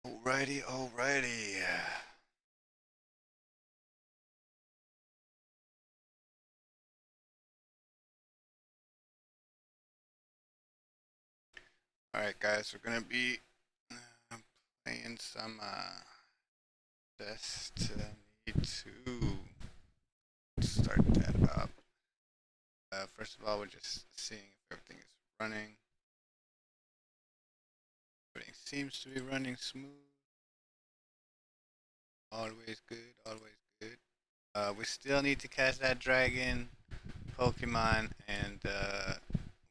Alrighty, alrighty. Alright guys, we're gonna be playing some Destiny 2. Let's start that up. First of all, we're just seeing if everything is running. Everything seems to be running smooth. Always good, always good. We still need to catch that dragon Pokemon, and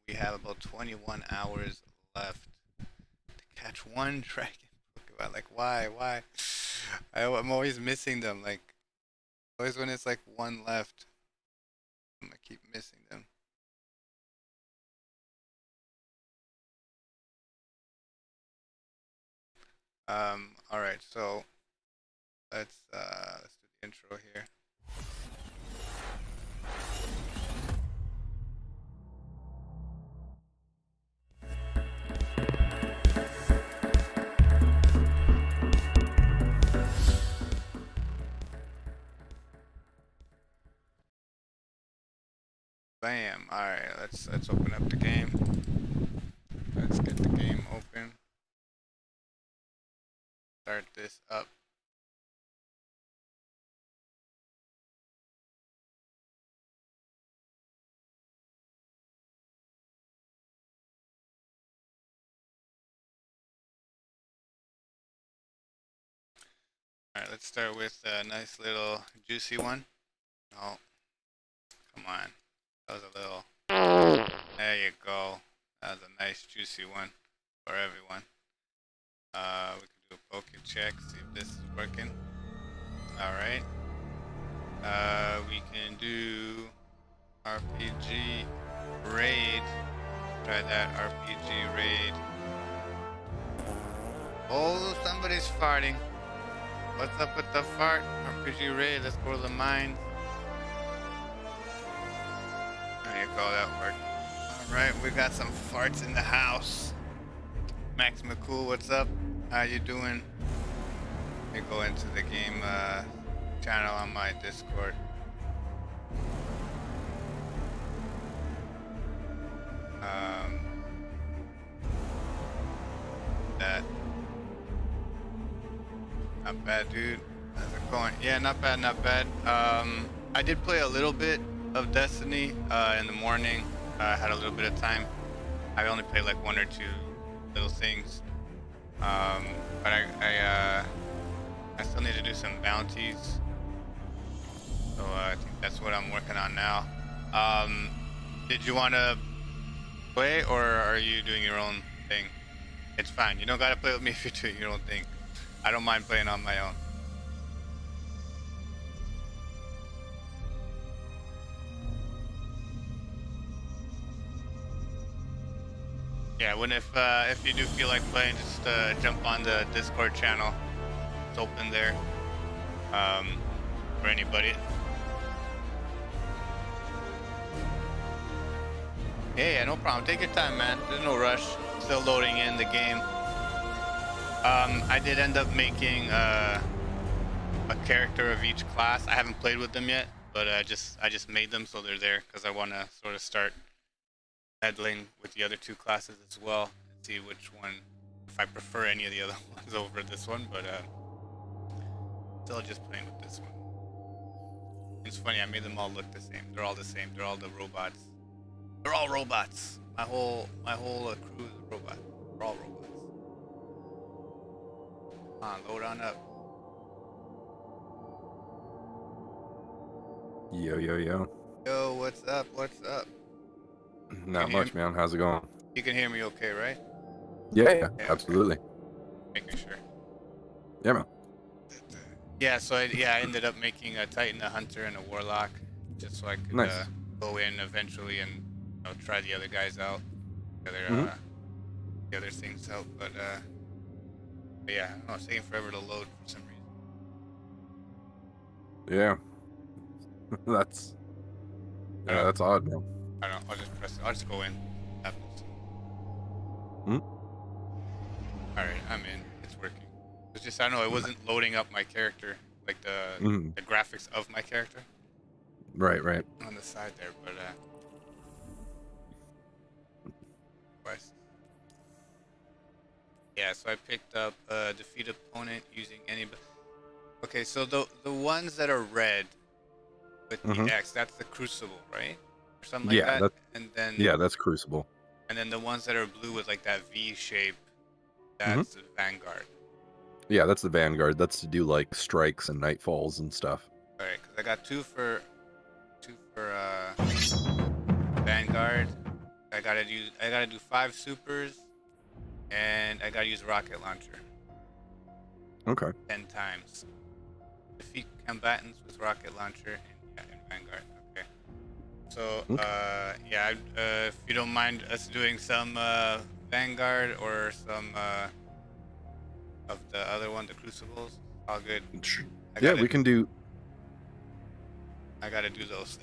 we have about 21 hours left to catch one dragon Pokemon. Like, why? I'm always missing them. Like, always when it's like one left, I'm gonna keep missing them. All right, so let's do the intro here. Bam. All right, let's open up the game. Let's get the game open. Start this up. All right, let's start with a nice little juicy one. Oh, come on. That was a little. There you go. That was a nice juicy one for everyone. We can do a poke check, see if this is working. All right. We can do RPG raid. Try that RPG raid. Oh, somebody's farting. What's up with the fart? RPG raid. Let's go to the mine. There you go. That worked. All right, we got some farts in the house. Max McCool, what's up? How you doing? Let me go into the game channel on my Discord. That. Not bad, dude. How's it going? Yeah, not bad, not bad. I did play a little bit of Destiny in the morning. I had a little bit of time. I only played like one or two little things. But I still need to do some bounties. So I think that's what I'm working on now. Did you want to play, or are you doing your own thing? It's fine. You don't gotta play with me if you're doing your own thing. I don't mind playing on my own. Yeah, if you do feel like playing, just jump on the Discord channel. It's open there for anybody. Yeah, no problem. Take your time, man. There's no rush. Still loading in the game. I did end up making a character of each class. I haven't played with them yet, but I just made them so they're there because I want to sort of start meddling with the other two classes as well and see which one, if I prefer any of the other ones over this one. But still just playing with this one. It's funny, I made them all look the same. They're all the same. They're all the robots. They're all robots. My whole crew is a robot. They're all robots. Come on, load on up. Yo. Yo, what's up? What's up? Not much, man. How's it going? You can hear me okay, right? Yeah, absolutely. Okay. Making sure. Yeah, man. Yeah, so I ended up making a Titan, a Hunter, and a Warlock, just so I could Nice. go in eventually and try the other guys out, the other things out. But yeah, I don't know, it's taking forever to load for some reason. Yeah. That's odd, man. I don't know. I'll just go in. Happens. Hmm? All right, I'm in. It's working. It's just, I don't know, it wasn't loading up my character, like Mhm. the graphics of my character Right, right. on the side there, but quest. Yeah, so I picked up defeat opponent using any. Okay, so the ones that are red with Mhm. the X, that's the Crucible, right? Or something like Yeah, that. that And then yeah, that's Crucible. the ones that are blue with like that V shape, Mhm. that's the Vanguard. Yeah, that's the Vanguard. That's to do like strikes and nightfalls and stuff. All right, because I got two for Vanguard. I gotta do 5 supers, and I gotta use rocket launcher Okay. 10 times. Defeat combatants with rocket launcher and Vanguard. Okay. So Okay. yeah, if you don't mind us doing some Vanguard or some of the other one, the Crucibles, all good. Yeah, we can do. I gotta do those.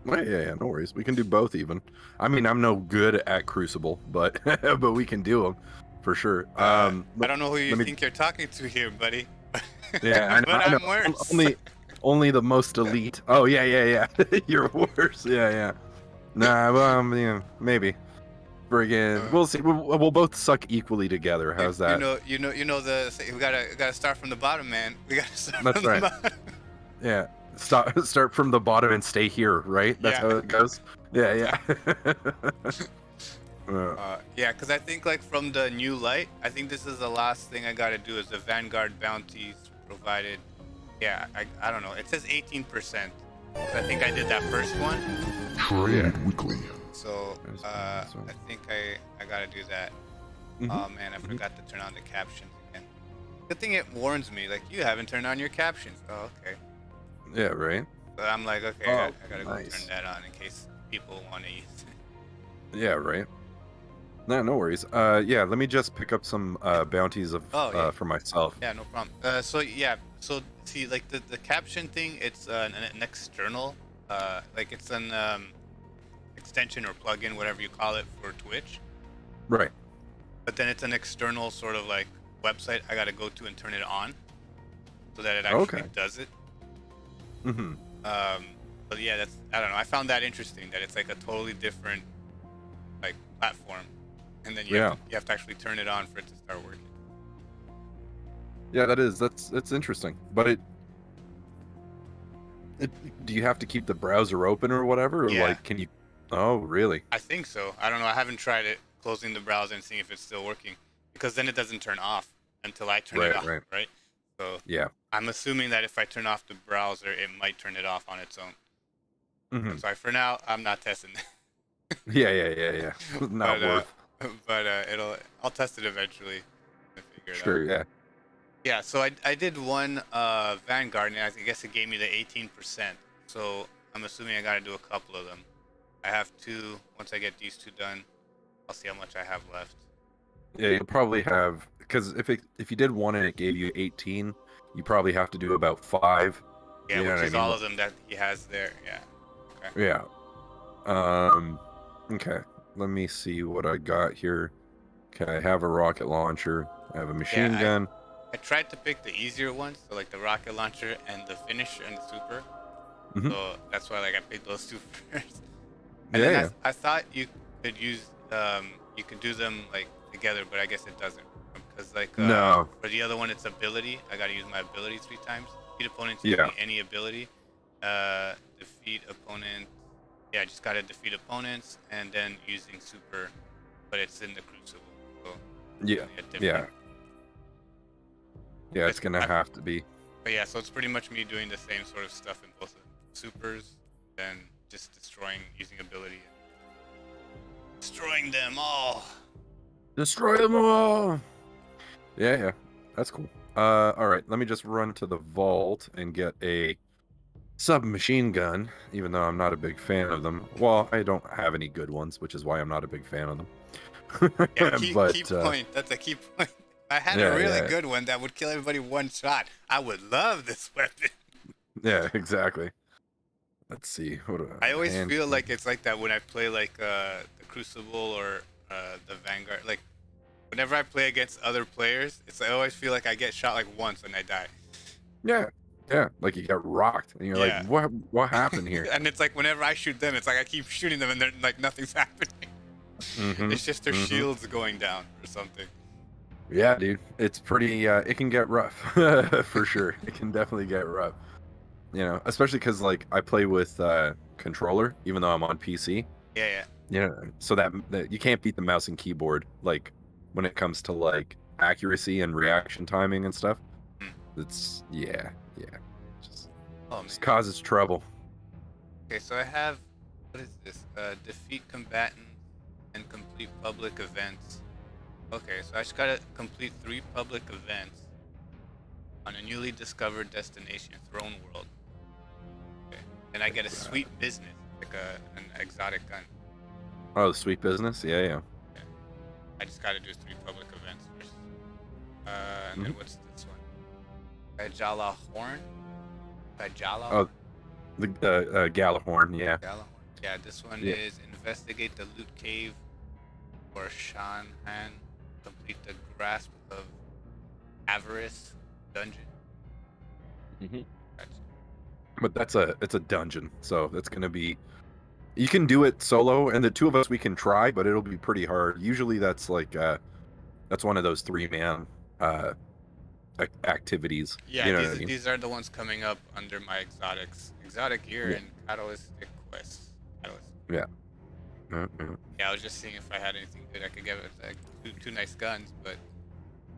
Yeah, no worries. We can do both even. I mean, I'm no good at Crucible, but but we can do them for sure. I Let, don't know who you let me. think you're talking to here, buddy. Yeah, But I know. I'm worse. Only the most elite. Oh yeah. You're worse. Yeah. Nah, well, yeah, maybe. Friggin', we'll see. We'll both suck equally together. How's that? We gotta start from the bottom, man. We gotta start That's from right. the bottom. Yeah. Start from the bottom and stay here, right? That's Yeah. how it goes. Yeah. Yeah, because I think like from the new light, I think this is the last thing I gotta do is the Vanguard bounties provided. Yeah, I don't know. It says 18%. I think I did that first one. Trade weekly. So I think I gotta do that. Mhm. Oh man, I forgot to turn on the captions again. Good thing it warns me, like you haven't turned on your captions. Oh, okay. Yeah, right. So I'm like, okay, I gotta go nice. turn that on in case people want to use it. Yeah, right. No worries. Yeah, let me just pick up some bounties of for myself. Yeah, no problem. So see, like the caption thing, it's an external, like it's an extension or plugin, whatever you call it, for Twitch. Right. But then it's an external sort of like website I gotta go to and turn it on, so that it actually does it. Mm-hmm. But yeah, I don't know. I found that interesting that it's like a totally different like platform, and then you have to actually turn it on for it to start working. Yeah, that's interesting. But do you have to keep the browser open or whatever, or like can you? Oh, really? I think so. I don't know. I haven't tried it closing the browser and seeing if it's still working, because then it doesn't turn off until I turn it off, right? So yeah, I'm assuming that if I turn off the browser, it might turn it off on its own. Mm-hmm. So for now, I'm not testing that. Yeah. Not worth. But I'll test it eventually and figure it out. Sure, yeah. Yeah, so I did one Vanguard, and I guess it gave me the 18%. So I'm assuming I got to do a couple of them. I have 2. Once I get these 2 done, I'll see how much I have left. Yeah, you'll probably have, because if you did one and it gave you 18, you probably have to do about 5. Yeah, you know which is all of them that he has there. Yeah. Okay. Yeah. Okay. Let me see what I got here. Okay, I have a rocket launcher. I have a machine gun. I tried to pick the easier ones, so like the rocket launcher and the finish and the super. Mm-hmm. So that's why like I picked those 2 first. And I thought you could use you could do them like together, but I guess it doesn't, because like no. For the other one it's ability. I gotta use my ability 3 times. Defeat opponents using any ability. Defeat opponent. Yeah, I just gotta defeat opponents and then using super, but it's in the Crucible. So yeah. Yeah, it's gonna have to be. But yeah, so it's pretty much me doing the same sort of stuff in both the supers, then just destroying using ability. Destroying them all. Destroy them all. Yeah. That's cool. All right. Let me just run to the vault and get a submachine gun, even though I'm not a big fan of them. Well, I don't have any good ones, which is why I'm not a big fan of them. Yeah, key point. That's a key point. If I had a really good one that would kill everybody one shot, I would love this weapon. Yeah, exactly. Let's see. I always feel like it's like that when I play like the Crucible or the Vanguard. Like whenever I play against other players, I always feel like I get shot like once and I die. Yeah, yeah, like you got rocked, and you're Yeah. like, what happened here? And it's like whenever I shoot them, it's like I keep shooting them and they're like nothing's happening. It's just their shields going down or something. Yeah, dude, it's pretty. It can get rough for sure. It can definitely get rough. You know, especially because like I play with controller, even though I'm on PC. Yeah. Yeah, so that you can't beat the mouse and keyboard like when it comes to like accuracy and reaction timing and stuff. It's just causes trouble. Okay, so I have, what is this? Defeat combatants and complete public events. Okay, so I just gotta complete 3 public events on a newly discovered destination, Throne World. Okay, and I get a sweet business, like an exotic gun. Oh, the sweet business, yeah. I just gotta do 3 public events first. And then what's this one? Kajala Horn? Kajala? Oh, the Galahorn, yeah. Galahorn. Yeah, this one is investigate the loot cave for Shanhan. Complete the grasp of avarice dungeon. Gotcha. But it's a dungeon, so that's gonna be. You can do it solo, and the 2 of us we can try, but it'll be pretty hard. Usually, that's like that's one of those 3-man activities. Yeah, you know these are the ones coming up under my exotic gear and catalytic quests. Yeah. Yeah, I was just seeing if I had anything good I could get with like two nice guns, but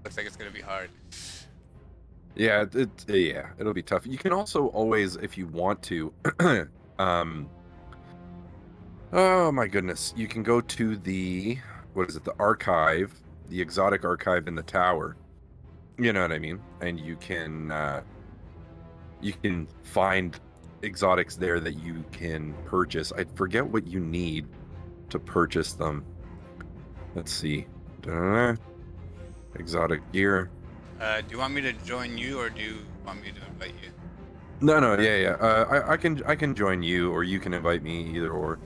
looks like it's gonna be hard. Yeah, it'll be tough. You can also always, if you want to, oh my goodness, you can go to the the archive, the exotic archive in the tower. You know what I mean? And you can find exotics there that you can purchase. I forget what you need to purchase them. Let's see. Exotic gear. Do you want me to join you, or do you want me to invite you? No, yeah. I can join you, or you can invite me, either or.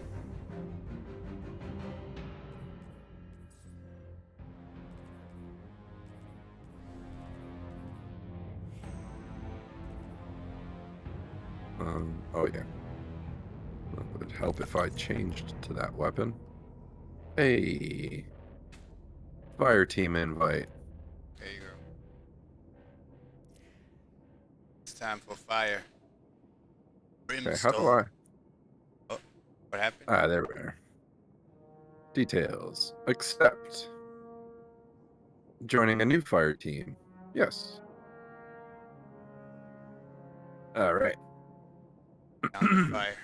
Oh yeah. It would help if I changed to that weapon. Hey. Fire team invite. There you go. It's time for fire. Okay, how do I? Oh, what happened? Ah, there we are. Details. Accept. Joining a new fire team. Yes. All right. Down the fire.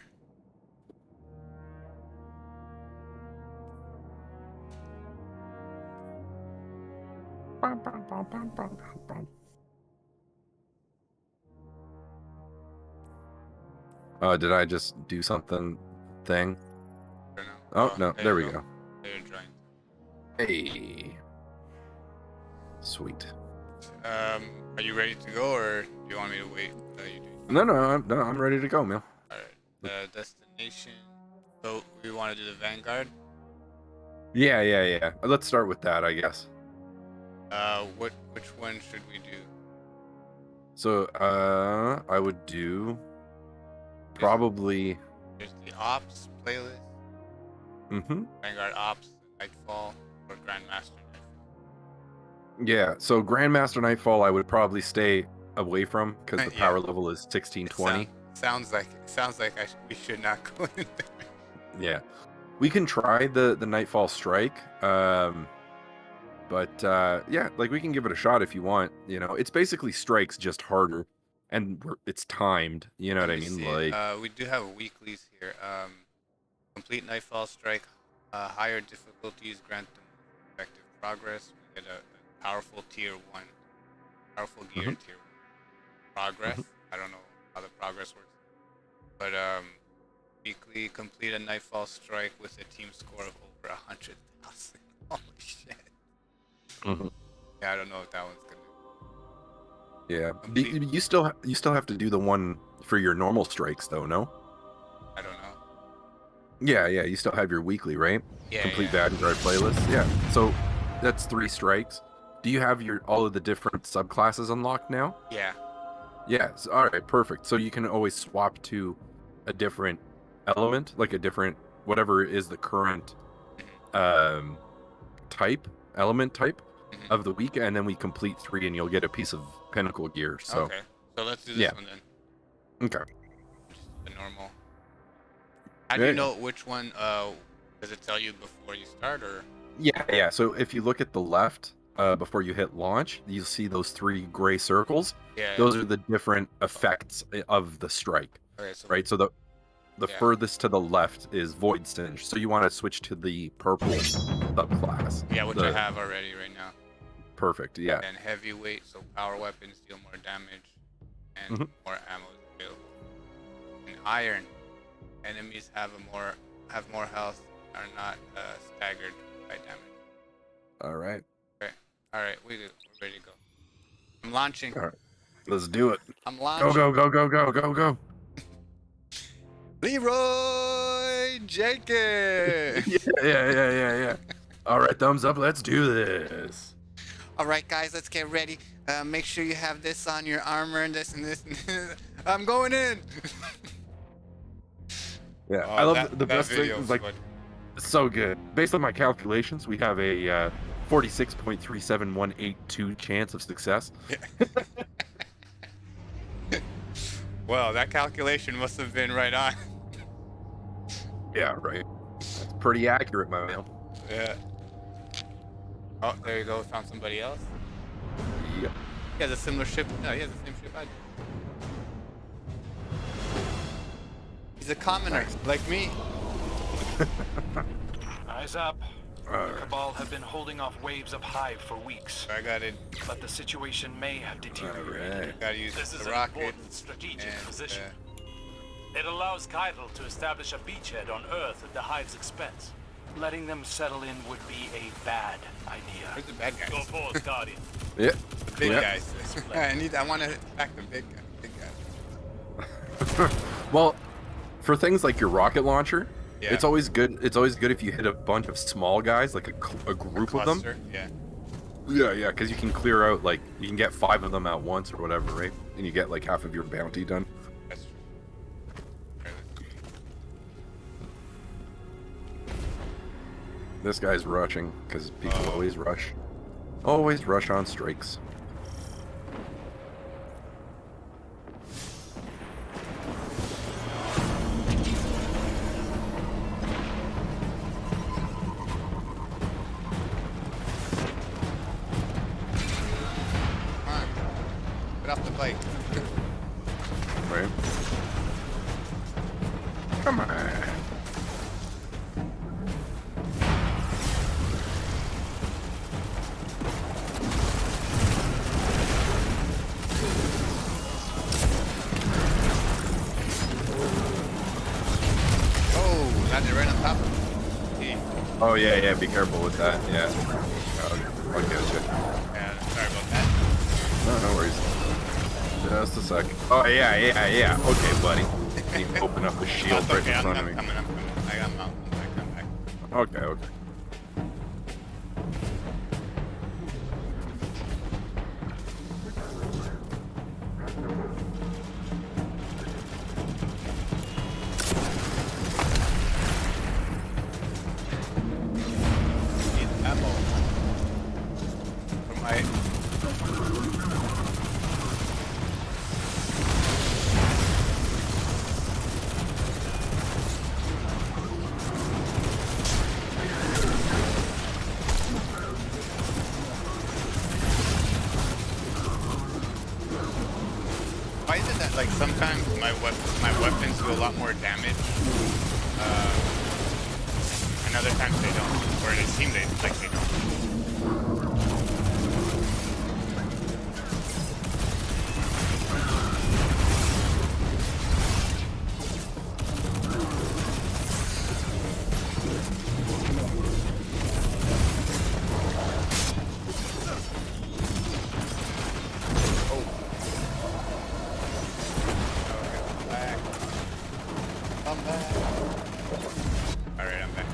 Oh, did I just do something thing? I don't know. Oh, no, there we go. There you join. Hey. Sweet. Are you ready to go, or do you want me to wait? You do. No, I'm ready to go, man. Alright. Destination. So we want to do the Vanguard. Yeah. Let's start with that, I guess. Which one should we do? So, I would do probably. There's the Ops playlist. Vanguard Ops, Nightfall, or Grandmaster Nightfall. Yeah. So Grandmaster Nightfall, I would probably stay away from because the power level is 1620. Sounds like we should not go in there. Yeah, we can try the Nightfall Strike. But yeah, like we can give it a shot if you want. You know, it's basically strikes, just harder, and it's timed. You know what I mean? Like we do have weeklies here. Complete Nightfall Strike, higher difficulties grant them effective progress. We get a powerful tier 1, powerful gear tier 1 progress. I don't know how the progress works, but weekly complete a Nightfall Strike with a team score of over 100,000. Holy shit. Yeah, I don't know if that one's gonna. Yeah, you still have to do the one for your normal strikes though, no? I don't know. Yeah, you still have your weekly, right? Yeah. Complete Vanguard playlist. Yeah. So That's 3 strikes. Do you have your all of the different subclasses unlocked now? Yeah. Yes. All right. Perfect. So you can always swap to a different element, like a different whatever is the current type, element type of the week, and then we complete 3, and you'll get a piece of pinnacle gear. So Okay. So let's do this yeah. one then. Okay. Just the normal. How do you know which one? Does it tell you before you start, or? Yeah. So if you look at the left, before you hit launch, you'll see those 3 gray circles. Yeah. Those are the different effects of the strike. Okay, so right. So the furthest to the left is Void Singe. So you want to switch to the purple subclass. Yeah, which I have already right now. Perfect. Yeah. And heavyweight, so power weapons deal more damage and more ammo is available. And iron, enemies have more health, are not staggered by damage. All right. Okay. All right, we're ready to go. I'm launching. All right. Let's do it. I'm launching. Go. Leroy Jenkins. Yeah. All right, thumbs up. Let's do this. All right, guys, let's get ready. Make sure you have this on your armor and this and this. I'm going in. Yeah, I love the best thing is like so good. Based on my calculations, we have a 46.37182 chance of success. Well, that calculation must have been right on. Yeah, right. That's pretty accurate, my man. Yeah. Oh, there you go. Found somebody else. Yeah. He has a similar ship. No, he has the same ship I do. He's a commoner, like me. Eyes up. The Cabal have been holding off waves of Hive for weeks. I got it. But the situation may have deteriorated. Right. Gotta use This is the an rocket. important strategic and, position. It allows Keitel to establish a beachhead on Earth at the Hive's expense. Letting them settle in would be a bad idea. Where's the bad guys? Go forth, Guardian. Yeah. Big Yeah. guys. I want to attack the big guy. Well, for things like your rocket launcher, Yeah. it's always good. It's always good if you hit a bunch of small guys, like a group of them. Cluster, yeah. Yeah, because you can clear out like you can get 5 of them at once or whatever, right? And you get like half of your bounty done. That's true. This guy's rushing because people always rush. Always rush on strikes. Come on. Get off the bike. Right? Come on. Oh, landed right on top of me. Oh yeah, be careful with that. Yeah. I'll get you. Yeah, sorry about that. No worries. Just a sec. Oh yeah. Okay, buddy. You can open up the shield That's right okay, in I'm front of me. coming. I got mount. I'm back. Okay. Need ammo. For my... Why is it that like sometimes my weapons do a lot more damage, and other times they don't, or it seems like they don't. Come back. Alright, I'm back.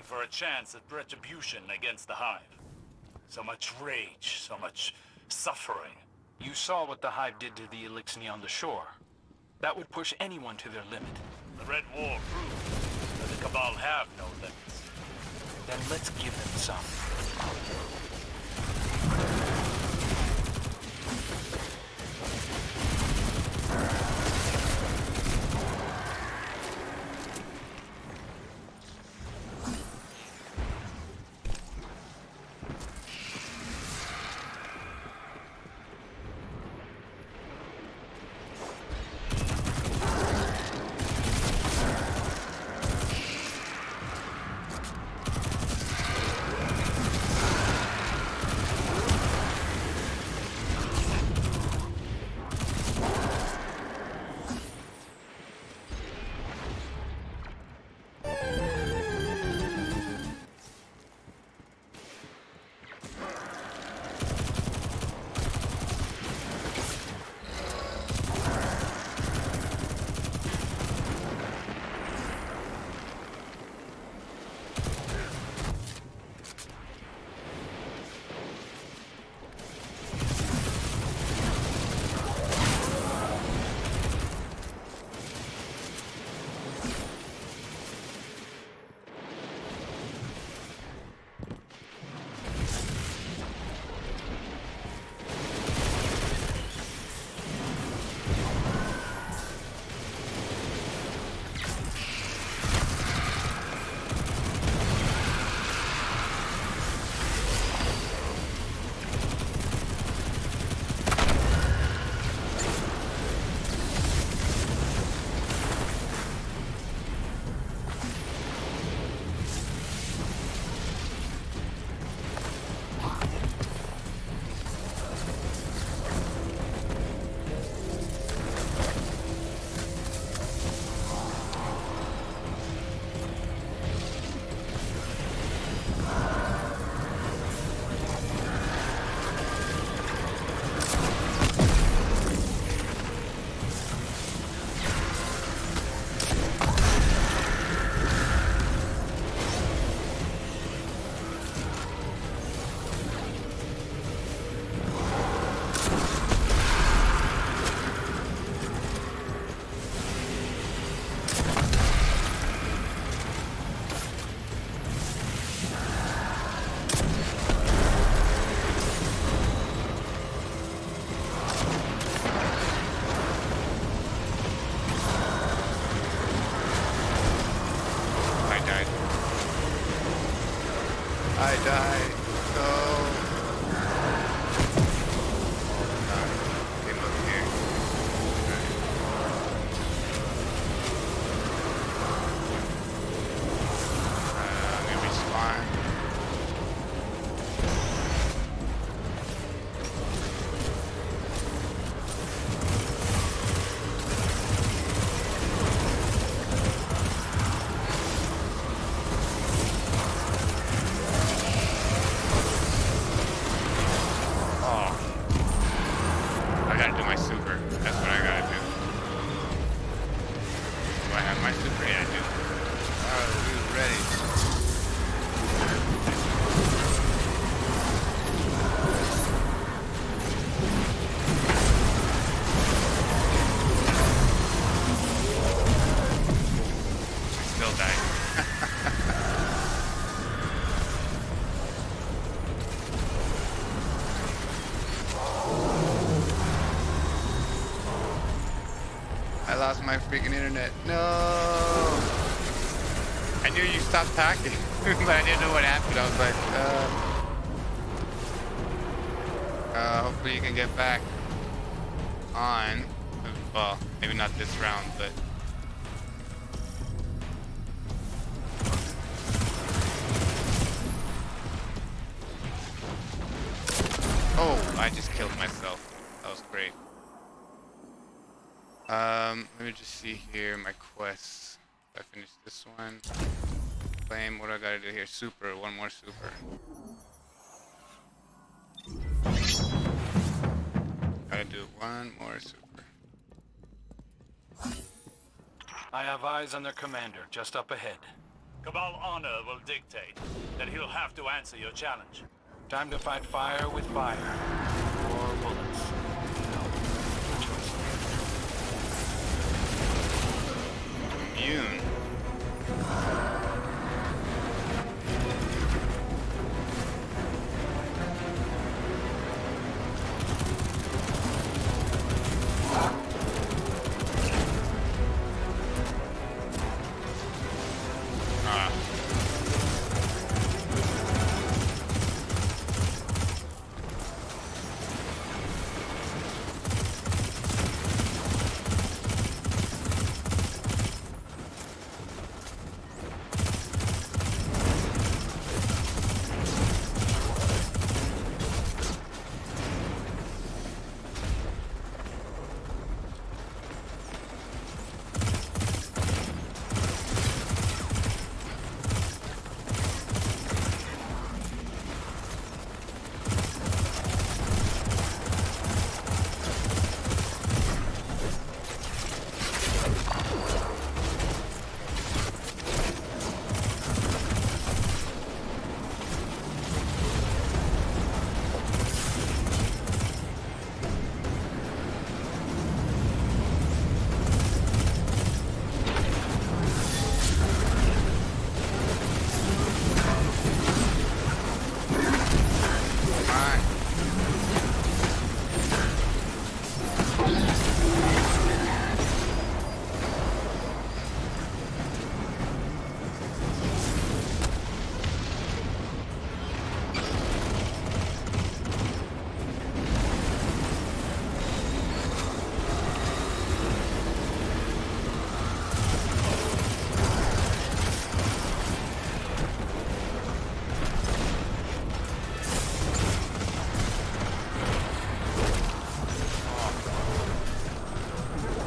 for a chance at retribution against the Hive. So much rage, so much suffering. You saw what the Hive did to the Elixni on the shore. That would push anyone to their limit. The Red War proved that the Cabal have no limits. Then let's give them some. I died. No. Came up here. Let me respawn. I gotta do my super. That's what I gotta do. Do I have my super? Yeah, I do. Alright, we're ready. I still died. I lost my freaking internet. No! I knew you stopped talking, but I didn't know what happened. I was like, hopefully you can get back on. Well, maybe not this round, but... Oh, I just killed myself. That was great. Let me just see here, my quests. If I finish this one. Claim, what do I gotta do here? Super, one more super. Gotta do one more super. I have eyes on their commander, just up ahead. Cabal honor will dictate that he'll have to answer your challenge. Time to fight fire with fire. Or bullets. No. Choice. Immune.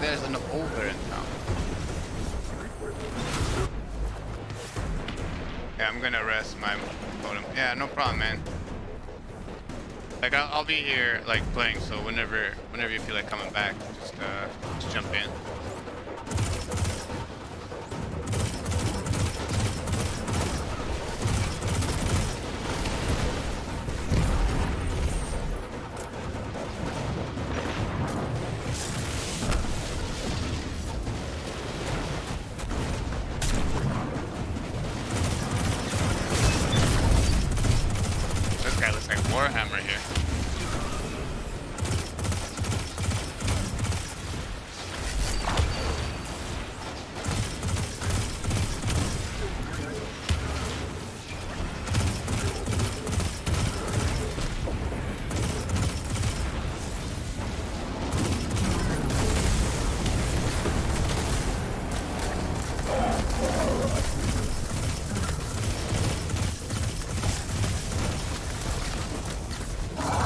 There's an over in town. Yeah, I'm gonna rest my totem. Yeah, no problem, man. Like I'll be here like playing, so whenever you feel like coming back, just jump in. This guy looks like Warhammer here.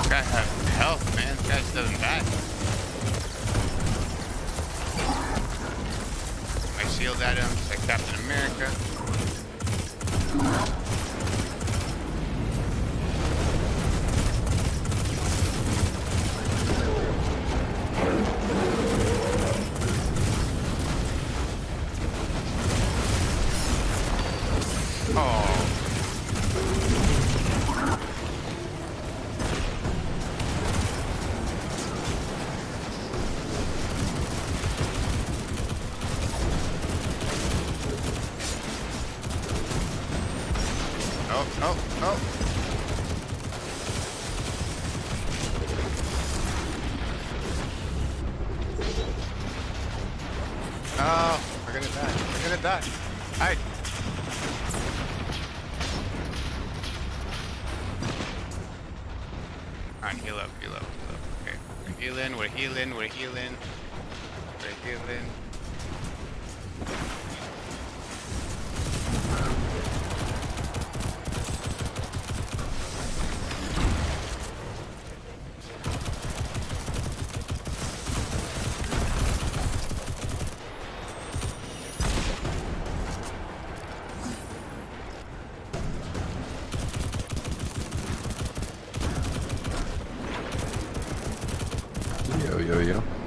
This guy has health, man. This guy just doesn't die. My shield at him, just like Captain America. Oh. Oh. Oh, we're gonna die. We're gonna die. Hide. Alright, heal up. Okay. We're healing.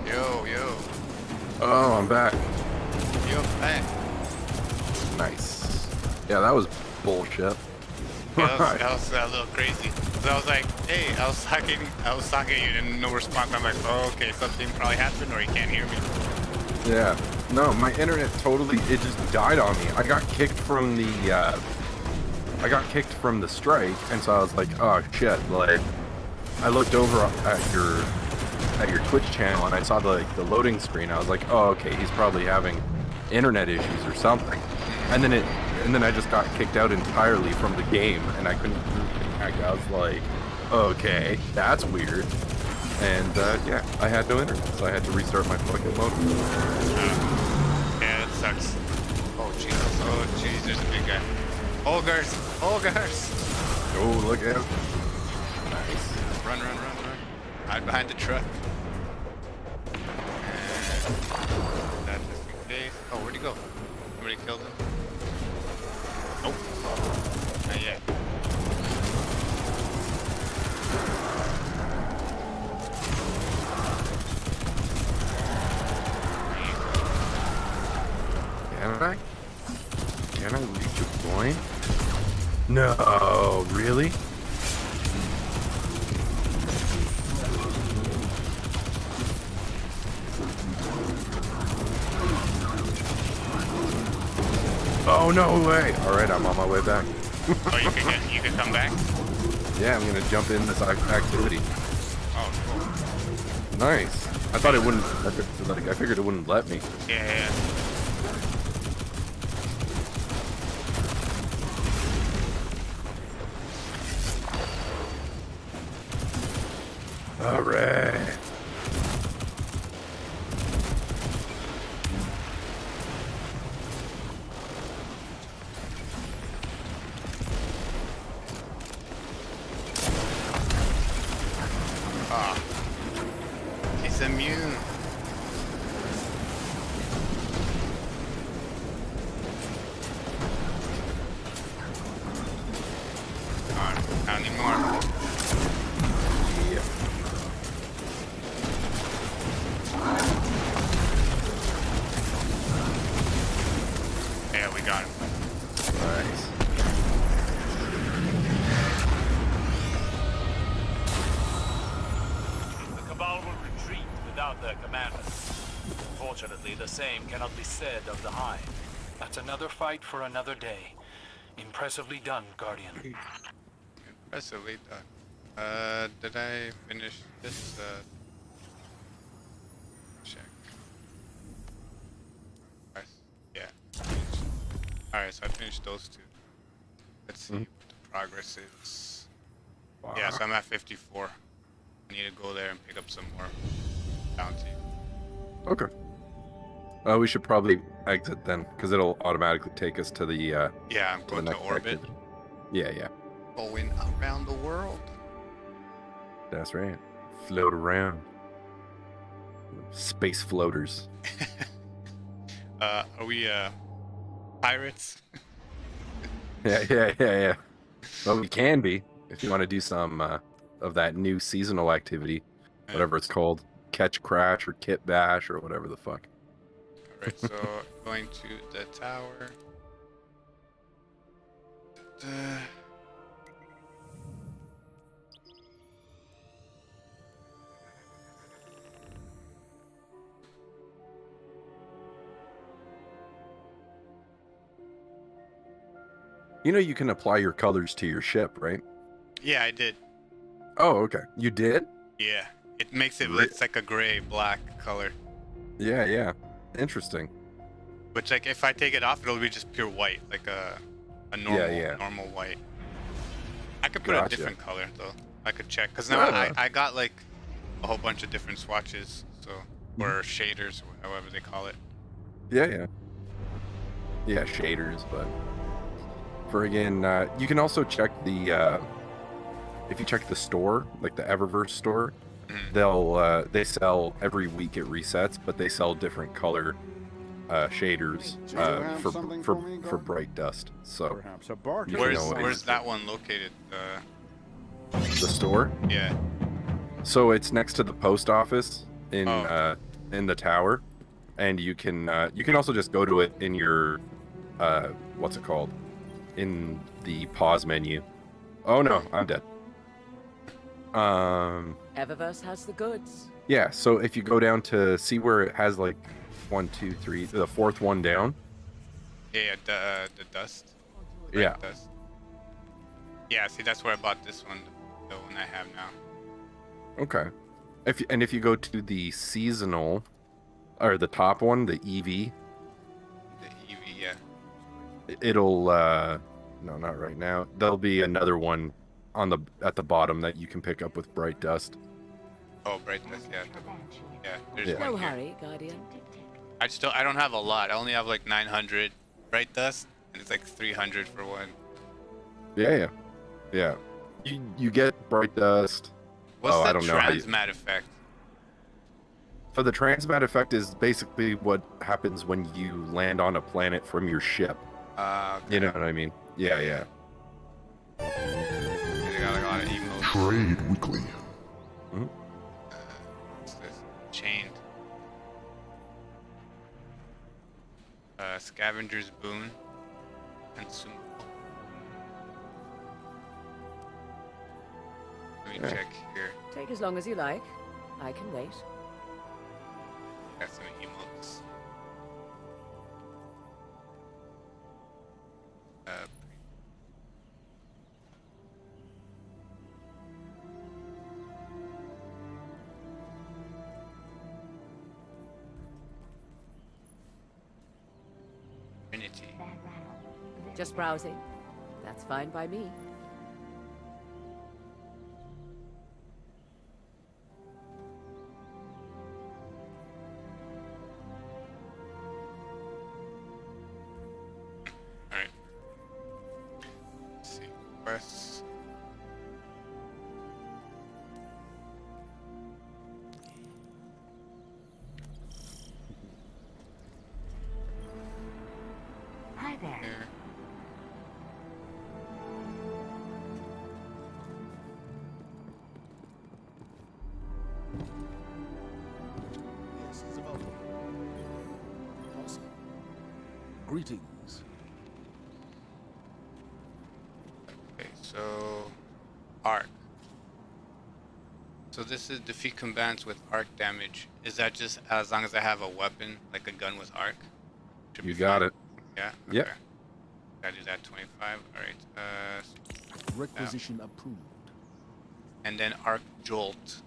Yo. Yo. Oh, I'm back. Yo, back. Nice. Yeah, that was bullshit. Yeah, that was a little crazy. So I was like, hey, I was talking to you, and no response. I'm like, oh, okay, something probably happened, or you can't hear me. Yeah. No, my internet totally, it just died on me. I got kicked from the strike, and so I was like, oh shit, like, I looked over at your Twitch channel, and I saw the loading screen. I was like, oh, okay, he's probably having internet issues or something. And then I just got kicked out entirely from the game, and I couldn't get back. I was like, okay, that's weird. And yeah, I had no internet, so I had to restart my fucking modem. Yeah, that sucks. Oh Jesus! Oh jeez, there's a big guy. Ogres! Ogres! Oh, look at him. Nice. Run! Hide behind the truck. And that's just in case. Oh, where'd he go? Somebody killed him? Nope. Not yet. Can I reach a point? No, really? Oh, no way. All right, I'm on my way back. Oh, you can come back? Yeah, I'm going to jump in this activity. Oh, cool. Nice. I thought it wouldn't, I figured it wouldn't let me. Yeah. All right. Ah. He's immune. Not anymore. Yeah. Yeah, we got him. Nice. The Cabal will retreat without their commander. Unfortunately, the same cannot be said of the Hive. That's another fight for another day. Impressively done, Guardian. Impressively done. Did I finish this? Check. Yeah. Alright, so I finished those two. Let's see what the progress is. Yeah, so I'm at 54. I need to go there and pick up some more bounty. Okay. We should probably exit then, because it'll automatically take us to the Yeah, I'm to the going to next orbit. activity. Yeah. Going around the world. That's right. Float around. Space floaters. Are we pirates? Yeah. Well, we can be if you want to do some of that new seasonal activity, whatever it's called, catch crash or kit bash or whatever the fuck. Alright, so going to the tower. You know you can apply your colors to your ship, right? Yeah, I did. Oh, okay. You did? Yeah, it makes it. Re- It's like a gray-black color. Yeah. Interesting. Which, like, if I take it off, it'll be just pure white, like a normal normal white. I could put a Gotcha. different color though. I could check because now I got like a whole bunch of different swatches, so or shaders, or however they call it. Yeah, shaders, but friggin' you can also check the if you check the store, like the Eververse store, they sell every week it resets, but they sell different color shaders for bright dust. So Perhaps a bargain. You know what? Where's that one located? the store, Yeah. so it's next to the post office in the tower, and you can also just go to it in your what's it called, in the pause menu. Oh no, I'm dead. Eververse has the goods. Yeah, so if you go down to see where it has like 1, 2, 3, the fourth one down. Yeah, the dust. Yeah. Bright dust. Yeah, see, that's where I bought this one, the one I have now. Okay. If you go to the seasonal, or the top one, the EV, The EV, yeah. it'll no, not right now. There'll be another one at the bottom that you can pick up with bright dust. Oh, bright dust, yeah. Yeah, there's Yeah. one No here. hurry, Guardian. I don't have a lot. I only have like 900 bright dust, and it's like 300 for one. Yeah. You get bright dust. What's I the don't know how you- transmat effect? So the transmat effect is basically what happens when you land on a planet from your ship. Okay. You know what I mean? Yeah. They got like a lot of emotes. Trade weekly. What's this? Chained. Scavenger's boon. Consumable. Let me Yeah. check here. Take as long as you like. I can wait. Got some emotes. Trinity. Just browsing. That's fine by me. Alright. Let's see. Quests. Hi there. Here. Yes, it's available. Awesome. Greetings. Okay, so arc. So this is defeat combatants with arc damage. Is that just as long as I have a weapon, like a gun with arc? Should You be got fine. it. Yeah. Yep. Okay. Gotta do that 25. All right. Requisition approved. And then arc jolt.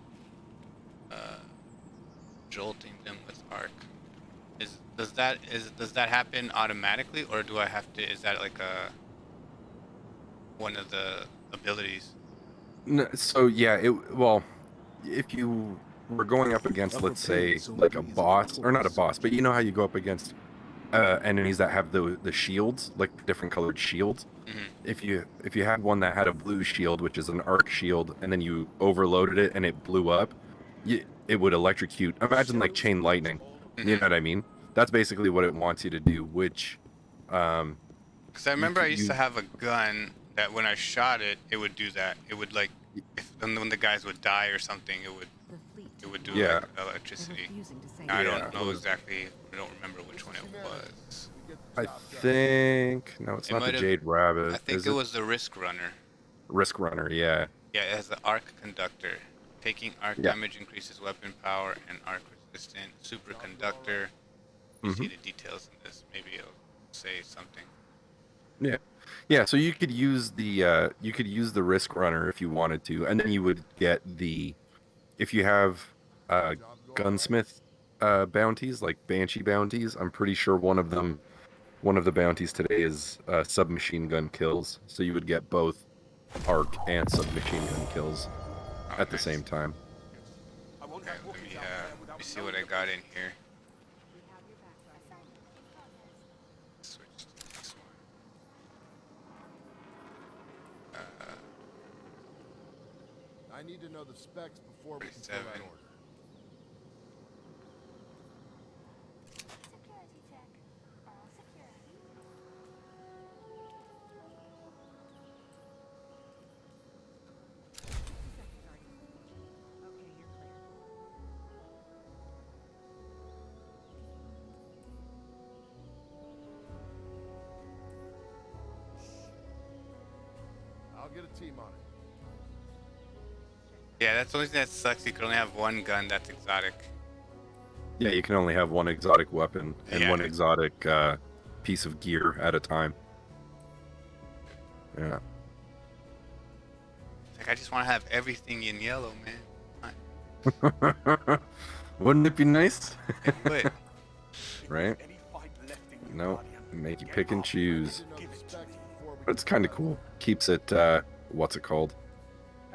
Jolting them with arc. Does that happen automatically, or do I have to? Is that like one of the abilities? No, so yeah, well, if you were going up against, let's say, like a boss, or not a boss, but you know how you go up against enemies that have the shields, like different colored shields. Mm-hmm. If you had one that had a blue shield, which is an arc shield, and then you overloaded it and it blew up, it would electrocute. Imagine like chain lightning. You know what I mean? That's basically what it wants you to do. Which, Because I remember I used to you- have a gun that when I shot it, it would do that. It would like, when the guys would die or something, it would do Yeah. like electricity. Yeah. I don't know exactly. I don't remember which one it was. I think no, it's It not the might have- Jade Rabbit. I think is it was the Risk Runner. Risk Runner. Yeah. Yeah, it has the arc conductor. Taking arc Yeah. damage increases weapon power and arc resistant. Superconductor. You see the details in this. Maybe it'll say something. Yeah, so you could use the Risk Runner if you wanted to, and then you would get if you have gunsmith bounties, like Banshee bounties. I'm pretty sure one of the bounties today is submachine gun kills. So you would get both arc and submachine gun kills at the nice. same time. Okay, let me see what I got in here. Switch to this one. I need to know the specs before we can fill that 37. order. Security check. All security. Okay, you're clear. get a team on it. Yeah, that's the only thing that sucks. You can only have one gun that's exotic. Yeah, you can only have one exotic weapon and Yeah. one exotic piece of gear at a time. Yeah. Like, I just want to have everything in yellow, man. Wouldn't it be nice? It would. Right? No, make you pick and choose. But it's kind of cool. Keeps it, what's it called?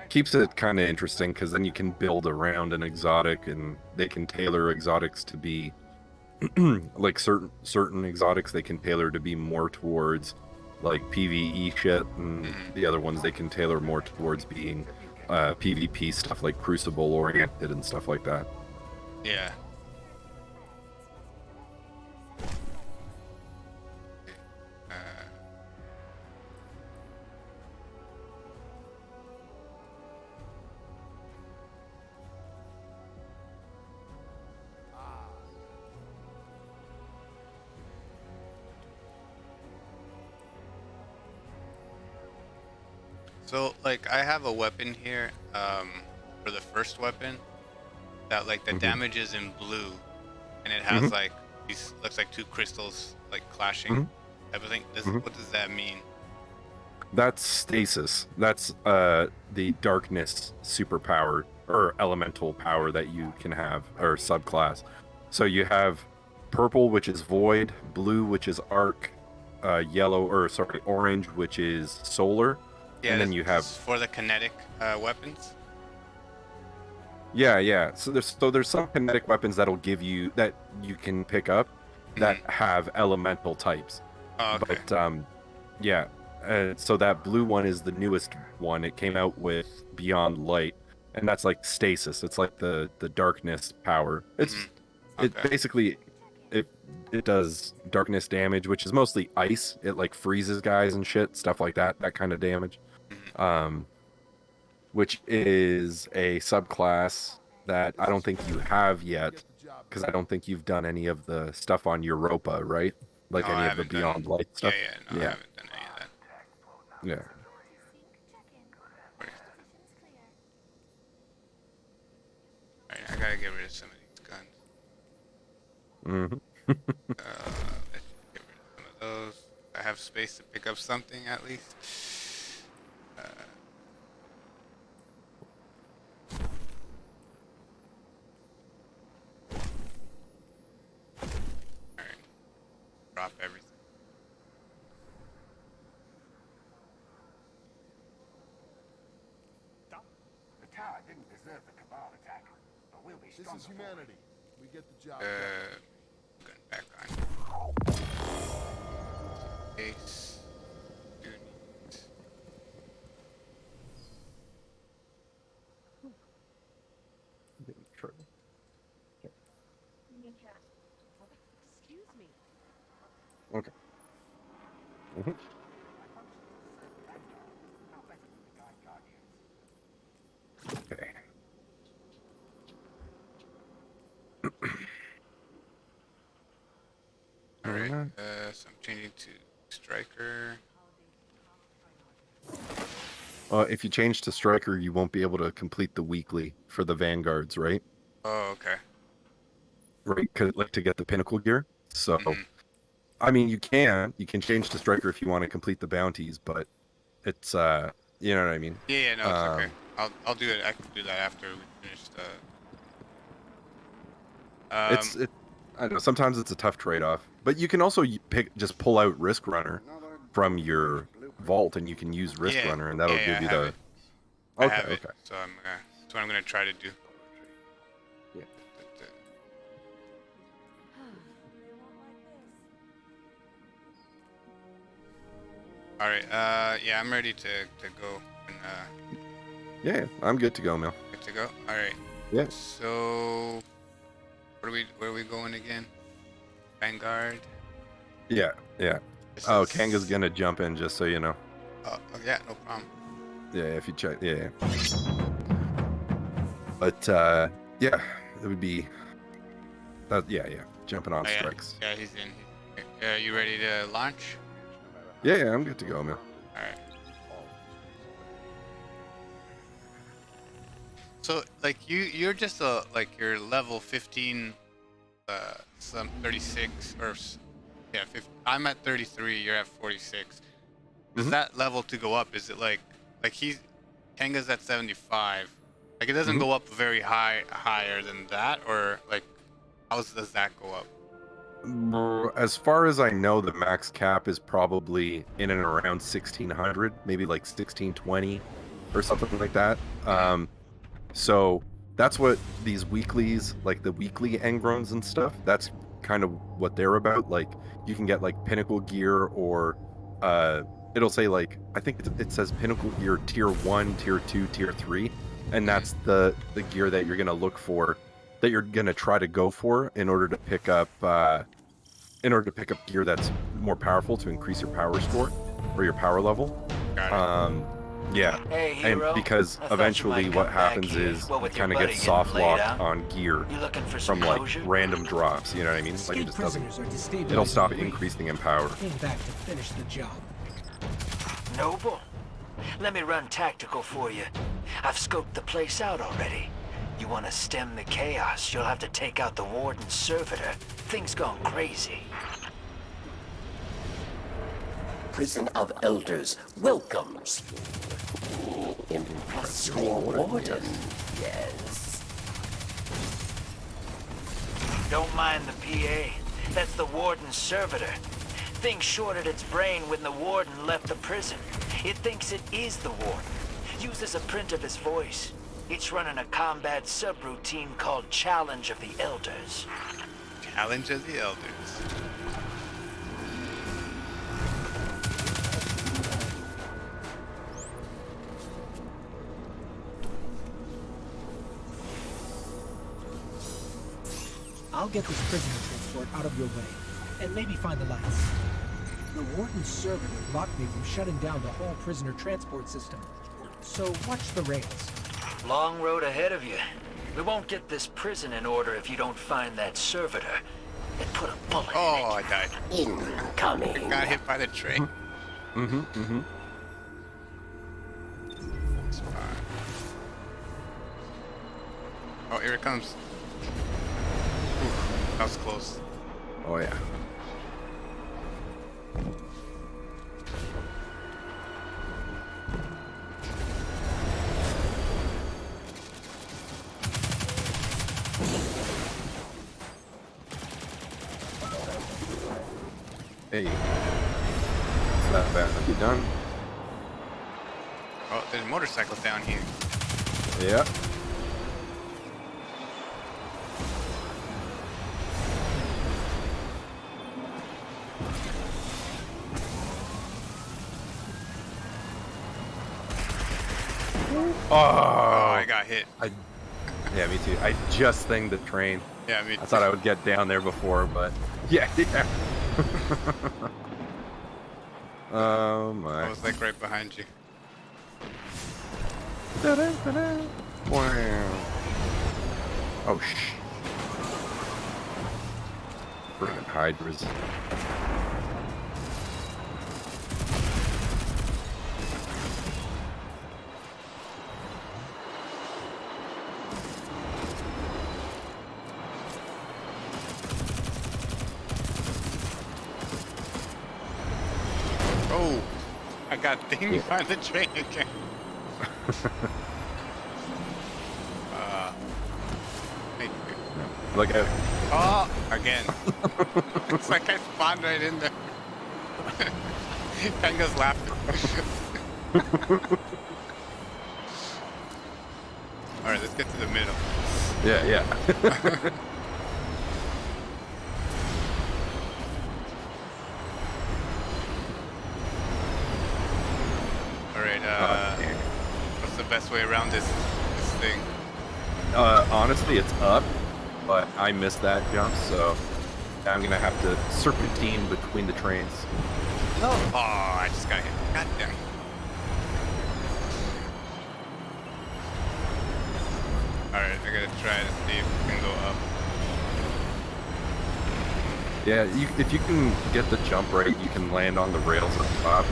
Keeps it kind of interesting because then you can build around an exotic and they can tailor exotics to be like certain exotics they can tailor to be more towards like PvE shit, and the other ones they can tailor more towards being PvP stuff like Crucible oriented and stuff like that. Yeah. So, like, I have a weapon here, for the first weapon, that, like, the damage is in blue, and it has, like, these, looks like two crystals, like, clashing, everything. What does that mean? That's stasis. That's the darkness superpower or elemental power that you can have, or subclass. So you have purple, which is void, blue, which is arc, orange, which is solar. Yeah, and then you have for the kinetic weapons. Yeah. So there's some kinetic weapons that'll give you that you can pick up that have elemental types. Oh, okay. But yeah. So that blue one is the newest one. It came out with Beyond Light, and that's like stasis. It's like the darkness power. It's it basically it does darkness damage, which is mostly ice. It like freezes guys and shit, stuff like that. That kind of damage. Which is a subclass that I don't think you have yet, because I don't think you've done any of the stuff on Europa, right? Like any of the Beyond Light stuff. Yeah, I haven't done any of that. Yeah. Alright, I gotta get rid of some of these guns. Let's get rid of some of those. I have space to pick up something at least. Alright. Drop everything. The tower didn't deserve the Cabal attack, but we'll be This stronger is for it. humanity. We get the job done. Gun back on. Ace. Excuse me. Okay. Okay. Alright, so I'm changing to striker. If you change to striker, you won't be able to complete the weekly for the vanguards, right? Oh, okay. Right, like to get the pinnacle gear. So, I mean, you can change to striker if you want to complete the bounties, but it's you know what I mean. Yeah, no, it's okay. I'll do it. I can do that after we finish the. I don't know. Sometimes it's a tough trade-off, but you can also just pull out Risk Runner from your vault, and you can use Risk Runner, and that'll give you the. I have it, so that's what I'm gonna try to do. Yeah. All right. Yeah, I'm ready to go. And, Yeah, I'm good to go, Mel. good to go. All right. Yeah. So, where are we going again? Vanguard. Yeah. This Oh, is- Kanga's gonna jump in, just so you know. Oh, yeah, no problem. Yeah, if you check. Yeah. But yeah, it would be. That yeah. Jumping on Oh, yeah. strikes. Yeah, he's in. You ready to launch? Yeah, I'm good to go, Mel. All right. So like you're just like you're level 15, some 36 or yeah, 50, I'm at 33. You're at 46. Does that level to go up? Is it like Kenga's at 75? Like it doesn't go up very higher than that, or like how does that go up? As far as I know, the max cap is probably in and around 1600, maybe like 1620 or something like that. So that's what these weeklies, like the weekly engrons and stuff, that's kind of what they're about. Like you can get like pinnacle gear, or it'll say like, I think it says pinnacle gear tier 1, tier 2, tier 3, and that's the gear that you're going to look for, that you're going to try to go for in order to pick up gear that's more powerful to increase your power score or your power level. Got it. Yeah, Hey, and hero. because I thought you eventually might what come back happens here. is What you with your kind of buddy get getting soft played locked out? on gear You looking for some from like closure? random drops, you know what I mean? Like it just doesn't, it'll stop increasing in power. Came back to finish the job. Noble, let me run tactical for you. I've scoped the place out already. You want to stem the chaos, you'll have to take out the Warden's servitor. Things gone crazy. Prison of Elders welcomes Imperial Warden. Yes. Don't mind the PA. That's the Warden's servitor. Thing shorted its brain when the Warden left the prison. It thinks it is the Warden. Uses a print of his voice. It's running a combat subroutine called Challenge of the Elders. Challenge of the Elders. I'll get this prisoner transport out of your way, and maybe find the lights. The Warden's servitor blocked me from shutting down the whole prisoner transport system. So watch the rails. Long road ahead of you. We won't get this prison in order if you don't find that servitor and put a bullet in it. Oh, I died. Incoming. Got hit by the train. It's fine. Oh, here it comes. Ooh, that was close. Oh yeah. Hey. It's not bad. You done? Oh, there's motorcycles down here. Yeah. Oh, I got hit. Yeah, me too. I just thinged the train. Yeah, me too. I thought I would get down there before, but yeah. Oh I my. was like right behind you. Wow. Oh shh. Friggin' hydras. Oh, I got dinged by the train again. Thank you. Look at. Oh, again. It's like I spawned right in there. Penga's laughing. Alright, let's get to the middle. Yeah, yeah. Alright, what's the best way around this thing? Honestly, it's up, but I missed that jump, so I'm gonna have to serpentine between the trains. Oh, I just got hit. God damn. Alright, I gotta try to see if we can go up. Yeah, if you can get the jump right, you can land on the rails up top.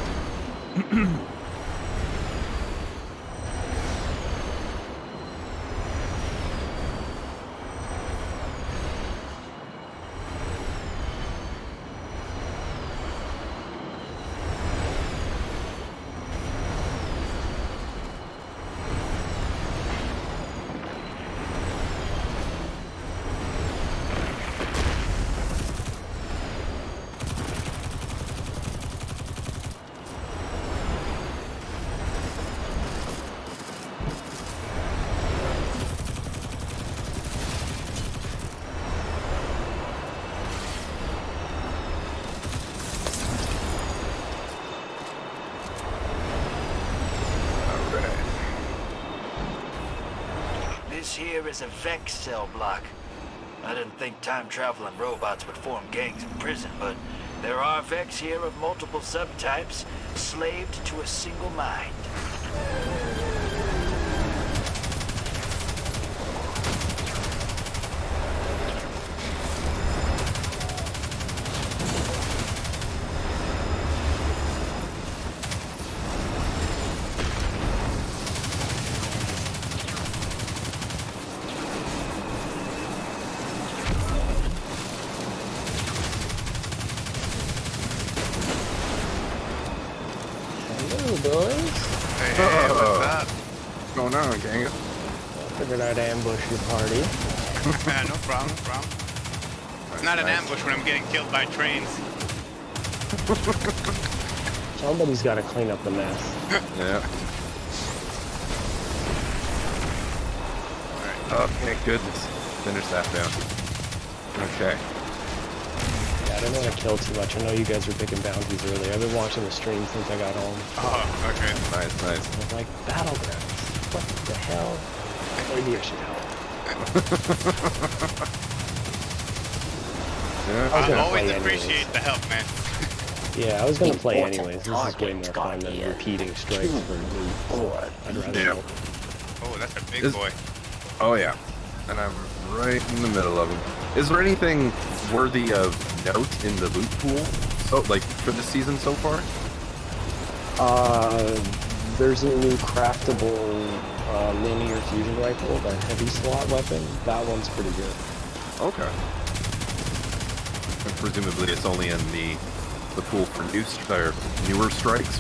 This here is a Vex cell block. I didn't think time-traveling robots would form gangs in prison, but there are Vex here of multiple subtypes, slaved to a single mind. Hey, what's up? What's going on, gang? Figured I'd ambush your party. Yeah, no problem, no problem. It's not an ambush when I'm getting killed by trains. Somebody's got to clean up the mess. Yeah. Oh, thank goodness. Finish that down. Okay. Yeah, I didn't want to kill too much. I know you guys are picking bounties early. I've been watching the stream since I got home. Oh, okay. Nice, nice. I was like, Battlegrounds. What the hell? Maybe I should help. Yeah. I always appreciate the help, man. Yeah, I was going to play anyways. This is way more fun than repeating strikes for me. So I'd rather help. Oh, that's a big boy. Oh, yeah. And I'm right in the middle of them. Is there anything worthy of note in the loot pool? Oh, like for this season so far? There's a new craftable linear fusion rifle, the heavy slot weapon. That one's pretty good. Okay. And presumably it's only in the pool for newer strikes?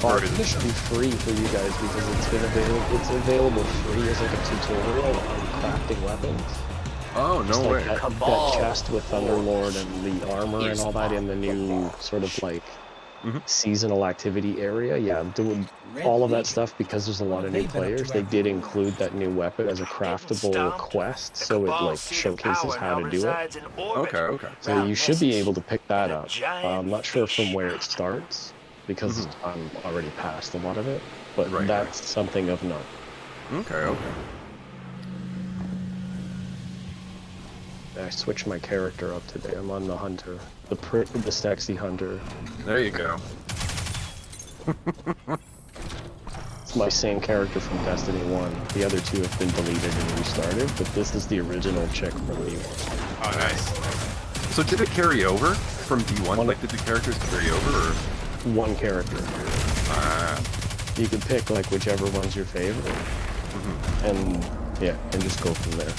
Or is It should be free for you guys because it's available free as like a tutorial on crafting weapons. Oh, no way. That chest with Thunderlord and the armor and all that in the new sort of like seasonal activity area. Yeah, doing all of that stuff because there's a lot of new players. They did include that new weapon as a craftable quest, so it like showcases how to do it. Okay. So you should be able to pick that up. I'm not sure from where it starts because I'm already past a lot of it, but that's something of note. Okay. I switched my character up today. I'm on the hunter, the sexy hunter. There you go. It's my same character from Destiny 1. The other two have been deleted and restarted, but this is the original chick from D1. Oh, nice. So did it carry over from D1? Like, did the characters carry over, or? One character. You can pick, like, whichever one's your favorite. And, yeah, and just go from there.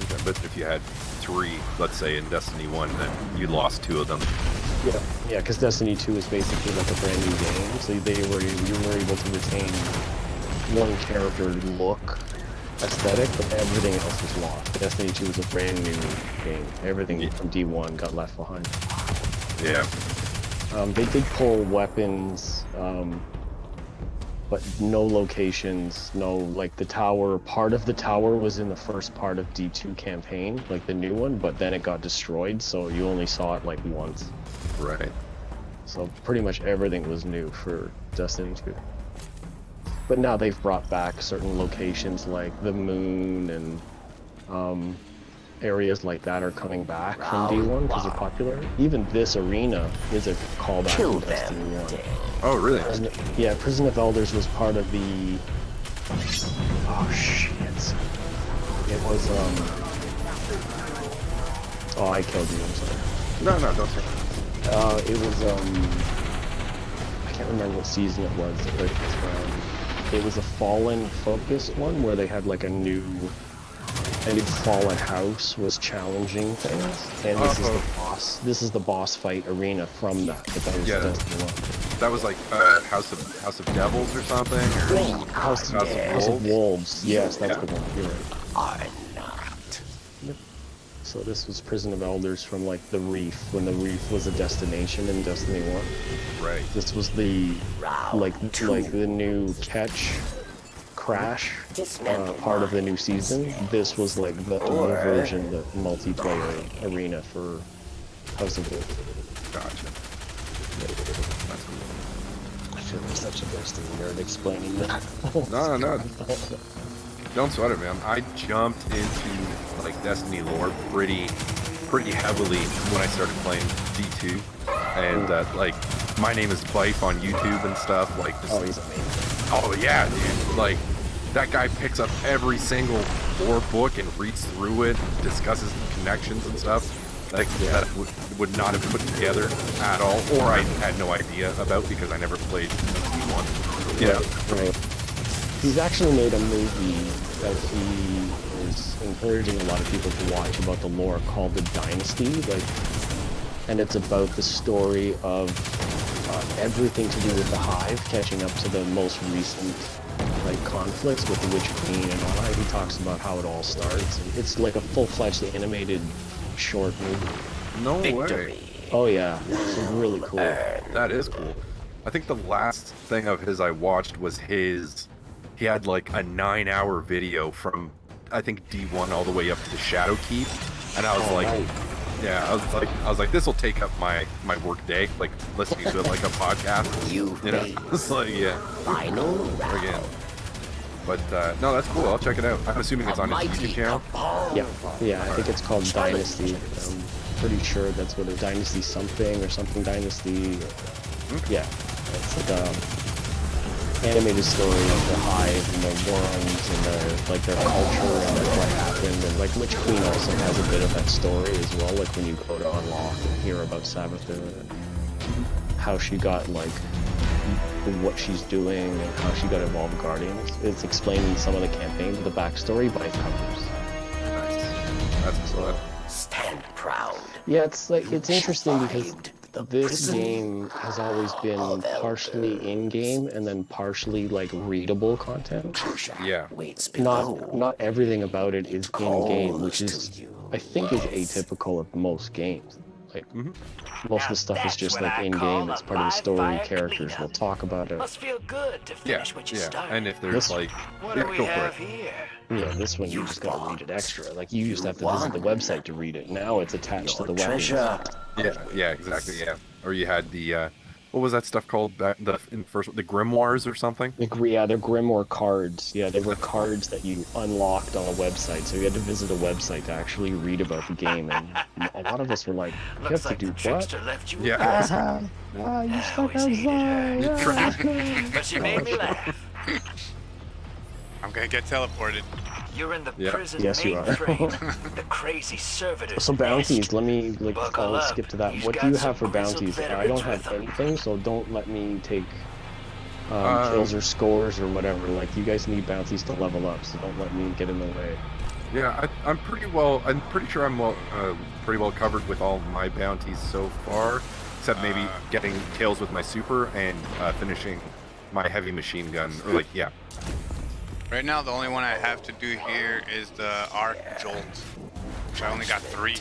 Okay, but if you had 3, let's say, in Destiny 1, then you lost 2 of them. Yeah, because Destiny 2 is basically like a brand new game, so you were able to retain one character look, aesthetic, but everything else was lost. Destiny 2 was a brand new game. Everything from D1 got left behind. Yeah. They did pull weapons, but no locations, like the tower, part of the tower was in the first part of D2 campaign, like the new one, but then it got destroyed, so you only saw it like once. Right. So pretty much everything was new for Destiny 2. But now they've brought back certain locations like the moon and areas like that are coming back from D1 because they're popular. Even this arena is a callback to Destiny 1. Oh, really? Yeah, Prison of Elders was part of the... Oh, shit. It was, Oh, I killed you, I'm sorry. No, don't say. It was, I can't remember what season it was, but it was a Fallen-focused one where they had, like, a new Fallen house was challenging things, and this is the boss fight arena from that. But that was Destiny 1. That was like House of Devils or something, or House of Wolves. Yes, that's the one. You're right. Yep. So this was Prison of Elders from like the Reef, when the Reef was a destination in Destiny 1. Right. This was the like the new Crash part of the new season. This was like the version, the multiplayer arena for House of Wolves. Gotcha. I feel like such a Destiny nerd explaining that. No. Don't sweat it, man. I jumped into like Destiny lore pretty heavily when I started playing D2, and like my name is Bife on YouTube and stuff. Like, just, Oh, he's amazing. oh yeah, dude. Like that guy picks up every single lore book and reads through it, discusses connections and stuff. Like that would not have put together at all, or I had no idea about because I never played D1. Yeah, right. He's actually made a movie that he is encouraging a lot of people to watch about the lore called The Dynasty, like, and it's about the story of everything to do with the Hive, catching up to the most recent like conflicts with the Witch Queen and all that. He talks about how it all starts. And it's like a full-fledged animated short movie. No way. Oh yeah, it's really cool. That is cool. I think the last thing of his I watched was his. He had like a 9-hour video from I think D1 all the way up to Shadow Keep, and I was like, yeah, I was like, this will take up my work day, like listening to it like a podcast. You know, it's like final again. But no, that's cool. I'll check it out. I'm assuming it's on his YouTube channel. Yeah, I think it's called Dynasty. I'm pretty sure that's what a Dynasty something or something Dynasty. Yeah, it's like animated story of the Hive and the worms and their culture and what happened, and like Witch Queen also has a bit of that story as well, like when you go to Unlock and hear about Sabbatha and how she got like what she's doing and how she got involved in Guardians. It's explained in some of the campaigns, the backstory by covers. Nice. That's cool. Stand proud. Yeah, it's like it's interesting because this game has always been partially in-game and then partially like readable content. Yeah. Not everything about it is in-game, which is I think is atypical of most games. Like most of the stuff is just like in-game. It's part of the story. Characters will talk about it. Must feel good to finish what you started. And if there's like, what do we go have for it. here? Yeah, this one you just gotta read it extra. Like you used to have to visit the website to read it. Now it's attached to the weapons. Yeah, exactly. Yeah. Or you had the what was that stuff called back in the first, the grimoires or something? They're grimoire cards. Yeah, they were cards that you unlocked on a website, so you had to visit a website to actually read about the game. And a lot of us were like, "You have to do what?" Yeah. You stuck outside. But she made me laugh. I'm gonna get teleported. You're in the prison Yes, you are. mainframe. The crazy servitors. So bounties, let me Buckle I'll up. skip to that. You've What do got you some have for grizzled bounties? I veterans don't have with 'em. anything, so don't let me take kills or scores or whatever. Like you guys need bounties to level up, so don't let me get in the way. Yeah, I'm pretty sure I'm pretty well covered with all my bounties so far, except maybe getting kills with my super and finishing my heavy machine gun. Or like, yeah. Right now, the only one I have to do here is the Arc Jolt, which I only got 3.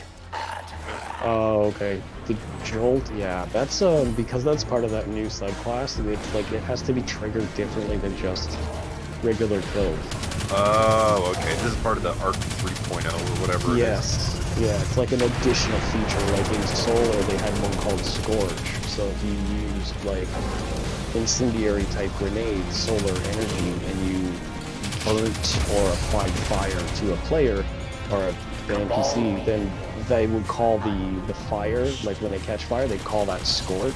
Oh, okay. The Jolt, yeah, that's because that's part of that new subclass. It has to be triggered differently than just regular kills. Oh, okay. This is part of the Arc 3.0 or whatever. Yes. Yeah, it's like an additional feature. Like in Solar, they had one called Scorch. So if you used like incendiary type grenades, solar energy, and you burnt or applied fire to a player or an NPC, then they would call the fire, like when they catch fire, they call that Scorch.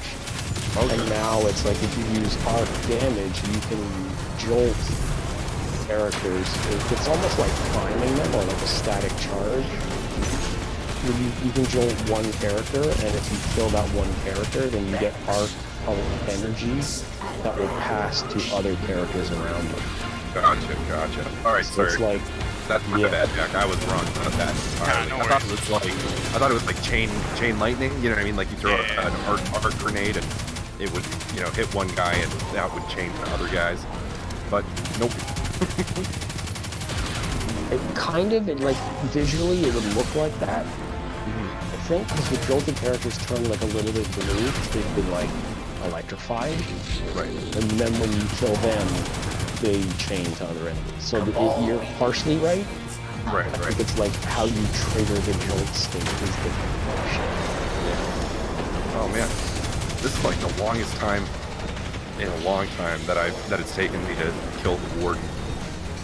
Okay. And now it's like if you use arc damage, you can jolt characters. It's almost like priming them or like a static charge. You can jolt one character, and if you kill that one character, then you get arc energy that will pass to other characters around them. Gotcha. Alright, So sorry. it's like, That's my bad, Jack. I was wrong about that. Alright, no I thought it was like chain lightning, you know what I mean? Like you throw an arc grenade and it would, hit one guy and that would chain to other guys. But nope. it kind of, like, visually it would look like that. I think because the jolted characters turn like a little bit blue, they've been like electrified. Right. And then when you kill them, they chain to other enemies. So you're partially right. Right. I think it's like how you trigger the jolt state is different. Oh man, this is like the longest time in a long time that it's taken me to kill the warden.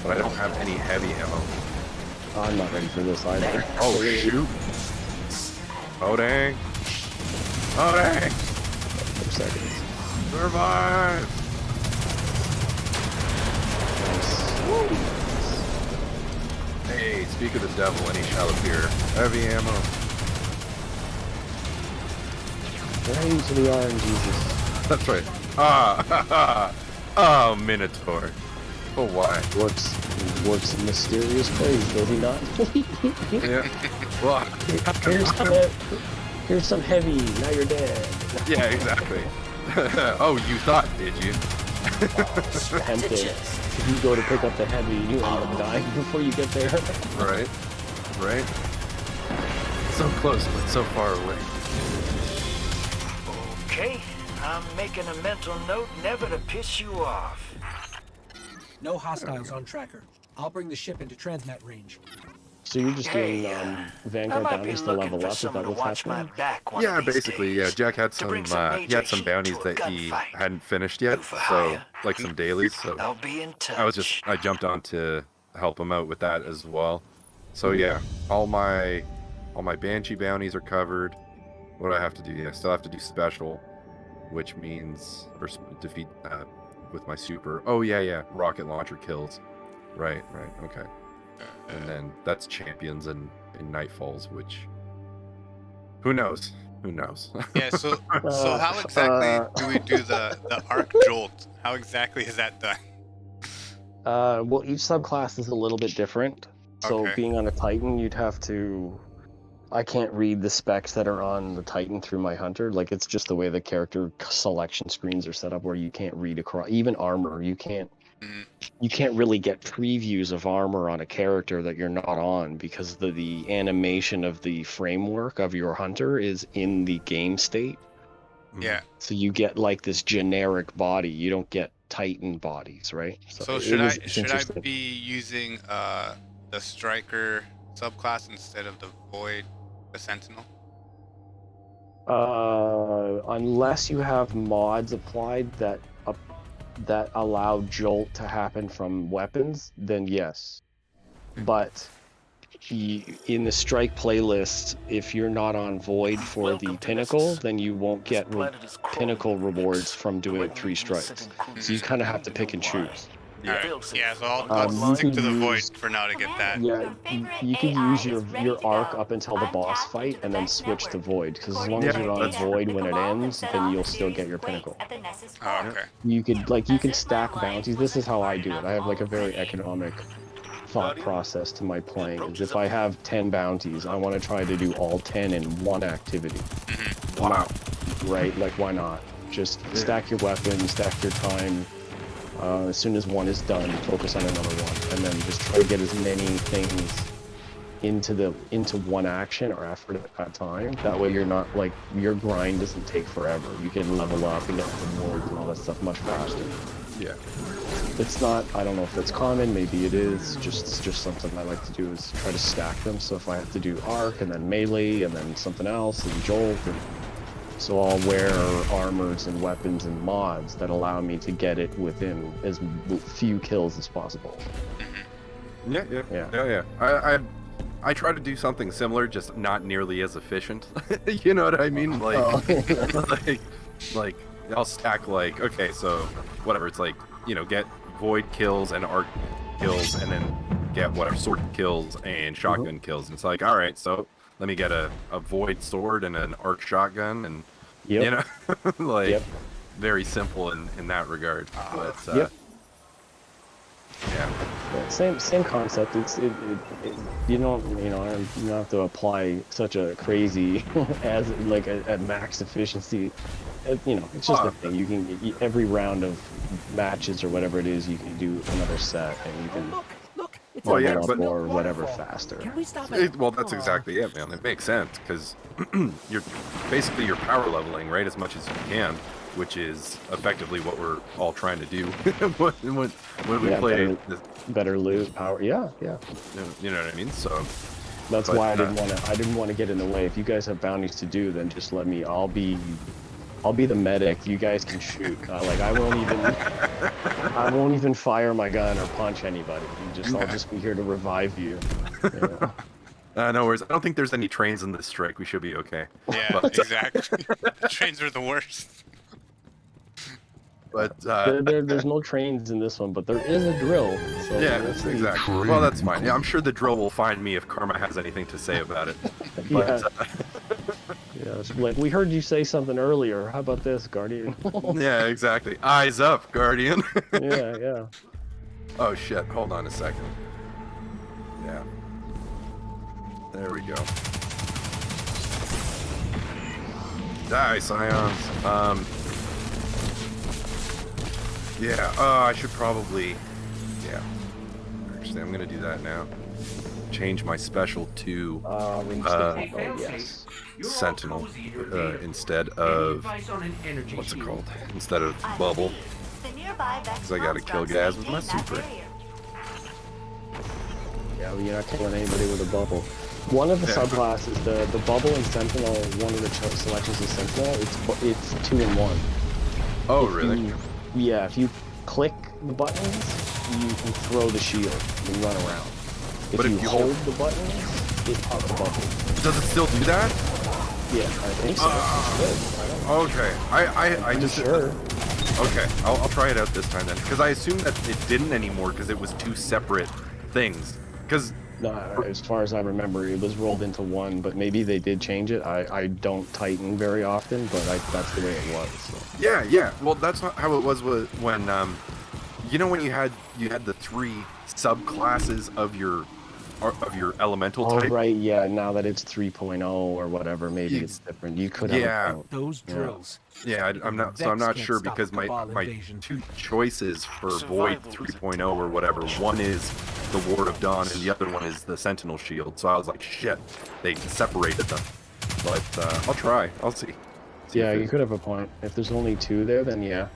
but I don't have any heavy ammo. I'm not ready for this either. Oh shoot! Oh dang! Oh dang! 4 seconds. Survive! Nice. Hey, speak of the devil, and he shall appear. Heavy ammo. Right into the arm, Jesus. That's right. Ah, oh, Minotaur. Oh, why? Works in mysterious ways, does he not? Yeah. Well, here's some heavy. Now you're dead. yeah, exactly. Oh, you thought, did you? Tempted. If you go to pick up the heavy, you end up dying before you get there. Right. Right. So close, but so far away. Okay, I'm making a mental note never to piss you off. No hostiles on tracker. I'll bring the ship into transmat range. So you're just doing Vanguard I might be bounties to looking level for up? Is someone that to what's watch my happening? back one Yeah, of these basically, yeah. days. Jack had To some bring some major heat bounties to a that he gunfight. hadn't finished yet, For so hire. like some dailies. So I'll be in touch. I jumped on to help him out with that as well. So yeah, all my Banshee bounties are covered. What do I have to do? Yeah, I still have to do special, which means defeat with my super. Oh yeah, rocket launcher kills. Right, okay. And then that's champions and Nightfalls, which who knows? Yeah, so how exactly do we do the arc jolt? How exactly is that done? Well, each subclass is a little bit different. So Okay. being on a Titan, you'd have to... I can't read the specs that are on the Titan through my Hunter. Like, it's just the way the character selection screens are set up where you can't read across... Even armor, you can't really get previews of armor on a character that you're not on because the animation of the framework of your Hunter is in the game state. Yeah. So you get like this generic body. You don't get Titan bodies, right? So should I be using the Striker subclass instead of the Void, the Sentinel? Unless you have mods applied that allow jolt to happen from weapons, then yes. But in the strike playlist, if you're not on Void for the Pinnacle, then you won't get Pinnacle rewards from doing 3 strikes. So you kind of have to pick and choose. Alright, yeah, so I'll stick to the Void for now to get that. Yeah, you can use your arc up until the boss fight and then switch to Void, because as long as you're on Void when it ends, then you'll still get your Pinnacle. Oh, okay. You can stack bounties. This is how I do it. I have like a very economic thought process to my playing. Is if I have 10 bounties, I want to try to do all 10 in one activity. Wow. Right? Like, why not? Just stack your weapons, stack your time. As soon as one is done, focus on another one, and then just try to get as many things into one action or effort at a time. That way you're not like, your grind doesn't take forever. You can level up and get rewards and all that stuff much faster. Yeah. It's not, I don't know if it's common, maybe it is, it's just something I like to do is try to stack them. So if I have to do arc and then melee and then something else and jolt, and so I'll wear armors and weapons and mods that allow me to get it within as few kills as possible. Yeah. I try to do something similar, just not nearly as efficient. You know what I mean? Like, like I'll stack like, okay, so whatever, it's like, you know, get Void kills and Arc kills, and then get whatever sword kills and shotgun kills. And it's like, all right, so let me get a Void sword and an Arc shotgun, and you know, like very simple in that regard. But yeah, same concept. You don't have to apply such a crazy as like a max efficiency. You know, it's just a thing. You can every round of matches or whatever it is, you can do another set, and you can level up or whatever faster. Can we stop it? Well, that's exactly it, man. It makes sense because you're power leveling, right, as much as you can, which is effectively what we're all trying to do when we play better loot power. Yeah. You know what I mean? So that's why I didn't want to get in the way. If you guys have bounties to do, then just let me. I'll be the medic. You guys can shoot. Like, I won't even. I won't even fire my gun or punch anybody. I'll just be here to revive you. No worries. I don't think there's any trains in this strike. We should be okay. Yeah, exactly. Trains are the worst. But there's no trains in this one, but there is a drill. So yeah, exactly. Well, that's fine. Yeah, I'm sure the drill will find me if Karma has anything to say about it. But, yeah, it's like, we heard you say something earlier. How about this, Guardian? Yeah, exactly. Eyes up, Guardian. Yeah. Oh shit! Hold on a second. Yeah. There we go. Die, Scions. Yeah, I should probably... Yeah. Actually, I'm gonna do that now. Change my special to... yes. Sentinel, instead of... What's it called? Instead of Bubble. Because I gotta kill guys with my super. Yeah, well, you're not killing anybody with a bubble. One of the subclasses, the bubble and Sentinel, one of the selections is Sentinel, it's 2-in-1. Oh, really? Yeah, if you click the buttons, you can throw the shield and run around. If you hold the buttons, it pops the bubble. Does it still do that? Yeah, I think so. Okay, I just... Sure. Okay, I'll try it out this time then. Because I assumed that it didn't anymore because it was two separate things. Because... No, as far as I remember, it was rolled into one, but maybe they did change it. I don't Titan very often, but that's the way it was. So. Yeah. Well, that's not how it was when you know, when you had the 3 subclasses of your elemental type. Oh right, yeah. Now that it's 3.0 or whatever, maybe it's different. You could have those drills. Yeah, I'm not sure because my 2 choices for Void 3.0 or whatever. One is the Ward of Dawn and the other one is the Sentinel Shield. So I was like, shit, they separated them. But I'll try. I'll see. Yeah, you could have a point. If there's only 2 there, then yeah.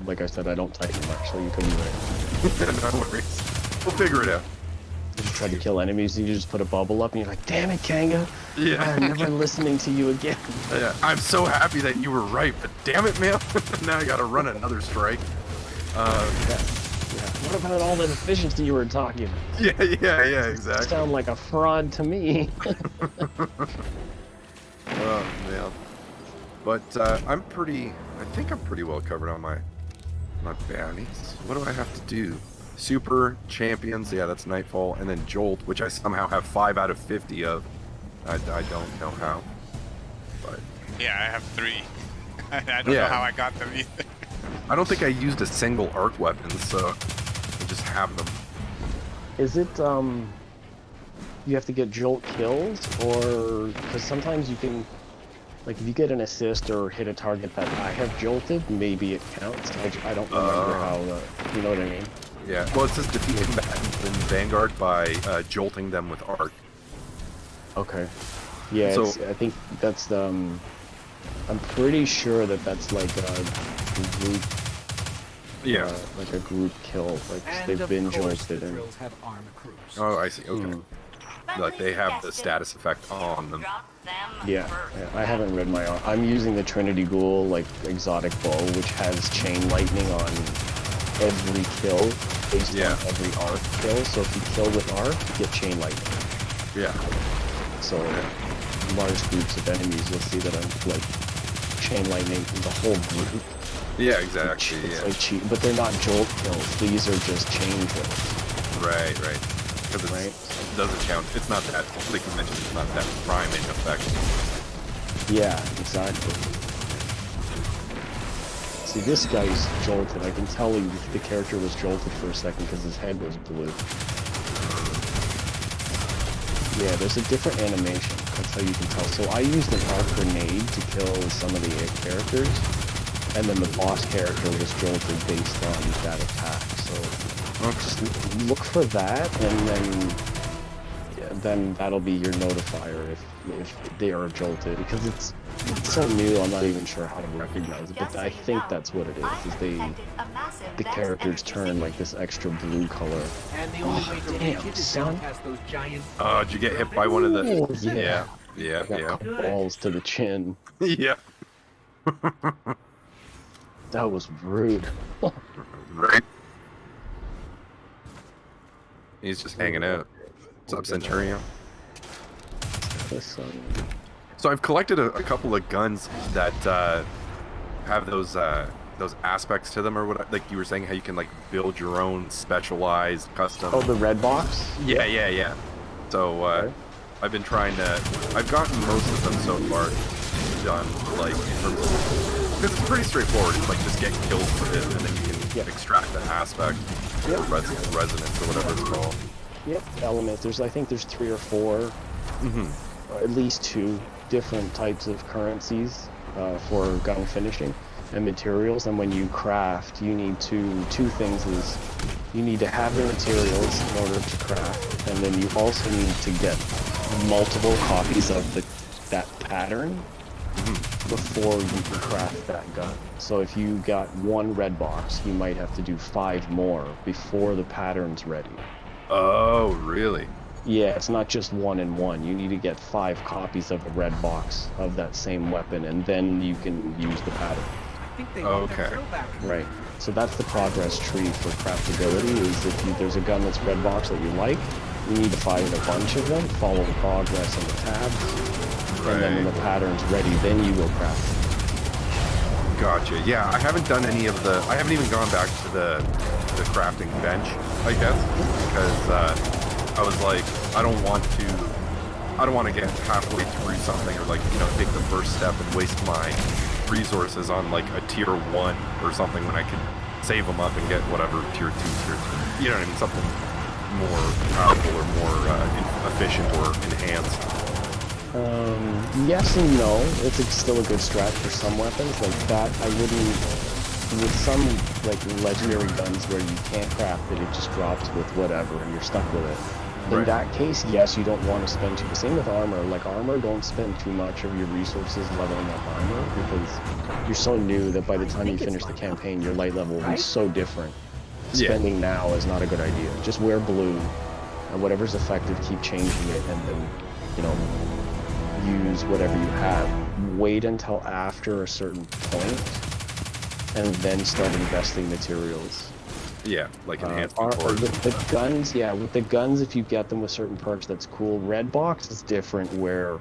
Like I said, I don't Titan much, so you could be right. No worries. We'll figure it out. You just try to kill enemies, and you just put a bubble up, and you're like, damn it, Kanga! Yeah. I'm never listening to you again. Yeah, I'm so happy that you were right, but damn it, man! Now I gotta run another strike. What about all the efficiency you were talking about? Yeah, exactly. You sound like a fraud to me. Oh, man. But I think I'm pretty well covered on my bounties. What do I have to do? Super, Champions, yeah, that's Nightfall, and then Jolt, which I somehow have 5 out of 50 of. I don't know how. But yeah, I have 3. I don't know how I got them either. I don't think I used a single arc weapon, so I just have them. Is it, you have to get Jolt kills, or, because sometimes you can, like, if you get an assist or hit a target that I have jolted, maybe it counts. I don't remember how, you know what I mean? Yeah, well, it says defeat combatants in Vanguard by jolting them with arc. Okay. Yeah, so, I think that's the, I'm pretty sure that's like a group, like a group kill, like they've been jolted. And... Oh, I see, okay. Like they have the status effect on them. Yeah, I haven't read my arm. I'm using the Trinity Ghoul, like, exotic bow, which has chain lightning on every kill, based on every arc kill. So if you kill with arc, you get chain lightning. Yeah. So large groups of enemies, you'll see that I'm, like, chain lightning the whole group. Yeah, exactly, It's like cheat, but they're not jolt kills. These are just chain kills. Right. Because it doesn't count. It's not that, like you mentioned, it's not that priming effect. Yeah, exactly. See, this guy's jolted. I can tell the character was jolted for a second because his head was blue. Yeah, there's a different animation. That's how you can tell. So I used an arc grenade to kill some of the characters, and then the boss character was jolted based on that attack. So just look for that, and then that'll be your notifier if they are jolted, because it's so new. I'm not even sure how to recognize it, but I think that's what it is the characters turn like this extra blue color. Damn, son. Oh, did you get hit by one of the... Yeah. Balls to the chin. Yeah. That was rude. Right? He's just hanging out. What's up, Centurion? So I've collected a couple of guns that have those aspects to them, or what? Like you were saying, how you can like build your own specialized custom. Oh, the red box. Yeah. So Okay. I've been trying to. I've gotten most of them so far done, like because it's pretty straightforward. It's like just get kills for it, and then you can extract the aspect, or resonance, or whatever it's called. Yep, elements. I think there's 3 or 4, or at least 2 different types of currencies for gun finishing and materials. And when you craft, you need two things. Is you need to have the materials in order to craft, and then you also need to get multiple copies of that pattern before you can craft that gun. So if you got 1 red box, you might have to do 5 more before the pattern's ready. Oh, really? Yeah, it's not just 1 and 1. You need to get 5 copies of a red box of that same weapon, and then you can use the pattern. I think they Okay. Right. So that's the progress tree for craftability, is if there's a gun that's red box that you like, you need to find a bunch of them, follow the progress on the tabs, and then when the pattern's ready, then you will craft it. Gotcha. Yeah, I haven't done any of the. I haven't even gone back to the crafting bench, I guess, because I was like, I don't want to get halfway through something, or like, you know, take the first step and waste my resources on like a tier 1 or something when I can save them up and get whatever tier 2, you know what I mean, something more powerful or more efficient or enhanced. Yes and no. It's still a good strat for some weapons like that. I wouldn't. With some like legendary guns where you can't craft it, it just drops with whatever, and you're stuck with it. In that case, yes, you don't want to spend too. Same with armor. Like armor, don't spend too much of your resources leveling up armor, because you're so new that by the time you finish the campaign, your light level will be so different. Spending now is not a good idea. Just wear blue, and whatever's effective, keep changing it, and then, you know, use whatever you have. Wait until after a certain point, and then start investing materials. Yeah, like enhanced the guns, yeah, with the guns, if you get them with certain perks, that's cool. Red box is different, where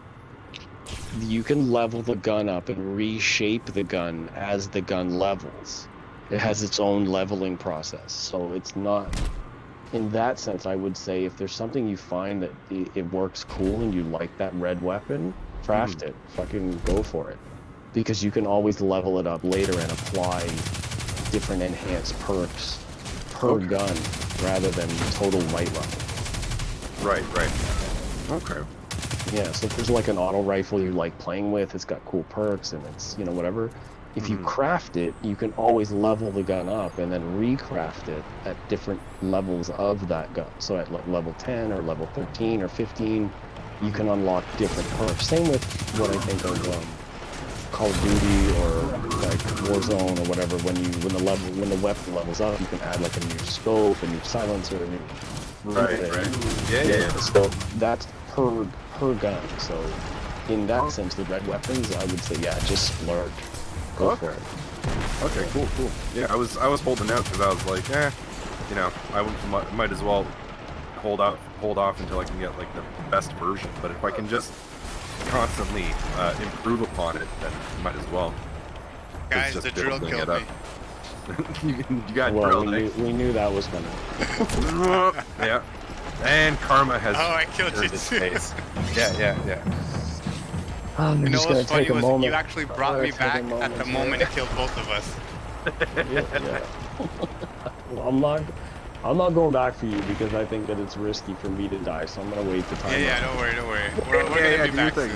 you can level the gun up and reshape the gun as the gun levels. It has its own leveling process, so it's not, in that sense, I would say if there's something you find that it works cool and you like that red weapon, craft it, fucking go for it. Because you can always level it up later and apply different enhanced perks per gun rather than total light level. Right. Okay. Yeah, so if there's like an auto rifle you like playing with, it's got cool perks and it's, you know, whatever. If you craft it, you can always level the gun up and then recraft it at different levels of that gun. So at level 10 or level 13 or 15, you can unlock different perks. Same with what I think of Call of Duty or like Warzone or whatever. When the weapon levels up, you can add like a new scope, a new silencer, a new Right. Yeah. So that's per gun. So in that sense, the red weapons, I would say, yeah, just splurge. Go for it. Okay, cool. Yeah, I was holding out because I was like, you know, I might as well hold off until I can get like the best version. But if I can just constantly improve upon it, then might as well. Guys, the drill killed me. You got drilled. We knew that was gonna. Yeah. And karma has. Oh, I killed you too. Yeah. You know what's funny was you actually brought me back at the moment it killed both of us. Yeah. Well, I'm not going back for you because I think that it's risky for me to die, so I'm gonna wait the time. Yeah, don't worry. We're gonna be back soon.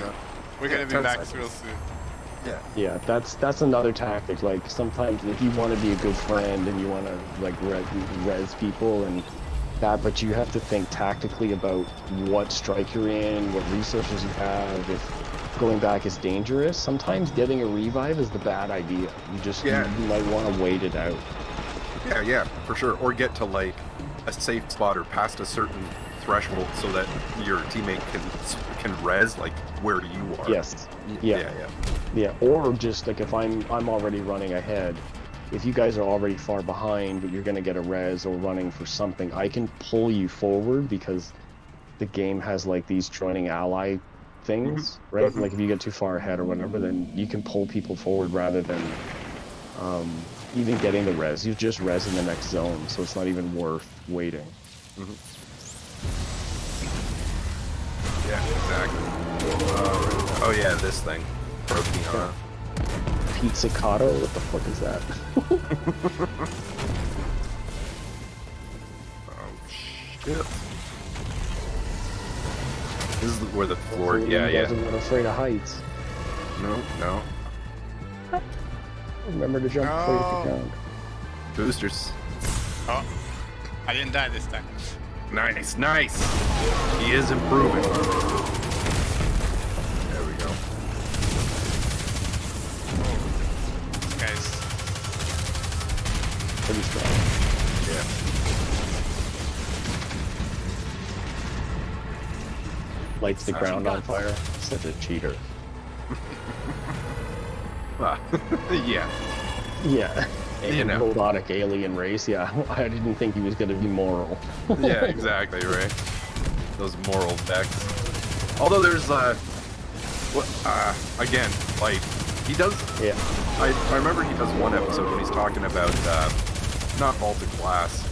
We're gonna be back real soon. Yeah, that's another tactic. Like sometimes if you want to be a good friend and you want to like res people and that, but you have to think tactically about what strike you're in, what resources you have. If going back is dangerous, sometimes getting a revive is the bad idea. You might want to wait it out. Yeah, for sure. Or get to like a safe spot or past a certain threshold so that your teammate can res like where you are. Yes. Yeah. Or just like if I'm already running ahead, if you guys are already far behind, but you're gonna get a res or running for something, I can pull you forward because the game has like these joining ally things, right? Like if you get too far ahead or whatever, then you can pull people forward rather than even getting the res. You just res in the next zone, so it's not even worth waiting. Yeah, exactly. Oh yeah, this thing. Protein. Pizzicato? What the fuck is that? Oh shit. This is where the floor. Yeah. I'm not afraid of heights. No. Remember to jump before you hit the ground. Boosters. Oh, I didn't die this time. Nice. He is improving. There we go. This guy's Pretty strong. Yeah. Lights the ground on fire. Such a cheater. Yeah. Yeah. You know. Robotic alien race. Yeah. I didn't think he was gonna be moral. Yeah, exactly, right. Those moral effects. Although there's again, like he does. Yeah. I remember he does one episode when he's talking about not vaulted glass.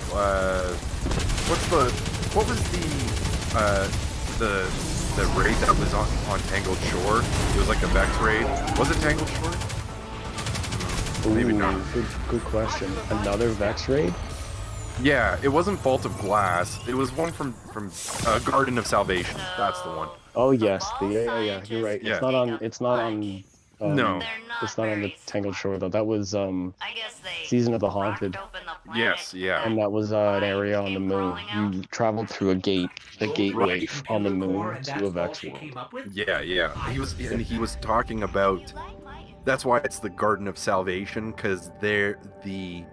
What was the raid that was on Tangled Shore? It was like a Vex raid. Was it Tangled Shore? Maybe not. Good question. Another Vex raid? Yeah, it wasn't Vault of Glass. It was one from Garden of Salvation. That's the one. Oh yes, yeah. You're right. Yeah. It's not on. No. It's not on the Tangled Shore though. That was Season of the Haunted. Yes, yeah. And that was an area on the moon. You traveled through a gateway on the moon to a Vex world. Yeah. He was talking about. That's why it's the Garden of Salvation, because they're the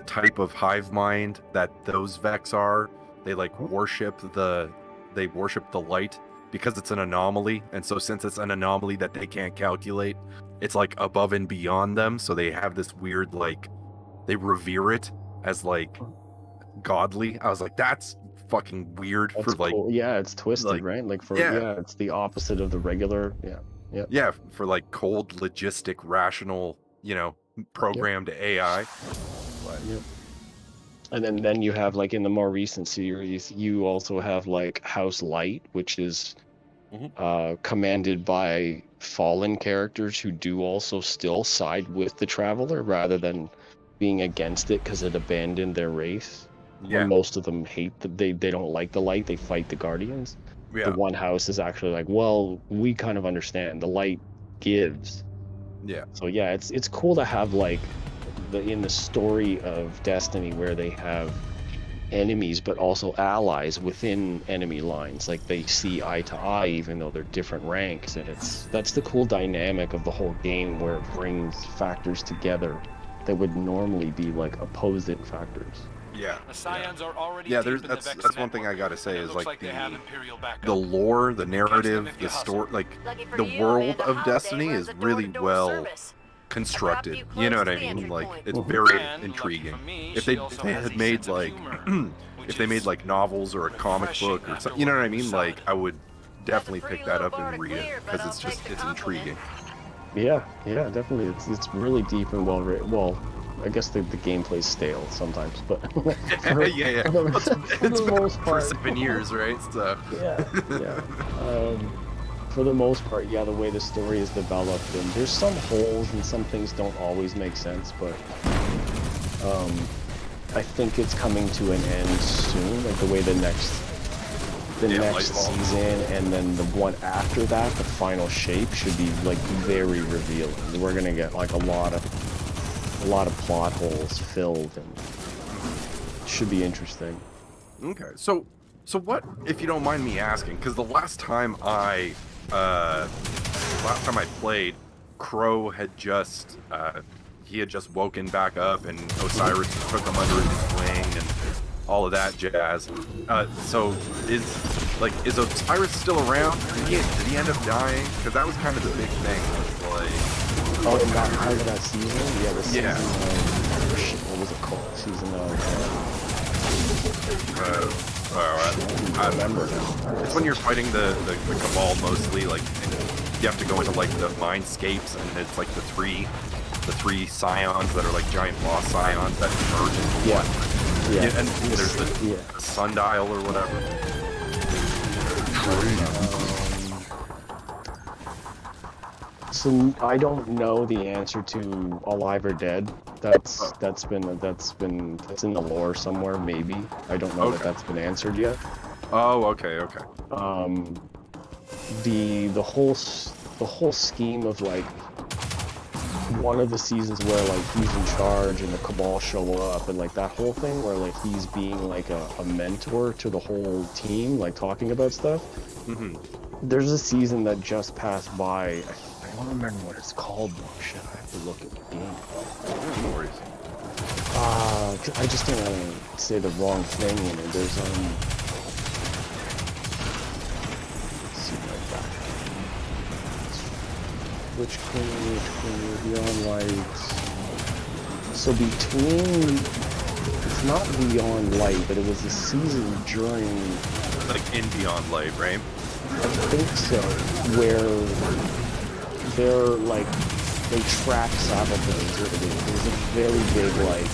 type of hive mind that those Vex are. They like worship the light because it's an anomaly, and so since it's an anomaly that they can't calculate, it's like above and beyond them. So they have this weird like they revere it as like godly. I was like, that's fucking weird. That's for like cool. Yeah, it's twisted, like, right? Like for yeah. it's the opposite of the regular. Yeah. Yeah, for like cold, logistic, rational, programmed AI. But, And then you have like in the more recent series, you also have like House Light, which is commanded by fallen characters who do also still side with the Traveler rather than being against it because it abandoned their race. Yeah. And most of them hate they don't like the light. They fight the Guardians. Yeah. The one house is actually like, well, we kind of understand the light gives. Yeah. So yeah, it's cool to have like in the story of Destiny where they have enemies but also allies within enemy lines. Like they see eye to eye even though they're different ranks, and that's the cool dynamic of the whole game where it brings factors together that would normally be like opposing factors. Yeah. The Scions are already that's one thing I gotta say is like the lore, the narrative, the story, like the world of Destiny is really well constructed. You know what I mean? Like it's very intriguing. If they had made like if they made like novels or a comic book or something, you know what I mean? Like I would definitely pick that up and read it because it's intriguing. Yeah, definitely. It's really deep and well written. Well, I guess the gameplay's stale sometimes, but yeah. It's been for 7 years, right? So yeah. For the most part, yeah, the way the story is developed, and there's some holes and some things don't always make sense, but I think it's coming to an end soon. Like the way the next season and then the one after that, the final shape should be like very revealing. We're gonna get like a lot of plot holes filled, and it should be interesting. Okay, so what, if you don't mind me asking, because the last time I played, Crow had just woken back up, and Osiris took him under his wing and all of that jazz. So is Osiris still around? Did he end up dying? Because that was kind of the big thing. Was like, not part of that season. Yeah, the season. shit, what was it called? Season of... I remember now. It's when you're fighting the Cabal mostly, like, and you have to go into, like, the Mindscapes, and it's, like, the three scions that are, like, giant boss scions that merge into one. Yeah. And there's the sundial or whatever. So I don't know the answer to Alive or Dead. That's in the lore somewhere, maybe. I don't know that that's been answered yet. Oh, okay. The whole scheme of like one of the seasons where like he's in charge and the Cabal show up and like that whole thing where like he's being like a mentor to the whole team, like talking about stuff. Mm-hmm. There's a season that just passed by. I don't remember what it's called though. Shit, I have to look at the game. No worries. I just don't want to say the wrong thing in it. There's let's see right back. Which queen, Beyond Light. So between, it's not Beyond Light, but it was a season during. Like in Beyond Light, right? I think so. Where they're like, they track Sabathun. There's a very big like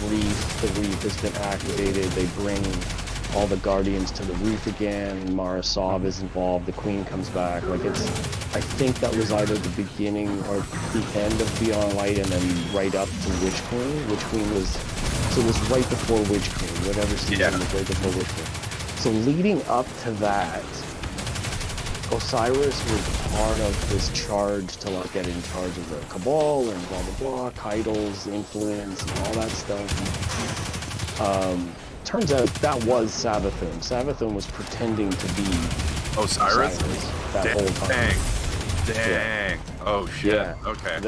reef. The reef has been activated. They bring all the Guardians to the reef again. Mara Sov is involved. The Queen comes back. Like it's, I think that was either the beginning or the end of Beyond Light, and then right up to Witch Queen. Witch Queen was, so it was right before Witch Queen. Whatever season was right before Witch Queen. So leading up to that, Osiris was part of this charge to like get in charge of the Cabal and blah blah blah, titles, influence, and all that stuff. Turns out that was Sabathun. Sabathun was pretending to be Osiris that whole time. Dang. Oh shit. Yeah. Okay.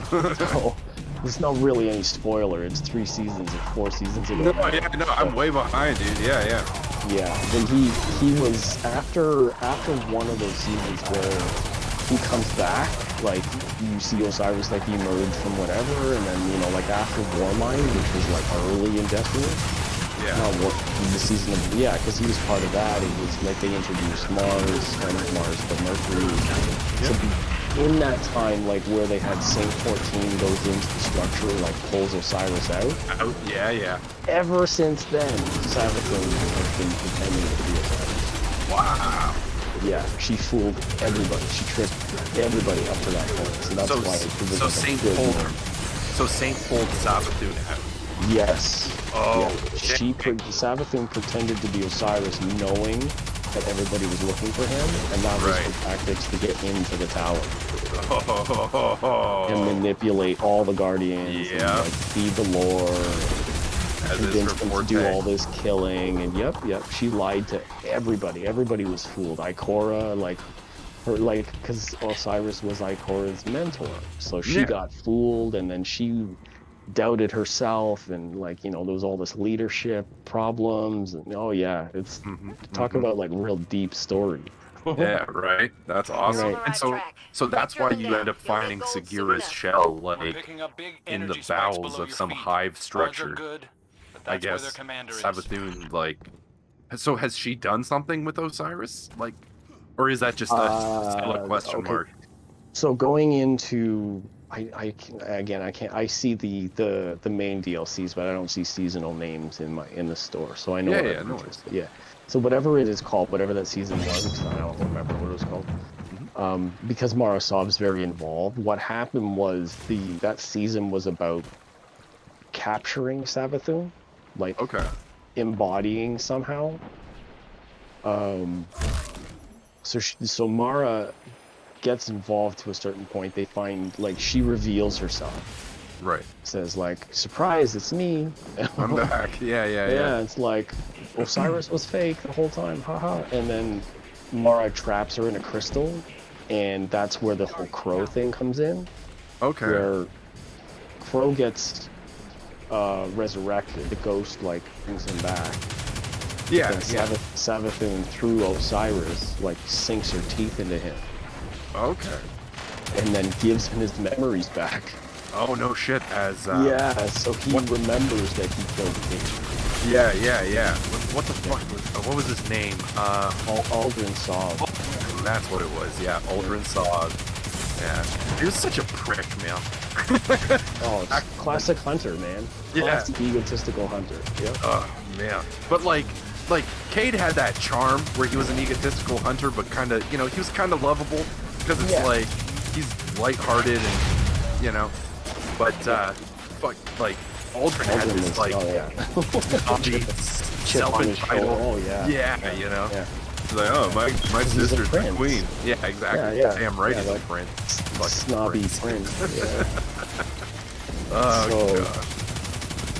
So, there's not really any spoiler. It's 3 seasons or 4 seasons ago. No, I'm way behind, dude. Yeah. Yeah, then he was after one of those seasons where he comes back, like you see Osiris like emerge from whatever, and then like after Warmind, which was like early in Destiny. The season of because he was part of that. It was like they introduced Mars, not Mars, but Mercury. So in that time, like where they had Saint 14 goes into the structure, like pulls Osiris out. Yeah. Ever since then, Sabathun has been pretending to be Osiris. Wow. Yeah, she fooled everybody. She tricked everybody up to that point. So that's why it was Saint pulled Sabathun out. Yes. Oh. Yeah. Sabathun pretended to be Osiris, knowing that everybody was looking for him, and that was the tactics to get into the tower. And manipulate all the Guardians, and like feed the lore, convince them to do all this killing, and she lied to everybody. Everybody was fooled. Ikora, because Osiris was Ikora's mentor, so she got fooled, and then she doubted herself, and there was all this leadership problems, and it's talk about like real deep story. Yeah, right. That's awesome. And so that's why you end up finding Sagira's shell like in the bowels of some hive structure. I guess Sabathun, like, so has she done something with Osiris, like, or is that just a question mark? So going into I can't. I see the main DLCs, but I don't see seasonal names in the store. So I know. Yeah. So whatever it is called, whatever that season was, I don't remember what it was called. Because Mara Sov's very involved. What happened was that season was about capturing Sabathun, like embodying somehow. So Mara gets involved to a certain point. They find, like, she reveals herself. Right. Says, like, surprise, it's me. I'm back. Yeah. It's like, Osiris was fake the whole time, haha. And then Mara traps her in a crystal, and that's where the whole Crow thing comes in. Okay. Where Crow gets resurrected. The ghost, like, brings him back. Yeah. Sabathun, through Osiris, like, sinks her teeth into him. Okay. And then gives him his memories back. Oh no shit! As yeah, so he remembers that he killed Cage. Yeah. What the fuck was? What was his name? Aldrin Saab. That's what it was. Yeah, Aldrin Saab. Yeah, he was such a prick, man. Oh, it's classic hunter, man. Classic egotistical hunter. Yeah. Oh man, but like Cade had that charm where he was an egotistical hunter, but kind of, he was kind of lovable because it's like he's lighthearted and but fuck, like Aldrin had this like self-entitled. Oh yeah. Yeah, Yeah. He's like, oh, my sister's the queen. Yeah, exactly. Yeah. Damn right, he's like, a prince. Snobby prince. Yeah. Oh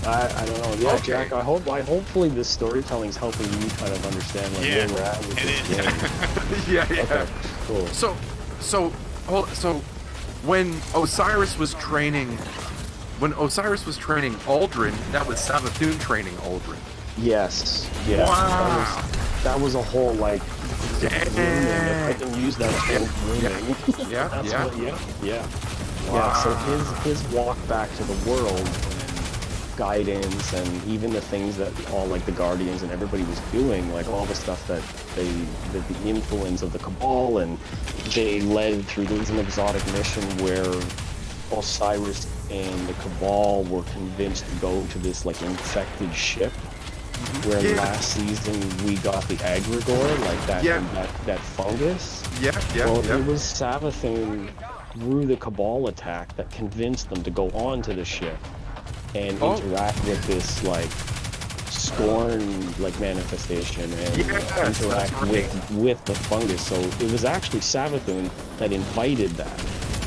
god. I don't know. Yeah, Okay. Jack. Hopefully this storytelling's helping you kind of understand like where we're at with this game. Yeah. Okay. Cool. So when Osiris was training Aldrin, that was Savathun training Aldrin. Yes. Yeah. Wow. That was a whole like. Grooming, I can use that whole grooming. Yeah. Yeah. So his walk back to the world. Guidance and even the things that all like the Guardians and everybody was doing, like all the stuff that the influence of the Cabal, and they led through an exotic mission where Osiris and the Cabal were convinced to go to this like infected ship. Where last season we got the Agrigor, like that fungus. It was Savathun through the Cabal attack that convinced them to go onto the ship and interact with this like scorn like manifestation and interact with the fungus. So it was actually Savathun that invited that.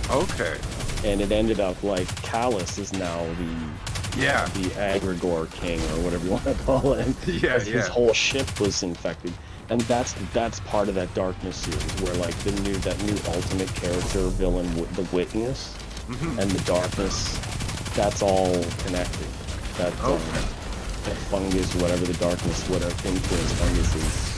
Okay. And it ended up like Callus is now the Agrigor king or whatever you want to call him. His whole ship was infected. And that's part of that Darkness series where like that new ultimate character villain, the Witness, and the Darkness. That's all connected. That fungus, whatever the Darkness, whatever influence fungus is.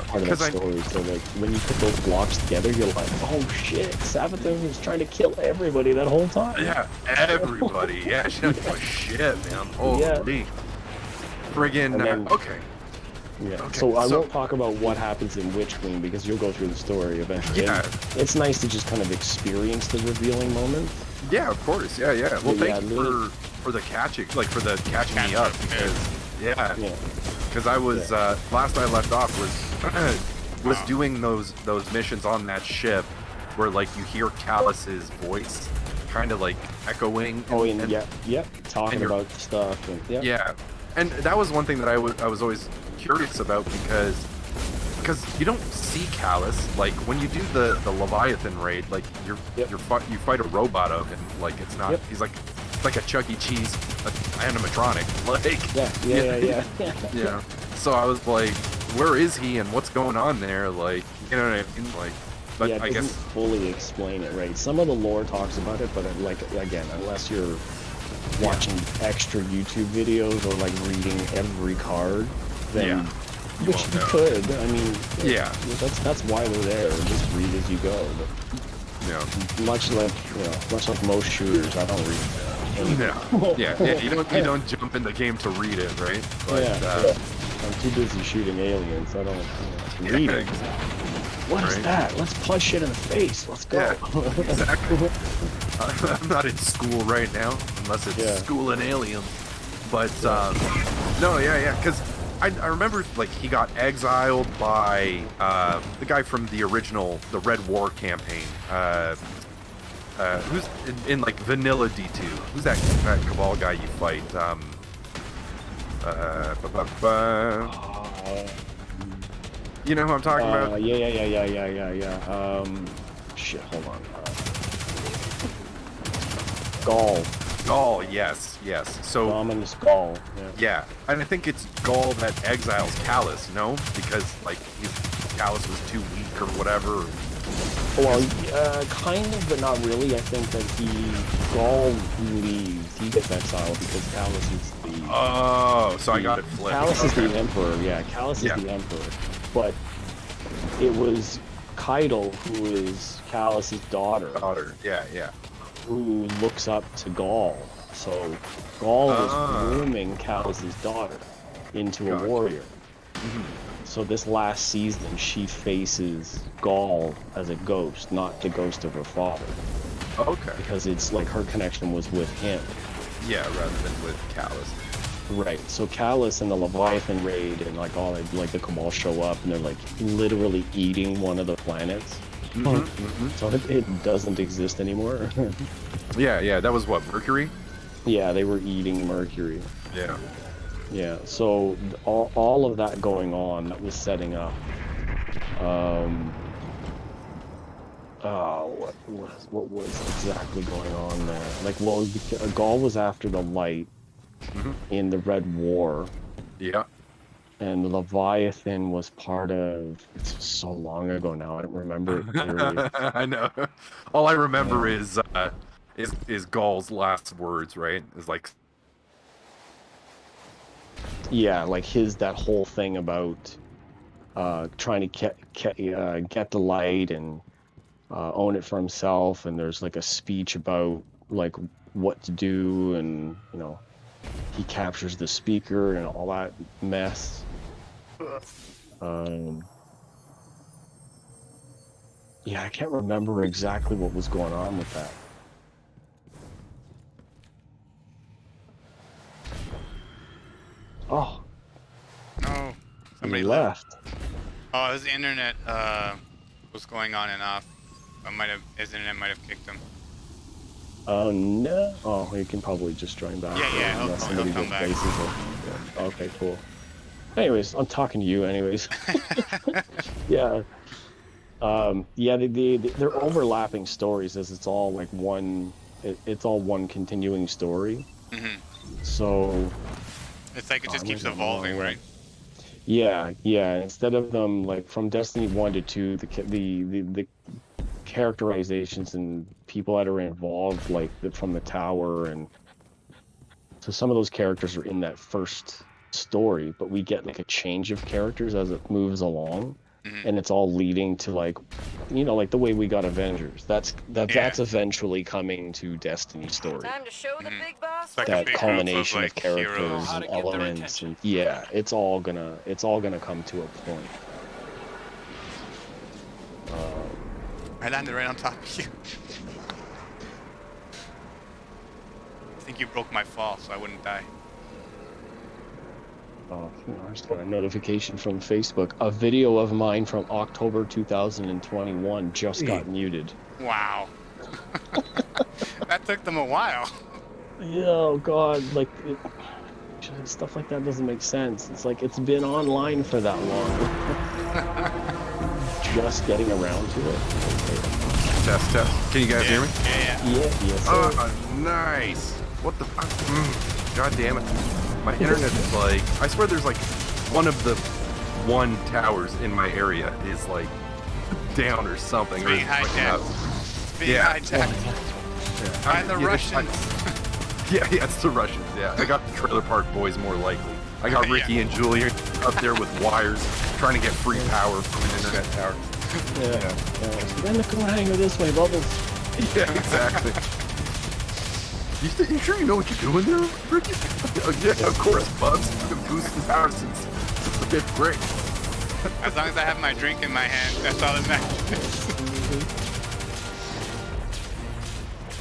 Part of that story. So like when you put those blocks together, you're like, oh shit, Savathun was trying to kill everybody that whole time. Yeah, everybody. Yeah, she doesn't give a shit, man. Holy. Friggin' okay. Yeah. Okay, so I won't talk about what happens in Witch Queen because you'll go through the story eventually. Yeah. It's nice to just kind of experience the revealing moment. Yeah, of course. Yeah. Well, thank you for the catching, me up because because I was last I left off was doing those missions on that ship where like you hear Callus's voice kind of like echoing. Talking about stuff and and that was one thing that I was always curious about because you don't see Callus like when you do the Leviathan raid, like you fight a robot of him, like it's not he's like a Chuck E. Cheese animatronic, like yeah. So I was like, where is he and what's going on there, like, you know what I mean, like, but I guess fully explain it, right? Some of the lore talks about it, but like again, unless you're watching extra YouTube videos or like reading every card, then which you could. I mean, that's why they're there. Just read as you go. But much like most shooters, I don't read. You don't jump in the game to read it, right? But, I'm too busy shooting aliens. I don't read it. What is that? Let's punch shit in the face. Let's go. Yeah, exactly. I'm not in school right now, unless it's schooling aliens. But because I remember like he got exiled by the guy from the original Red War campaign. Who's in like vanilla D2? Who's that Cabal guy you fight? You know who I'm talking about? Yeah. Shit, hold on. Gaul, yes. So Dominus Gaul. Yeah, and I think it's Gaul that exiles Callus, no? Because like Callus was too weak or whatever. Well, kind of, but not really. I think that Gaul leaves. He gets exiled because Callus is the. Oh, so I got it flipped. Callus is the emperor. Yeah, Callus is the emperor. But it was Keitel who is Callus's daughter. Yeah. who looks up to Gaul. So Gaul was grooming Callus's daughter into a warrior. So this last season, she faces Gaul as a ghost, not the ghost of her father. Okay. Because it's like her connection was with him. Yeah, rather than with Callus. Right. So Callus and the Leviathan raid and like all like the Cabal show up and they're like literally eating one of the planets. So it doesn't exist anymore. Yeah, that was what, Mercury? Yeah, they were eating Mercury. Yeah. Yeah, so all of that going on, that was setting up. What was exactly going on there? Like, well, Gaul was after the light in the Red War. Yeah. And the Leviathan was part of. It's so long ago now. I don't remember it clearly. I know. All I remember is Gaul's last words, right? Is like. Yeah, like that whole thing about trying to get the light and own it for himself, and there's like a speech about like what to do, and you know, he captures the speaker and all that mess. Yeah, I can't remember exactly what was going on with that. Oh. No. Somebody left. Oh, his internet was going on and off. His internet might have kicked him. Oh no. Oh, you can probably just join back. Yeah, he'll come back. Yeah. Okay, cool. Anyways, I'm talking to you anyways. Yeah. Yeah, they're overlapping stories as it's all like one, it's all one continuing story. So it's like it just keeps evolving, right? Yeah. Instead of them like from Destiny 1 to 2, the characterizations and people that are involved, like from the tower, and so some of those characters are in that first story, but we get like a change of characters as it moves along, and it's all leading to like, you know, like the way we got Avengers. That's eventually coming to Destiny story. Time to show the big boss. Like that culmination of, like, of characters heroes. and elements, and yeah, it's all gonna come to a point. I landed right on top of you. I think you broke my fall, so I wouldn't die. Oh, I just got a notification from Facebook. A video of mine from October 2021 just got muted. Wow. That took them a while. Yeah, oh god, like stuff like that doesn't make sense. It's like it's been online for that long. Just getting around to it. Test. Can you guys hear me? Yeah. Yes, sir. Oh, nice. What the fuck? God damn it. My internet is like, I swear there's like one of the towers in my area is like down or something. It's being hijacked. Being hijacked. By the Russians. Yeah, it's the Russians. Yeah, I got the Trailer Park Boys more likely. I got Ricky and Julian up there with wires trying to get free power from an internet tower. Yeah. Then come hang this way, Bubbles. Yeah, exactly. You sure you know what you're doing there, Ricky? Yeah, of course, Bubs. I've been boosting power since the 5th grade. As long as I have my drink in my hand, that's all that matters.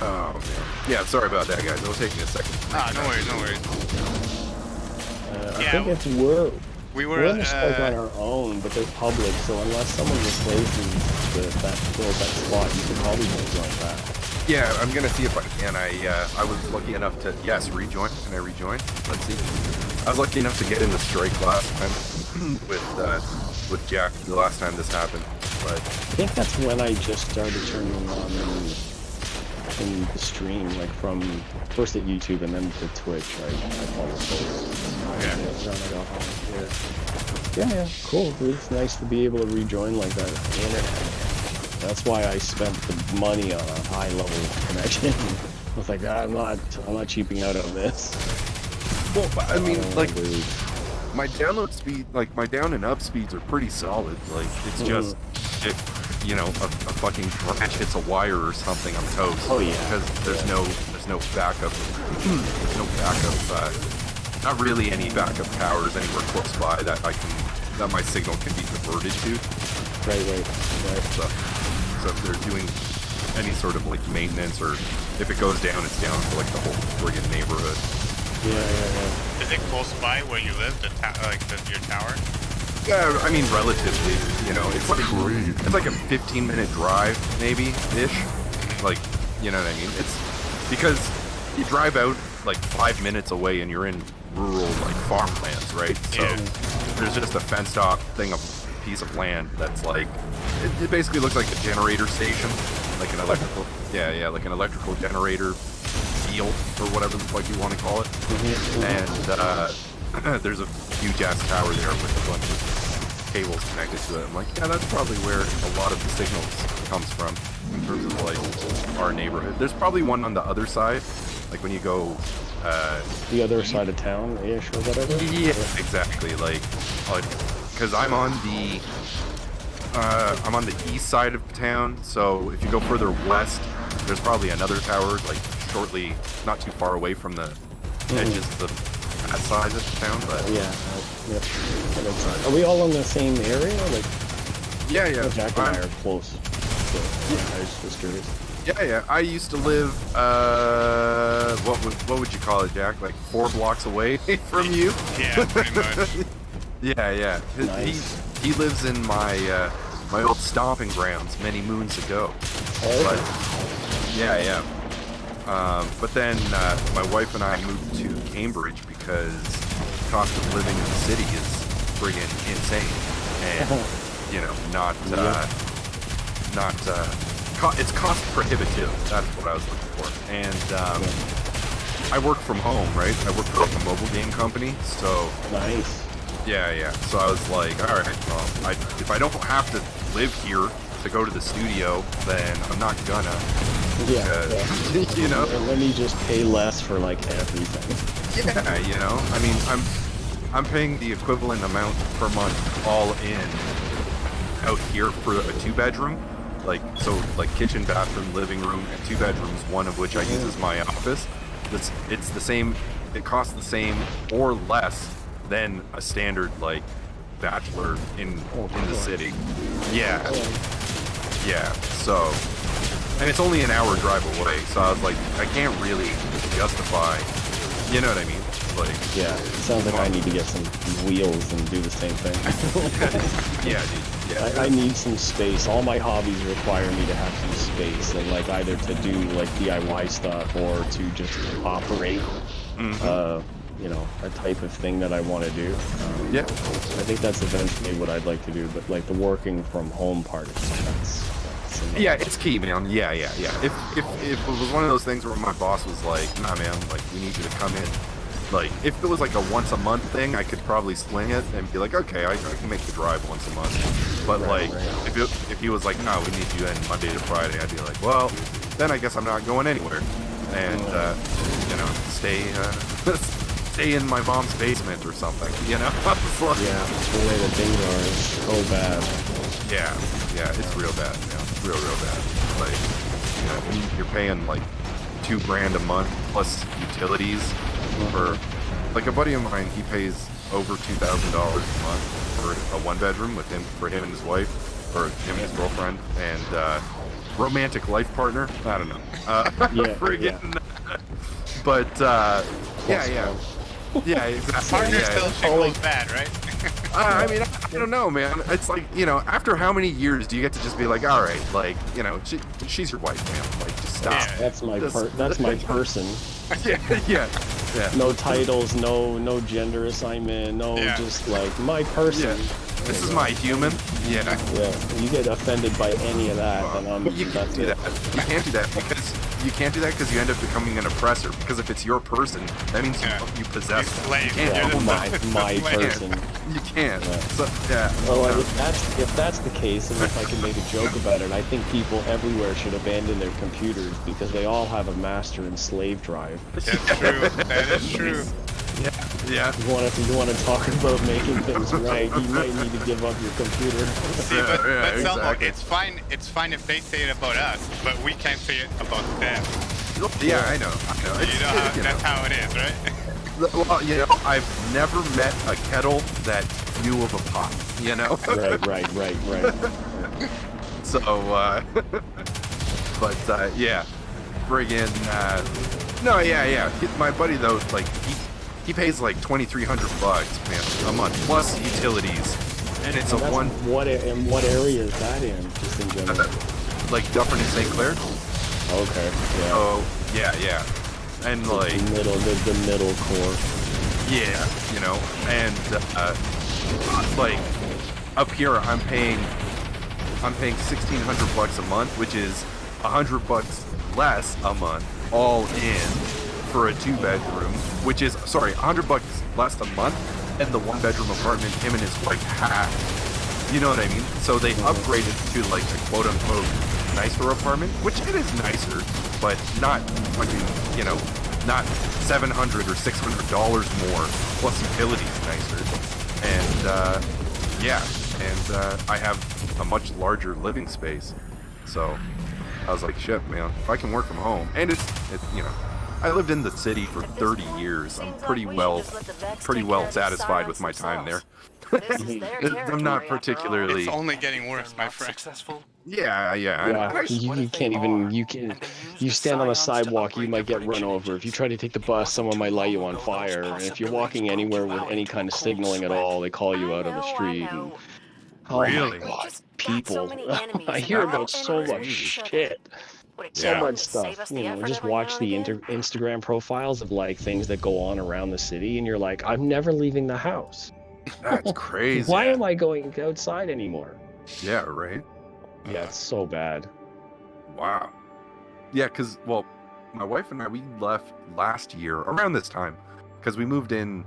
Oh, man. Yeah, sorry about that, guys. It'll take me a second. No worries. I think it's we're in the strike on our own, but they're public, so unless someone replaces that spot, you can probably just join back. Yeah, I'm gonna see if I can. I was lucky enough to rejoin. Can I rejoin? Let's see. I was lucky enough to get in the strike last time with Jack the last time this happened. But I think that's when I just started turning on in the stream, like from first at YouTube and then to Twitch. I follow those. Yeah, cool. It's nice to be able to rejoin like that. That's why I spent the money on a high-level connection. I was like, I'm not cheaping out on this. Well, I mean, like, my download speed, like my down and up speeds are pretty solid. Like, it's just you know, a fucking branch hits a wire or something, I'm toast. Oh yeah. Because there's no backup. There's no backup. Not really any backup towers anywhere close by that my signal can be diverted to. Right. So if they're doing any sort of like maintenance, or if it goes down, it's down for like the whole friggin' neighborhood. Yeah. Is it close by where you live, your tower? Yeah, I mean relatively, you know, it's like a 15-minute drive, maybe ish. Like, you know what I mean? It's because you drive out like 5 minutes away and you're in rural like farmlands, right? So there's just a fenced off piece of land that's like it basically looks like a generator station, like an electrical like an electrical generator field or whatever the fuck you want to call it. And there's a huge ass tower there with a bunch of cables connected to it. I'm like, yeah, that's probably where a lot of the signals comes from in terms of like our neighborhood. There's probably one on the other side, like when you go the other side of town-ish or whatever. Yeah, exactly. Like, because I'm on the east side of town. So if you go further west, there's probably another tower, like shortly, not too far away from the edges of that side of the town. But are we all in the same area? Like, yeah. Jack and I are close. So, I was just curious. Yeah. I used to live, what would you call it, Jack? Like 4 blocks away from you? Yeah, pretty much. Yeah. Nice. He lives in my my old stomping grounds many moons ago. Oh. But, yeah. But then my wife and I moved to Cambridge because the cost of living in the city is friggin' insane, and you know, it's cost prohibitive. That's what I was looking for. And I work from home, right? I work for like a mobile game company, so nice. Yeah. So I was like, all right, well, if I don't have to live here to go to the studio, then I'm not gonna. Yeah. You know. And let me just pay less for like everything. Yeah, you know. I mean, I'm paying the equivalent amount per month all in out here for a 2-bedroom. Like, so like kitchen, bathroom, living room, and 2 bedrooms, one of which I use as my office. It's the same. It costs the same or less than a standard like bachelor in the city. Yeah. So, and it's only an hour drive away. So I was like, I can't really justify. You know what I mean? Like, yeah. It sounds like I need to get some wheels and do the same thing. Yeah, dude. Yeah. I need some space. All my hobbies require me to have some space, and like either to do like DIY stuff or to just operate. You know, a type of thing that I want to do. Yeah. I think that's eventually what I'd like to do, but like the working from home part that's yeah, it's key, man. Yeah. If it was one of those things where my boss was like, nah, man, like we need you to come in. Like, if it was like a once a month thing, I could probably swing it and be like, okay, I can make the drive once a month. But right. If he was like, no, we need you in Monday to Friday, I'd be like, well, then I guess I'm not going anywhere. And, you know, stay in my mom's basement or something, you know? Like, yeah, the way that things are is so bad. Yeah, it's real bad, man. Real bad. Like, you know, you're paying like $2,000 a month plus utilities for, like, a buddy of mine, he pays over $2,000 a month for a 1-bedroom for him and his wife, or him and his girlfriend, and romantic life partner. I don't know. Friggin'. But yeah, exactly. Partner still goes bad, right? I mean, I don't know, man. It's like, you know, after how many years do you get to just be like, all right, like, you know, she's your wife, man. Like, just stop. Yeah. That's my person. Yeah. No titles, no gender assignment, just like my person. Yeah. This is my human. Yeah. You get offended by any of that, and you can't do that. You can't do that because you end up becoming an oppressor. Because if it's your person, that means you possess them. You can't my person. You can't. Yeah. So, yeah. Well, if that's the case, and if I can make a joke about it, I think people everywhere should abandon their computers because they all have a master and slave drive. That's true. That is true. Yeah. Yeah. You want to talk about making things right, you might need to give up your computer. See, but Selmo, exactly. it's fine if they say it about us, but we can't say it about them. Yeah, I know. That's how it is, right? Well, I've never met a kettle that knew of a pot, Right. So, but, yeah. Friggin', no, yeah. My buddy, though, like, he pays like $2,300, man, a month, plus utilities. And it's what area is that in, just in general? Like Dufferin and St. Clair? Okay, yeah. Oh, yeah. And like the middle core. Yeah, and like up here I'm paying $1,600 a month, which is $100 less a month, all in, for a 2-bedroom, which is $100 less a month, and the 1-bedroom apartment him and his wife had. You know what I mean? So they upgraded to like a quote unquote nicer apartment, which it is nicer, but not fucking, not $700 or $600 more plus utilities nicer. And I have a much larger living space. So I was like, shit, man, if I can work from home, and it's I lived in the city for 30 years. I'm pretty well satisfied with my time there. I'm not particularly. It's only getting worse, my friend. Yeah. You stand on a sidewalk, you might get run over. If you try to take the bus, someone might light you on fire. And if you're walking anywhere with any kind of signaling at all, they call you out on the street. And, really? My God, people. I hear about so much shit. So much stuff. Just watch the Instagram profiles of like things that go on around the city, and you're like, I'm never leaving the house. That's crazy. Why am I going outside anymore? Yeah, right? Yeah, it's so bad. Wow. Yeah, because, well, my wife and I, we left last year, around this time, because we moved in,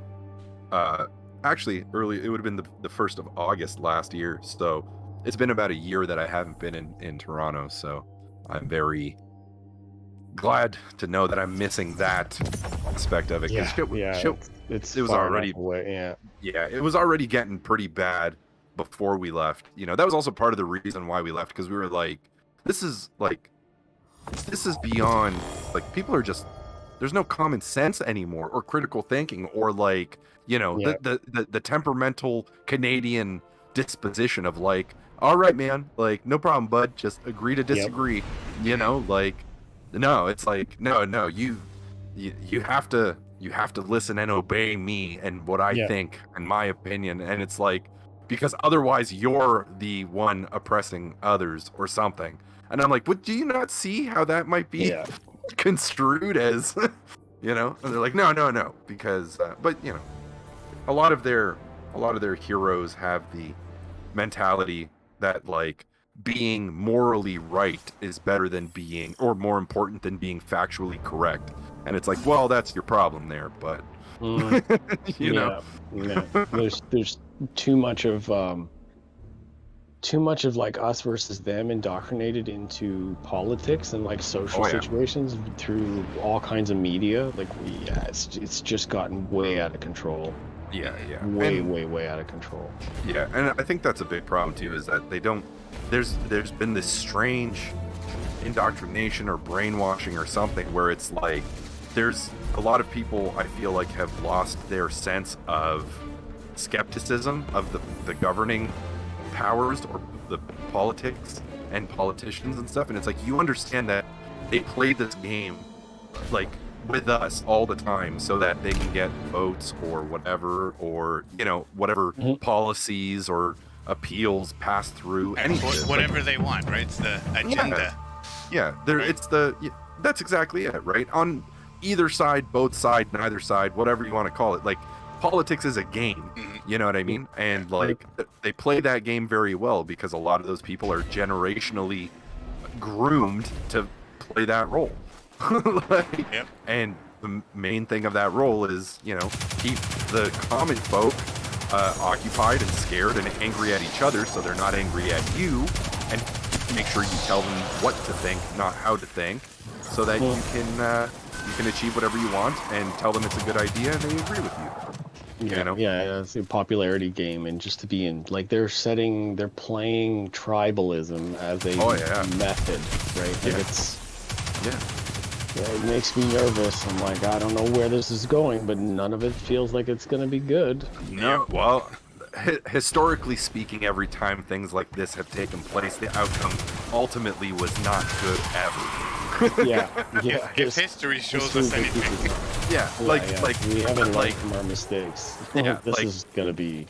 actually, early, it would have been the 1st of August last year, so it's been about a year that I haven't been in Toronto, so I'm very glad to know that I'm missing that aspect of it. It was already away, it was already getting pretty bad before we left. That was also part of the reason why we left, because we were like, this is beyond, like, people are just, there's no common sense anymore, or critical thinking, or like, the temperamental Canadian disposition of like, all right, man, like, no problem, bud, just agree to disagree. Like, no, it's like, no, you have to listen and obey me and what I think and my opinion. And it's like, because otherwise you're the one oppressing others or something. And I'm like, but do you not see how that might be construed as, and they're like, no, because, but a lot of their heroes have the mentality that like being morally right is better than being, or more important than being factually correct. And it's like, well, that's your problem there, but there's too much of like us versus them indoctrinated into politics and like social situations through all kinds of media. Like it's just gotten way out of control. Way out of control. Yeah, and I think that's a big problem too, is that they don't, there's been this strange indoctrination or brainwashing or something where it's like, there's a lot of people I feel like have lost their sense of skepticism of the governing powers or the politics and politicians and stuff. And it's like, you understand that they play this game like with us all the time so that they can get votes or whatever, or whatever policies or appeals pass through, anything, whatever they want, right? It's the agenda. That's exactly it, right? On either side, both side, neither side, whatever you want to call it, like, politics is a game, you know what I mean? And like, they play that game very well because a lot of those people are generationally groomed to play that role. And the main thing of that role is, keep the common folk occupied and scared and angry at each other, so they're not angry at you, and make sure you tell them what to think, not how to think, so that you can achieve whatever you want and tell them it's a good idea and they agree with you. You know? Yeah, it's a popularity game, and just to be in, like, they're playing tribalism as a method, right? Like it makes me nervous. I'm like, I don't know where this is going, but none of it feels like it's gonna be good. No, well, historically speaking, every time things like this have taken place, the outcome ultimately was not good ever. If history shows us anything. Like we haven't learned from our mistakes. This is gonna be.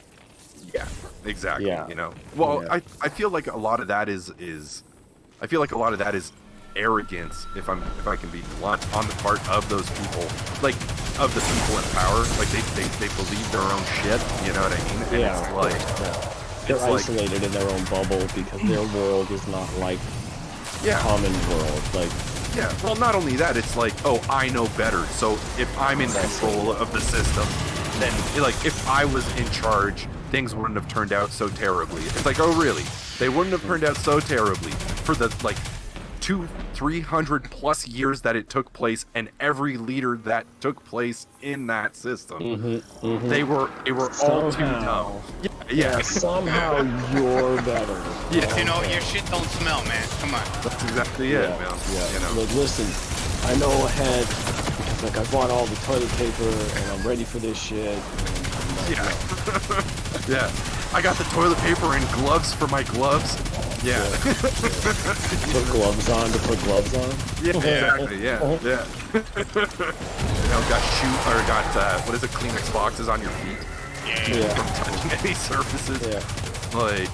Yeah, exactly. Yeah. You know. Well, I feel like a lot of that is I feel like a lot of that is arrogance, if I can be blunt, on the part of those people, like of the people in power. Like they believe their own shit. You know what I mean? And it's like they're isolated in their own bubble because their world is not like common world. Like. Yeah, well, not only that, it's like, oh, I know better. So if I'm in control of the system, then, like, if I was in charge, things wouldn't have turned out so terribly. It's like, oh, really? They wouldn't have turned out so terribly for the, like, 200-300 plus years that it took place, and every leader that took place in that system. They were all too dumb. Yeah. Somehow you're better. Yeah. You know, your shit don't smell, man. Come on. That's exactly it, man. Yeah. You know. Look, listen, I know ahead because, like, I bought all the toilet paper and I'm ready for this shit. Yeah. I got the toilet paper and gloves for my gloves. Yeah. Put gloves on to put gloves on. Yeah, exactly. Yeah. You know, got what is it? Kleenex boxes on your feet. Yeah. From touching any surfaces. Yeah. Like,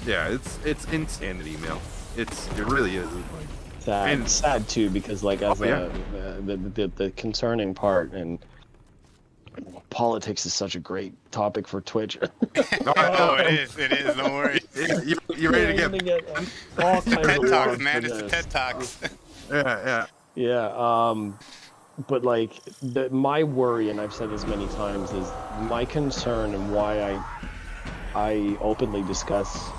yeah, it's insanity, man. It really is. Sad, and sad too, because like as the concerning part, and politics is such a great topic for Twitch. Oh, it is. Don't worry. You ready to get all kinds TED of Talks, man. It's the TED Talks. Yeah. But like my worry, and I've said this many times, is my concern and why I openly discuss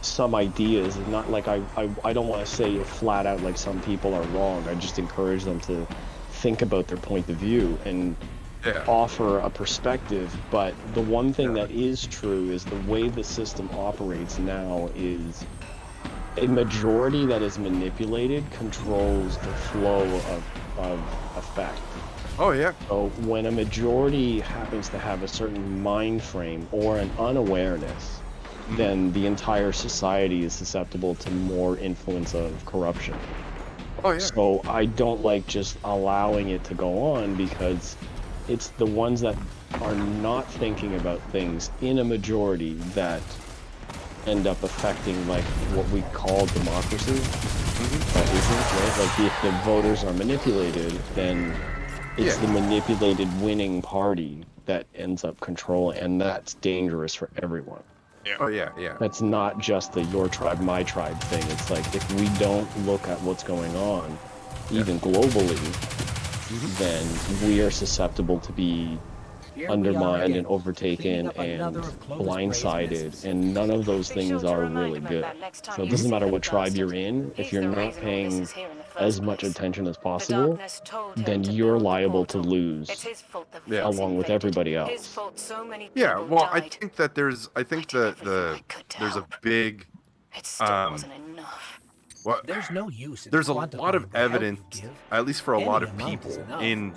some ideas, and not like I don't want to say flat out like some people are wrong. I just encourage them to think about their point of view and offer a perspective. But the one thing that is true is the way the system operates now is a majority that is manipulated controls the flow of effect. Oh yeah. So when a majority happens to have a certain mind frame or an unawareness, then the entire society is susceptible to more influence of corruption. Oh yeah. So I don't like just allowing it to go on, because it's the ones that are not thinking about things in a majority that end up affecting like what we call democracy. That isn't, right? Like if the voters are manipulated, then it's the manipulated winning party that ends up controlling, and that's dangerous for everyone. Yeah. Oh yeah. That's not just the your tribe, my tribe thing. It's like if we don't look at what's going on, even globally, then we are susceptible to be undermined and overtaken and blindsided, and none of those things are really good. So it doesn't matter what tribe you're in, if you're not paying as much attention as possible, then you're liable to lose along with everybody else. Yeah, well, I think that there's a big well, there's no use. There's a lot of evidence, at least for a lot of people in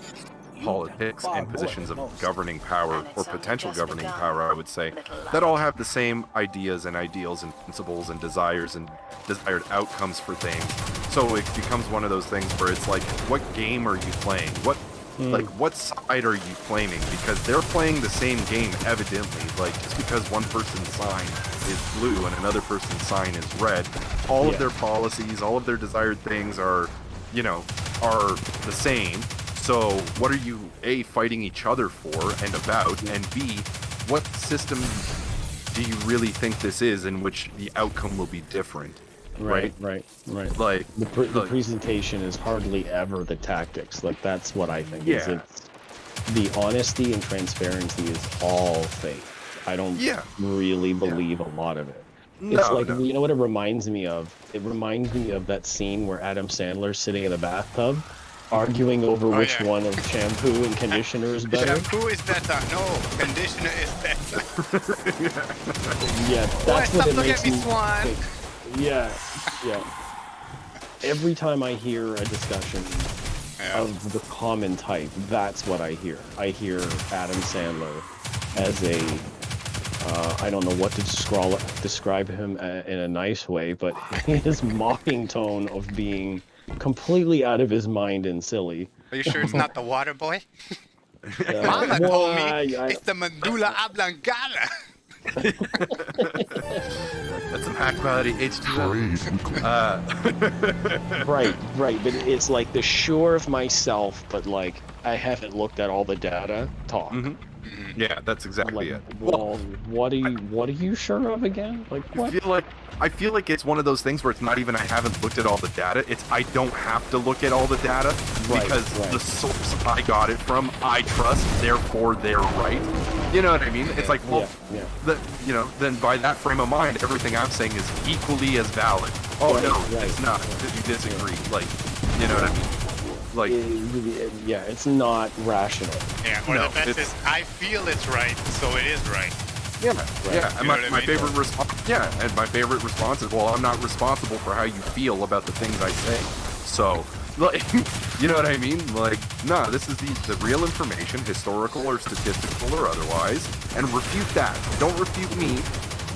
politics and positions of governing power or potential governing power, I would say, that all have the same ideas and ideals and principles and desires and desired outcomes for things. So it becomes one of those things where it's like, what game are you playing? What side are you claiming? Because they're playing the same game, evidently. Like, just because one person's sign is blue and another person's sign is red, all of their policies, all of their desired things are the same. So what are you, A, fighting each other for and about, and B, what system do you really think this is in which the outcome will be different? Right. Like the presentation is hardly ever the tactics. Like, that's what I think. Is it's the honesty and transparency is all fake. I don't really believe a lot of it. It's like, you know what it reminds me of? It reminds me of that scene where Adam Sandler's sitting in a bathtub arguing over which one of shampoo and conditioner is better. Shampoo is better. No, conditioner is better. Yeah, Boy, that's stop what it looking makes at me, me Swan. think. Yeah. Every time I hear a discussion of the common type, that's what I hear. I hear Adam Sandler as I don't know what to describe him in a nice way, but his mocking tone of being completely out of his mind and silly. Are you sure it's not the water boy? Mama told me it's the medulla oblongata. That's some hack quality H2O. Right, but it's like the sure of myself, but like I haven't looked at all the data talk. Yeah, that's exactly it. Well, what are you sure of again? Like what? I feel like it's one of those things where it's not even I haven't looked at all the data. It's I don't have to look at all the data because the source I got it from I trust, therefore they're right. You know what I mean? It's like, well, then by that frame of mind, everything I'm saying is equally as valid. Oh no, it's not. Because you disagree. Like, you know what I mean? Like, yeah, it's not rational. Yeah, or the best is I feel it's right, so it is right. Yeah, and my favorite response. Yeah, and my favorite response is, well, I'm not responsible for how you feel about the things I say. So, like, you know what I mean? Like, no, this is the real information, historical or statistical or otherwise, and refute that. Don't refute me.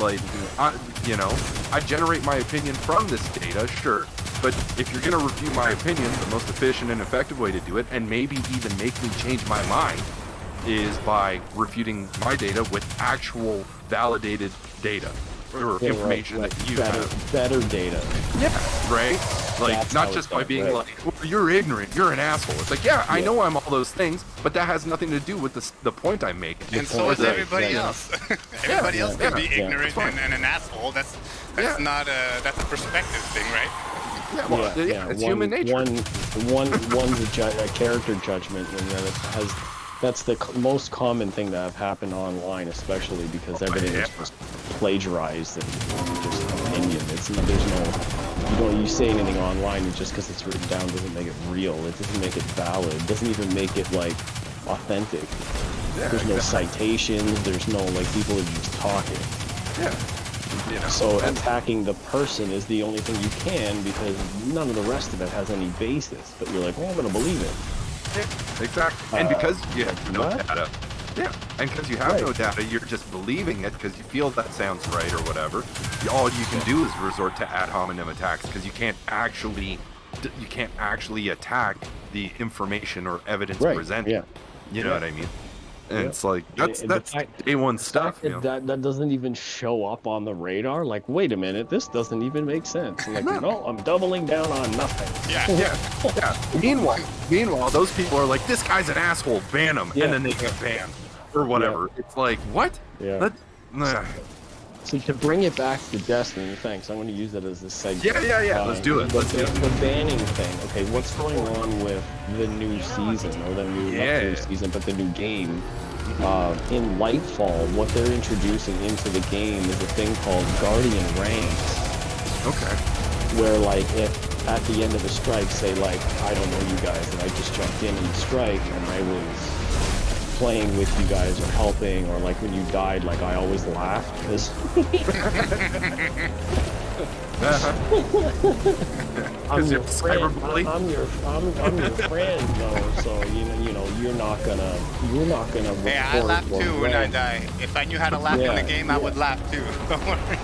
Like, I generate my opinion from this data, sure. But if you're going to refute my opinion, the most efficient and effective way to do it, and maybe even make me change my mind, is by refuting my data with actual validated data or information that you have. Better data. Yeah, right? Like, That's not just by being like, well, you're ignorant, you're an asshole. It's like, I know I'm all those things, but that has nothing to do with the point I make. And so is everybody else. Everybody else can be ignorant and an asshole. That's not that's a perspective thing, right? Yeah, well, it's human nature. One's a character judgment, and then that's the most common thing that have happened online, especially because everything is just plagiarized and just opinion. You say anything online just because it's written down doesn't make it real. It doesn't make it valid. It doesn't even make it like authentic. There's no citations. There's no people are just talking. Yeah. So attacking the person is the only thing you can because none of the rest of it has any basis. But you're like, well, I'm going to believe it. Yeah, exactly. And because you have no data. Yeah, and because you have no data, you're just believing it because you feel that sounds right or whatever. All you can do is resort to ad hominem attacks because you can't actually attack the information or evidence presented. Yeah. You know what I mean? And it's like that's day one stuff. That doesn't even show up on the radar. Like, wait a minute, this doesn't even make sense. Like, no, I'm doubling down on nothing. Yeah. Meanwhile, those people are like, this guy's an asshole, ban him, and then they get banned or whatever. It's like, what? Yeah. So to bring it back to Destiny, thanks. I'm going to use that as a segue. Yeah. Let's do it. The banning thing. Okay, what's going on with the new season or the new not the new season, but the new game? In Lightfall, what they're introducing into the game is a thing called Guardian Ranks. Okay. Where if at the end of a strike, say I don't know you guys, and I just jumped in and strike, and I was playing with you guys or helping, or when you died, I always laughed because I'm your friend. I'm your friend, though. So you're not gonna. Hey, I laugh too when I die. If I knew how to laugh in the game, I would laugh too. Don't worry.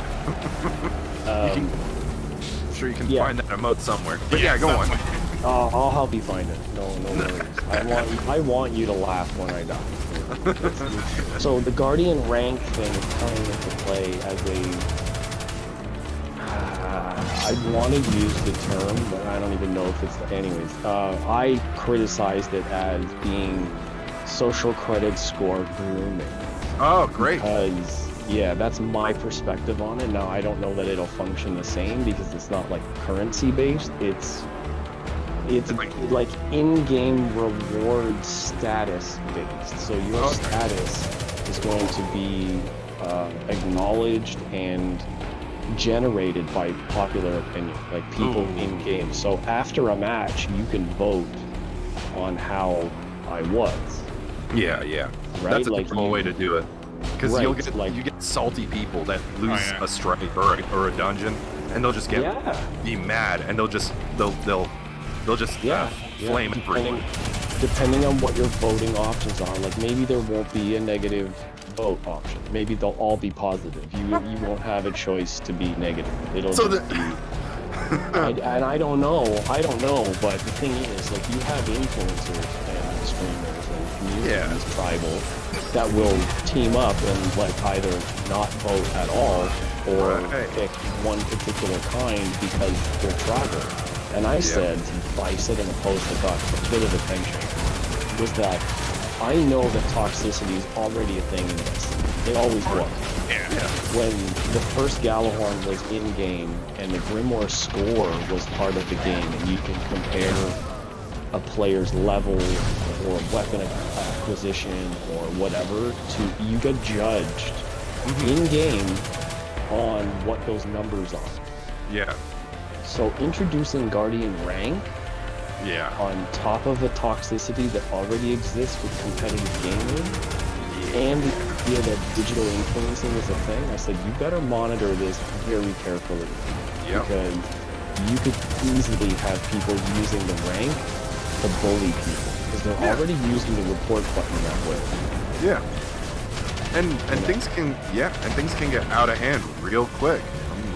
I'm sure you can find that emote somewhere. But go on. I'll help you find it. No worries. I want you to laugh when I die. So the Guardian rank thing is coming into play as I want to use the term, but I don't even know if it's anyways. I criticized it as being social credit score grooming. Oh, great. Because that's my perspective on it. Now I don't know that it'll function the same because it's not currency based. It's in-game reward status based. So your status is going to be acknowledged and generated by popular opinion, people in game. So after a match, you can vote on how I was. Yeah. Right? That's a like cool way to do it. Because Right, you'll get like- you get salty people that lose yeah. a strike or a dungeon, and they'll just be mad, and they'll just flame everyone. Depending on what your voting options are, like maybe there won't be a negative vote option. Maybe they'll all be positive. You won't have a choice to be negative. It'll So just be. And I don't know, but the thing is, like, you have influencers and streamers and communities, tribal, that will team up and, like, either not vote at all or pick one particular kind because they're tribal. And I said in a post that got a bit of attention, was that I know that toxicity is already a thing in this. It always was. When the first Galahorn was in-game and the Grimoire score was part of the game, and you can compare a player's level or weapon acquisition or whatever to, you get judged in-game on what those numbers are. Yeah. So introducing Guardian rank on top of the toxicity that already exists with competitive gaming, and the idea that digital influencing is a thing, I said, you better monitor this very carefully. Because you could easily have people using the rank to bully people. Because they're already using the report button that way. Yeah. And things can get out of hand real quick. I'm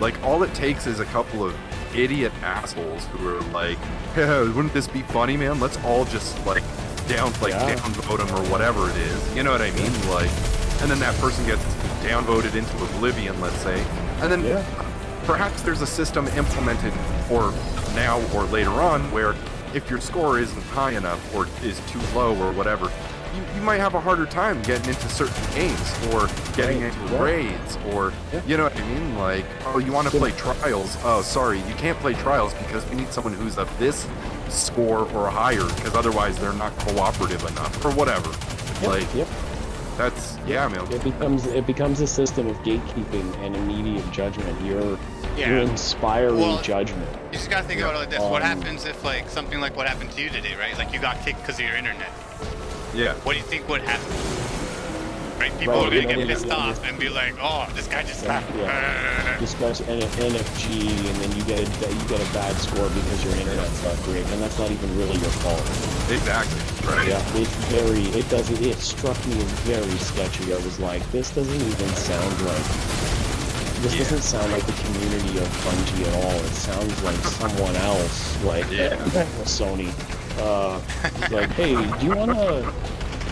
like all it takes is a couple of idiot assholes who are like, yeah, wouldn't this be funny, man? Let's all just downvote them or whatever it is. You know what I mean? Like, and then that person gets downvoted into oblivion, let's say. And then perhaps there's a system implemented for now or later on where if your score isn't high enough or is too low or whatever, you might have a harder time getting into certain games or getting into raids or, you know what I mean? Like, oh, you want to play Trials? Oh, sorry, you can't play Trials because we need someone who's of this score or higher because otherwise they're not cooperative enough or whatever. That's, man. It becomes a system of gatekeeping and immediate judgment. You're inspiring judgment. You just gotta think about it like this. What happens if, like, something like what happened to you today, right? Like, you got kicked because of your internet. Yeah. What do you think would happen? Right? People are gonna get pissed off and be like, "Oh, this guy just got." Especially NFG, and then you get a bad score because your internet's not great, and that's not even really your fault. Exactly. Right. Yeah. It struck me as very sketchy. I was like, this doesn't even sound like. This doesn't sound like the community of Bungie at all. It sounds like someone else, like Sony. It's like, hey, do you want to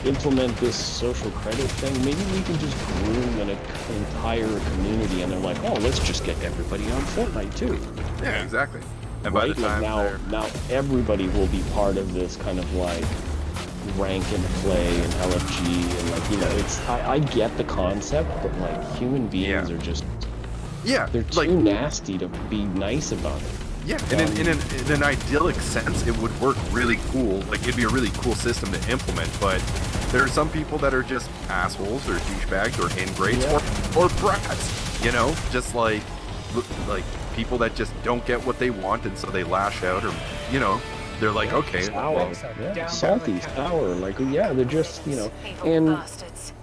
implement this social credit thing? Maybe we can just groom an entire community. And they're like, oh, let's just get everybody on Fortnite too. Yeah, exactly. And by the time now everybody will be part of this kind of like rank and play and LFG and like, you know, it's I get the concept, but like human beings are just they're too nasty to be nice about it. Yeah, and in an idyllic sense, it would work really cool. Like, it'd be a really cool system to implement, but there are some people that are just assholes or douchebags or ingrates or brats, you know? Just like people that just don't get what they want, and so they lash out, or, you know, they're like, okay. Sour. Salty, sour. Like, they're just, you know,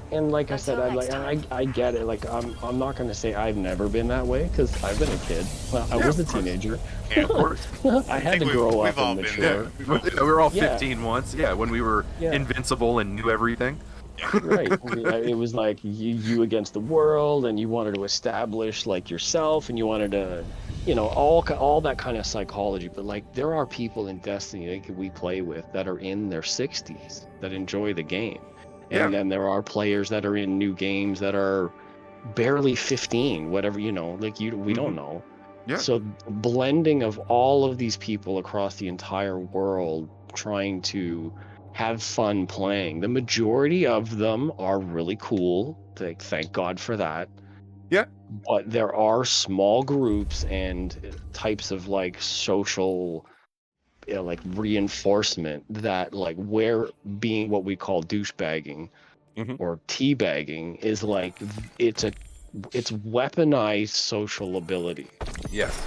and like I said, I get it. Like, I'm not gonna say I've never been that way because I've been a kid. Well, I was a teenager. Yeah, of course. I had to grow up and mature. We were all 15 once. Yeah, when we were invincible and knew everything. Right. It was like you against the world, and you wanted to establish like yourself, and you wanted to, you know, all that kind of psychology. But like, there are people in Destiny that we play with that are in their 60s that enjoy the game. And then there are players that are in new games that are barely 15, whatever, you know, like we don't know. Yeah. So blending of all of these people across the entire world trying to have fun playing. The majority of them are really cool. Thank God for that. Yeah. But there are small groups and types of like social like reinforcement that like where being what we call douchebagging or teabagging is like it's weaponized social ability. Yes.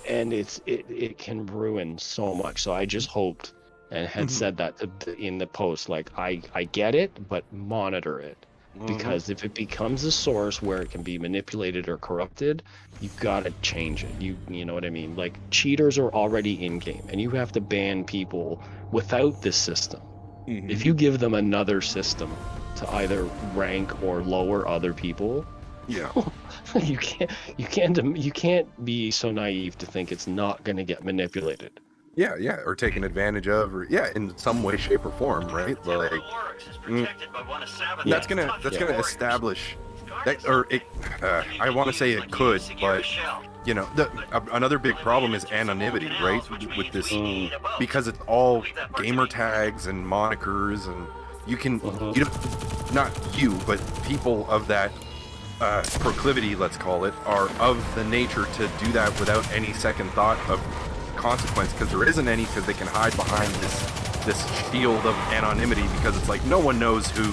And it can ruin so much. So I just hoped and had said that in the post, like, I get it, but monitor it. Because if it becomes a source where it can be manipulated or corrupted, you gotta change it. You know what I mean? Like, cheaters are already in game, and you have to ban people without this system. If you give them another system to either rank or lower other people, you can't be so naive to think it's not gonna get manipulated. Yeah, or taken advantage of, or in some way, shape, or form, right? Like, that's gonna establish that, or it. I want to say it could, but you know, another big problem is anonymity, right? With this, because it's all gamer tags and monikers, and you can, you don't, not you, but people of that proclivity, let's call it, are of the nature to do that without any second thought of consequence, because there isn't any, because they can hide behind this shield of anonymity, because it's like no one knows who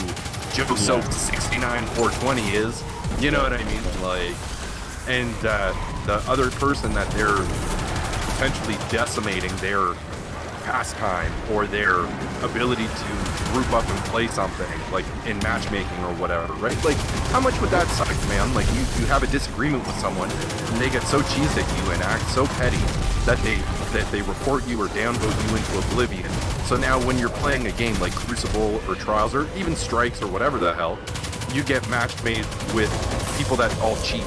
Joe Soap 69420 is, you know what I mean? Like, and the other person that they're potentially decimating their pastime or their ability to group up and play something, like in matchmaking or whatever, right? Like, how much would that suck, man? Like, you have a disagreement with someone and they get so cheesed at you and act so petty that they report you or downvote you into oblivion. So now when you're playing a game like Crucible or Trials or even Strikes or whatever the hell, you get matched made with people that all cheat.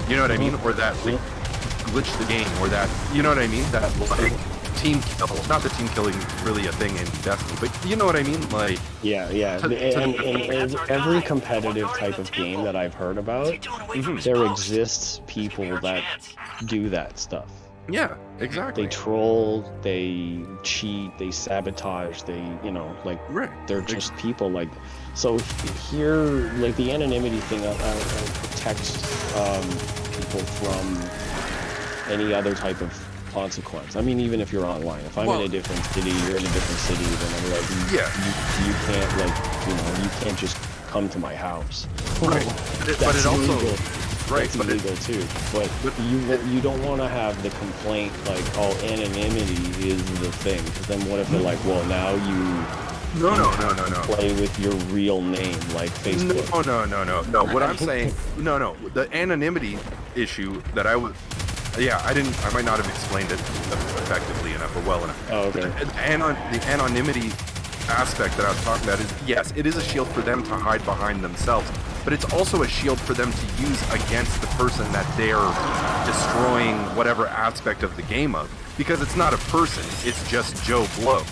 You know what I mean? Or that like, glitch the game, or that, you know what I mean? That like team kill. Not that team killing really a thing in Destiny, but you know what I mean? Like, and every competitive type of game that I've heard about, there exists people that do that stuff. Yeah, exactly. They troll, they cheat, they sabotage, they, you know, like, they're just people like. So here, like, the anonymity thing protects people from any other type of consequence. I mean, even if you're online, if I'm in a different city, you're in a different city, then I'm like, you can't, like, you know, you can't just come to my house. Right. But it also, illegal. right, That's but illegal too. But you don't want to have the complaint like, oh, anonymity is the thing, because then what if they're like, well, now you no play with your real name like Facebook? No. What I'm saying, the anonymity issue that I would. Yeah, I might not have explained it effectively enough or well enough. Oh, okay. The anonymity aspect that I was talking about is, yes, it is a shield for them to hide behind themselves, but it's also a shield for them to use against the person that they're destroying whatever aspect of the game of, because it's not a person, it's just Joe Blow.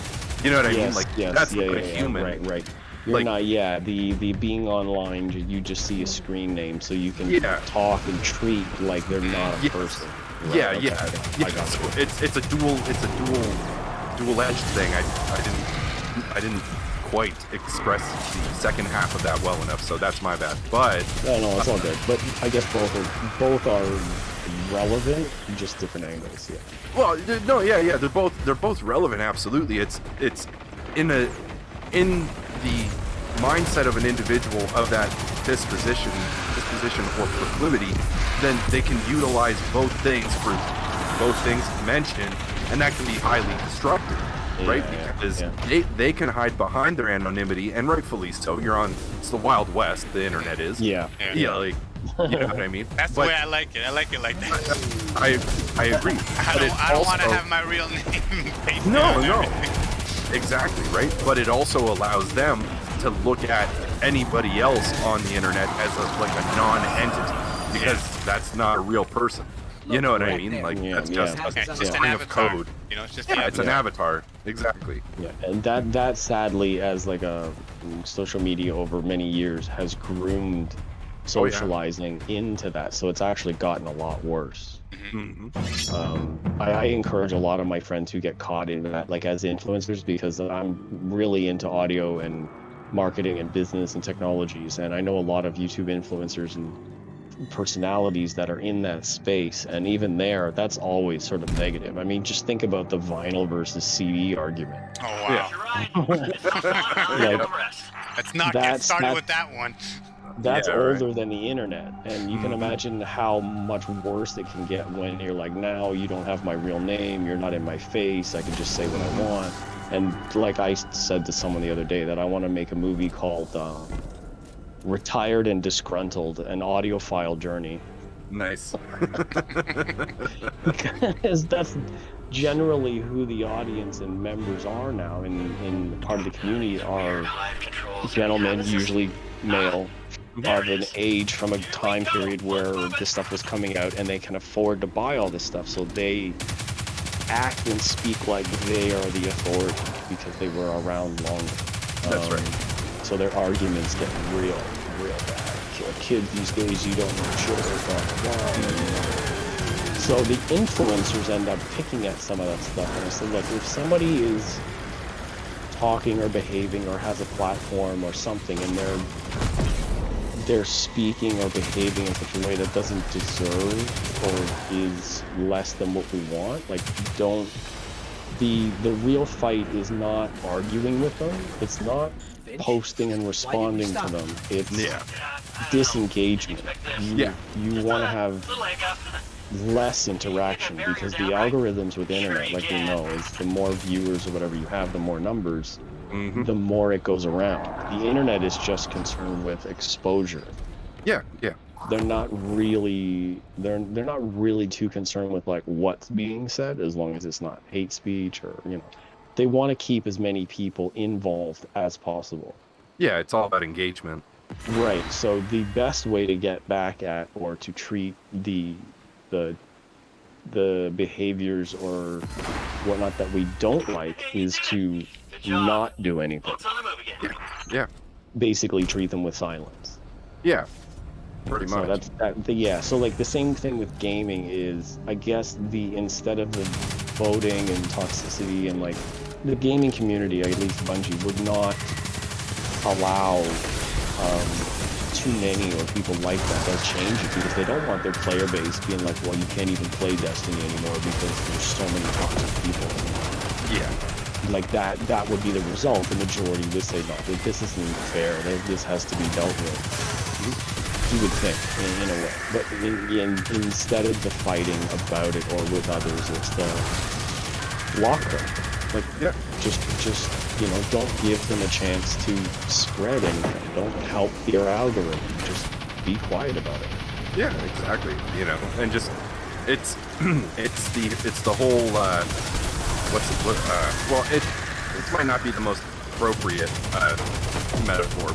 You know what I mean? Like, that's not a human. Right. You're not, the being online, you just see a screen name, so you can talk and treat like they're not a person. Right? So it's a dual-edged thing. I didn't quite express the second half of that well enough, so that's my bad. But no, it's all good. But I guess both are relevant, just different angles. Yeah. Well, they're both relevant. Absolutely, it's in the mindset of an individual of that disposition or proclivity, then they can utilize both things for both things mentioned, and that can be highly destructive, right? Because they can hide behind their anonymity, and rightfully so. It's the Wild West, the internet is. Yeah, like, you know what I mean? That's the way I like it. I like it like that. I agree. I don't want to have my real name. No. Exactly, right? But it also allows them to look at anybody else on the internet as a non-entity, because that's not a real person. You know what I mean? Like, that's just a string of code. You know, it's just it's an avatar. Exactly. Yeah, and that sadly, as like a social media over many years, has groomed socializing into that. So it's actually gotten a lot worse. I encourage a lot of my friends who get caught in that, like, as influencers, because I'm really into audio and marketing and business and technologies, and I know a lot of YouTube influencers and personalities that are in that space, and even there, that's always sort of negative. I mean, just think about the vinyl versus CD argument. Oh wow! Let's not get started with that one. That's older than the internet, and you can imagine how much worse it can get when you're like, now you don't have my real name, you're not in my face, I can just say what I want. And like I said to someone the other day, that I want to make a movie called Retired and Disgruntled, an audiophile journey. Nice. Because that's generally who the audience and members are now in part of the community, are gentlemen, usually male, of an age from a time period where this stuff was coming out and they can afford to buy all this stuff, so they act and speak like they are the authority because they were around longer. That's right. So their arguments get real bad. Kids these days, you don't know shit about So the influencers end up picking at some of that stuff. And I said, look, if somebody is talking or behaving or has a platform or something, and they're speaking or behaving in such a way that doesn't deserve or is less than what we want, like, don't. The real fight is not arguing with them. It's not posting and responding to them. It's disengagement. You want to have less interaction, because the algorithms with the internet, like we know, is the more viewers or whatever you have, the more numbers, the more it goes around. The internet is just concerned with exposure. Yeah. They're not really too concerned with like what's being said, as long as it's not hate speech or, you know. They want to keep as many people involved as possible. Yeah, it's all about engagement. Right. So the best way to get back at or to treat the behaviors or whatnot that we don't like is to not do anything. Yeah. Basically treat them with silence. Yeah. Pretty much. So that's that. So like the same thing with gaming is, I guess, instead of the voting and toxicity and like the gaming community, at least Bungie, would not allow too many or people like that change it, because they don't want their player base being like, well, you can't even play Destiny anymore because there's so many toxic people. Yeah. Like that would be the result. The majority would say, no, this isn't fair. This has to be dealt with. You would think, in a way. But instead of the fighting about it or with others, it's the block them. Like, just don't give them a chance to spread anything. Don't help their algorithm. Just be quiet about it. Yeah, exactly. And just it's the whole well, it might not be the most appropriate metaphor,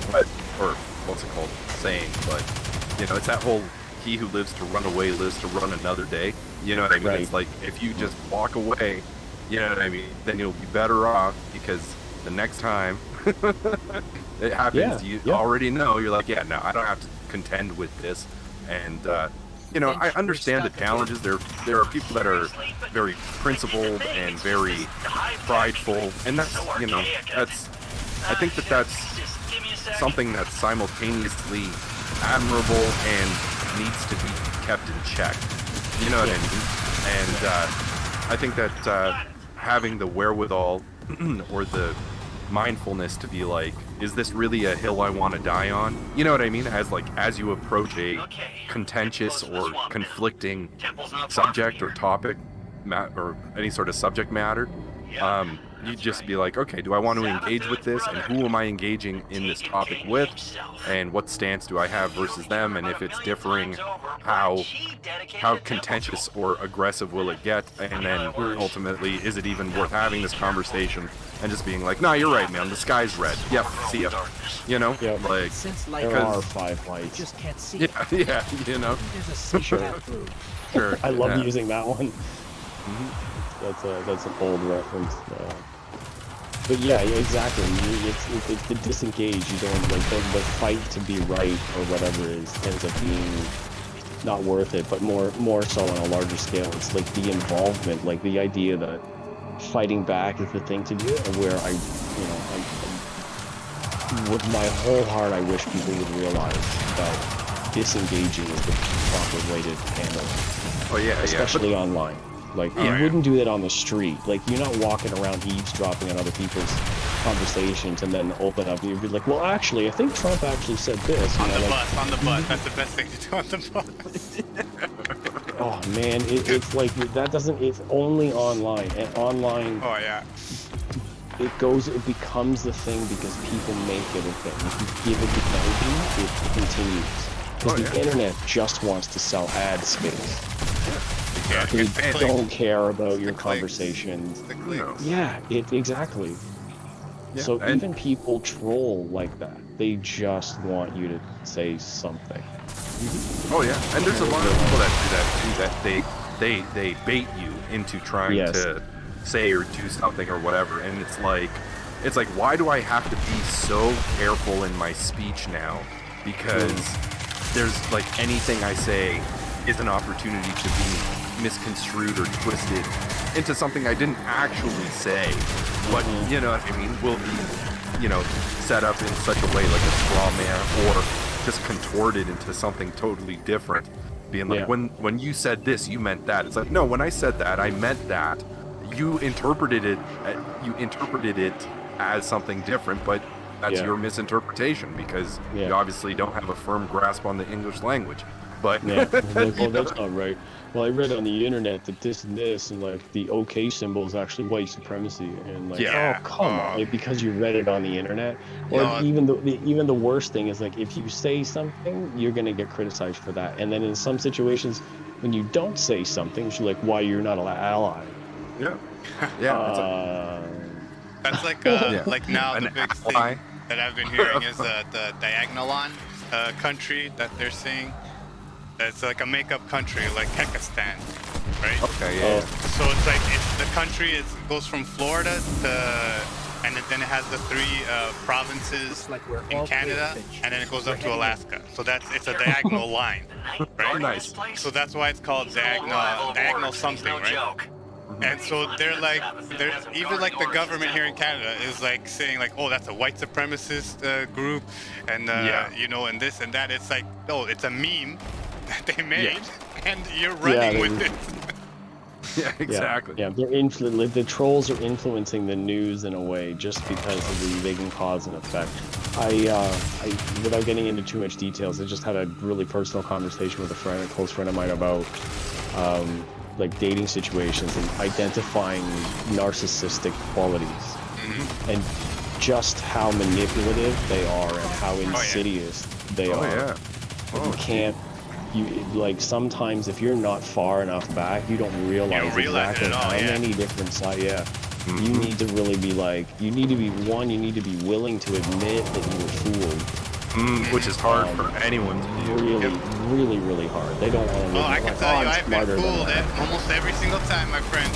or what's it called, saying, but it's that whole he who lives to run away lives to run another day. You know what I mean? Right. It's like, if you just walk away, you know what I mean, then you'll be better off, because the next time it happens, you already know, you're like, no, I don't have to contend with this. And I understand the challenges. There are people that are very principled and very prideful, and that's I think that's something that's simultaneously admirable and needs to be kept in check. You know what I mean? And I think that having the wherewithal or the mindfulness to be like, is this really a hill I want to die on? You know what I mean? As you approach a contentious or conflicting subject or topic, or any sort of subject matter, you just be like, okay, do I want to engage with this, and who am I engaging in this topic with, and what stance do I have versus them, and if it's differing, how contentious or aggressive will it get, and then ultimately, is it even worth having this conversation, and just being like, nah, you're right, man, the sky's red, yep, see ya, like, there are 5 lights. Just can't see it. Yeah, Sure. I love using that one. That's an old reference. But yeah, exactly. It's the disengage. You don't like the fight to be right or whatever ends up being not worth it. But more so on a larger scale, it's like the involvement, like the idea that fighting back is the thing to do. Where with my whole heart, I wish people would realize that disengaging is the proper way to handle it. Oh yeah, especially online. Like, you wouldn't do that on the street. Like, you're not walking around eavesdropping on other people's conversations and then open up. You'd be like, well, actually, I think Trump actually said this. On the bus. That's the best thing to do on the bus. Oh, man. It's like, it's only online. And online... Oh, yeah. it becomes the thing because people make it a thing. If you give it the energy, it continues. Because the internet just wants to sell ad space. They don't care about your conversations. Yeah, exactly. Yeah, so even people troll like that. They just want you to say something. Oh yeah, and there's a lot of people that do that too. That they bait you into trying to say or do something or whatever, and it's like why do I have to be so careful in my speech now? Because there's like anything I say is an opportunity to be misconstrued or twisted into something I didn't actually say. But you know what I mean? Will be, you know, set up in such a way like a straw man, or just contorted into something totally different. Being like, when you said this, you meant that. It's like, no, when I said that, I meant that. You interpreted it as something different, but that's your misinterpretation because you obviously don't have a firm grasp on the English language. But like, oh, that's not right. Well, I read on the internet that this and this, and like the OK symbol is actually white supremacy, and like, oh come on, like, because you read it on the internet. Or even the worst thing is like if you say something, you're gonna get criticized for that, and then in some situations, when you don't say something, it's like why you're not an ally. That's like like now the big thing that I've been hearing is the Diagonalon country that they're seeing. It's like a makeup country, like Pakistan, right? Okay, yeah. So it's like the country goes from Florida to, and then it has the 3 provinces in Canada, and then it goes up to Alaska. So it's a diagonal line, right? Nice. So that's why it's called diagonal something, right? And so they're even like the government here in Canada is like saying like, oh, that's a white supremacist group, and you know, and this and that. It's like, no, it's a meme that they made, and you're running with it. Yeah, exactly. Yeah, they're the trolls are influencing the news in a way just because they can cause an effect. I without getting into too much details, I just had a really personal conversation with a close friend of mine about like dating situations and identifying narcissistic qualities and just how manipulative they are and how insidious they are. You can't. Like sometimes if you're not far enough back, you don't realize exactly how many different sides. You need to really be like, you need to be willing to admit that you were fooled. Which is hard for anyone to do. Really, really hard. They don't want to. I can tell you, I've been fooled almost every single time, my friend.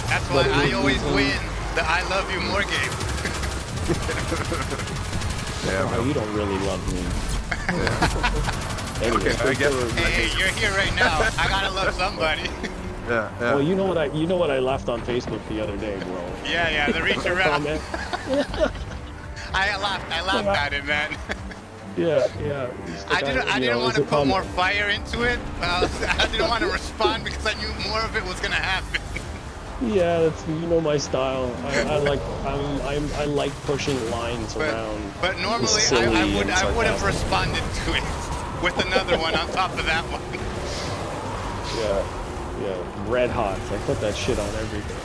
That's why I always win the I love you more game. You don't really love me. Anyway, I guess. Hey, you're here right now. I gotta love somebody. Well, you know what I left on Facebook the other day, bro. Yeah, the reach around. I laughed at it, man. Yeah. I didn't want to put more fire into it. I didn't want to respond because I knew more of it was gonna happen. Yeah, that's my style. I like pushing lines around. But normally I would have responded to it with another one on top of that one. Yeah, red hot. I put that shit on everything.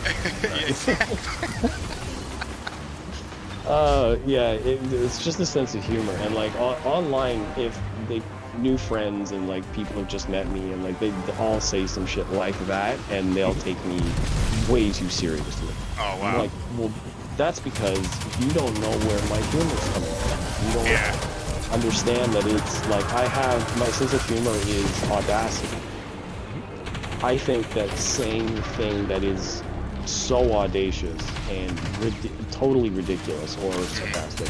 It's just a sense of humor, and like online, if they new friends and like people have just met me and like they all say some shit like that, and they'll take me way too seriously. Oh wow. I'm like, well, that's because you don't know where my humor's coming from. You don't understand that it's like my sense of humor is audacity. I think that saying the thing that is so audacious and totally ridiculous or sarcastic,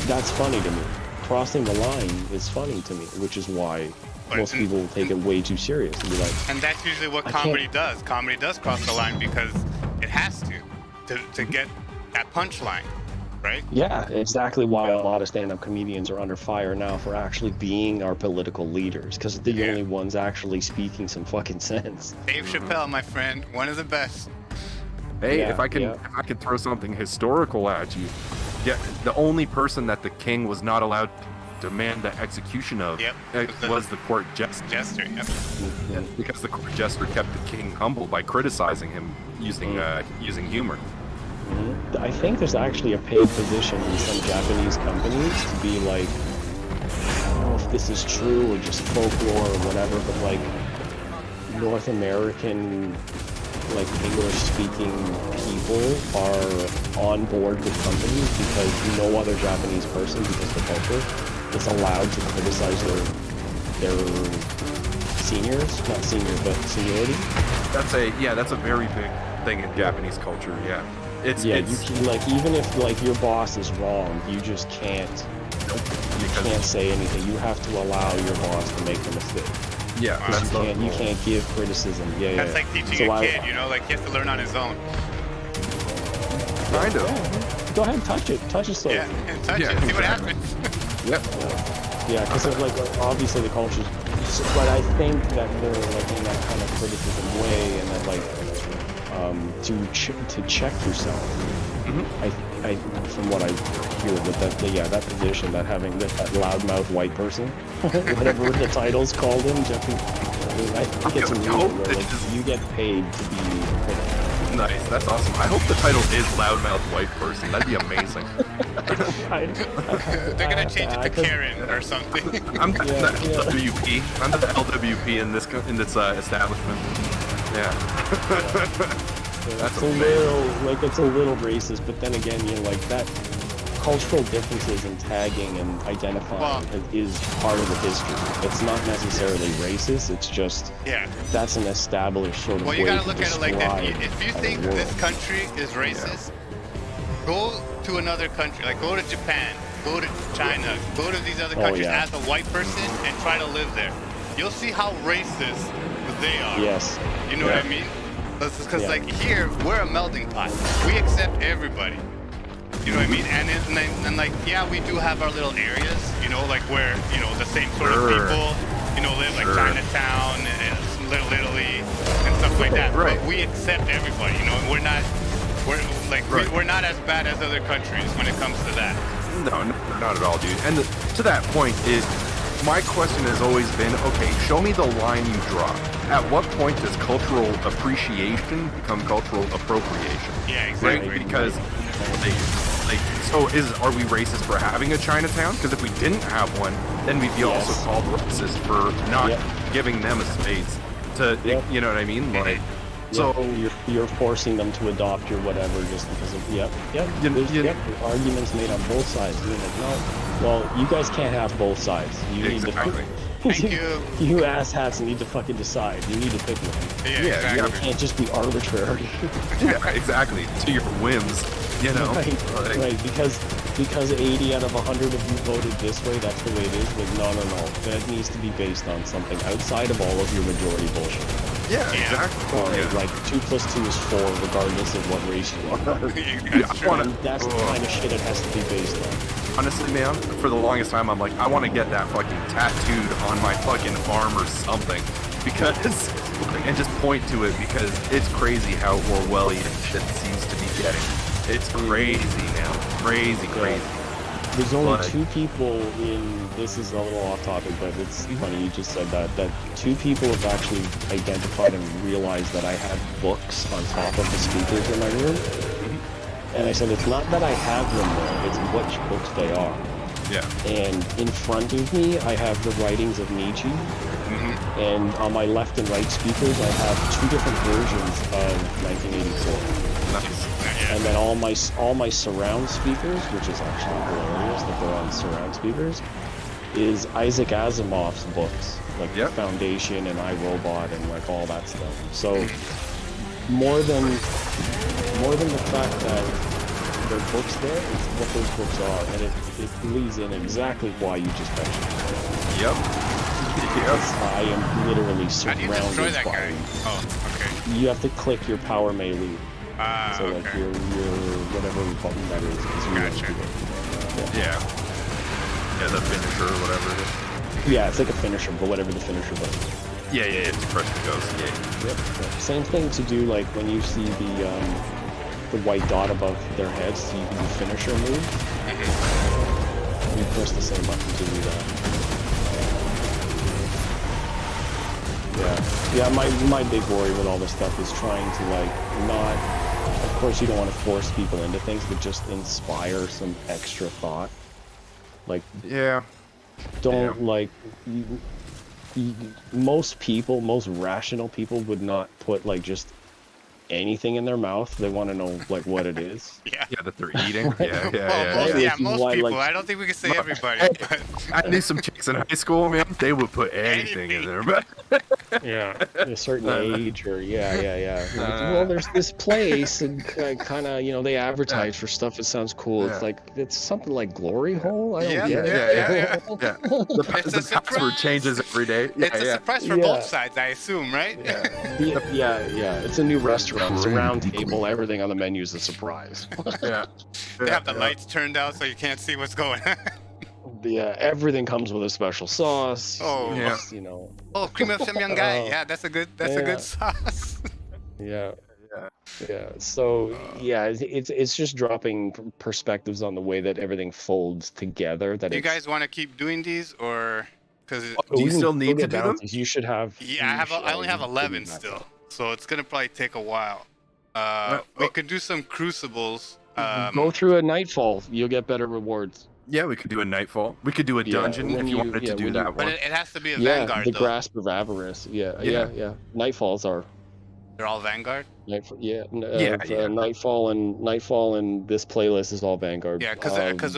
that's funny to me. Crossing the line is funny to me, which is why most people will take it way too serious and be like. And that's usually what comedy does. Comedy does cross the line because it has to get that punchline, right? Yeah, exactly why a lot of stand-up comedians are under fire now for actually being our political leaders, because they're the only ones actually speaking some fucking sense. Dave Chappelle, my friend, one of the best. Hey, if I could throw something historical at you. Yeah, the only person that the king was not allowed demand the execution of Yep. was the court jester. Yep. Because the court jester kept the king humble by criticizing him using humor. I think there's actually a paid position in some Japanese companies to be like, I don't know if this is true or just folklore or whatever, but like North American, like English-speaking people are on board with companies because no other Japanese person, because the culture, is allowed to criticize their seniors, not senior, but seniority. That's a very big thing in Japanese culture. Yeah. You can, like, even if like your boss is wrong, you just can't. You can't say anything. You have to allow your boss to make a mistake. Yeah, you can't give criticism. That's like teaching a kid, you know, like he has to learn on his own. Kind of. Go ahead, touch it. Touch it slowly. Yeah, and touch it. See what happens. Yep. Yeah, because like obviously the culture, but I think that they're like in that kind of criticism way, and that like to check yourself. I from what I hear that position, that having that loudmouth white person, whatever the title's called him, Jeffrey. I think it's a rule where like you get paid to be critical. Nice, that's awesome. I hope the title is loudmouth white person. That'd be amazing. They're gonna change it to Karen or something. I'm the LWP. I'm the LWP in this establishment. Yeah. That's a little racist, but then again, you know, like that cultural differences in tagging and identifying is part of the history. It's not necessarily racist. It's just that's an established sort of. Well, you way gotta look at it like this. If you think this country is racist, go to another country, like go to Japan, go to China, go to these other countries as a white person and try to live there. You'll see how racist they are. Yes. You know what I mean? Because like here, we're a melting pot. We accept everybody. You know what I mean? And like, yeah, we do have our little areas, you know, like where, you know, the same sort of people, you know, live like Chinatown and Little Italy and stuff like that. But we accept everybody, you know, we're not as bad as other countries when it comes to that. No, not at all, dude. And to that point is, my question has always been, okay, show me the line you draw. At what point does cultural appreciation become cultural appropriation? Yeah, exactly. Right? Because, are we racist for having a Chinatown? Because if we didn't have one, then we'd be also called racist for not giving them a space to, you know what I mean? Like, so you're forcing them to adopt your whatever just because of there's arguments made on both sides. You're like, no, well, you guys can't have both sides. You need to. Thank you. You asshats need to fucking decide. You need to pick one. Yeah, exactly. It can't just be arbitrary. Yeah, exactly. To your whims, you know. Right. Because 80 out of 100 of you voted this way, that's the way it is. Like, no. That needs to be based on something outside of all of your majority bullshit. Yeah, exactly. Like 2 + 2 is 4, regardless of what race you are. That's the kind of shit it has to be based on. Honestly, man, for the longest time, I'm like, I want to get that fucking tattooed on my fucking arm or something, because, and just point to it, because it's crazy how Orwellian shit seems to be getting. It's crazy now, crazy. There's only 2 people this is a little off topic, but it's funny you just said that 2 people have actually identified and realized that I have books on top of the speakers in my room. And I said, it's not that I have them there, it's which books they are. Yeah. And in front of me, I have the writings of Nietzsche. And on my left and right speakers, I have 2 different versions of 1984. Nice. And then all my surround speakers, which is actually hilarious that they're on surround speakers, is Isaac Asimov's books, like Foundation and I, Robot and like all that stuff. So more than the fact that there are books there, it's what those books are, and it leads in exactly why you just mentioned it. Yep. I am literally surrounded How do you destroy that by guy? Oh, okay. You have to click your power melee. So okay. like your whatever button that is. Gotcha. Yeah, the finisher or whatever it is. Yeah, it's like a finisher, but whatever the finisher button. Yeah, to crush the ghost. Yeah. Yep. Same thing to do like when you see the white dot above their heads, so you can do finisher move. You press the same button to do that. Yeah, my big worry with all this stuff is trying to like not. Of course, you don't want to force people into things, but just inspire some extra thought. Like, Yeah. don't like. Most people, most rational people, would not put like just anything in their mouth. They want to know like what it is. Yeah. Yeah, that they're eating. Yeah, Most Why, people. like- I don't think we can say everybody. But I knew some chicks in high school, man. They would put anything in their mouth. Yeah, a certain age, or yeah. Well, there's this place, and kind of, you know, they advertise for stuff that sounds cool. It's like it's something like Glory Hole. I don't get it. Yeah. The password changes every day. Yeah, it's a surprise for both sides, I assume, right? Yeah. It's a new restaurant. It's a round table. Everything on the menu is a surprise. They have the lights turned out so you can't see what's going on. Yeah, everything comes with a special sauce. Oh, yeah. You know. Oh, cream of Samyanggai. Yeah, that's a good sauce. Yeah. So yeah, it's just dropping perspectives on the way that everything folds together. That Do you guys want to keep doing these, or because do you still need to do them? You should have. Yeah, I only have 11 still, so it's gonna probably take a while. We could do some crucibles. Go through a Nightfall. You'll get better rewards. Yeah, we could do a Nightfall. We could do a dungeon if you wanted to do that one. But it has to be a Yeah, Vanguard, the though. Grasp of Avarice. Yeah. Nightfalls are. They're all Vanguard? Nightfall and this playlist is all Vanguard. Yeah, because I could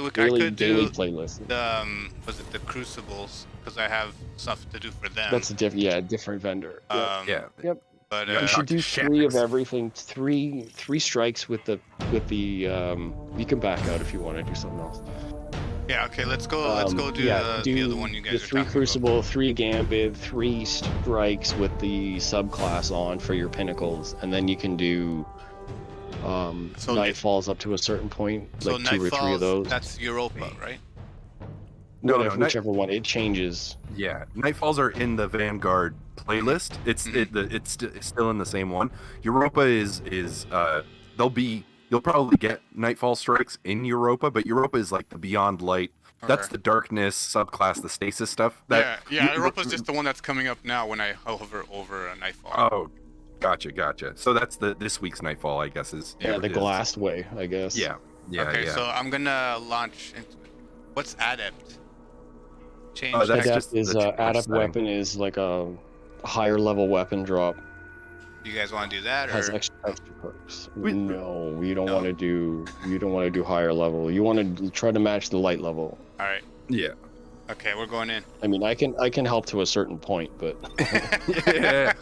do playlist. Was it the Crucibles? Because I have stuff to do for them. That's a different vendor. Yep. But you should do 3 of everything. Three strikes with the you can back out if you want to do something else. Yeah, okay, let's go do the other one you guys are 3 talking Crucible, about. 3 Gambit, 3 strikes with the subclass on for your pinnacles, and then you can do Nightfalls up to a certain point, like 2 or 3 of those. That's Europa, right? No, whichever one. It changes. Yeah, Nightfalls are in the Vanguard playlist. It's still in the same one. Europa is you'll probably get Nightfall strikes in Europa, but Europa is like the Beyond Light. Okay. That's the Darkness subclass, the Stasis stuff. Europa's just the one that's coming up now when I hover over a Nightfall. Oh, gotcha. So that's this week's Nightfall, I guess is. Yeah, the Glassed Way, I guess. Yeah. Okay, so I'm gonna launch into it. What's Adept? Change. Adept weapon is like a higher level weapon drop. Do you guys want to do that, or has extra perks? No, you don't want to do. You don't want to do higher level. You want to try to match the light level. All right. Yeah. Okay, we're going in. I mean, I can help to a certain point, but. yeah.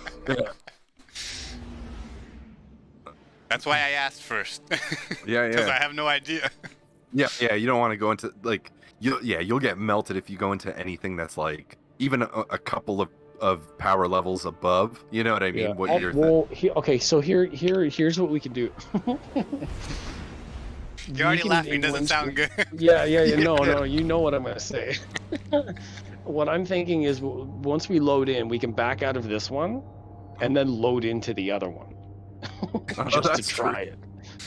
That's why I asked first. Yeah. Because I have no idea. Yeah. You don't want to go into like you'll get melted if you go into anything that's like even a couple of power levels above. You know what I mean? Okay, so here's what we can do. You're already laughing. Doesn't sound good. Yeah. No. You know what I'm gonna say. What I'm thinking is, once we load in, we can back out of this one, and then load into the other one. Just to try it.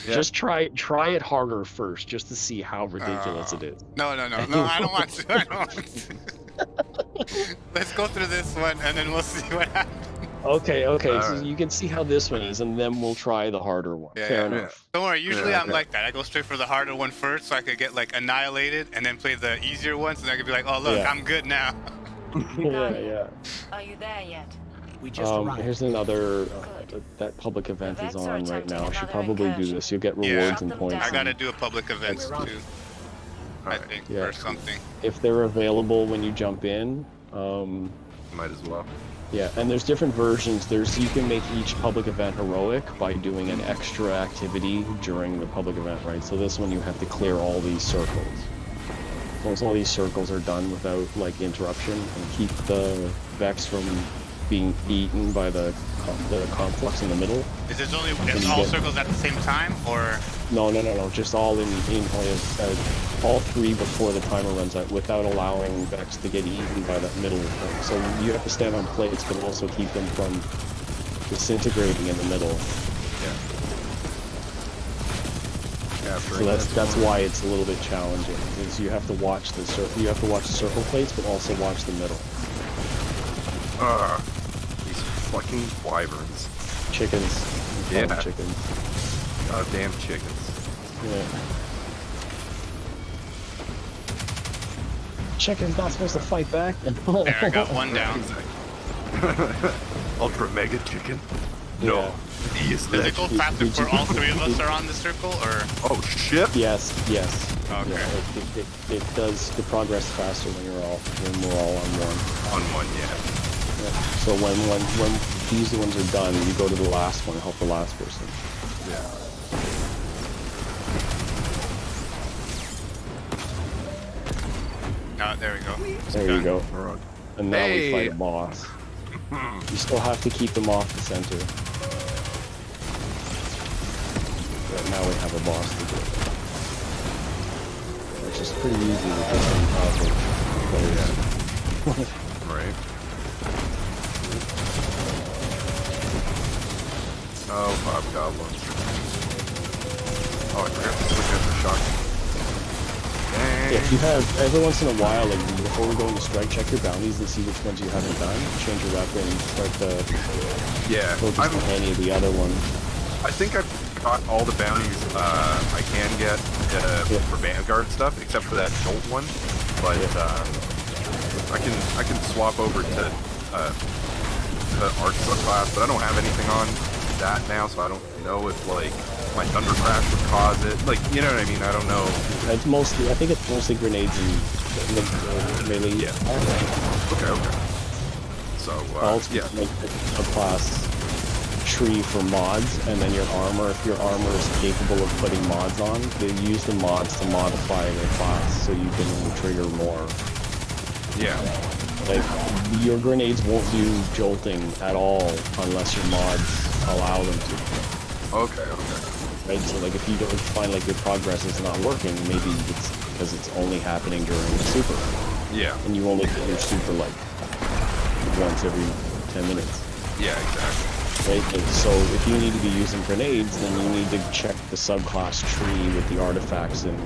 Yeah. Just try it harder first, just to see how ridiculous it is. No, I don't want to. Let's go through this one, and then we'll see what happens. Okay. So you can see how this one is, and then we'll try the harder one. Fair enough. Don't worry. Usually I'm like that. I go straight for the harder one first, so I could get like annihilated, and then play the easier ones, and I could be like, oh look, I'm good now. Yeah. Are you there yet? We just arrived. Here's another. That public event is on right now. I should probably do this. You'll get rewards and points. I gotta do a public event too. I think, or something. If they're available when you jump in, might as well. Yeah, and there's different versions. You can make each public event heroic by doing an extra activity during the public event, right? So this one you have to clear all these circles. Once all these circles are done without like interruption, and keep the Vex from being eaten by the complex in the middle. Is this only all circles at the same time, or? No. Just all all 3 before the timer runs out, without allowing Vex to get eaten by that middle one. So you have to stand on plates, but also keep them from disintegrating in the middle. capturing. So that's one. why it's a little bit challenging. Is you have to watch the circle plates, but also watch the middle. These fucking wyverns. Chickens. Yeah. Chickens. Goddamn chickens. Yeah. Chicken's not supposed to fight back. There, I got one down. Ultra mega chicken. No. Yeah. He is Does it go legend. faster for all three of us are on the circle, or? Oh shit. Yes. Okay. Yeah, it does the progress faster when we're all on one. On one, yeah. So when these ones are done, you go to the last one and help the last person. Yeah. Oh, there we go. There you go. And now we fight Hey! a boss. You still have to keep them off the center. But now we have a boss to do. Which is pretty easy because some powerful players. Right. Oh, hobgoblins. Oh, I forgot to switch out the shotgun. Dang. Yeah, if you have, every once in a while, like before we go into strike, check your bounties and see which ones you haven't done. Change your weapon, start to focus on any of the other ones. I think I've got all the bounties I can get for Vanguard stuff, except for that Jolt one. But I can swap over to Arc subclass, but I don't have anything on that now, so I don't know if like my Thunder Crash would cause it. Like, you know what I mean? I don't know. It's mostly, I think it's mostly grenades and melee. Yeah. Okay. So yeah. Make a class tree for mods, and then your armor. If your armor is capable of putting mods on, they use the mods to modify their class, so you can trigger more. Yeah. Like your grenades won't do jolting at all unless your mods allow them to. Okay. Right, so like if you don't find like your progress is not working, maybe it's because it's only happening during the super. Yeah. And you only get your super like once every 10 minutes. Yeah, exactly. Right, and so if you need to be using grenades, then you need to check the subclass tree with the artifacts and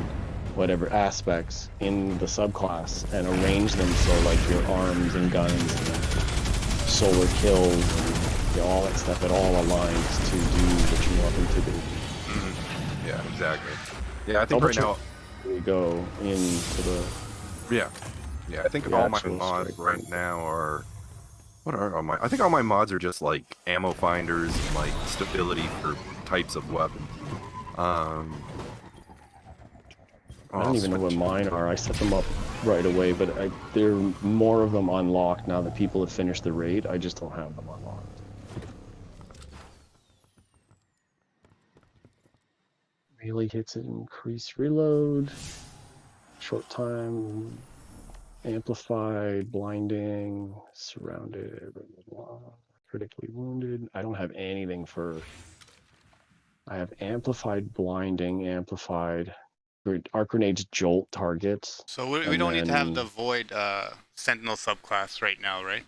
whatever aspects in the subclass and arrange them so like your arms and guns and solar kills and all that stuff, it all aligns to do what you want them to do. Yeah, exactly. Yeah, I think right now we go into the I think all my mods right now are what are all my I think all my mods are just like ammo finders and like stability for types of weapons. I don't even know what mine are. I set them up right away, but there are more of them unlocked now that people have finished the raid. I just don't have them unlocked. Melee hits increase reload, short time, amplified, blinding, surrounded, blah, blah, blah, critically wounded. I don't have anything for. I have amplified, blinding, amplified. Arc grenades jolt targets. So we don't need to have the Void Sentinel subclass right now, right?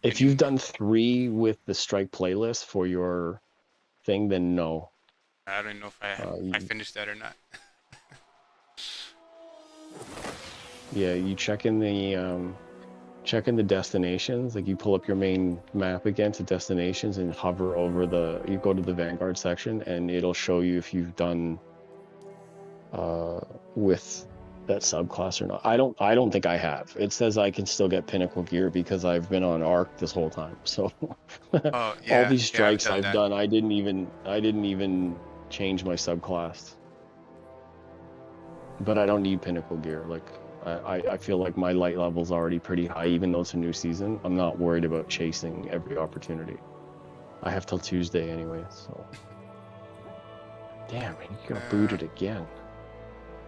If you've done 3 with the strike playlist for your thing, then no. I don't know if I finished that or not. Yeah, you check in the destinations. Like you pull up your main map again to destinations and hover over you go to the Vanguard section and it'll show you if you've done with that subclass or not. I don't think I have. It says I can still get pinnacle gear because I've been on Arc this whole time. So all these strikes I've done, I didn't even change my subclass. But I don't need pinnacle gear. Like I feel like my light level's already pretty high, even though it's a new season. I'm not worried about chasing every opportunity. I have till Tuesday anyway, so. Damn, man, you got booted again.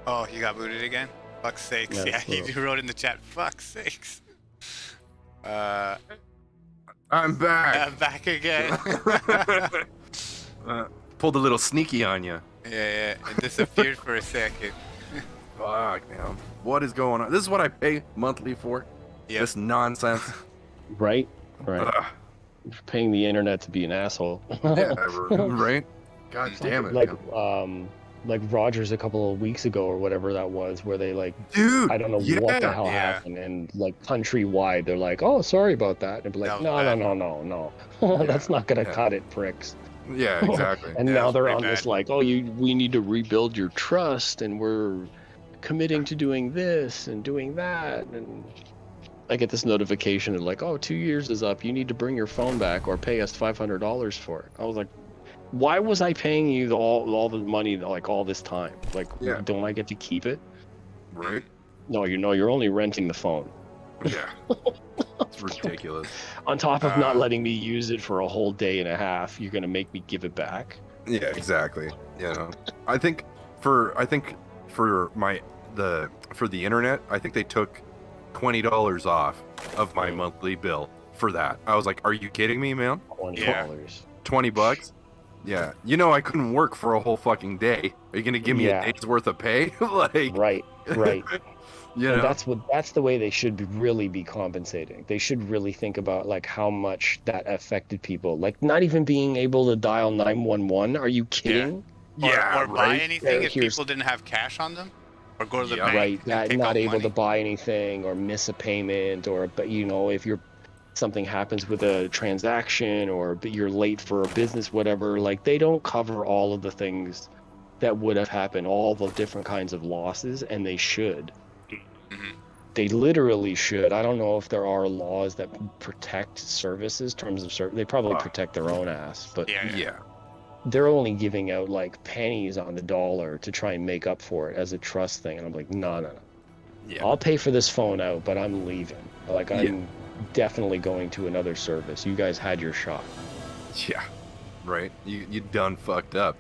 Oh, you got booted again? Fuck's sakes. Yeah, you wrote in the chat, fuck's sakes. I'm back. I'm back again. Pulled a little sneaky on you. Yeah, it disappeared for a second. Fuck, man. What is going on? This is what I pay monthly for? Yep. This nonsense. Right? You're paying the internet to be an asshole. Yeah, right? God damn it. Like, like Rogers a couple of weeks ago or whatever that was, where they like, Dude, I don't know what the hell happened, and like countrywide, they're like, oh, sorry about that, and be like, no, that's not gonna cut it, pricks. Yeah, exactly. And now they're on this like, oh, we need to rebuild your trust, and we're committing to doing this and doing that, and I get this notification of like, oh, 2 years is up, you need to bring your phone back or pay us $500 for it. I was like, why was I paying you all the money like all this time? Like, don't I get to keep it? Right. No, you're only renting the phone. Yeah. It's ridiculous. On top of not letting me use it for a whole day and a half, you're gonna make me give it back? Yeah, exactly. You know, I think for the internet, I think they took $20 off of my monthly bill for that. I was like, are you kidding me, man? $20. $20? Yeah. You know, I couldn't work for a whole fucking day. Are you gonna give me a day's worth of pay? Like, right. You know? That's the way they should really be compensating. They should really think about like how much that affected people. Like not even being able to dial 911. Are you kidding? Or buy anything if people didn't have cash on them, or go to the bank. Right. Not able to buy anything, or miss a payment, or but you know if something happens with a transaction, or you're late for a business, whatever. Like they don't cover all of the things that would have happened, all the different kinds of losses, and they should. They literally should. I don't know if there are laws that protect services, terms of service. They probably protect their own ass, but they're only giving out like pennies on the dollar to try and make up for it as a trust thing. And I'm like, no. Yeah. I'll pay for this phone out, but I'm leaving. Like I'm definitely going to another service. You guys had your shot. Yeah, right. You done fucked up.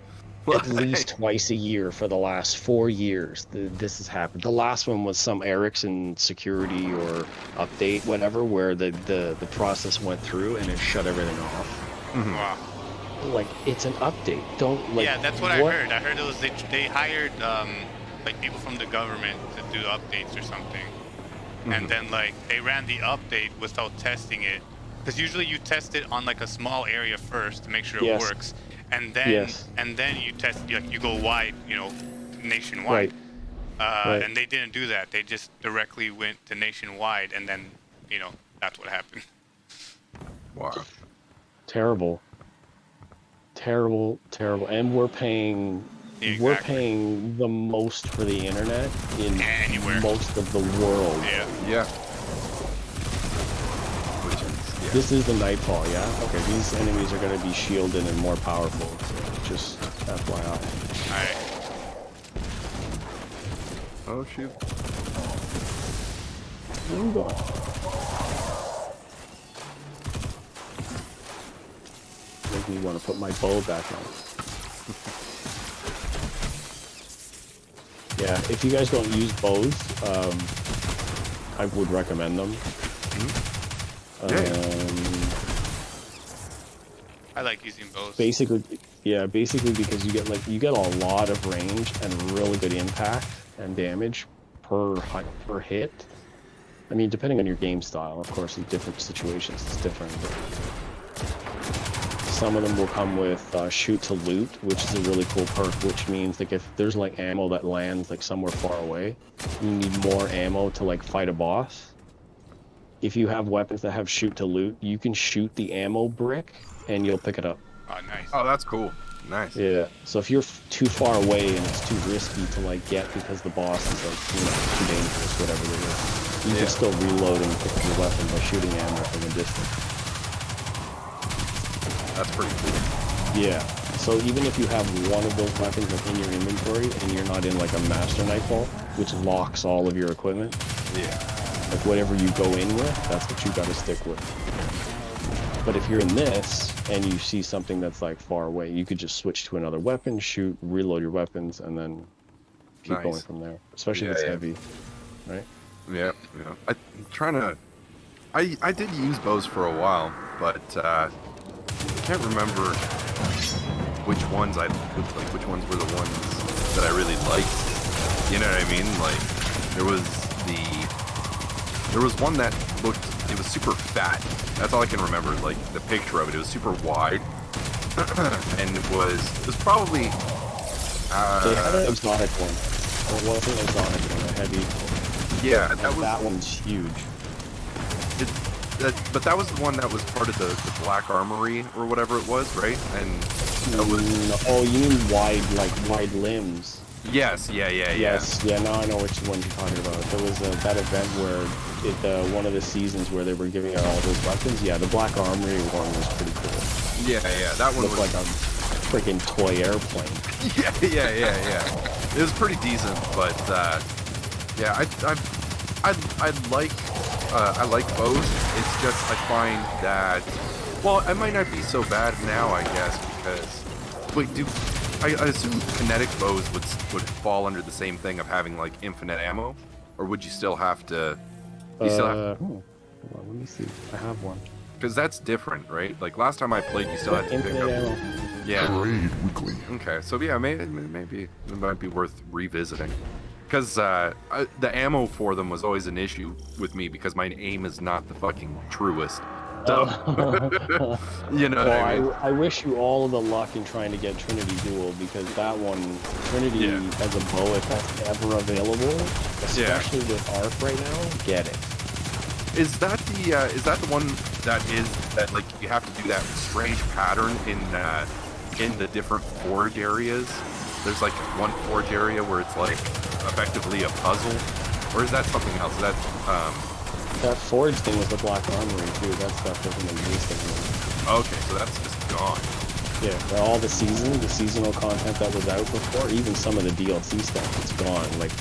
At least twice a year for the last 4 years this has happened. The last one was some Ericsson security or update, whatever, where the process went through and it shut everything off. Wow. Like it's an update. Don't like. Yeah, that's what I heard. I heard it was they hired like people from the government to do updates or something, and then like they ran the update without testing it, because usually you test it on like a small area first to make sure it works. And then you test, like you go wide, you know, nationwide. Right. And they didn't do that. They just directly went to nationwide, and then, you know, that's what happened. Wow. Terrible. And we're paying the most for the internet in most of the world. Yeah. This is the Nightfall, yeah? Okay, these enemies are going to be shielded and more powerful, so just FYI. Alright. Oh, shoot. Where are you going? Make me want to put my bow back on. Yeah, if you guys don't use bows, I would recommend them. I like using bows. Basically because you get a lot of range and really good impact and damage per hit. I mean, depending on your game style, of course, in different situations it's different. But some of them will come with shoot to loot, which is a really cool perk, which means like if there's like ammo that lands like somewhere far away, you need more ammo to like fight a boss. If you have weapons that have shoot to loot, you can shoot the ammo brick and you'll pick it up. Oh, nice. Oh, that's cool. Nice. Yeah. So if you're too far away and it's too risky to like get because the boss is like, you know, too dangerous, whatever it is, you can still reload and pick up your weapon by shooting ammo from a distance. That's pretty cool. Yeah. So even if you have one of those weapons in your inventory and you're not in like a Master Nightfall, which locks all of your equipment. Yeah. Like whatever you go in with, that's what you gotta stick with. But if you're in this and you see something that's like far away, you could just switch to another weapon, shoot, reload your weapons, and then keep going from there. Especially if it's heavy, right? Yeah. I'm trying to. I did use bows for a while, but I can't remember which ones which ones were the ones that I really liked. You know what I mean? Like there was one that looked, it was super fat. That's all I can remember, like the picture of it. It was super wide, and it was probably, I They had an exotic one. It was an exotic one, a heavy. Yeah, that one's huge. But that was the one that was part of the Black Armory or whatever it was, right? And that was... Oh, you mean wide limbs? Yes, Yes, yeah, now I know which one you're talking about. There was that event where, one of the seasons where they were giving out all those weapons. Yeah, the Black Armory one was pretty cool. Yeah, that one looked was... like a freaking toy airplane. Yeah. It was pretty decent, but, yeah, I like bows. It's just, I find that... Well, it might not be so bad now, I guess, because... Wait, I assume kinetic bows would fall under the same thing of having like infinite ammo, or would you still have to? Hold on, let me see. I have one. Because that's different, right? Like last time I played, you still had to pick up. Ammo. Yeah. Trade weekly. Okay, so yeah, maybe it might be worth revisiting. Because the ammo for them was always an issue with me because my aim is not the fucking truest. So, you know, well, I wish you all the luck in trying to get Trinity Duel, because that one, Trinity as a bow, if that's ever available, especially with ARC right now, get it. Is that the one that like you have to do that strange pattern in the different forge areas? There's like one forge area where it's like effectively a puzzle, or is that something else? Is that That forge thing was the Black Armory too. That stuff doesn't exist anymore. Okay, so that's just gone. Yeah, all the seasonal content that was out before, even some of the DLC stuff, it's gone. Like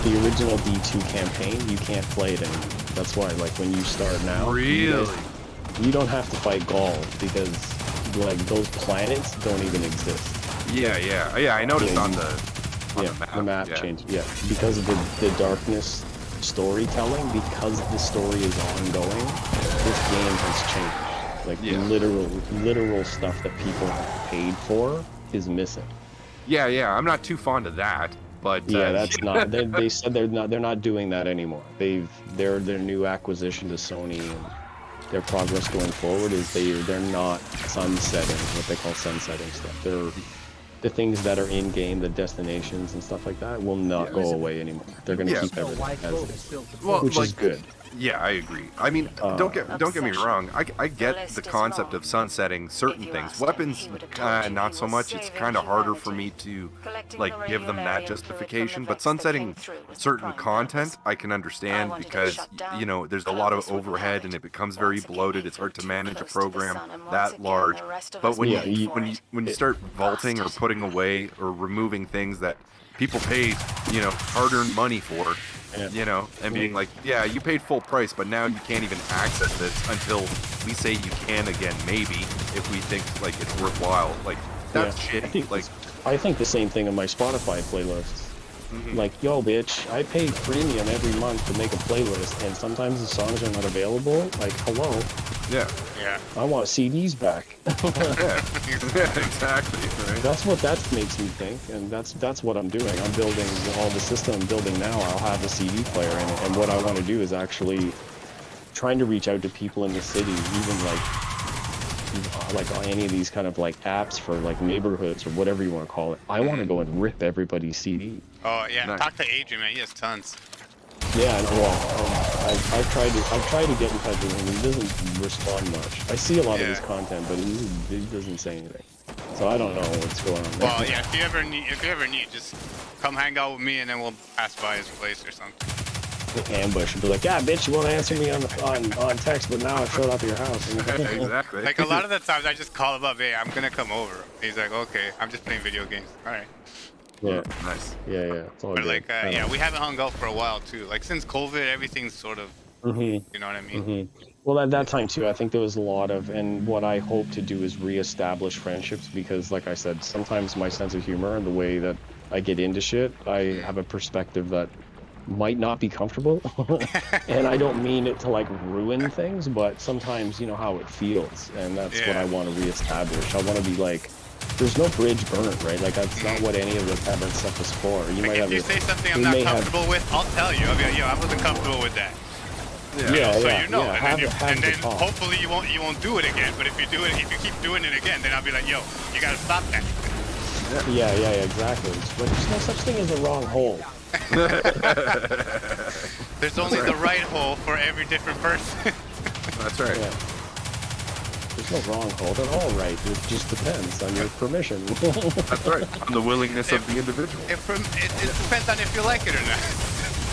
the original D2 campaign, you can't play it anymore. That's why, like when you start now, really, you don't have to fight Gaul because like those planets don't even exist. Yeah. I noticed on the map changed. Yeah, because of the darkness storytelling, because the story is ongoing, this game has changed. Like literal stuff that people have paid for is missing. Yeah, I'm not too fond of that, but that's not. They said they're not doing that anymore. Their new acquisition to Sony and their progress going forward is they're not sunsetting, what they call sunsetting stuff. The things that are in game, the destinations and stuff like that, will not go away anymore. They're going to keep everything as it is, which is good. Yeah, I agree. I mean, don't get me wrong. I get the concept of sunsetting certain things. Weapons, not so much. It's kind of harder for me to like give them that justification. But sunsetting certain content, I can understand because you know there's a lot of overhead and it becomes very bloated. It's hard to manage a program that large. But when you start vaulting or putting away or removing things that people paid, you know, hard-earned money for. You know, and being like, yeah, you paid full price, but now you can't even access this until we say you can again, maybe, if we think, like, it's worthwhile. Like, that's shitty. I think the same thing in my Spotify playlists. Like, yo, bitch, I pay premium every month to make a playlist, and sometimes the songs are not available. Like, hello. Yeah. I want CDs back. yeah, exactly. Right? That's what that makes me think, and that's what I'm doing. I'm building all the system I'm building now. I'll have a CD player in it, and what I want to do is actually trying to reach out to people in the city, even like on any of these kind of like apps for like neighborhoods or whatever you want to call it. I want to go and rip everybody's CD. Oh yeah, nice. Talk to Adrian, man. He has tons. Yeah, well, I've tried to get in touch with him. He doesn't respond much. I see a lot of his content, but he doesn't say anything. So I don't know what's going on there. Well, yeah, if you ever need, just come hang out with me, and then we'll pass by his place or something. Ambush and be like, yeah, bitch, you want to answer me on text, but now I showed up at your house. Exactly. Like a lot of the times, I just call him up, hey, I'm gonna come over. He's like, okay, I'm just playing video games. All right. Yeah. Nice. Yeah. It's all but good. like, yeah, we haven't hung out for a while too. Like since COVID, everything's sort of, you know what I mean? Well, at that time too, I think there was a lot of, and what I hope to do is reestablish friendships because, like I said, sometimes my sense of humor and the way that I get into shit, I have a perspective that might not be comfortable, and I don't mean it to like ruin things, but sometimes you know how it feels, and that's what I want to reestablish. I want to be like, there's no bridge burnt, right? Like that's not what any of the Tavern stuff is for. You like might if have you say something I'm not comfortable with, I'll tell you. I'll be like, yo, I wasn't comfortable with that. So you know, and then hopefully you won't do it again. But if you do it, if you keep doing it again, then I'll be like, yo, you gotta stop that. Yeah, exactly. But there's no such thing as a wrong hole. There's only the right hole for every different person. That's right. Yeah. There's no wrong hole. They're all right. It just depends on your permission. That's right. On the willingness of the individual. It depends on if you like it or not.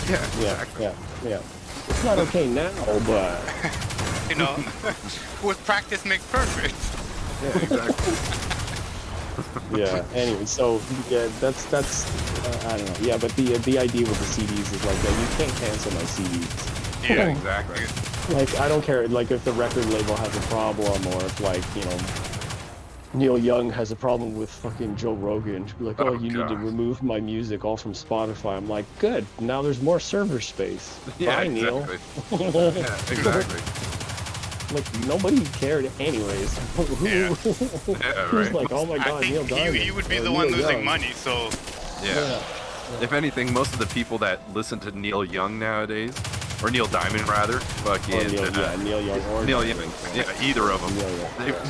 Yeah, exactly. Yeah. It's not okay now, but... You know, with practice makes perfect. Yeah, exactly. Yeah, anyway, so, yeah, that's I don't know. Yeah, but the idea with the CDs is like that you can't cancel my CDs. Yeah, exactly. Like, I don't care, like, if the record label has a problem, or if, like, you know, Neil Young has a problem with fucking Joe Rogan. Like, oh, you need to remove my music all from Spotify. I'm like, good, now there's more server space. Yeah, Bye, exactly. Neil. Yeah, exactly. Like, nobody cared anyways. Who's like, oh my god, Neil Diamond. You would be the one losing money, so... Yeah. If anything, most of the people that listen to Neil Young nowadays, or Neil Diamond rather, fucking... Neil Young or Neil Young. Yeah, either of them.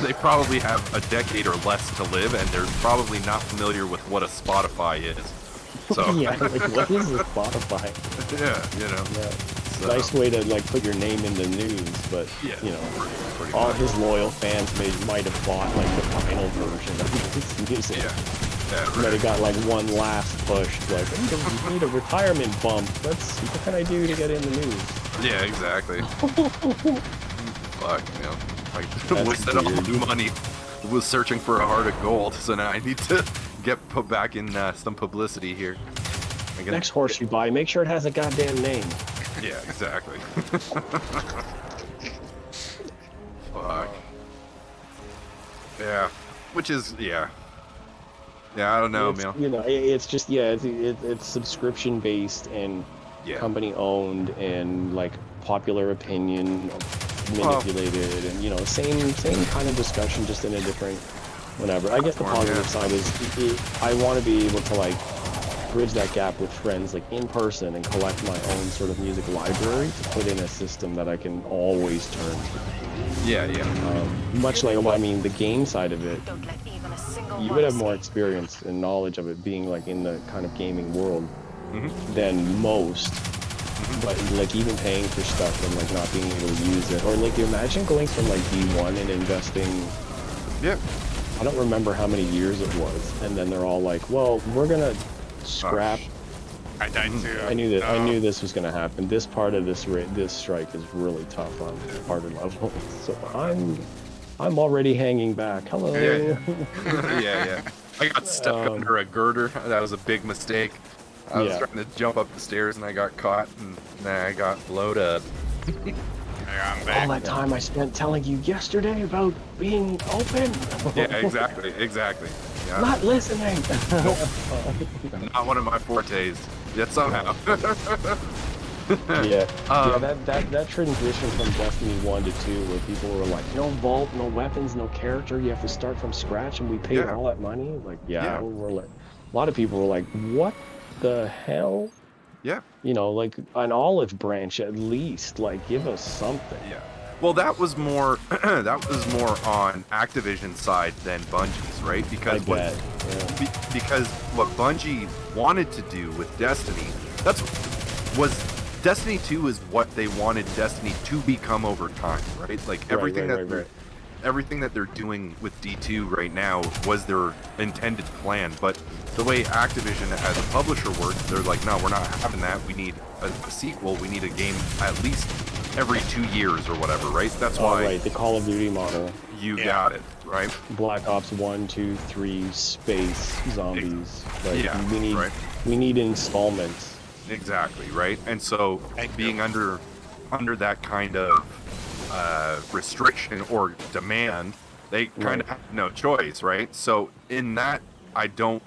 They probably have a decade or less to live, and they're probably not familiar with what a Spotify is. So. Yeah, like, what is a Spotify? Yeah, you know. Yeah. So. Nice way to, like, put your name in the news, but, you know, pretty all much. his loyal fans might have bought, like, the final version of his music. Yeah, Might have got, like, one last push, like, I need a retirement bump. What can I do to get in the news? Yeah, exactly. Fuck, you know. I wasted all the money, was searching for a heart of gold, so now I need to get put back in some publicity here. Next horse you buy, make sure it has a goddamn name. Yeah, exactly. Fuck. Yeah. Which is, yeah. Yeah, I don't know, man. You know, it's just, yeah, it's subscription based and company owned and, like, popular opinion manipulated and, you know, same kind of discussion, just in a different whatever. I guess the positive side is I want to be able to, like, bridge that gap with friends, like, in person, and collect my own sort of music library to put in a system that I can always turn to. Yeah. Much like, well, I mean, the game side of it, you would have more experience and knowledge of it being, like, in the kind of gaming world than most. But, like, even paying for stuff and, like, not being able to use it, or, like, you imagine going from, like, D1 and investing. Yeah. I don't remember how many years it was, and then they're all like, well, we're gonna scrap. I died too. I knew that. I knew this was gonna happen. This part of this strike is really tough on harder levels. So I'm already hanging back. Hello. Yeah. I got stuck under a girder. That was a big mistake. I was trying to jump up the stairs and I got caught, and then I got blowed up. I'm back. All that time I spent telling you yesterday about being open. Yeah, exactly. Yeah. Not listening. Not one of my fortes, yet somehow. That transition from Destiny 1 to 2, where people were like, no vault, no weapons, no character, you have to start from scratch, and we paid all that money. Like, we're like, a lot of people were like, what the hell? Yeah. You know, like an olive branch at least. Like, give us something. Yeah. Well, that was more on Activision's side than Bungie's, right? Because because what Bungie wanted to do with Destiny, Destiny 2 is what they wanted Destiny to become over time, right? Like everything everything that they're doing with D2 right now was their intended plan, but the way Activision as a publisher works, they're like, no, we're not having that. We need a sequel. We need a game at least every 2 years or whatever, right? That's why. Right, the Call of Duty model. You got it, right? Black Ops 1, 2, 3, space, zombies. Like, yeah, we need installments. Exactly, right? And so being under that kind of restriction or demand, they kind of have no choice, right? So in that, I don't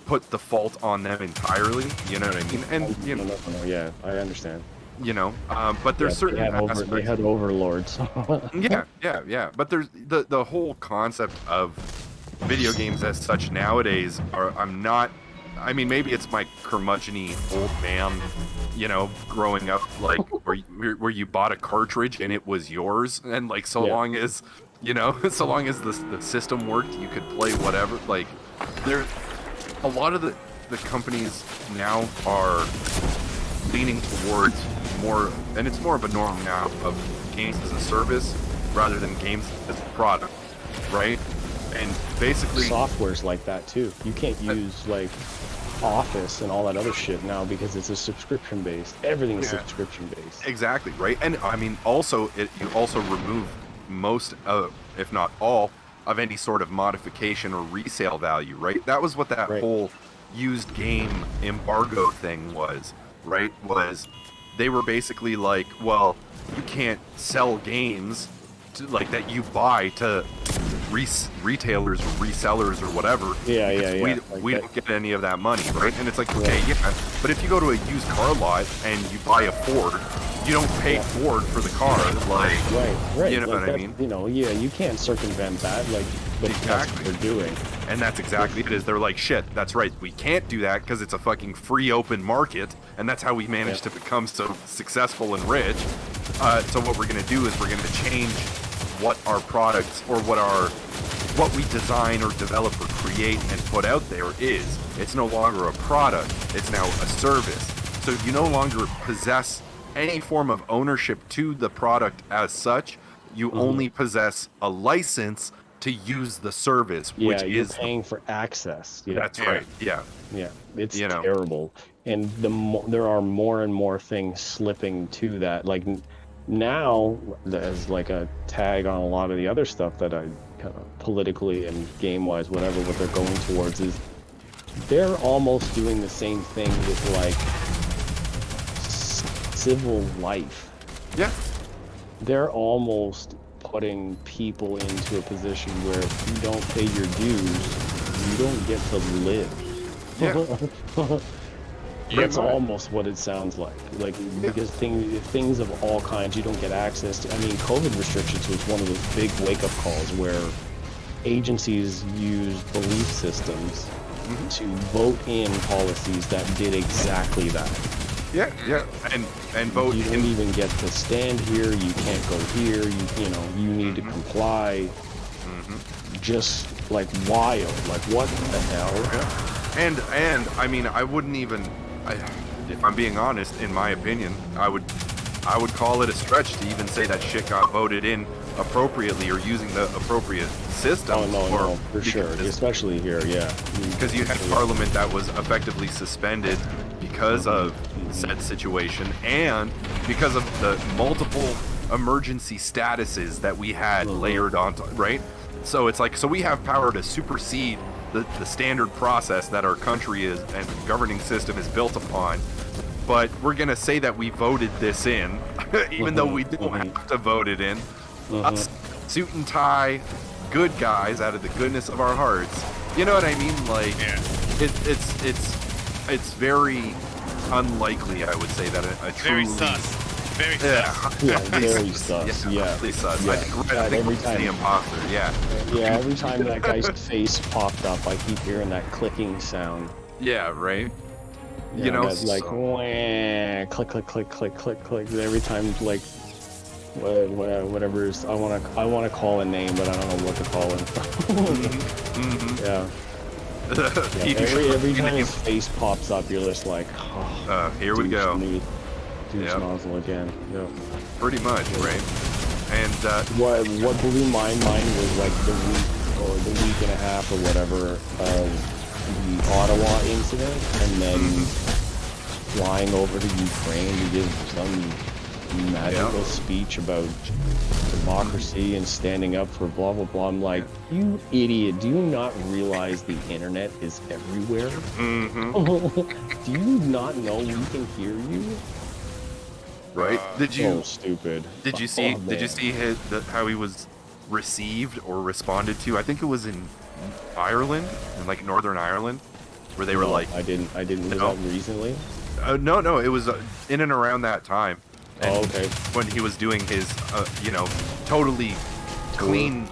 put the fault on them entirely, you know what I mean? And you know, yeah, I understand. You know, but there's certain aspects. They had overlords. yeah. But there's the whole concept of video games as such nowadays I mean, maybe it's my curmudgeon-y old man, you know, growing up, like, where you bought a cartridge and it was yours, and, like, so long as You know, so long as the system worked, you could play whatever. Like, there, a lot of the companies now are leaning towards more, and it's more of a norm now, of games as a service rather than games as a product, right? And basically software's like that too. You can't use like Office and all that other shit now because it's a subscription based. Everything's subscription based. Exactly, right? And I mean, also you also remove most of, if not all, of any sort of modification or resale value, right? That was what that whole used game embargo thing was, right? Was they were basically like, well, you can't sell games to, like, that you buy to retailers or resellers or whatever. We don't get any of that money, right? And it's like, okay, but if you go to a used car lot and you buy a Ford, you don't pay Ford for the car, like, right. You know like what I mean? You know, you can't circumvent that, like, but that's what they're doing. And that's exactly it. Is they're like, shit, that's right, we can't do that because it's a fucking free open market, and that's how we managed to become so successful and rich. So what we're gonna do is we're gonna change what our products or what we design or develop or create and put out there is. It's no longer a product, it's now a service. So you no longer possess any form of ownership to the product as such. You only possess a license to use the service, which you're is paying for access. That's right. Yeah, it's terrible. And there are more and more things slipping to that. Like now, there's like a tag on a lot of the other stuff that I politically and game-wise, whatever, what they're going towards is they're almost doing the same thing with like civil life. Yeah. They're almost putting people into a position where if you don't pay your dues, you don't get to live. That's almost what it sounds like. Like, because things of all kinds, you don't get access to. I mean, COVID restrictions was one of those big wake-up calls where agencies used belief systems to vote in policies that did exactly that. And vote. You don't even get to stand here. You can't go here. You need to comply. Just like wild. Like, what the hell? And I mean, I wouldn't even. If I'm being honest, in my opinion, I would call it a stretch to even say that shit got voted in appropriately or using the appropriate system. Oh no, for sure, especially here, because you had Parliament that was effectively suspended because of said situation and because of the multiple emergency statuses that we had layered onto, right? So it's like, so we have power to supersede the standard process that our country is and governing system is built upon, but we're gonna say that we voted this in, even though we don't have to vote it in. Us suit and tie, good guys out of the goodness of our hearts. You know what I mean? Like, it's very unlikely, I would say, that a truly... Very sus. Very sus. Very sus. Really sus. Yeah. I think every time the imposter. Every time that guy's face popped up, I keep hearing that clicking sound. Yeah, right. You know, that's like wah, click, click, click, click, click, click. Every time, like, whatever is, I wanna call a name, but I don't know what to call it. Every time his face pops up, you're just like, here we go. Nozzle again. Pretty much, right? And what blew my mind was like the week and a half or whatever of the Ottawa incident, and then flying over to Ukraine to give some magical speech about democracy and standing up for blah blah blah. I'm like, you idiot! Do you not realize the internet is everywhere? Do you not know we can hear you? Right? Did you? So stupid. Did you see? Did you see how he was received or responded to? I think it was in Ireland, in like Northern Ireland, where they were like, I didn't hear that recently. No, it was in and around that time. And okay. When he was doing his, totally clean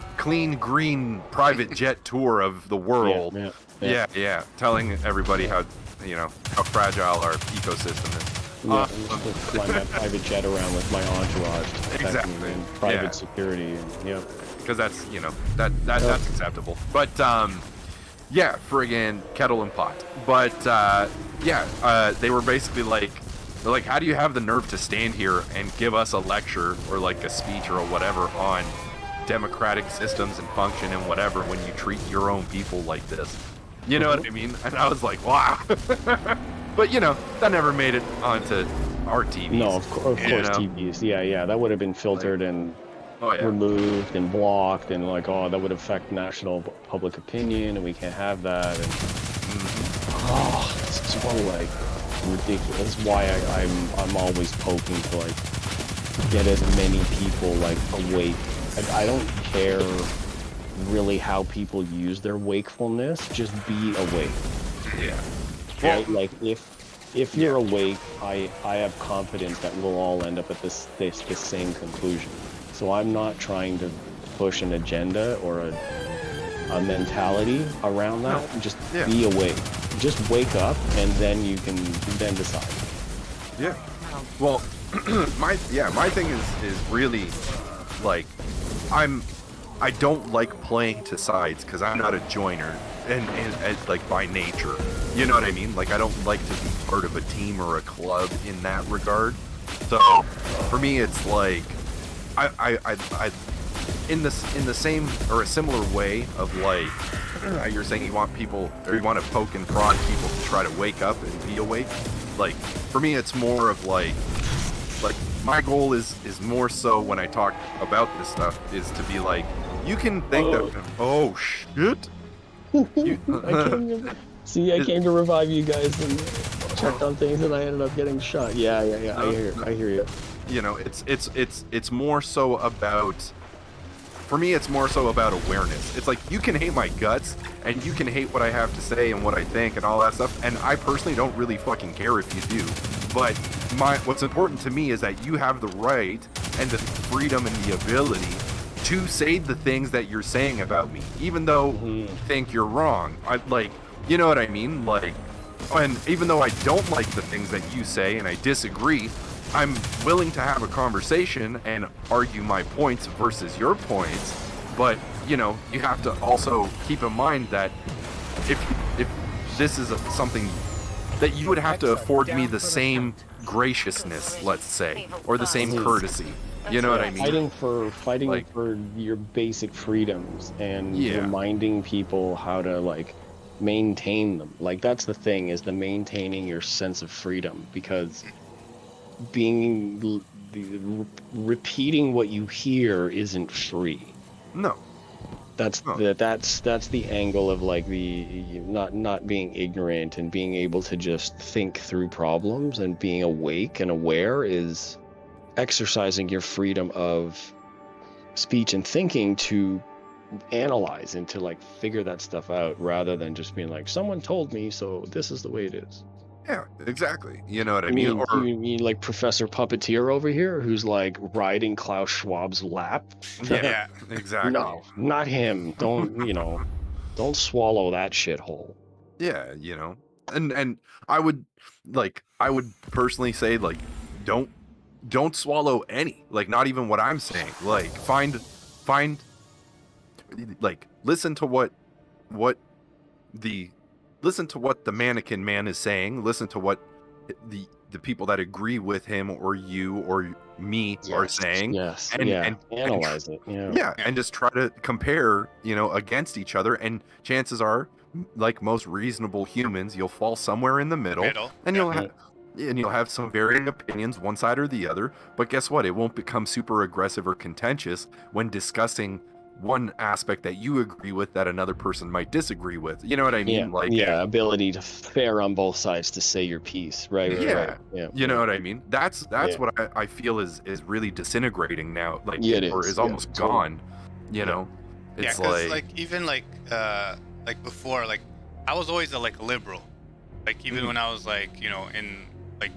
green private jet tour of the world. Yeah. Telling everybody how fragile our ecosystem is. Yeah, just fly my private jet around with my entourage to protect me Exactly. and private Yeah. security. And, yeah. Because that's that's acceptable. But yeah, friggin' kettle and pot. But they were basically like, they're like, how do you have the nerve to stand here and give us a lecture or like a speech or whatever on democratic systems and function and whatever when you treat your own people like this? You know what I mean? And I was like, wow. But that never made it onto our TVs. No, of course TVs. Yeah, that would have been filtered and removed and blocked, and like, oh, that would affect national public opinion, and we can't have that. And it's so like ridiculous. That's why I'm always poking to like get as many people like awake. I don't care really how people use their wakefulness. Just be awake. Yeah. Right? Like if you're awake, I have confidence that we'll all end up at this same conclusion. So I'm not trying to push an agenda or a mentality around that. Just be awake. Just wake up, and then you can then decide. Yeah. Well, my thing is really like I don't like playing to sides because I'm not a joiner and like by nature. You know what I mean? Like I don't like to be part of a team or a club in that regard. So for me, it's like I in the same or a similar way of like you're saying you want people or you want to poke and prod people to try to wake up and be awake. Like for me, it's more of like my goal is more so when I talk about this stuff is to be like, you can think that oh shit. I came to revive you guys and checked on things, and I ended up getting shot. Yeah. I hear you. It's more so about. For me, it's more so about awareness. It's like you can hate my guts and you can hate what I have to say and what I think and all that stuff. And I personally don't really fucking care if you do. But what's important to me is that you have the right and the freedom and the ability to say the things that you're saying about me, even though you think you're wrong. You know what I mean? Like, and even though I don't like the things that you say and I disagree, I'm willing to have a conversation and argue my points versus your points. But, you have to also keep in mind that if this is something that you would have to afford me the same graciousness, let's say, or the same courtesy. You know what I mean? Fighting for your basic freedoms and reminding people how to like maintain them. Like that's the thing, is the maintaining your sense of freedom, because repeating what you hear isn't free. No. That's the angle of like the not being ignorant and being able to just think through problems and being awake and aware is exercising your freedom of speech and thinking to analyze and to like figure that stuff out, rather than just being like, someone told me, so this is the way it is. Yeah, exactly. You know what I mean? You mean like Professor Puppeteer over here, who's like riding Klaus Schwab's lap? Yeah, exactly. No, not him. Don't don't swallow that shithole. Yeah, and I would personally say like, don't swallow any, like not even what I'm saying. Like find like listen to what the mannequin man is saying, listen to what the people that agree with him or you or me are saying, and analyze it. And just try to compare, against each other, and chances are, like most reasonable humans, you'll fall somewhere in the middle. And you'll have some varying opinions, one side or the other, but guess what? It won't become super aggressive or contentious when discussing one aspect that you agree with that another person might disagree with. You know what I mean? Ability to fair on both sides to say your piece, right? Yeah. You know what I mean? That's what I feel is really disintegrating now, or is almost gone. It's even before, I was always a liberal. Even when I was in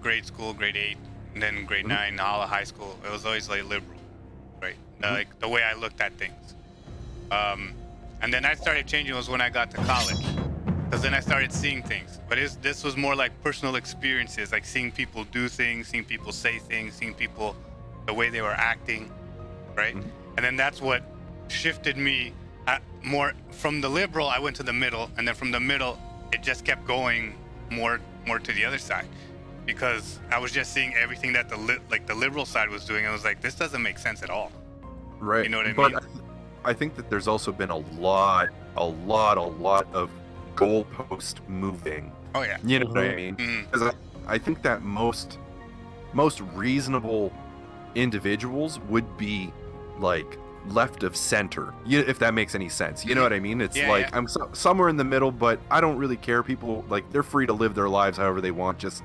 grade school, grade 8, and then grade 9, all of high school, it was always liberal, right? The way I looked at things. And then I started changing was when I got to college. because then I started seeing things. But this was more like personal experiences, like seeing people do things, seeing people say things, seeing people, the way they were acting, right? And then that's what shifted me more from the liberal. I went to the middle, and then from the middle, it just kept going more to the other side, because I was just seeing everything that the liberal side was doing. I was like, this doesn't make sense at all. Right. You know what I but mean? I think that there's also been a lot of goalpost moving. Oh yeah. You know what I mean? Because I think that most reasonable individuals would be like left of center, if that makes any sense. You know what I mean? It's I'm somewhere in the middle, but I don't really care. People, like, they're free to live their lives however they want, just,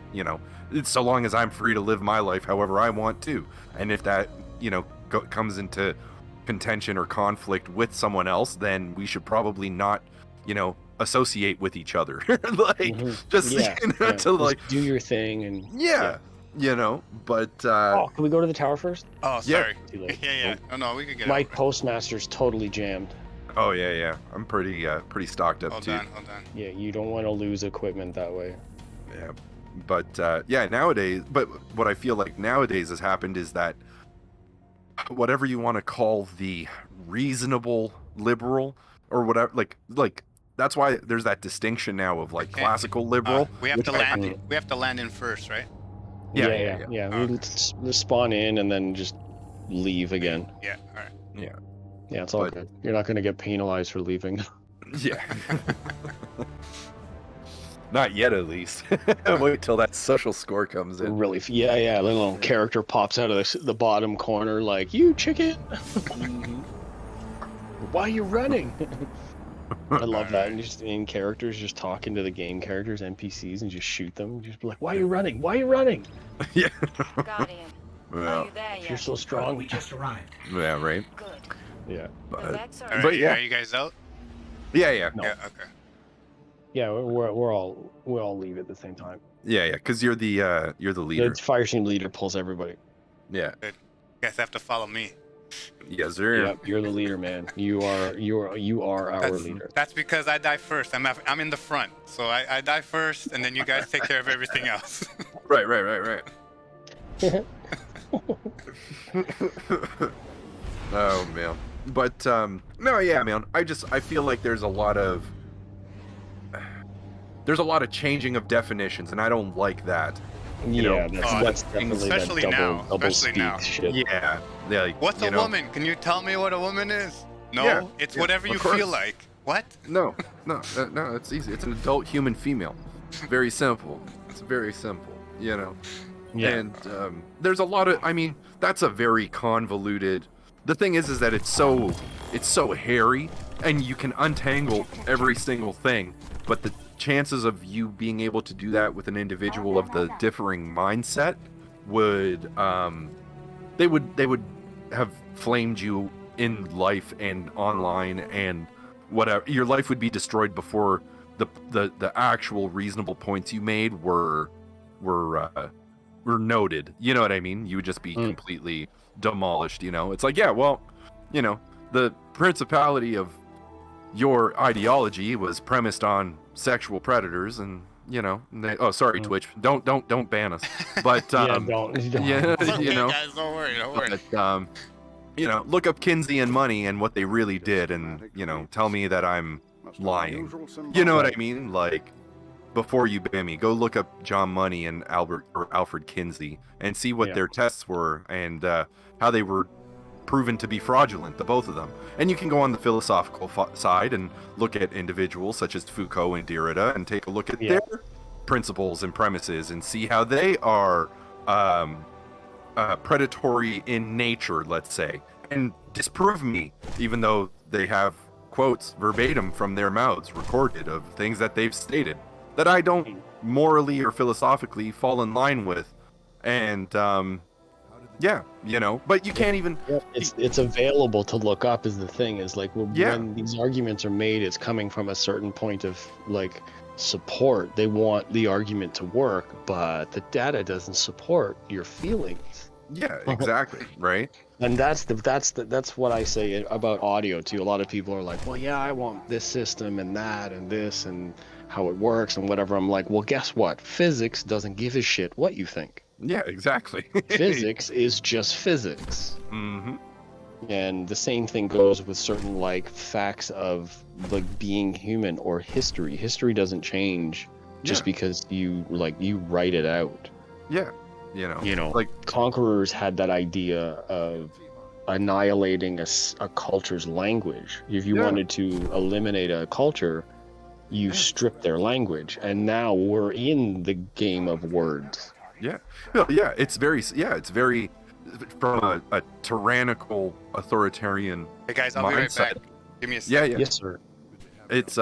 it's so long as I'm free to live my life however I want to. And if that, comes into contention or conflict with someone else, then we should probably not, associate with each other. Just to like do your thing and but can we go to the tower first? Oh, sorry. Yeah. Oh no, we could get my postmaster's totally jammed. Oh yeah. I'm pretty stocked up too. Hold on. Yeah, you don't want to lose equipment that way. Yeah. But nowadays, but what I feel like nowadays has happened is that whatever you want to call the reasonable liberal or whatever, like that's why there's that distinction now of like classical liberal. We have to land. We have to land in first, right? Yeah. We spawn in and then just leave again. Yeah. All right. Yeah, it's all good. You're not going to get penalized for leaving. Yeah. Not yet, at least. Wait till that social score comes in. Really? Yeah. Little character pops out of the bottom corner, like, you chicken. Why are you running? I love that. And just in characters, just talking to the game characters, NPCs, and just shoot them. Just be like, why are you running? Why are you running? Yeah. Guardian, Well, are you there yet? You're so strong. We just arrived. yeah, right. Good. Yeah. But yeah. Are you guys out? Yeah. No. Yeah. Okay. Yeah, we all leave at the same time. Yeah, because you're the leader. The fire team leader pulls everybody. Yeah. Good. You guys have to follow me. Yes, sir. Yep, you're the leader, man. You are our leader. That's because I die first. I'm in the front, so I die first, and then you guys take care of everything else. Right. Oh man. But no, yeah, man. I feel like there's a lot of changing of definitions, and I don't like that. That's definitely especially that now. double Especially now. shit. Yeah. Like, What's a woman? Can you tell me what a woman is? No, Yeah, it's yeah, whatever of you course. feel like. What? No, it's easy. It's an adult human female. Very simple. It's very simple, Yeah. And there's a lot of, that's a very convoluted. The thing is that it's so hairy, and you can untangle every single thing, but the chances of you being able to do that with an individual of the differing mindset would they would have flamed you in life and online, and whatever. Your life would be destroyed before the actual reasonable points you made were noted. You know what I mean? You would just be completely demolished. It's like, yeah, well, the principality of your ideology was premised on sexual predators, and sorry, Twitch, don't ban us, but don't. yeah, Okay, guys, don't worry. But, look up Kinsey and Money and what they really did, and tell me that I'm lying. You know what I mean? Like, before you ban me, go look up John Money and Alfred Kinsey and see what their tests were, and how they were proven to be fraudulent, the both of them. And you can go on the philosophical side and look at individuals such as Foucault and Derrida and take a look at their principles and premises and see how they are predatory in nature, let's say, and disprove me, even though they have quotes verbatim from their mouths recorded of things that they've stated that I don't morally or philosophically fall in line with. And but you can't even. It's available to look up. Is the thing is like when these arguments are made, it's coming from a certain point of like support. They want the argument to work, but the data doesn't support your feelings. Yeah, exactly. Right. And that's what I say about audio too. A lot of people are like, well, yeah, I want this system and that and this, and how it works and whatever. I'm like, well, guess what? Physics doesn't give a shit what you think. Yeah, exactly. Physics is just physics. Mm-hmm. And the same thing goes with certain like facts of like being human or history. History doesn't change just because you write it out. Yeah. You know, like conquerors had that idea of annihilating a culture's language. If you wanted to eliminate a culture, you strip their language, and now we're in the game of words. Yeah. Well, yeah, it's very from a tyrannical authoritarian Hey guys, I'll be right back. Give me a second. Yeah. Yes, sir. It's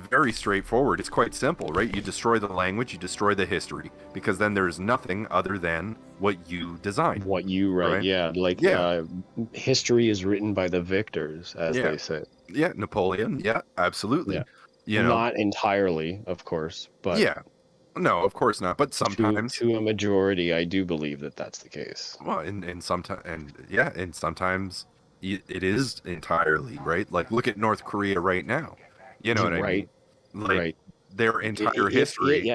very straightforward. It's quite simple, right? You destroy the language, you destroy the history, because then there's nothing other than what you designed. What you write, right? Yeah. Like history is written by the victors, as they say. Yeah, Napoleon. Yeah, absolutely. Yeah. You know, not entirely, of course, but no, of course not. But sometimes, to a majority, I do believe that that's the case. Well, and sometimes it is entirely right. Like, look at North Korea right now. You know what I mean? Like, their entire history.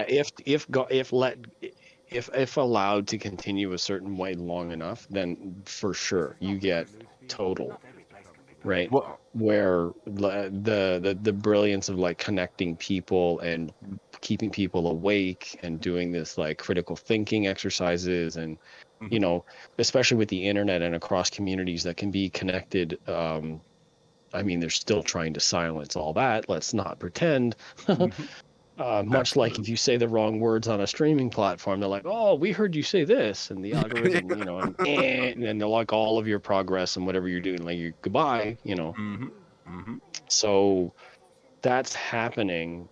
If allowed to continue a certain way long enough, then for sure you get total. Right. Well, where the brilliance of like connecting people and keeping people awake and doing this like critical thinking exercises and you know, especially with the internet and across communities that can be connected. I mean, they're still trying to silence all that. Let's not pretend. Much like if you say the wrong words on a streaming platform, they're like, "Oh, we heard you say this," and the algorithm, you know, and they're like all of your progress and whatever you're doing, like you goodbye, you know. So that's happening,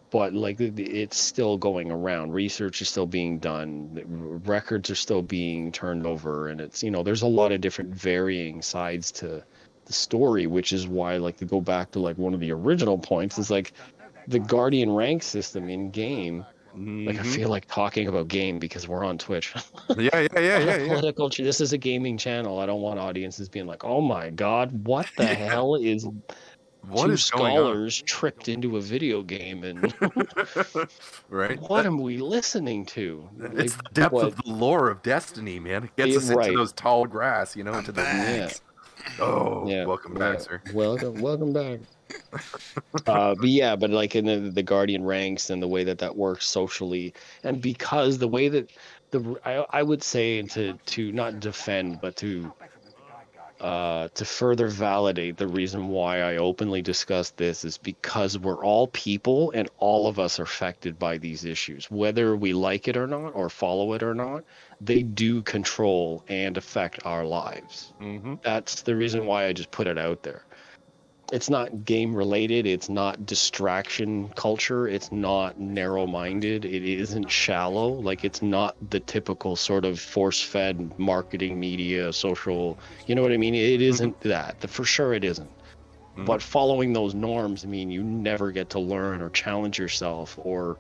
but like it's still going around. Research is still being done. Records are still being turned over, and it's, you know, there's a lot of different varying sides to the story, which is why, like, to go back to like one of the original points is like the Guardian rank system in game. Like, I feel like talking about game because we're on Twitch. Yeah. Political. This is a gaming channel. I don't want audiences being like, "Oh my God, what the hell is two scholars tripped into a video game and right? What am we listening to?" It's the depth of the lore of Destiny, man. It gets us into those tall grass, you know, into the weeds. Welcome back, sir. Welcome back. But like in the Guardian ranks and the way that works socially, and because the way that I would say to not defend but to further validate the reason why I openly discuss this is because we're all people and all of us are affected by these issues, whether we like it or not or follow it or not. They do control and affect our lives. That's the reason why I just put it out there. It's not game related. It's not distraction culture. It's not narrow minded. It isn't shallow. Like, it's not the typical sort of force fed marketing media, social, you know what I mean? It isn't that. For sure it isn't. But following those norms, I mean, you never get to learn or challenge yourself or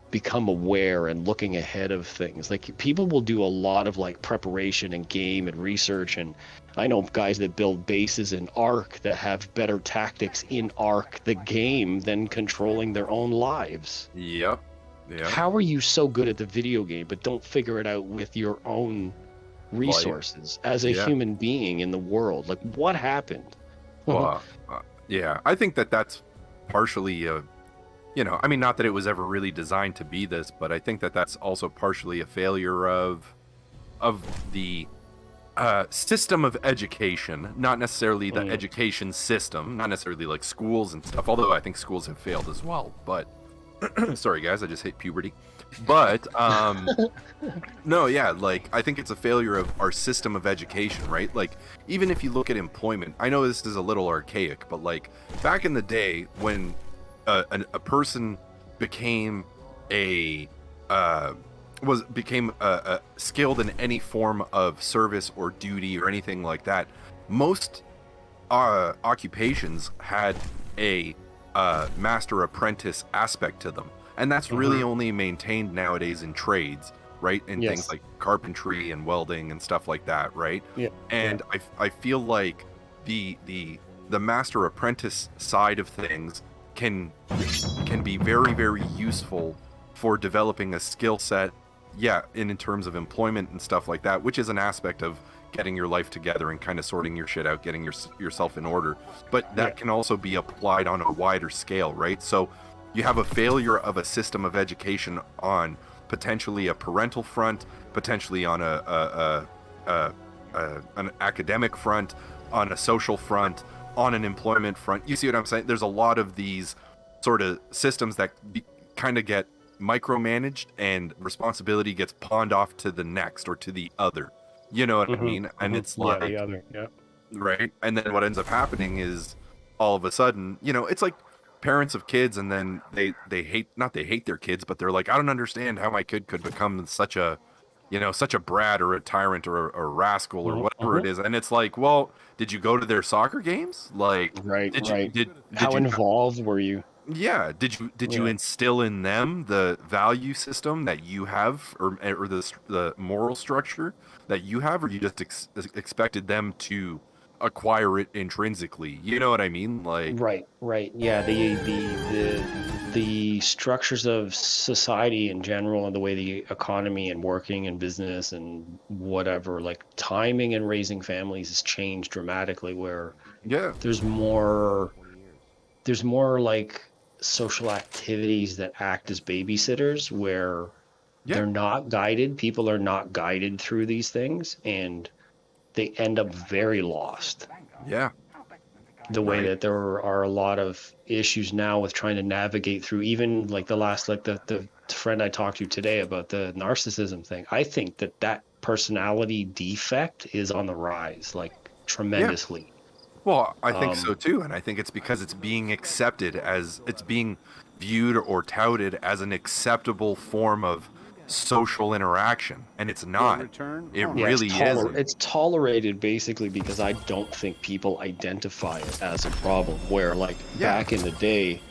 become aware and looking ahead of things. Like, people will do a lot of like preparation and game and research, and I know guys that build bases in Ark that have better tactics in Ark the game than controlling their own lives. Yep. How are you so good at the video game but don't figure it out with your own resources as a human being in the world? Like, what happened? Well, I think that's partially you know, I mean, not that it was ever really designed to be this, but I think that's also partially a failure of the system of education, not necessarily the education system, not necessarily like schools and stuff, although I think schools have failed as well. But sorry guys, I just hit puberty. But no, like, I think it's a failure of our system of education, right? Like, even if you look at employment, I know this is a little archaic, but like back in the day when a person became skilled in any form of service or duty or anything like that, most occupations had a master apprentice aspect to them, and that's really only maintained nowadays in trades, right? In things like carpentry and welding and stuff like that, right? And I feel like the master apprentice side of things can be very, very useful for developing a skill set. Yeah, in terms of employment and stuff like that, which is an aspect of getting your life together and kind of sorting your shit out, getting yourself in order. But that can also be applied on a wider scale, right? So you have a failure of a system of education on potentially a parental front, potentially on an academic front, on a social front, on an employment front. You see what I'm saying? There's a lot of these sort of systems that kind of get micromanaged, and responsibility gets pawned off to the next or to the other. You know what I mean? And it's like, the other, right? And then what ends up happening is all of a sudden, you know, it's like parents of kids, and then they hate, not they hate their kids, but they're like, I don't understand how my kid could become such a, you know, such a brat or a tyrant or a rascal or whatever it is. And it's like, well, did you go to their soccer games? Like, how involved were you? Yeah, did you instill in them the value system that you have, or the moral structure that you have, or you just expected them to acquire it intrinsically? You know what I mean? Like, right. Yeah, the structures of society in general, and the way the economy and working and business and whatever, like timing and raising families has changed dramatically, where there's more like social activities that act as babysitters, where they're not guided. People are not guided through these things, and they end up very lost. Yeah. The way that there are a lot of issues now with trying to navigate through, even like the friend I talked to today about the narcissism thing. I think that personality defect is on the rise, like tremendously. Yeah. Well, I think so too, and I think it's because it's being accepted as, it's being viewed or touted as an acceptable form of social interaction, and it's not. It really isn't. It's tolerated basically because I don't think people identify it as a problem. Where like back in the day,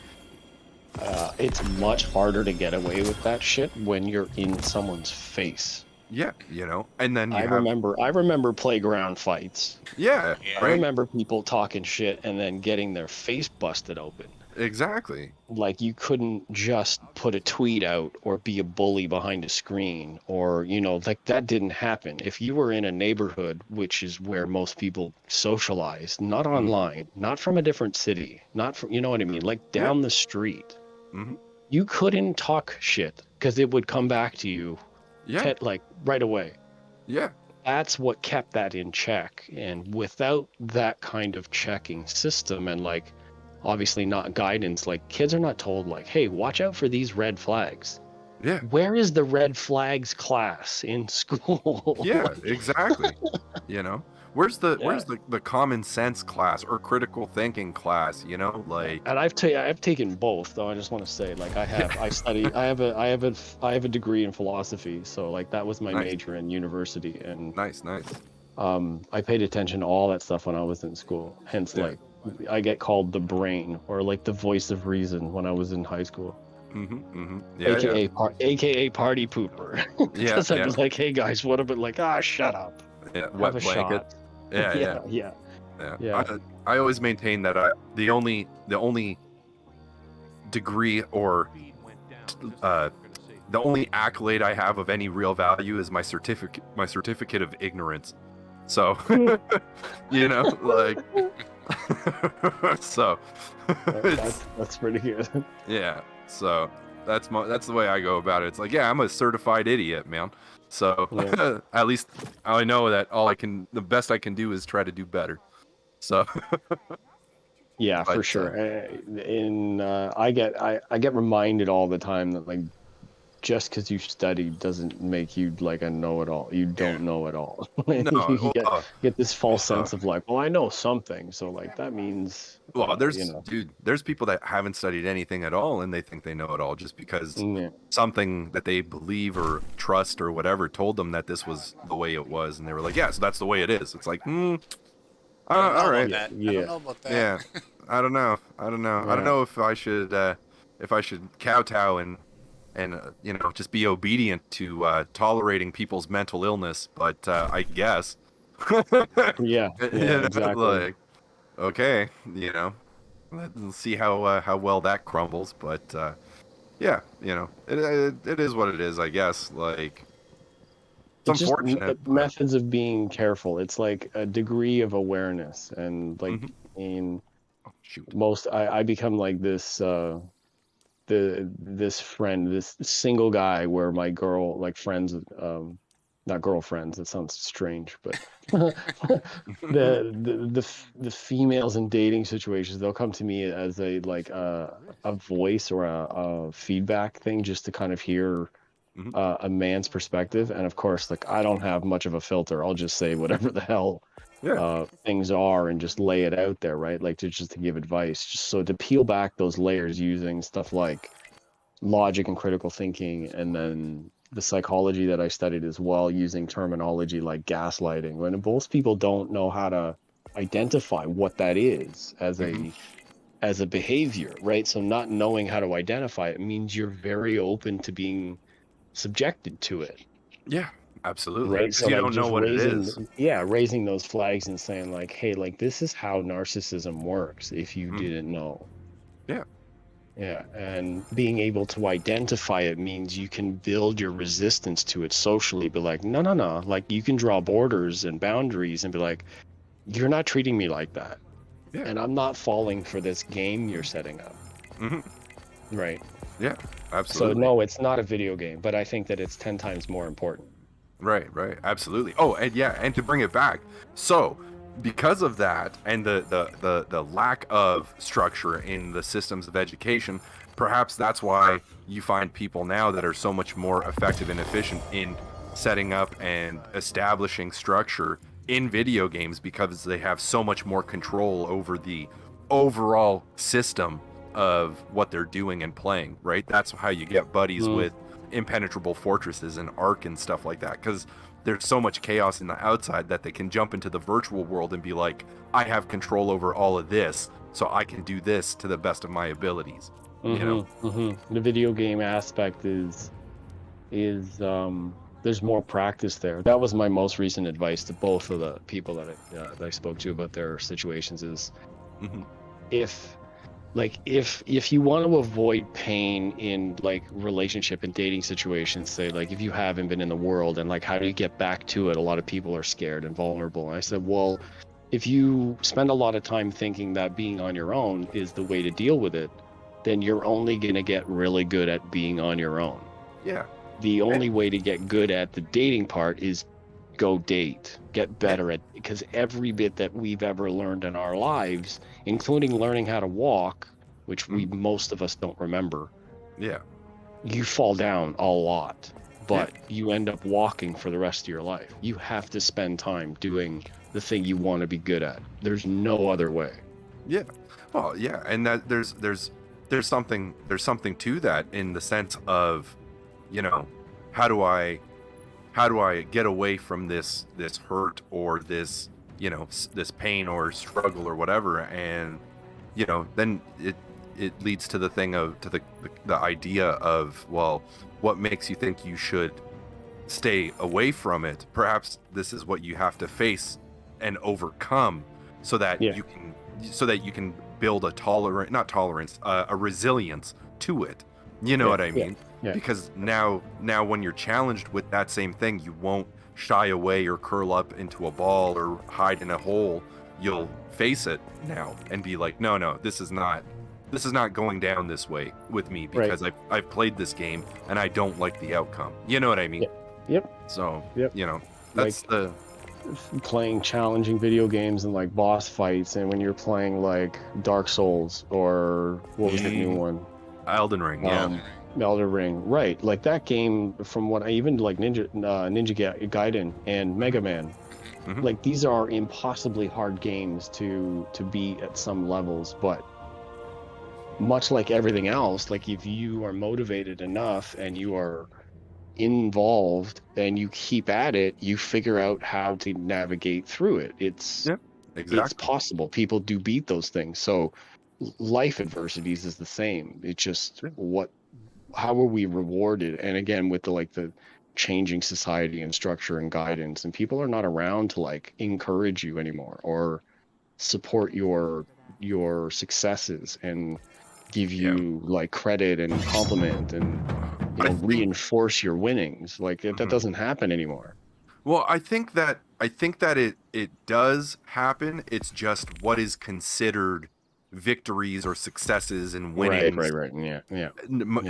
it's much harder to get away with that shit when you're in someone's face. Yeah, you know, and then I remember playground fights. Yeah, I remember people talking shit and then getting their face busted open. Exactly. Like, you couldn't just put a tweet out or be a bully behind a screen, or, you know, like, that didn't happen. If you were in a neighborhood, which is where most people socialize, not online, not from a different city, not from, you know what I mean, like down the street, you couldn't talk shit because it would come back to you. Like right away. Yeah. That's what kept that in check. And without that kind of checking system, and like obviously not guidance, like kids are not told like, hey, watch out for these red flags. Yeah. Where is the red flags class in school? Yeah, exactly. You know, where's the common sense class or critical thinking class, you know, like. And I've taken both, though. I just want to say, like, I have a degree in philosophy, so like that was my major in university, and nice. I paid attention to all that stuff when I was in school. Hence, like, I get called the brain, or like the voice of reason, when I was in high school. AKA party pooper. Because I was like, hey guys, what about, like, shut up. Yeah, wet blanket. Yeah. I always maintain that the only degree or the only accolade I have of any real value is my certificate of ignorance. So, you know, like, so that's pretty good. Yeah. So that's the way I go about it. It's like, yeah, I'm a certified idiot, man. So at least I know that the best I can do is try to do better. So yeah, for sure. I get reminded all the time that, like, just because you studied doesn't make you like a know-it-all. You don't know it all. No, you get this false sense of like, well, I know something, so like that means. Well, there's people that haven't studied anything at all, and they think they know it all just because something that they believe or trust or whatever told them that this was the way it was, and they were like, yeah, so that's the way it is. It's like, all right, I don't know about that. Yeah, I don't know. I don't know if I should kowtow and you know, just be obedient to tolerating people's mental illness, but I guess. Yeah, exactly. Like, okay, you know, Let's see how well that crumbles. But yeah, you know, it is what it is, I guess. Like, it's It's just unfortunate, but methods of being careful. It's like a degree of awareness, and like Mhm. in Oh, shoot. most, I become like this this friend, this single guy where my girl like friends, not girlfriends. That sounds strange, but the females in dating situations, they'll come to me as a like a voice or a feedback thing, just to kind of hear Mhm. a man's perspective. And of course, like I don't have much of a filter. I'll just say whatever the hell Yeah. things are and just lay it out there, right? Like to give advice, just so to peel back those layers using stuff like logic and critical thinking, and then the psychology that I studied as well, using terminology like gaslighting, when most people don't know how to identify what that is as a behavior, right? So not knowing how to identify it means you're very open to being subjected to it, Yeah, absolutely. right? Because So you like don't know just what it is. raising those flags and saying like, hey, like this is how narcissism works if you Mhm. didn't know. Yeah. Yeah, and being able to identify it means you can build your resistance to it socially. Be like, no, no, no. Like you can draw borders and boundaries and be like, you're not treating me like that, Yeah. and I'm not falling for this game you're setting up. Mhm. Right. Yeah, So absolutely. no, it's not a video game, but I think that it's 10 times more important. Right, absolutely. Oh, and yeah, and to bring it back, so because of that and the lack of structure in the systems of education, perhaps that's why you find people now that are so much more effective and efficient in setting up and establishing structure in video games, because they have so much more control over the overall system of what they're doing and playing, right? That's how you get buddies with impenetrable fortresses and Ark and stuff like that, because there's so much chaos in the outside that they can jump into the virtual world and be like, I have control over all of this, so I can do this to the best of my abilities. You know? The video game aspect is there's more practice there. That was my most recent advice to both of the people that I spoke to about their situations is Mhm. if you want to avoid pain in like relationship and dating situations, say like if you haven't been in the world, and like how do you get back to it, a lot of people are scared and vulnerable. And I said, well, if you spend a lot of time thinking that being on your own is the way to deal with it, then you're only going to get really good at being on your own. Yeah. The only way to get good at the dating part is go date, get better at, because every bit that we've ever learned in our lives, including learning how to walk, which most of us don't remember. Yeah. You fall down a lot, but you end up walking for the rest of your life. You have to spend time doing the thing you want to be good at. There's no other way. Yeah. Well, yeah, and that there's something to that, in the sense of, you know, how do I get away from this hurt or this, you know, this pain or struggle or whatever. And, you know, then it leads to the thing of the idea of, well, what makes you think you should stay away from it? Perhaps this is what you have to face and overcome, so that you can build a resilience to it. You know what I mean? Yeah. Because now when you're challenged with that same thing, you won't shy away or curl up into a ball or hide in a hole. You'll face it now and be like, no, this is not going down this way with me, because I've played this game and I don't like the outcome. You know what I mean? Yep. So, Yep. you know, that's like, playing challenging video games and like boss fights, and when you're playing like Dark Souls or what was the new one? Elden Ring, Elden Ring, right? Like that game, from what I even like Ninja Gaiden and Mega Man, like these are impossibly hard games to beat at some levels, but much like everything else, like if you are motivated enough and you are involved and you keep at it, you figure out how to navigate through it. It's possible. People do beat those things. So life adversities is the same. It's just how are we rewarded? And again, with the changing society and structure and guidance, and people are not around to like encourage you anymore or support your your successes and give you like credit and compliment and reinforce your winnings. Like that doesn't happen anymore. Well, I think that it does happen. It's just what is considered victories or successes and winnings Right. Yeah.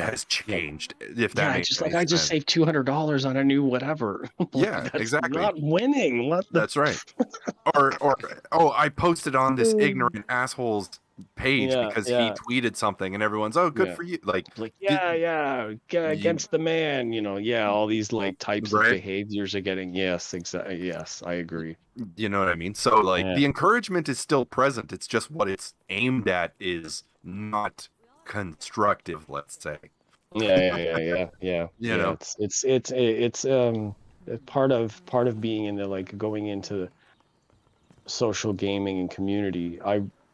has changed. If that makes just any like I just sense. saved $200 on a new whatever. Yeah, That's exactly. not winning. What the... That's right. or I posted on this ignorant asshole's page because he tweeted something and everyone's good for you. Like against the man, all these like types of behaviors are getting exactly. Yes, I agree. You know what I mean? So like the encouragement is still present. It's just what it's aimed at is not constructive, let's say. Yeah. You know, it's part of being in the like going into social gaming and community.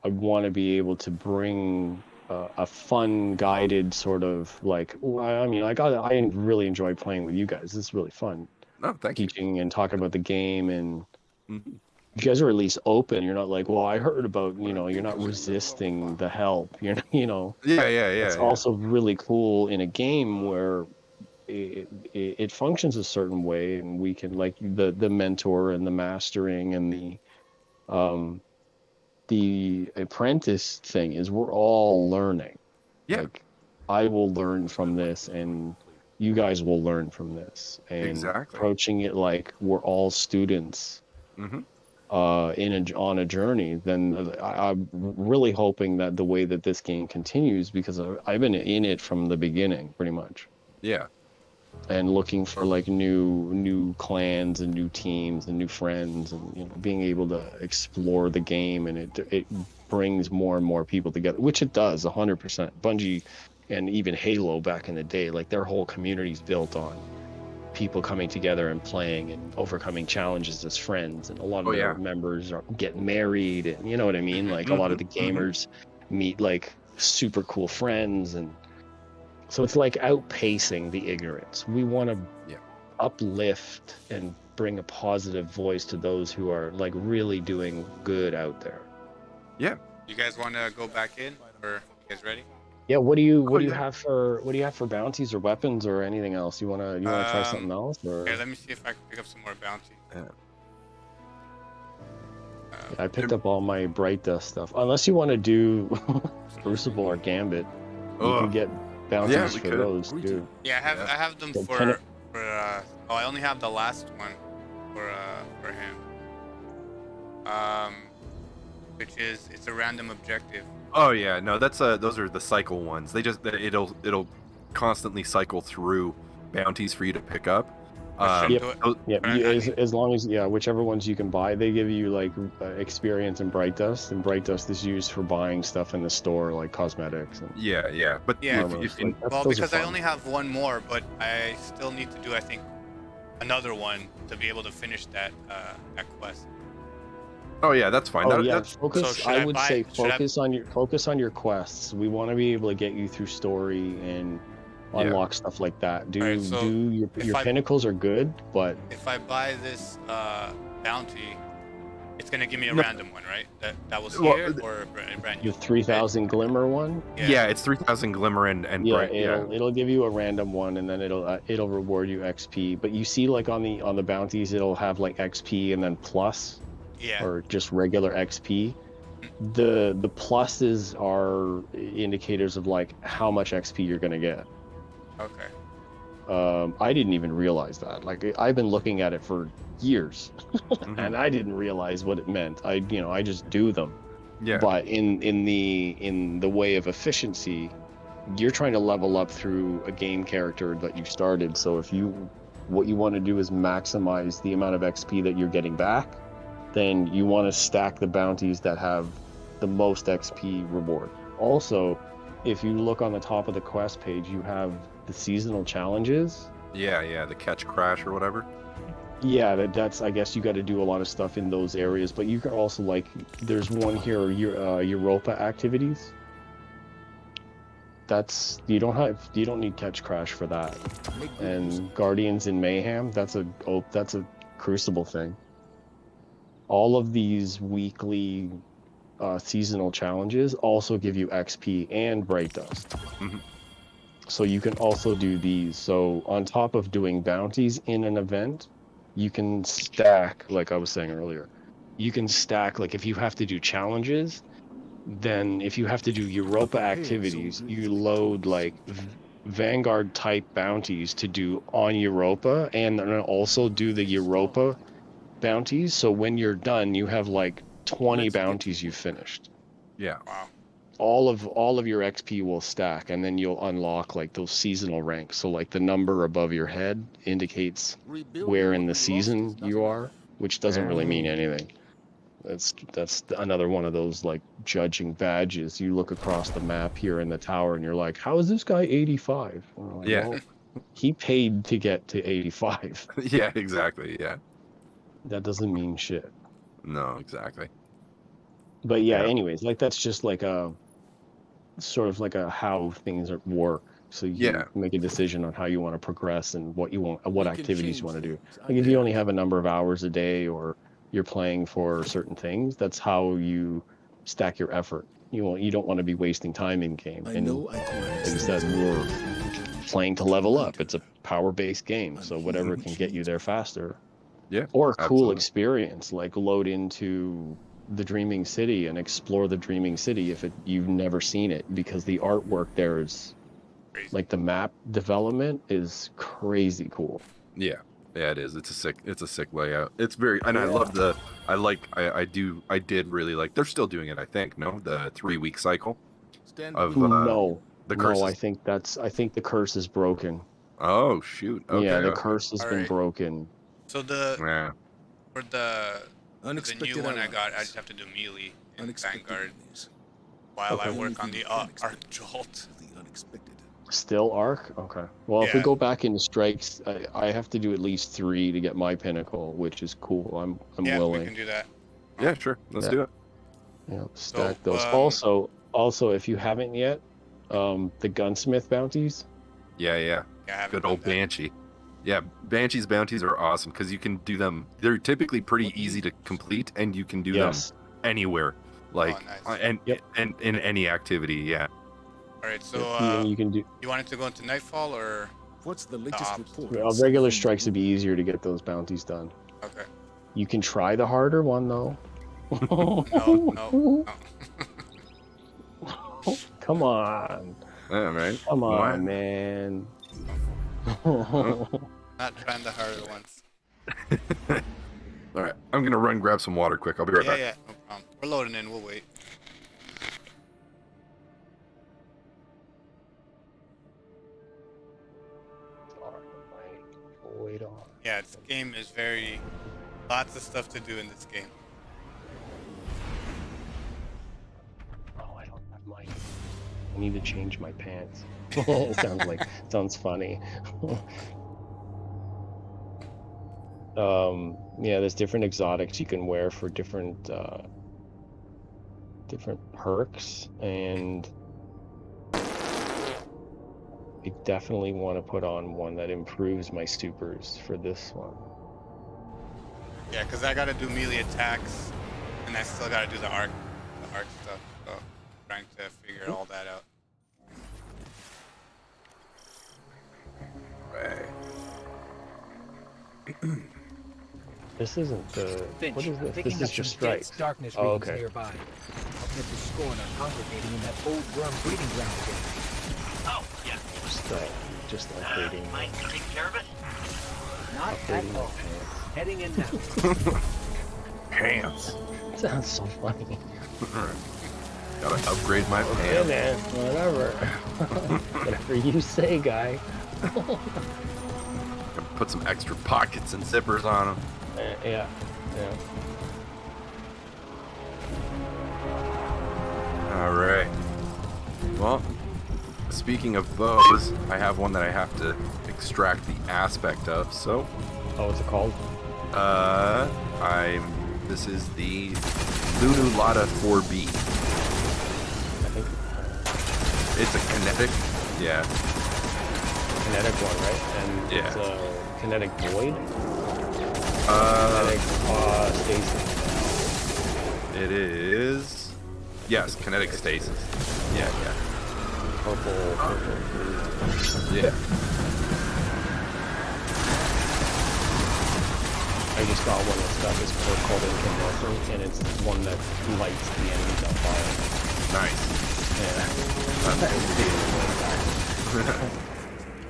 I want to be able to bring a fun, guided sort of like. I mean, I really enjoy playing with you guys. It's really fun. Oh, thank you. Teaching and talking about the game, and you guys are at least open. You're not like, well, I heard about, you're not resisting the help. You're, Yeah. It's also really cool in a game where it functions a certain way, and we can like the mentor and the mastering and the apprentice thing is we're all learning. Yeah. Like I will learn from this and you guys will learn from this, and approaching it like we're all students on a journey. Then I'm really hoping that the way that this game continues, because I've been in it from the beginning pretty much. Yeah. And looking for like new clans and new teams and new friends, and being able to explore the game, and it brings more and more people together, which it does 100%. Bungie and even Halo back in the day, like their whole community's built on people coming together and playing and overcoming challenges as friends, and a lot of their members get married, and you know what I mean, like a lot of the gamers meet like super cool friends, and so it's like outpacing the ignorance. We want to uplift and bring a positive voice to those who are like really doing good out there. Yeah. You guys want to go back in, or you guys ready? Yeah. What do you have for bounties or weapons or anything else? You wanna try something else? Or yeah, let me see if I can pick up some more bounty. I picked up all my Bright Dust stuff. Unless you want to do Crucible or Gambit, you can get bounties for those too. Yeah, I have them for I only have the last one for him. Which is it's a random objective. Oh yeah, no, that's those are the cycle ones. They just it'll constantly cycle through bounties for you to pick up. As long as whichever ones you can buy, they give you like experience in Bright Dust, and Bright Dust is used for buying stuff in the store like cosmetics. And but because I only have one more, but I still need to do another one to be able to finish that quest. Oh yeah, that's fine. Focus. I would say focus on your quests. We want to be able to get you through story and unlock stuff like that. Your pinnacles are good, but if I buy this bounty, it's gonna give me a random one, right? That was here or brand new? The 3,000 Glimmer one. Yeah, it's 3,000 Glimmer and Bright. It'll give you a random one, and then it'll reward you XP. But you see, like on the bounties, it'll have like XP and then plus. Or just regular XP. The pluses are indicators of like how much XP you're gonna get. Okay. I didn't even realize that. Like I've been looking at it for years, and I didn't realize what it meant. I just do them. Yeah. But in the way of efficiency, you're trying to level up through a game character that you started. So what you want to do is maximize the amount of XP that you're getting back, then you want to stack the bounties that have the most XP reward. Also, if you look on the top of the quest page, you have the seasonal challenges. Yeah, the catch crash or whatever. Yeah, that's I guess you got to do a lot of stuff in those areas, but you can also there's one here, Europa activities. You don't need catch crash for that. And Guardians in Mayhem, that's a Crucible thing. All of these weekly seasonal challenges also give you XP and bright dust. Mhm. So you can also do these. So on top of doing bounties in an event, you can stack, like I was saying earlier, you can stack, like if you have to do challenges, then if you have to do Europa activities, you load like Vanguard type bounties to do on Europa, and then also do the Europa bounties. So when you're done, you have like 20 bounties you finished. Yeah. Wow. All of your XP will stack, and then you'll unlock like those seasonal ranks. So like the number above your head indicates where in the season you are, which doesn't really mean anything. That's another one of those like judging badges. You look across the map here in the tower, and you're like, "How is this guy 85?" And I'm like, Yeah. well, he paid to get to 85. Yeah, exactly. Yeah. That doesn't mean shit. No, exactly. But yeah, Yeah. anyways, like that's just like a sort of like a how things work. So you Yeah. make a decision on how you want to progress and what you want, what We can activities you change want to do. things. Like if you only have a number of hours a day, or you're playing for certain things, that's how you stack your effort. You don't want to be wasting time in game. I And know I like I can. said, we're playing to level up. It's a power-based game, so whatever can get you there faster. Yeah. Or a cool absolutely. experience, like load into the Dreaming City and explore the Dreaming City if you've never seen it, because the artwork there is Crazy. like the map development is crazy cool. Yeah. Yeah, it is. It's a sick layout. It's very, and I love the, I did really like, they're still doing it, I think, no? The 3-week cycle of No, the curse. I think the curse is broken. Oh, shoot. Okay. Yeah, the okay. curse has been Alright. broken. So Yeah. for the Unexpected new one I allies. got, I just have to do melee in Unexpected Vanguard enemies. while I Okay. work on the Anything Arc Jolt. The unexpected. Still arc? Okay. Well, if we Yeah. go back into strikes, I have to do at least 3 to get my pinnacle, which is cool. I'm Yeah, we willing. can do that. Yeah, sure. Let's Yeah. do it. Yeah, stack So, those. Also, if you haven't yet, the gunsmith bounties. Yeah, yeah. Yeah, I haven't Good done old that. Banshee. Yeah, Banshee's bounties are awesome because you can do them. They're typically pretty easy to complete, and you can do Yes. them anywhere, like nice. and in any activity. Yeah. All right, so And you can do. you wanted to go into Nightfall or What's the latest ops. report? Regular strikes would be easier to get those bounties done. okay? You can try the harder one though. No. Come on. Yeah, right. Come Why? on, man. Not trying the harder ones. All right, I'm gonna run grab some water quick. I'll be right Yeah, back. yeah, no problem. We're loading in. We'll wait. Wait on. Yeah, this game is very lots of stuff to do in this game. Oh, I don't have my. I need to change my pants. sounds funny. Yeah, there's different exotics you can wear for different perks, and I definitely want to put on one that improves my supers for this one. Yeah, because I gotta do melee attacks, and I still gotta do the arc stuff. So trying to figure all that out. Right. This isn't the. Finch, What is this? picking This up is just some dense strikes. darkness Oh, readings okay. nearby. I'll get the score and are congregating in that old worm breeding ground again. Oh, yeah. Just upgrading. Mike, take care of it? Not at Upgrading my all. pants. Heading in now. Pants. Sounds so funny. Gotta upgrade my Okay, pants. man. Whatever. Whatever you say, guy. Put some extra pockets and zippers on them. Yeah. All right. Well, speaking of bows, I have one that I have to extract the aspect of. So, Oh, what's it called? This is the Lunulata 4B. I think It's a kinetic. Yeah. kinetic one, right? And Yeah. it's a kinetic void. Uh, Kinetic stasis. it is. Yes, kinetic stasis. Yeah, yeah. Purple. Yeah. I just got one that's got this perk called incandescent, and it's one that lights the enemies on fire. Nice. Yeah.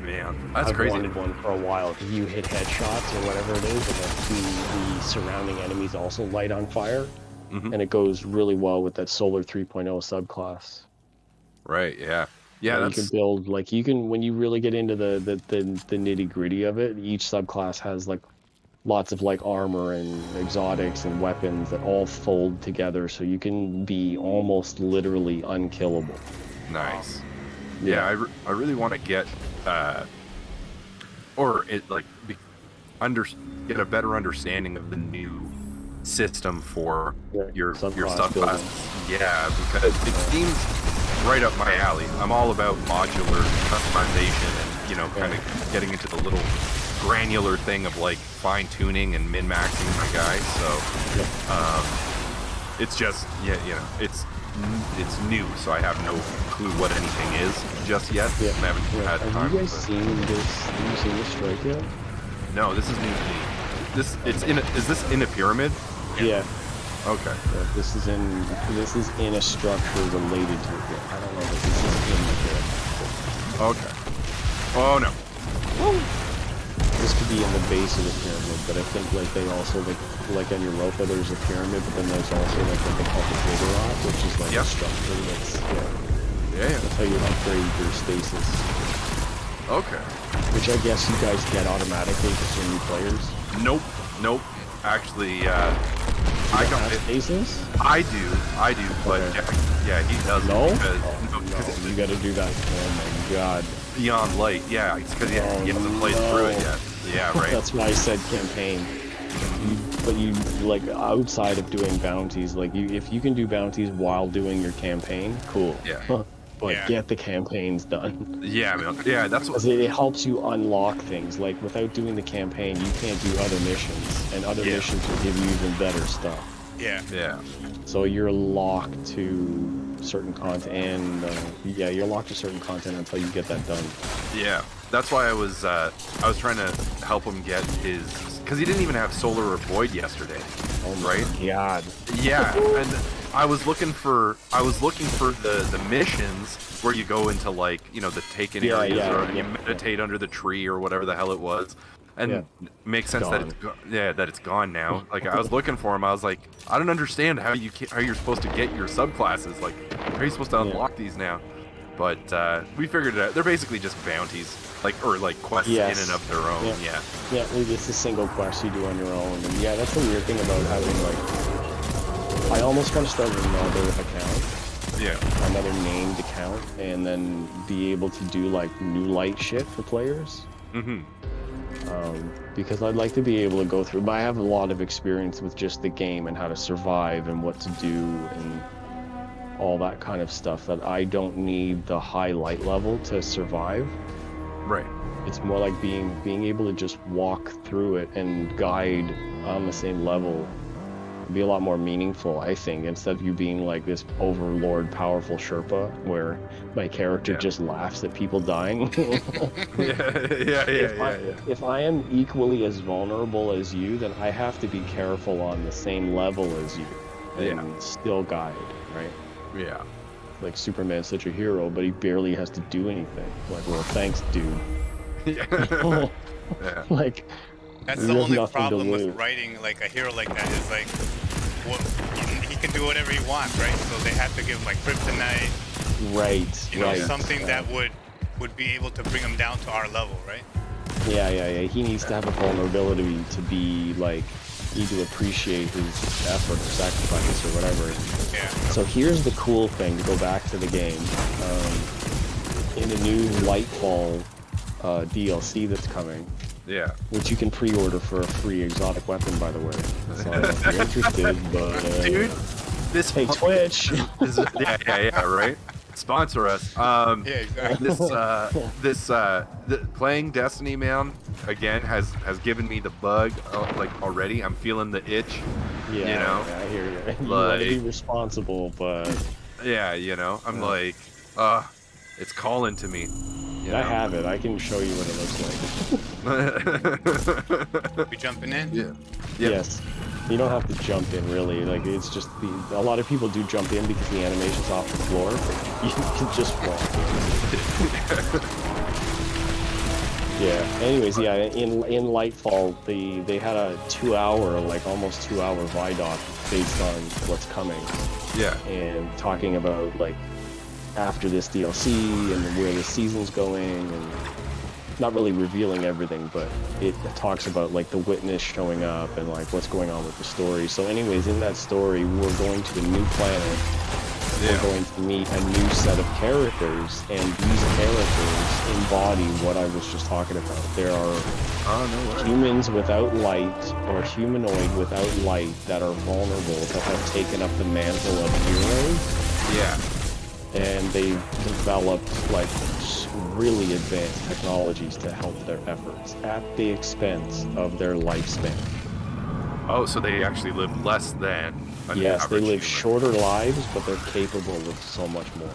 Man, that's I've crazy. wanted one for a while. If you hit headshots or whatever it is, and then the surrounding enemies also light on fire, and it goes really well with that Solar 3.0 subclass. Right. Yeah. Yeah. You That's can build when you really get into the nitty gritty of it. Each subclass has like lots of like armor and exotics and weapons that all fold together, so you can be almost literally unkillable. nice. Yeah, I really want to get or it like get a better understanding of the new system for your subclass. building. Yeah, because it seems right up my alley. I'm all about modular customization and kind of getting into the little granular thing of like fine tuning and min maxing my guys. So it's just it's new, so I have no clue what anything is just yet. I haven't had time. Have you guys seen this? Have you seen this strike yet? No, this is new to me. Is this in a pyramid? Yeah. Okay. Yeah, this is in a structure related to it. I don't know if this is in the pyramid. Okay. Oh no. This could be in the base of the pyramid, but I think like they also like on Europa there's a pyramid, but then there's also like what they call the Ziggurat, which is like a structure that's that's how you upgrade your stasis. Okay. Which I guess you guys get automatically because you're new players. Nope. Actually, I got stasis. I do, but yeah, he doesn't. No? Because You got to do that. Oh my god. Beyond Light, yeah, it's because he hasn't played through it yet. Yeah, right. That's why I said campaign. But you like outside of doing bounties, like if you can do bounties while doing your campaign, cool. Yeah. But get the campaigns done. Yeah, man. Yeah, that's what. It helps you unlock things. Like without doing the campaign, you can't do other missions, and other missions will give you even better stuff. Yeah. So you're locked to certain content, and you're locked to certain content until you get that done. Yeah, that's why I was trying to help him get his, because he didn't even have Solar or Void yesterday. Oh my god. Yeah, and I was looking for the missions where you go into like the taken areas or you meditate under the tree or whatever the hell it was. And it makes sense that it's gone now. Like I was looking for him, I was like, I don't understand how you're supposed to get your subclasses. Like, how are you supposed to unlock these now? But we figured it out. They're basically just bounties, like quests in and of their own. Yeah, it's a single quest you do on your own. And that's the weird thing about having like. I almost want to start another account. Yeah. Another named account, and then be able to do like new light shit for players. Because I'd like to be able to go through, but I have a lot of experience with just the game and how to survive and what to do and all that kind of stuff, that I don't need the high light level to survive. Right. It's more like being able to just walk through it and guide on the same level would be a lot more meaningful, I think, instead of you being like this overlord powerful Sherpa where my character just laughs at people dying. If I am equally as vulnerable as you, then I have to be careful on the same level as you and still guide, right? Yeah. Like Superman's such a hero, but he barely has to do anything. Like, well, thanks, dude. Like, that's the only problem with writing like a hero like that is like, he can do whatever he wants, right? So they have to give him like kryptonite, something that would be able to bring him down to our level, right? Yeah. He needs to have a vulnerability to be like, need to appreciate his effort or sacrifice or whatever. Yeah. So here's the cool thing, to go back to the game. In the new Lightfall DLC that's coming, which you can pre-order for a free exotic weapon, by the way. So I don't know if you're interested, but dude, this Twitch. Right. Sponsor us. Exactly. Playing Destiny, man, again has given me the bug. Like already, I'm feeling the itch. I hear you. You want to be responsible, but Yeah, you know, I'm like, it's calling to me. You I know? have it. I can show you what it looks like. We jumping in? Yeah. Yes. You don't have to jump in, really. Like, it's just a lot of people do jump in because the animation's off the floor. You can just walk. Yeah. Anyways, yeah. In Lightfall, they had a 2-hour, like almost 2-hour Vidoc based on what's coming. Yeah. And talking about like after this DLC and where the season's going, and not really revealing everything, but it talks about like the witness showing up and like what's going on with the story. So anyways, in that story, we're going to a new planet. We're going to meet a new set of characters, and these characters embody what I was just talking about. There are humans without light, or humanoid without light, that are vulnerable, that have taken up the mantle of heroes. Yeah. And they've developed like really advanced technologies to help their efforts at the expense of their lifespan. Oh, so they actually live less than an Yes, they average live human. shorter lives, but they're capable of so much more.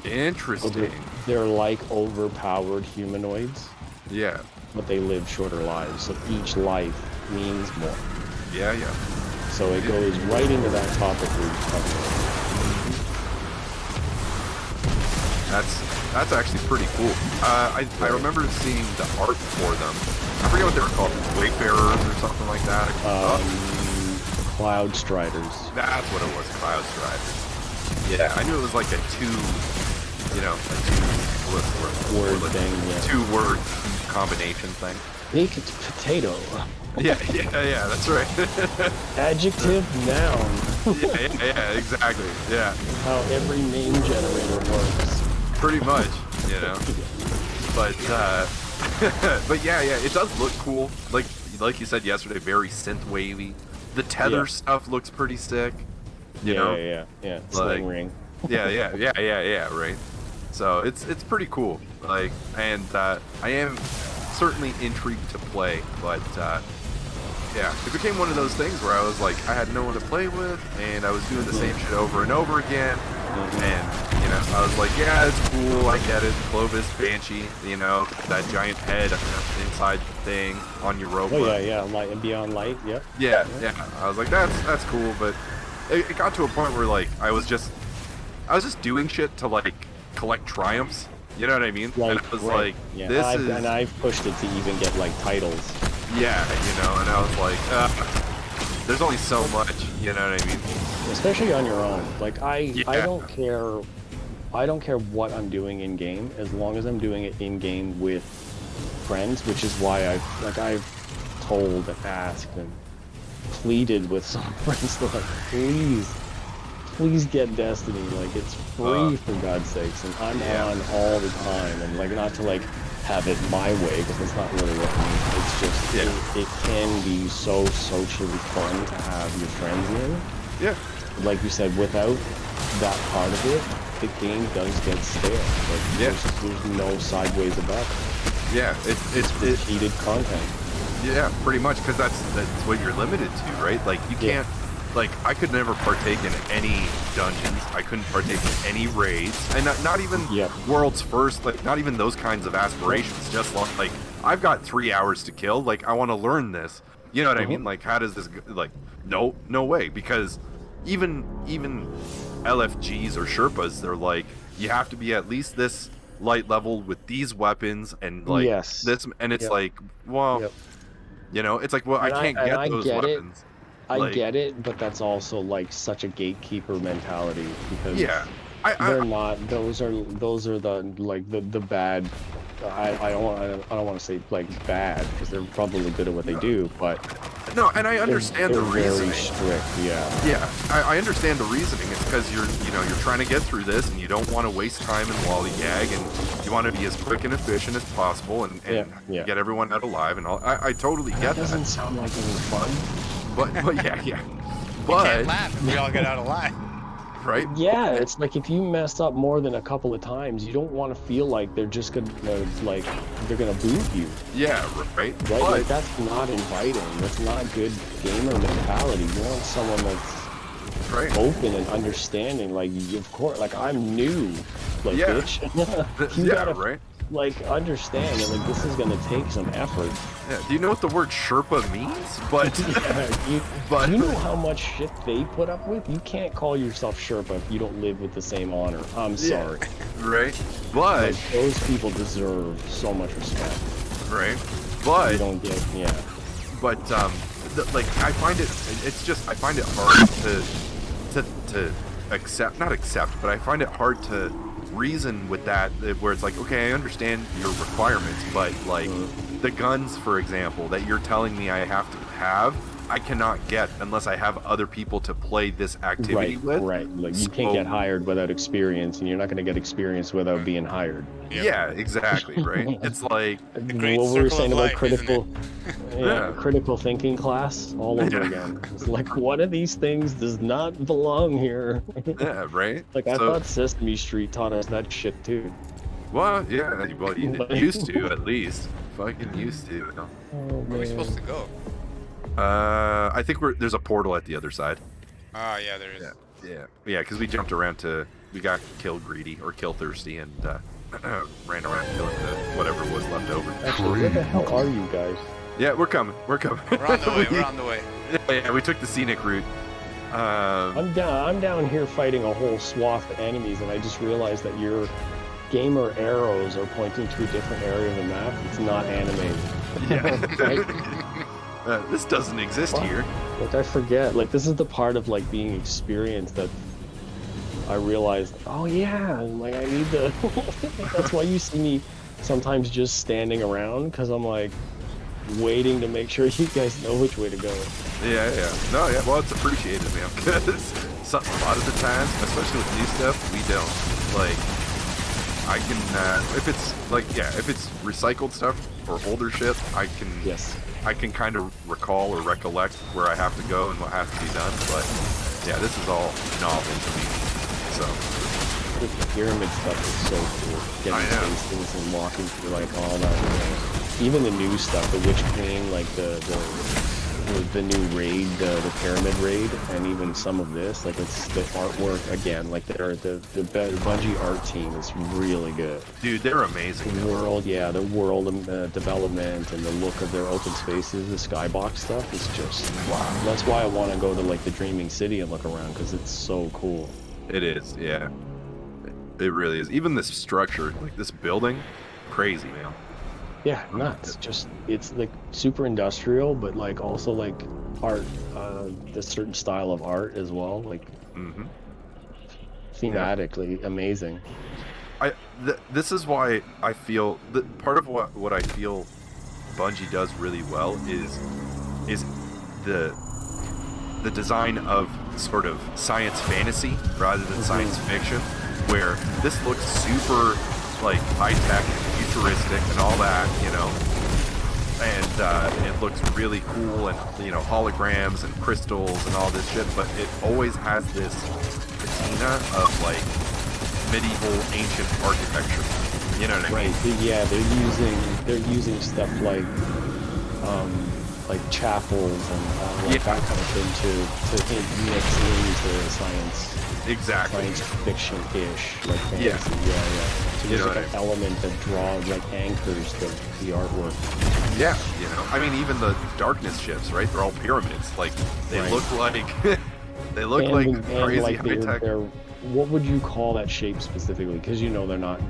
Interesting. So they're like overpowered humanoids. Yeah. But they live shorter lives, so each life means more. Yeah, yeah. So it goes right into that topic we were talking about. That's actually pretty cool. I remember seeing the art for them. I forget what they were called, Wayfarers or something like that. Cloud Striders. That's what it was, Cloud Striders. Yeah, I knew it was like a word thing, yeah. 2-word combination thing. Baked potato. Yeah, that's right. Adjective, noun. yeah, exactly. Yeah. How every name generator works. Pretty much, you know. But but yeah, it does look cool. Like you said yesterday, very synth wavy. The tether stuff looks pretty sick. You know? Yeah. Sling ring. Yeah, right. So it's pretty cool. Like, and I am certainly intrigued to play, but yeah, it became one of those things where I was like, I had no one to play with, and I was doing the same shit over and over again, and, you know, I was like, yeah, it's cool, I get it, Clovis, Banshee, you know, that giant head inside the thing on your robot. Oh, yeah, Light and Beyond Light, yep. Yeah, I was like, that's cool, but it got to a point where, like, I was just doing shit to, like, collect triumphs, you know what I mean? Like, and it was like, this is... And I've pushed it to even get, like, titles. Yeah, you know, and I was like, there's only so much, you know what I mean? Especially on your own. Like, I don't care what I'm doing in game, as long as I'm doing it in game with friends, which is why I've told and asked and pleaded with some friends to, like, please get Destiny. Like, it's free for God's sakes, and I'm on all the time, and like, not to like have it my way, because that's not really what I mean. It's just it can be so socially fun to have your friends in. Yeah. Like you said, without that part of it, the game does get stale. Like, there's no sideways about it. Yeah, it's repeated content. Yeah, pretty much, because that's what you're limited to, right? Like, you can't. Like, I could never partake in any dungeons. I couldn't partake in any raids, and not even world's first. Like, not even those kinds of aspirations. Just like I've got 3 hours to kill. Like, I want to learn this. You know what I mean? Like, how does this? Like, no way. Because even LFGs or Sherpas, they're like, you have to be at least this light level with these weapons, and like this, and it's like, well, you know, it's like, well, I can't get those weapons. I get it, but that's also like such a gatekeeper mentality, because they're not. Those are the like the bad. I don't want to say like bad, because they're probably good at what they do, but no, and I understand the reasoning. Very strict, yeah. I understand the reasoning. It's because you're trying to get through this, and you don't want to waste time and lollygag, and you want to be as quick and efficient as possible, and get everyone out alive and all. I totally get that. Doesn't sound like any fun. But yeah. But we can't laugh if we all get out alive. Right? Yeah, it's like if you mess up more than a couple of times, you don't want to feel like they're just gonna they're gonna boot you. Yeah, right. Right? Like, that's not inviting. That's not good gamer mentality. You want someone that's right. open and understanding. Like, of course, like I'm new, like bitch. You gotta, right. like, understand that like this is gonna take some effort. Yeah. Do you know what the word Sherpa means? But you know how much shit they put up with? You can't call yourself Sherpa if you don't live with the same honor. I'm sorry. Right. But like, those people deserve so much respect. Right. But you don't get But like I find it hard to accept, not accept, but I find it hard to reason with that, where it's like, okay, I understand your requirements, but like the guns, for example, that you're telling me I have to have, I cannot get unless I have other people to play this activity with. Right. Like you can't get hired without experience, and you're not going to get experience without being hired. Yeah, exactly. Right. It's like what we were saying about critical, critical thinking class all over again. It's like one of these things does not belong here. Yeah. Right. Like I thought Sesame Street taught us that shit too. Well, yeah. Well, you used to at least. Fucking used to. Where are we supposed to go? I think there's a portal at the other side. Ah, yeah, there is. Yeah, because we jumped around we got kill greedy or kill thirsty and ran around killing whatever was left over. Actually, where the hell are you guys? Yeah, we're coming. We're on the way. We're on the way. Yeah, we took the scenic route. I'm down here fighting a whole swath of enemies, and I just realized that your gamer arrows are pointing to a different area of the map. It's not animated. Yeah. This doesn't exist here. Like I forget. Like this is the part of like being experienced that I realized. Oh yeah, like I need to. That's why you see me sometimes just standing around, because I'm like waiting to make sure you guys know which way to go. Yeah. No, yeah. Well, it's appreciated, man. Because a lot of the times, especially with new stuff, we don't. Like, I can if it's recycled stuff or older shit, I can kind of recall or recollect where I have to go and what has to be done, but yeah, this is all novel to me. So the pyramid stuff is so cool. Getting things and walking through like all that. Even the new stuff, the Witch King, like the new raid, the pyramid raid, and even some of this, like it's the artwork again. Like the Bungie art team is really good. Dude, they're amazing. The world development and the look of their open spaces, the skybox stuff is just wow. That's why I want to go to like the Dreaming City and look around, because it's so cool. It is, yeah. It really is. Even this structure, like this building, crazy, man. Yeah, nuts. It's like super industrial, but like also like art, this certain style of art as well, like thematically amazing. This is why I feel that part of what I feel Bungie does really well is the design of sort of science fantasy rather than science fiction, where this looks super like high-tech, futuristic, and all that, you know, and it looks really cool, and you know, holograms and crystals and all this shit, but it always has this patina of like medieval ancient architecture, you know what I mean? Right. Yeah, they're using stuff like chapels and that kind of thing to mix into science. Exactly. Science fiction-ish, like fantasy. Yeah. So there's like an element that draws, like anchors the artwork. Yeah, you know. I mean, even the darkness ships, right? They're all pyramids. Like they look like crazy high tech. What would you call that shape specifically? Because you know they're not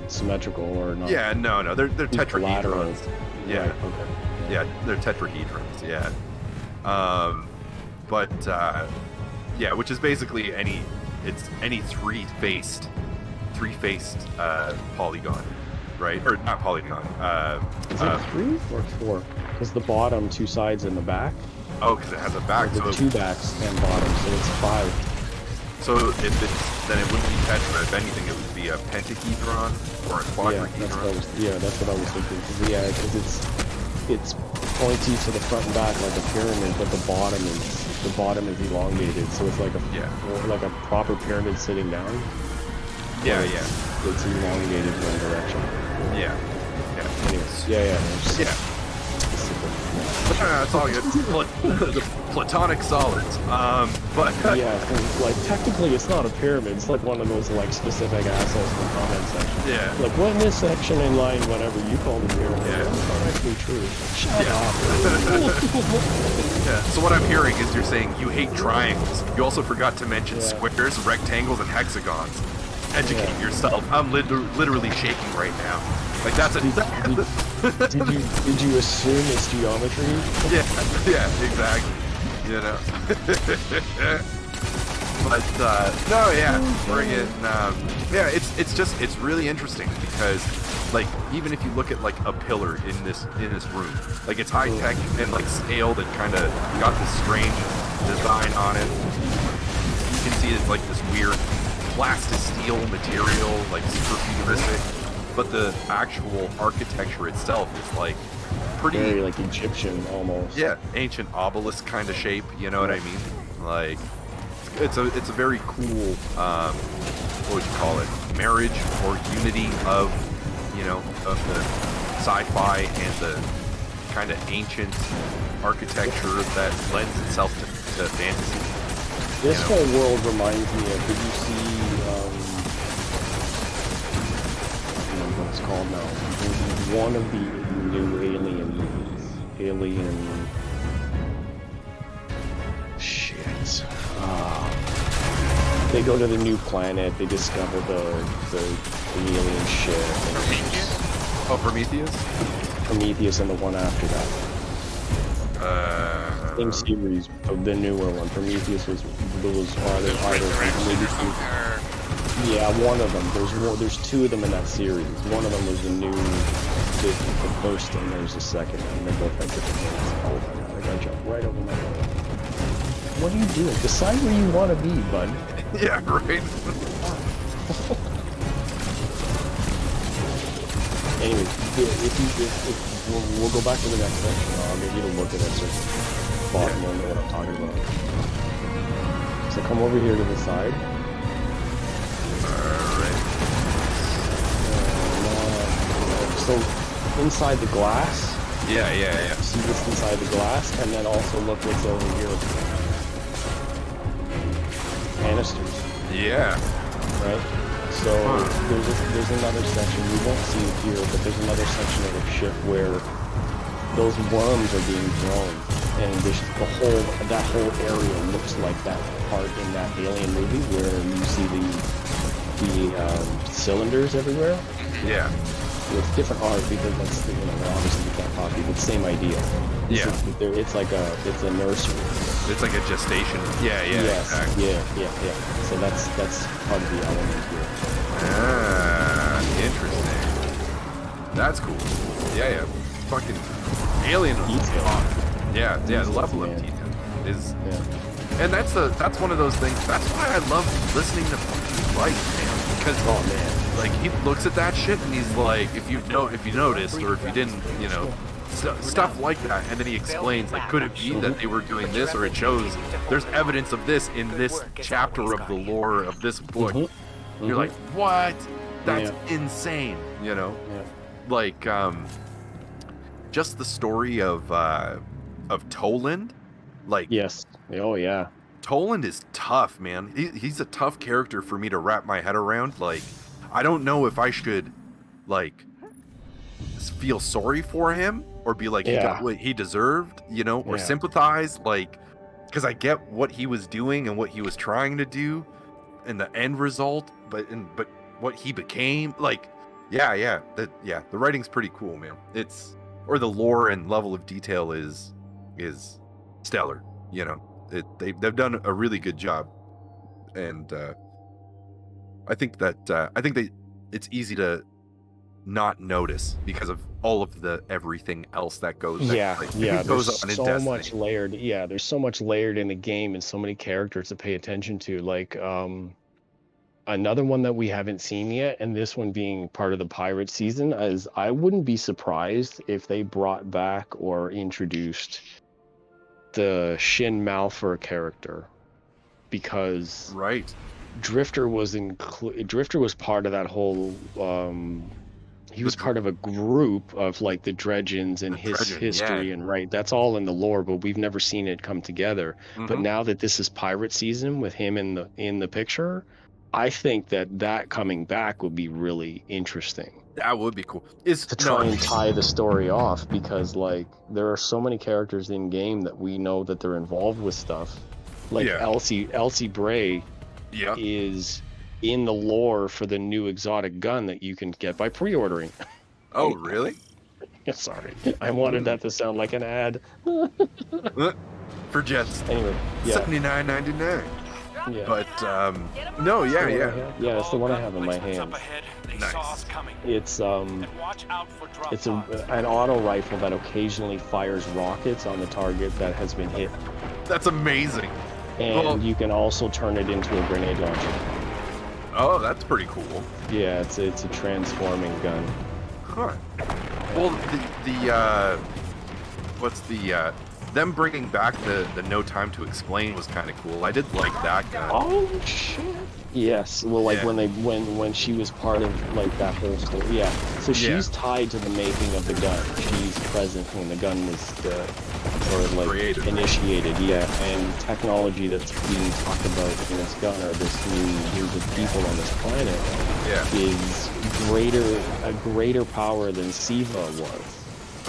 symmetrical or not. Yeah, no, they're tetrahedrons. Yeah. Right, okay. Yeah, they're tetrahedrons. Yeah. Yeah, which is basically any three-faced polygon, right? Or not polygon. Is it 3 or 4? Because the bottom, 2 sides, and the back. Oh, because it has a back. So 2 backs and bottom, so it's 5. So then it wouldn't be tetra. If anything, it would be a pentahedron or a quadrahedron. That's what I was thinking. Because it's pointy to the front and back like a pyramid, but the bottom is elongated, so it's like a proper pyramid sitting down. Yeah. It's elongated in one direction. Yeah. Anyways, yeah. Yeah. It's all good. The platonic solids. But yeah, 'cause, like technically it's not a pyramid. It's like one of those like specific assholes in the comment section. Yeah. Like what in this section in line, whatever you call the pyramid. Yeah. That's not actually true. Shut up. Yeah. So what I'm hearing is you're saying you hate triangles. You also forgot to mention squares, rectangles, and hexagons. Educate yourself. I'm literally shaking right now. Like that's a. Did you assume it's geometry? Yeah, exactly. You know. But no, yeah, friggin', yeah, it's really interesting because, like, even if you look at like a pillar in this room, like it's high tech and like scaled and kind of got this strange design on it. You can see it's like this weird plastic-steel material, like super futuristic. But the actual architecture itself is like pretty very like Egyptian almost. Yeah, ancient obelisk kind of shape. You know what I mean? Like it's a very cool what would you call it? Marriage or unity of of the sci-fi and the kind of ancient architecture that lends itself to fantasy. This whole world reminds me of. Did you see? What it's called now. One of the new Alien movies. Shit. They go to the new planet. They discover the alien ship. Prometheus? Oh, Prometheus? Prometheus and the one after that. Same series, the newer one. Prometheus was either yeah, one of them. There's two of them in that series. One of them was the first, and there's the second one. They both have different names. Oh my god, I gotta jump right over my head. What are you doing? Decide where you want to be, bud. Yeah, right. Anyway, we'll go back to the next section. I'll get you to look at it so bottom one, know what I'm talking about. So come over here to the side. So inside the glass. Yeah. See what's inside the glass, and then also look what's over here. Canisters. Yeah. Right. So there's another section. You won't see it here, but there's another section of the ship where those worms are being grown, and that whole area looks like that part in that Alien movie where you see the cylinders everywhere. Yeah. It's different art because that's obviously you can't copy, but same idea. Yeah. It's a nursery. It's like a gestation. Yeah. Yes. Exactly. Yeah. So that's part of the element here. Ah, interesting. That's cool. Yeah. Fucking Alien. Detail. Yeah. The level of detail is. Yeah. And that's one of those things. That's why I love listening to fucking Light, man. Because like he looks at that shit and he's like, if you noticed or if you didn't, stuff like that, and then he explains like, could it be that they were doing this, or it shows there's evidence of this in this chapter of the lore of this book. You're like, what? That's insane, like just the story of Toland, like yes, oh yeah, Toland is tough, man. He's a tough character for me to wrap my head around. Like, I don't know if I should like feel sorry for him or be like he got what he deserved, or sympathize, like, because I get what he was doing and what he was trying to do and the end result, but what he became, like, the writing's pretty cool, man. The lore and level of detail is stellar, they've done a really good job, and I think it's easy to not notice because of all of the everything else that goes there's so much layered there's so much layered in the game and so many characters to pay attention to, like another one that we haven't seen yet, and this one being part of the pirate season, is I wouldn't be surprised if they brought back or introduced the Shin Malphur character, because Drifter was part of that whole he was part of a group of like the Dredgens and his Dredgen, history, yeah. and right, that's all in the lore, but we've never seen it come together. But Mhm. now that this is pirate season with him in the picture, I think that coming back would be really interesting. That would be cool. To try and tie the story off, because like there are so many characters in game that we know that they're involved with stuff. Like Yeah. Elsie Bray Yeah. is in the lore for the new exotic gun that you can get by pre-ordering. Oh, really? Sorry, I wanted that to sound like an ad. For Jets. Anyway, yeah. $79.99. Yeah. But no, yeah, yeah. Yeah, that's the one I have in my hands. Nice. It's an auto rifle that occasionally fires rockets on the target that has been hit. That's amazing. And you can also turn it into a grenade launcher. Oh, that's pretty cool. Yeah, it's a transforming gun. Huh. Well, them bringing back the No Time to Explain was kind of cool. I did like that gun. Oh shit. Yes. Well, like Yeah. when she was part of like that whole story. Yeah. So she's tied to the making of the gun. She's present when the gun was created. Initiated. Yeah. And technology that's being talked about in this gun, or this new group of people on this planet, is a greater power than Siva was.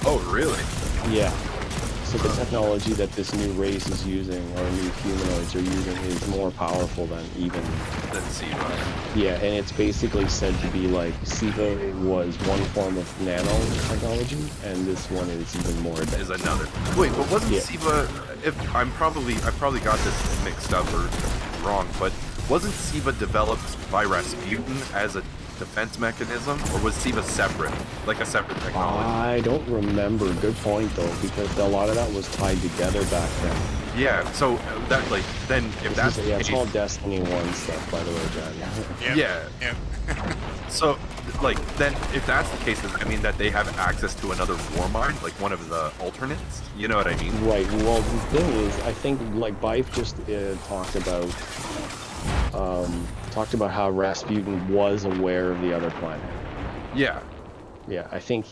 Oh, really? Yeah. So the technology that this new race is using, or new humanoids are using, is more powerful than Siva. Yeah, and it's basically said to be like Siva was one form of nanotechnology, and this one is even more advanced. Is another. Wait, but wasn't Siva? I probably got this mixed up or wrong, but wasn't Siva developed by Rasputin as a defense mechanism, or was Siva separate, like a separate technology? I don't remember. Good point though, because a lot of that was tied together back then. Yeah. So that then if that's the it's case, all Destiny 1 stuff, by the way, John. Yeah. So then if that's the case, does that mean that they have access to another war mine, like one of the alternates? You know what I mean? Right. Well, the thing is, I think like Bife just talked about how Rasputin was aware of the other planet. Yeah. Yeah, I think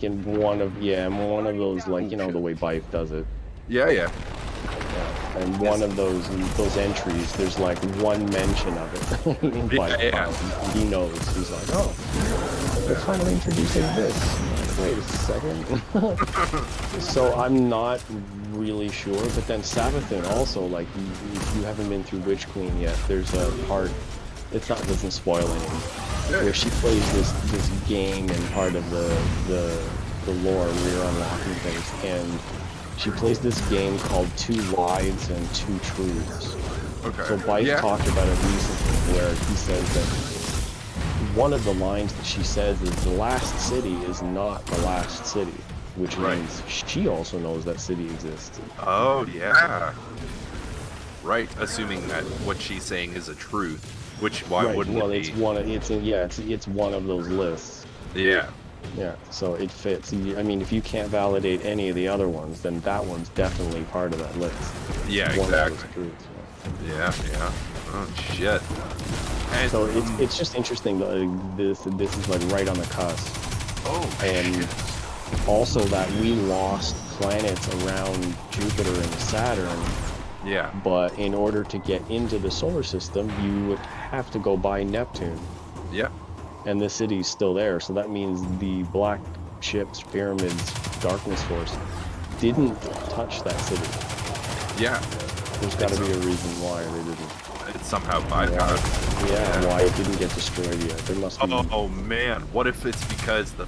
in one of those, like, you know, the way Bife does it. Yeah. And one of those entries, there's like one mention of it in Bife. He knows. He's like, oh, they're finally introducing this. Wait a second. So I'm not really sure, but then Sabathin also, like, if you haven't been through Witch Queen yet, there's a part, doesn't spoil anything, where she plays this game and part of the lore where you're unlocking things, and she plays this game called Two Lives and Two Truths. Okay. So Bife talked about it recently, where he says that one of the lines that she says is the last city is not the last city, which means she also knows that city exists. Oh, yeah. Right, assuming that what she's saying is a truth, which wouldn't it be? It's one of those lists. Yeah. Yeah, so it fits. I mean, if you can't validate any of the other ones, then that one's definitely part of that list. Yeah, exactly. Yeah. Oh, shit. And so it's just interesting that this is like right on the cusp. Oh, and also that we lost planets around Jupiter and Saturn. Yeah. But in order to get into the solar system, you would have to go by Neptune. Yeah. And the city's still there, so that means the black ships, pyramids, darkness force didn't touch that city. Yeah. There's got to be a reason why they didn't. It's somehow bypassed. Yeah, why it didn't get destroyed yet. There must be. Oh man, what if it's because the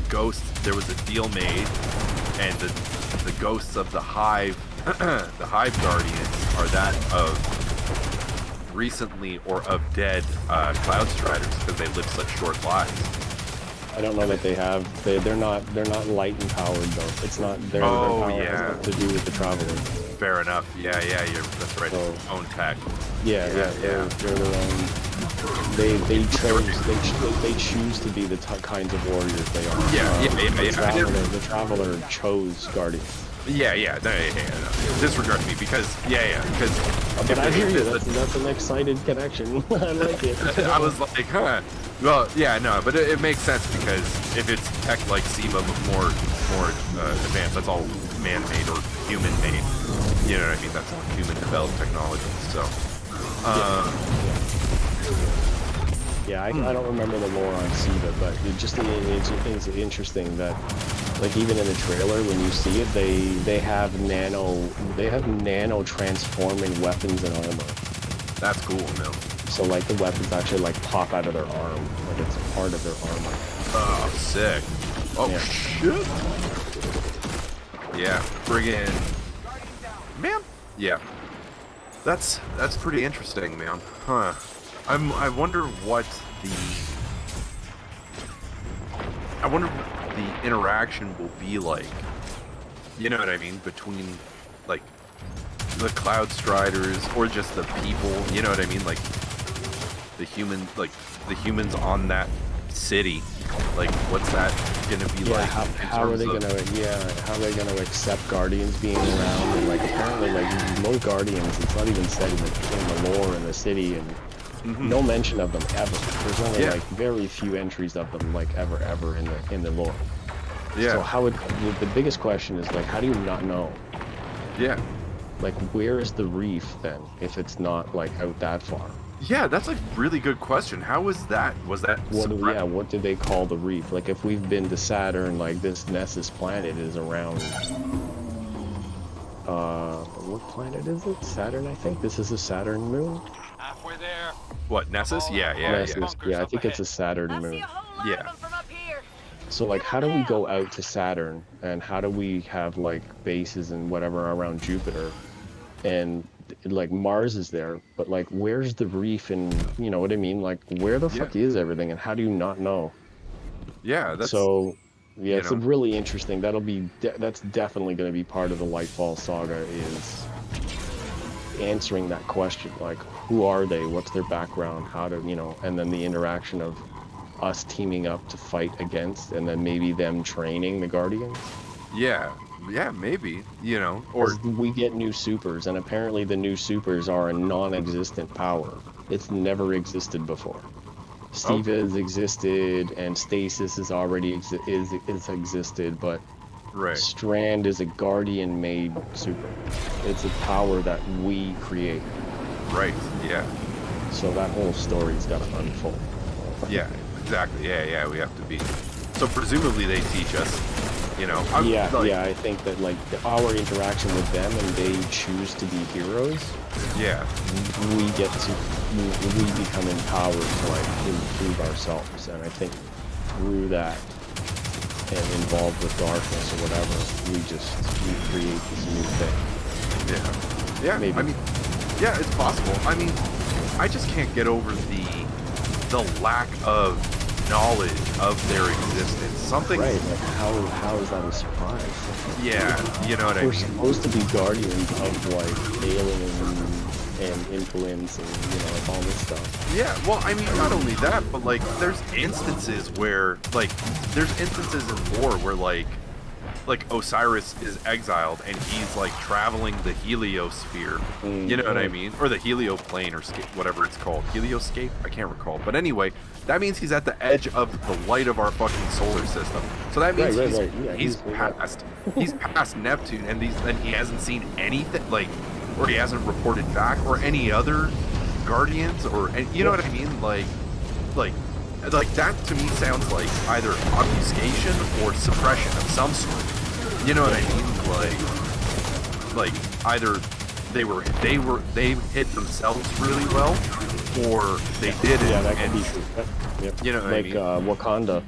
ghosts, there was a deal made, and the ghosts of the Hive, the Hive Guardians are that of recently or of dead Cloud Striders because they live such short lives. I don't know that they have. They're not light empowered though. It's not their power has nothing to do with the Travelers. Fair enough. Yeah, that's right. So, own tech. Yeah. They're their own. They choose to be the kinds of warriors they are. Yeah. The Traveler chose Guardians. Yeah. No. Disregard me because because. But I hear you. That's an excited connection. I like it. I was like, huh. Well, yeah, no, but it makes sense because if it's tech like SIVA but more advanced, that's all man-made or human-made. You know what I mean? That's all human-developed technology. So. Yeah, I don't remember the lore on SIVA, but it's interesting that, like, even in the trailer when you see it, they have nano transforming weapons and armor. That's cool, man. So like the weapons actually like pop out of their arm, like it's a part of their armor. Oh, sick. Oh yeah. Shit. Yeah, friggin'. Man. Yeah. That's pretty interesting, man. Huh. I wonder what the interaction will be like. You know what I mean? Between like the Cloud Striders or just the people, you know what I mean? Like the humans on that city. Like what's that gonna be like? How are they gonna accept Guardians being around? And like apparently like most Guardians, it's not even said in the lore in the city, and no mention of them ever. There's only like very few entries of them like ever in the lore. Yeah. So how would the biggest question is like, how do you not know? Yeah. Like where is the reef then if it's not like out that far? Yeah, that's a really good question. How was that? Was that? What did they call the reef? Like if we've been to Saturn, like this Nessus planet is around. What planet is it? Saturn, I think. This is a Saturn moon. Halfway there. What, Nessus? Yeah. Nessus, yeah, I think it's a Saturn moon. Yeah. So like, how do we go out to Saturn, and how do we have like bases and whatever around Jupiter, and like Mars is there, but like where's the reef, and you know what I mean? Like where the fuck is everything, and how do you not know? Yeah, that's so. Yeah, it's really interesting. That's definitely going to be part of the Lightfall saga, is answering that question. Like, who are they? What's their background? How to, and then the interaction of us teaming up to fight against, and then maybe them training the Guardians. Yeah, maybe, or we get new supers, and apparently the new supers are a non-existent power. It's never existed before. Steva has existed, and Stasis has already existed, but Strand is a Guardian-made super. It's a power that we create. Right. Yeah. So that whole story's got to unfold. Yeah. Exactly. Yeah. We have to be. So presumably they teach us. I think that like our interaction with them, and they choose to be heroes. Yeah. We become empowered to like improve ourselves, and I think through that and involved with darkness or whatever, we create this new thing. Yeah. Maybe. I mean, yeah, it's possible. I mean, I just can't get over the lack of knowledge of their existence. Something right, like how is that a surprise? Yeah, you know what I mean? We're supposed to be guardians of like alien and influence and like all this stuff. Yeah, well, I mean, not only that, but like there's instances where there's instances in war where like Osiris is exiled and he's like traveling the heliosphere. You know what I mean? Or the helioplane or whatever it's called. Helioscape? I can't recall. But anyway, that means he's at the edge of the light of our fucking solar system. So that means he's past Neptune, and he hasn't seen anything, or he hasn't reported back, or any other Guardians, or you know what I mean? Like that to me sounds like either obfuscation or suppression of some sort. You know what I mean? Like either they hid themselves really well, or they did it. Yeah, that could be true. Yep. You know what I mean? Wakanda.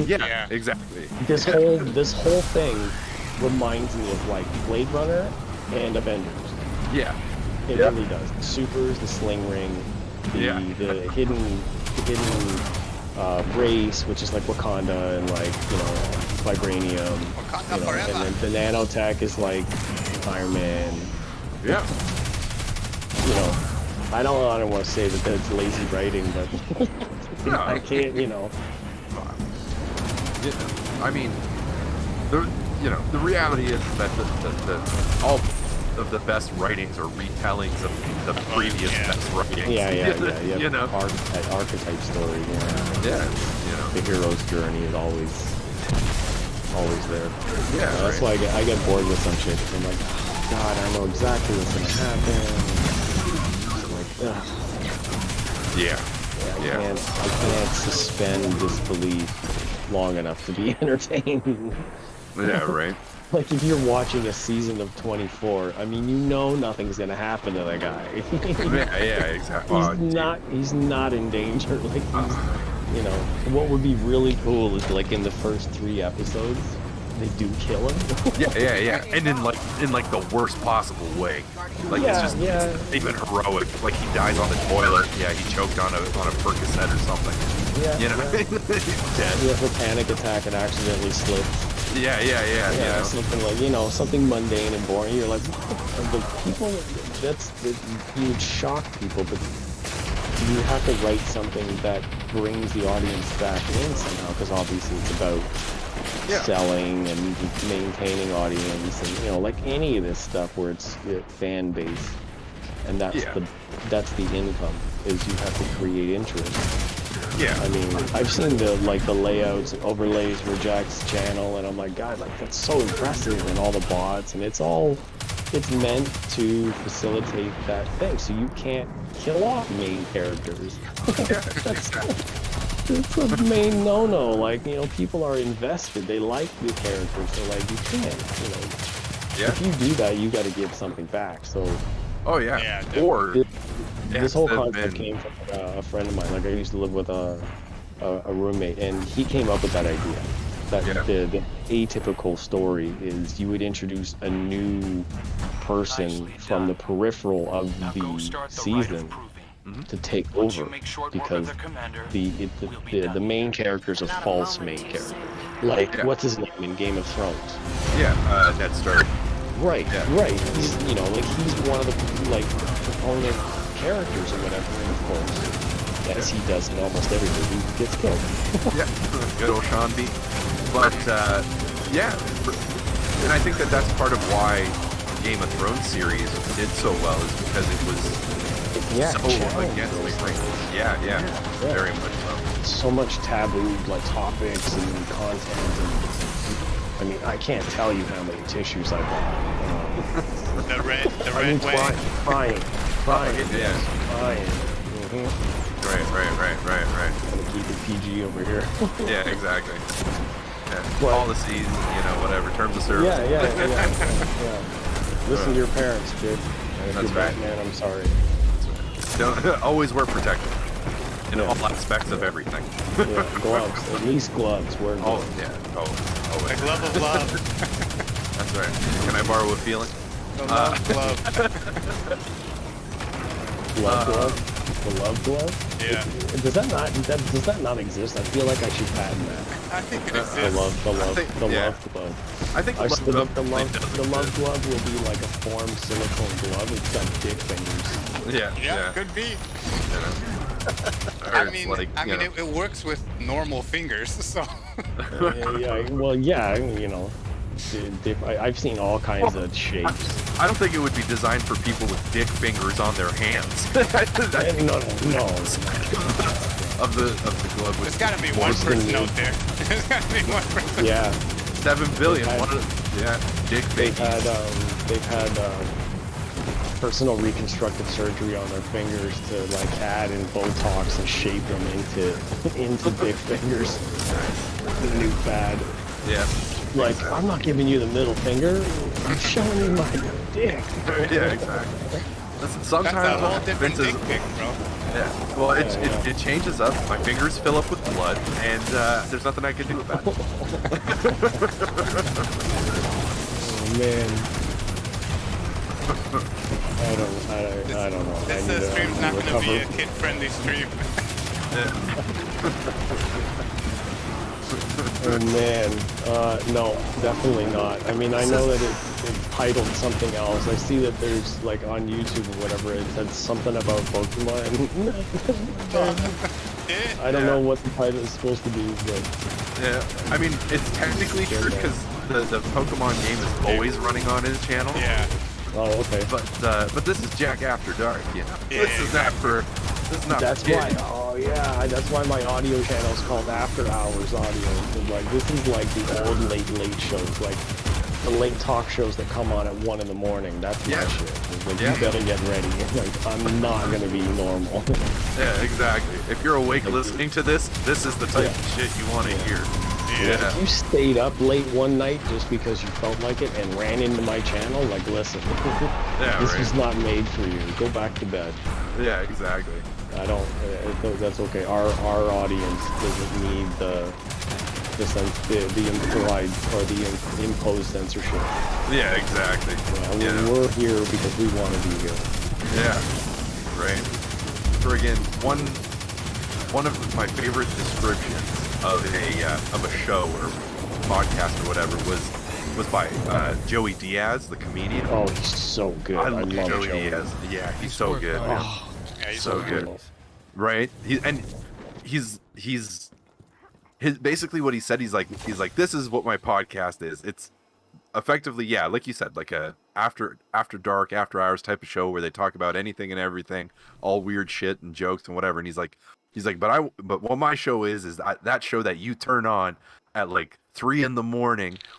Yeah, exactly. This whole thing reminds me of like Blade Runner and Avengers. Yeah. It really does. The supers, the sling ring, the hidden race, which is like Wakanda and like, vibranium. Wakanda forever. And then the nanotech is like Iron Man. Yeah. I don't want to say that it's lazy writing, but I can't, I mean, there, you know, the reality is that all of the best writings are retellings of the previous best writings. Yeah. You know, archetype story. Yeah. You know, the hero's journey is always there. Yeah. That's why I get bored with some shit. I'm like, God, I know exactly what's gonna happen. I'm like, ugh. Yeah. I can't suspend disbelief long enough to be entertained. Yeah, right. Like if you're watching a season of 24, I mean, you know nothing's gonna happen to the guy. Yeah, exactly. He's not in danger. Like you know, what would be really cool is like in the first 3 episodes, they do kill him. Yeah, and in like the worst possible way. Like it's just it's even heroic. Like he dies on the toilet. Yeah, he choked on a Percocet or something. Yeah, you know, he's dead. He has a panic attack and accidentally slips. Yeah. You know? Something like, you know, something mundane and boring. You're like, the people, you would shock people, but you have to write something that brings the audience back in somehow, because obviously it's about selling and maintaining audience, and you know, like any of this stuff where it's fan base, and that's the income, is you have to create interest. Yeah. I mean, I've seen the layouts and overlays for Jack's channel, and I'm like, God, like that's so impressive, and all the bots, and it's meant to facilitate that thing, so you can't kill off main characters. It's a main no-no. Like, you know, people are invested, they like the characters, so like you can't, you know. Yeah. If you do that, you got to give something back. So. Oh yeah. Or this whole concept came from a friend of mine. Like I used to live with a roommate, and he came up with that idea. That the atypical story is you would introduce a new person from the peripheral of the season to take over, because the main character is a false main character. Like what's his name in Game of Thrones? Ned Stark. Right. He's, you know, like he's one of the proponent characters or whatever, and of course, as he does in almost everything, he gets killed. Good old Sean B. But and I think that's part of why Game of Thrones series did so well, is because it was so against the grain. Yeah, very much so. So much taboo, like topics and content, and I mean, I can't tell you how many tissues I bought. The red way. Crying. Right. Gonna keep it PG over here. Yeah, exactly. Policies, you know, whatever, terms of service. Yeah. Listen to your parents, kid. And if you're Batman, I'm sorry. Don't always wear protection in all aspects of everything. Gloves. At least gloves. Wear gloves. Always. The glove of love. That's right. Can I borrow a feeling? The love glove. Glove? The love glove? Yeah. Does that not exist? I feel like I should patent that. I think it exists. The love glove. I think the love glove will be like a formed silicone glove. It's got dick fingers. Yeah, could be. It works with normal fingers, so. Well, you know, I've seen all kinds of shapes. I don't think it would be designed for people with dick fingers on their hands. No. Of the glove. There's got to be one person out there. There's got to be one person. Yeah. 7 billion. Dick fingers. They've had personal reconstructive surgery on their fingers to like add in Botox and shape them into dick fingers. The new fad. Yeah. Like, I'm not giving you the middle finger. I'm showing you my dick. Yeah, exactly. Listen, sometimes that's a whole different dick pic, bro. Yeah. Well, it changes up. My fingers fill up with blood, and there's nothing I can do about it. Oh man. I don't know. This stream's not going to be a kid-friendly stream. Oh man, no, definitely not. I mean, I know that it's titled something else. I see that there's, like, on YouTube or whatever, it said something about Pokemon. I don't know what the title is supposed to be, but... Yeah, I mean, it's technically true, because the Pokemon game is always running on his channel. Yeah. Oh, okay. But this is Jack After Dark, you know. Yeah, This is not for. This is not. That's for why. kids. Oh yeah, that's why my audio channel is called After Hours Audio. 'Cause, like, this is like the old late shows, like the late talk shows that come on at 1 in the morning. That's my Yeah. shit. It's like, Yeah. you better get ready. Like, I'm not gonna be normal. Yeah, exactly. If you're awake listening to this, this is the type of shit you want to hear. Yeah. If you stayed up late one night just because you felt like it and ran into my channel, like, listen, Yeah, this right. was not made for you. Go back to bed. Yeah, exactly. I don't. That's okay. Our audience doesn't need the implied or the imposed censorship. Yeah, exactly. Yeah, we're here because we want to be here. Yeah. Right. Friggin' one of my favorite descriptions of a show or podcast or whatever was by Joey Diaz, the comedian. Oh, he's so good. I love Joey Joey. Diaz. Yeah, he's so good. Oh, Yeah, he's so good. Right? He's basically what he said. He's like, this is what my podcast is. It's effectively, yeah, like you said, like a after dark, after hours type of show where they talk about anything and everything, all weird shit and jokes and whatever. And he's like, but what my show is that show that you turn on at like 3 a.m.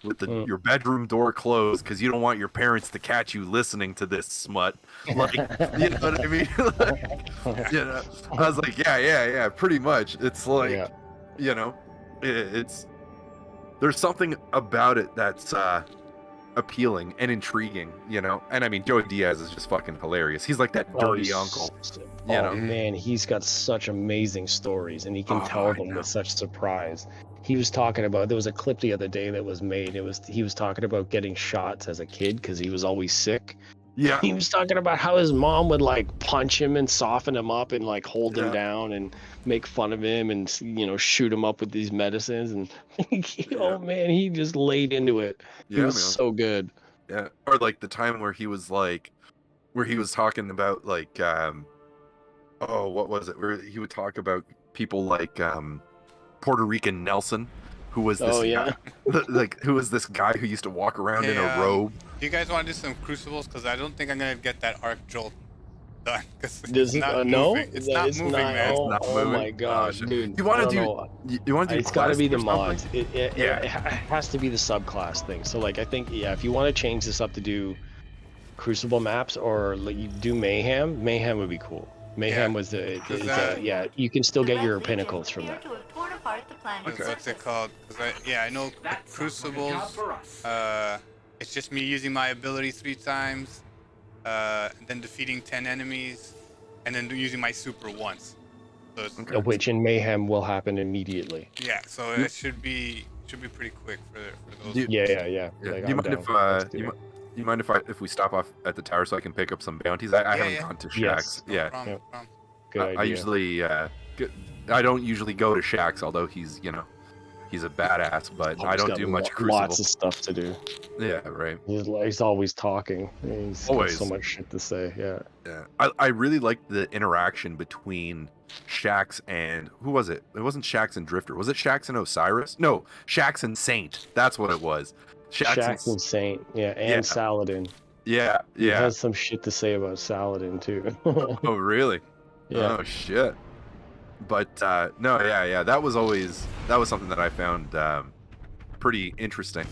with your bedroom door closed because you don't want your parents to catch you listening to this smut. Like, you know what I mean? Like, you know, I was like, yeah, pretty much. It's like, you know, it's there's something about it that's appealing and intriguing, you know. And I mean, Joey Diaz is just fucking hilarious. He's like that dirty uncle. You know? Man, he's got such amazing stories, and he can tell them with such surprise. He was talking about, there was a clip the other day that was made. He was talking about getting shots as a kid because he was always sick. Yeah. He was talking about how his mom would like punch him and soften him up and like hold him down and make fun of him and, you know, shoot him up with these medicines. And oh man, he just laid into it. He was so good. Yeah. Or like the time where he was talking about like, what was it? Where he would talk about people like Puerto Rican Nelson, who was this guy, who was this guy who used to walk around in a robe. Do you guys want to do some Crucibles? Because I don't think I'm gonna get that arc jolt done. Because Does it's not no? moving. It's not moving, man. Oh my god, dude! You want to do? You want to do? It's got to be the mods. mods. It has to be the subclass thing. So like, I think if you want to change this up to do Crucible maps or like you do Mayhem would be cool. Mayhem was you can still get your pinnacles from that. What's it called? I know Crucibles. It's just me using my ability 3 times, then defeating 10 enemies, and then using my super once. So it's, which in Mayhem will happen immediately. Yeah, so it should be pretty quick for those. Yeah. Like, do you mind if we stop off at the tower so I can pick up some bounties? I haven't gone to Shaxx. No problem. Good idea. I usually I don't usually go to Shaxx, although he's a badass, but I don't do much Crucible. Lots of stuff to do. Yeah, right. He's always talking. He's got so much shit to say. Yeah. I really liked the interaction between Shaxx and who was it? It wasn't Shaxx and Drifter. Was it Shaxx and Osiris? No, Shaxx and Saint. That's what it was. Shaxx and Saint. Yeah, and Saladin. Yeah. He has some shit to say about Saladin too. Oh, really? Yeah. Oh shit. But that was something that I found pretty interesting.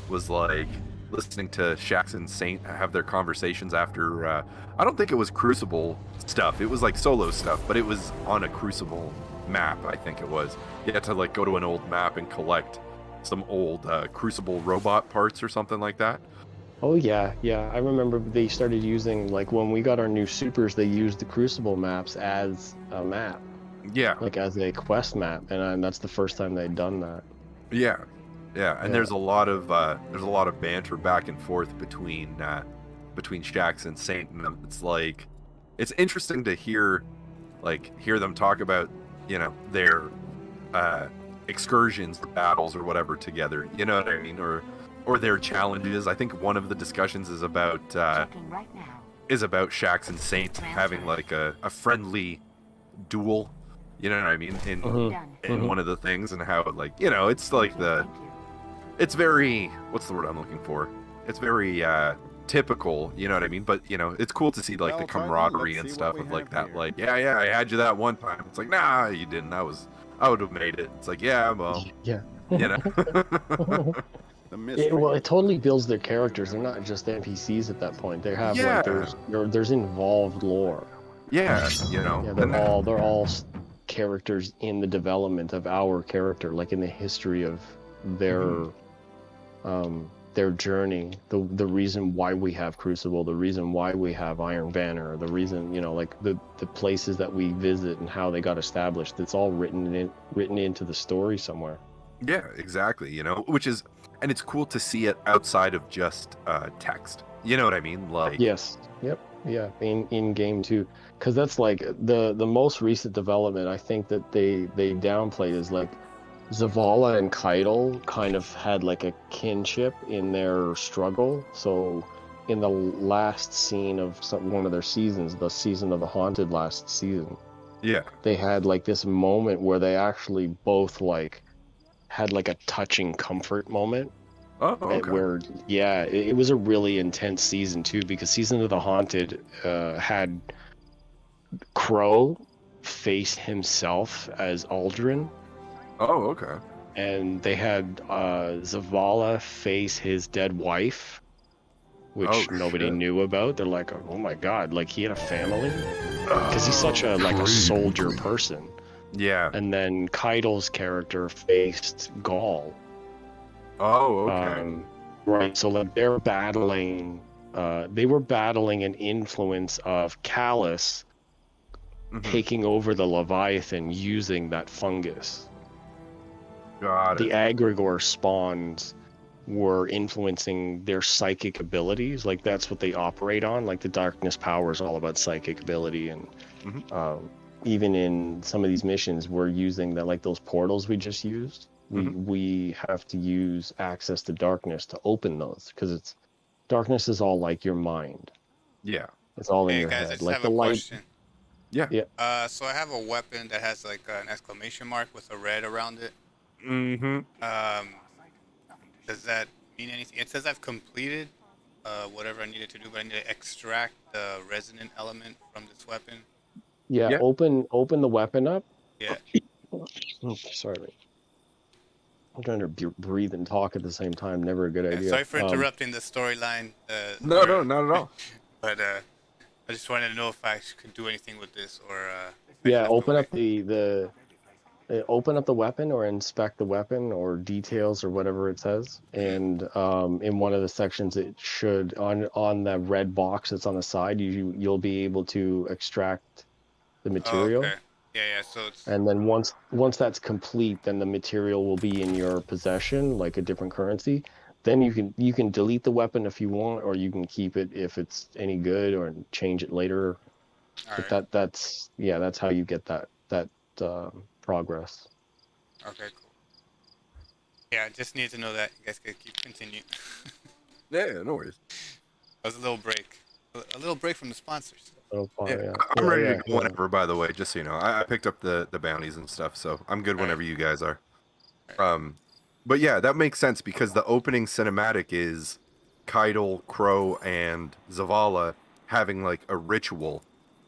Was like listening to Shaxx and Saint have their conversations after I don't think it was Crucible stuff. It was like solo stuff, but it was on a Crucible map, I think it was. You had to like go to an old map and collect some old Crucible robot parts or something like that. Oh yeah. I remember they started using, like when we got our new supers, they used the Crucible maps as a map. Yeah. Like as a quest map, and that's the first time they'd done that. Yeah. And there's a lot of banter back and forth between Shaxx and Saint, and it's like it's interesting to hear them talk about, you know, their excursions or battles or whatever together, you know what I mean, or their challenges. I think one of the discussions is about Shaxx and Saint having like a friendly duel, you know what I mean, in one of the things, and how, like, you know, it's like it's very, what's the word I'm looking for? It's very typical, you know what I mean? But you know, it's cool to see like the camaraderie and stuff of like that. Like, yeah, I had you that one time. It's like, nah, you didn't. I would have made it. It's like, yeah, well, Yeah. you know. Well, it totally builds their characters. They're not just NPCs at that point. They have like there's involved lore. Yeah, you know. Yeah, they're all characters in the development of our character, like in the history of their journey, the reason why we have Crucible, the reason why we have Iron Banner, the reason, you know, like the places that we visit and how they got established. It's all written into the story somewhere. Yeah, exactly. You know, and it's cool to see it outside of just text. You know what I mean? Like, yes, yep, yeah, in game too, because that's like the most recent development. I think that they downplayed is like Zavala and Keitel kind of had like a kinship in their struggle. So in the last scene of one of their seasons, the season of the Haunted last season, yeah, they had like this moment where they actually both like had like a touching comfort moment. Oh, okay. Where, yeah, it was a really intense season too, because Season of the Haunted had Crow face himself as Aldrin. Oh, okay. And they had Zavala face his dead wife, which nobody knew about. They're like, oh my god, like he had a family? Because he's such a soldier person. Yeah. And then Keitel's character faced Gaul. Oh, okay. Right, so like they're battling, they were battling an influence of Callus taking over the Leviathan using that fungus. Got it. The Agregor spawns were influencing their psychic abilities. Like that's what they operate on. Like the darkness power is all about psychic ability, and even in some of these missions, we're using that, like those portals we just used. We have to use access to darkness to open those, because darkness is all like your mind. Yeah, it's all in your guys, head. I just Like have the a light. question. Yeah. So I have a weapon that has like an exclamation mark with a red around it. Does that mean anything? It says I've completed whatever I needed to do, but I need to extract the resonant element from this weapon. Yeah. Open the weapon up. Yeah. Sorry. I'm trying to breathe and talk at the same time. Never a good idea. Sorry for interrupting the storyline. No, not at all. But I just wanted to know if I could do anything with this, or open up open up the weapon, or inspect the weapon, or details, or whatever it says. And in one of the sections, it should on the red box that's on the side, you'll be able to extract the material. Okay. Yeah. So it's... And then once that's complete, then the material will be in your possession, like a different currency. Then you can delete the weapon if you want, or you can keep it if it's any good, or change it later. But that's how you get that progress. Okay, cool. Yeah, I just need to know that. You guys can continue. Yeah, no worries. That was a little break from the sponsors. I'm ready to go whenever, by the way, just so you know. I picked up the bounties and stuff, so I'm good whenever you guys are. But yeah, that makes sense, because the opening cinematic is Keitel, Crow, and Zavala having like a ritual,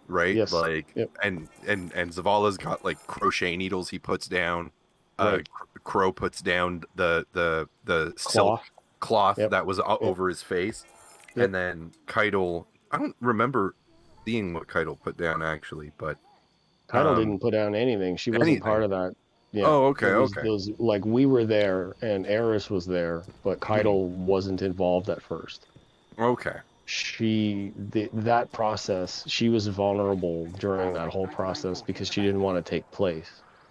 right? Yes. Like, and Zavala's got like crochet needles he puts down. Crow puts down the silk cloth that was over his face, and then Keitel, I don't remember seeing what Keitel put down actually, but Keitel didn't put down anything. She wasn't part of that. Yeah. Oh, okay, It was like we were there and Eris was there, but Keitel wasn't involved at first. Okay. That process, she was vulnerable during that whole process because she didn't want to take place,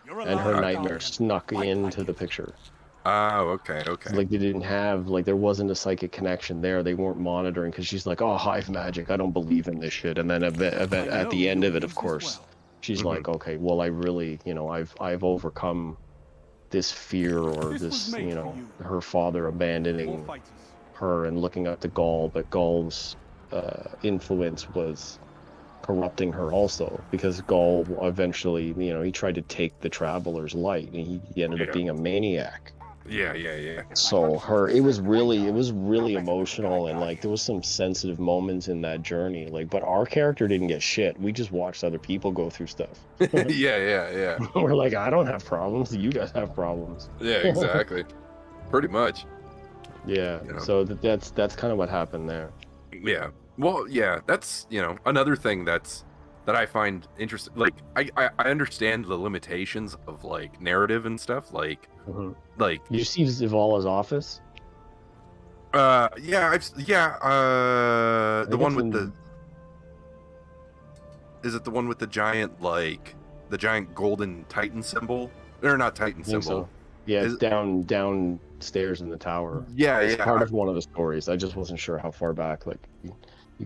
and her nightmare snuck into the picture. Oh, okay. Like they didn't have, like there wasn't a psychic connection there. They weren't monitoring, because she's like, oh, hive magic, I don't believe in this shit. And then at the end of it, of course, she's like, okay, well, I really, I've overcome this fear, or this, her father abandoning her and looking up to Gaul, but Gaul's influence was corrupting her also, because Gaul eventually, he tried to take the Traveler's light, and he ended up being a maniac. Yeah. So it was really emotional, and like there was some sensitive moments in that journey. Like, but our character didn't get shit. We just watched other people go through stuff. Yeah. We're like, I don't have problems. You guys have problems. Yeah, exactly. Pretty much. Yeah. You know? So that's kind of what happened there. Yeah. Well, yeah. That's another thing that I find interesting. Like, I understand the limitations of like narrative and stuff. Like. Like, you see Zavala's office? The one with the. Is it the one with the giant the giant golden Titan symbol? Or not Titan symbol? So. Yeah, it's downstairs in the tower. Yeah, it's part of one of the stories. I just wasn't sure how far back you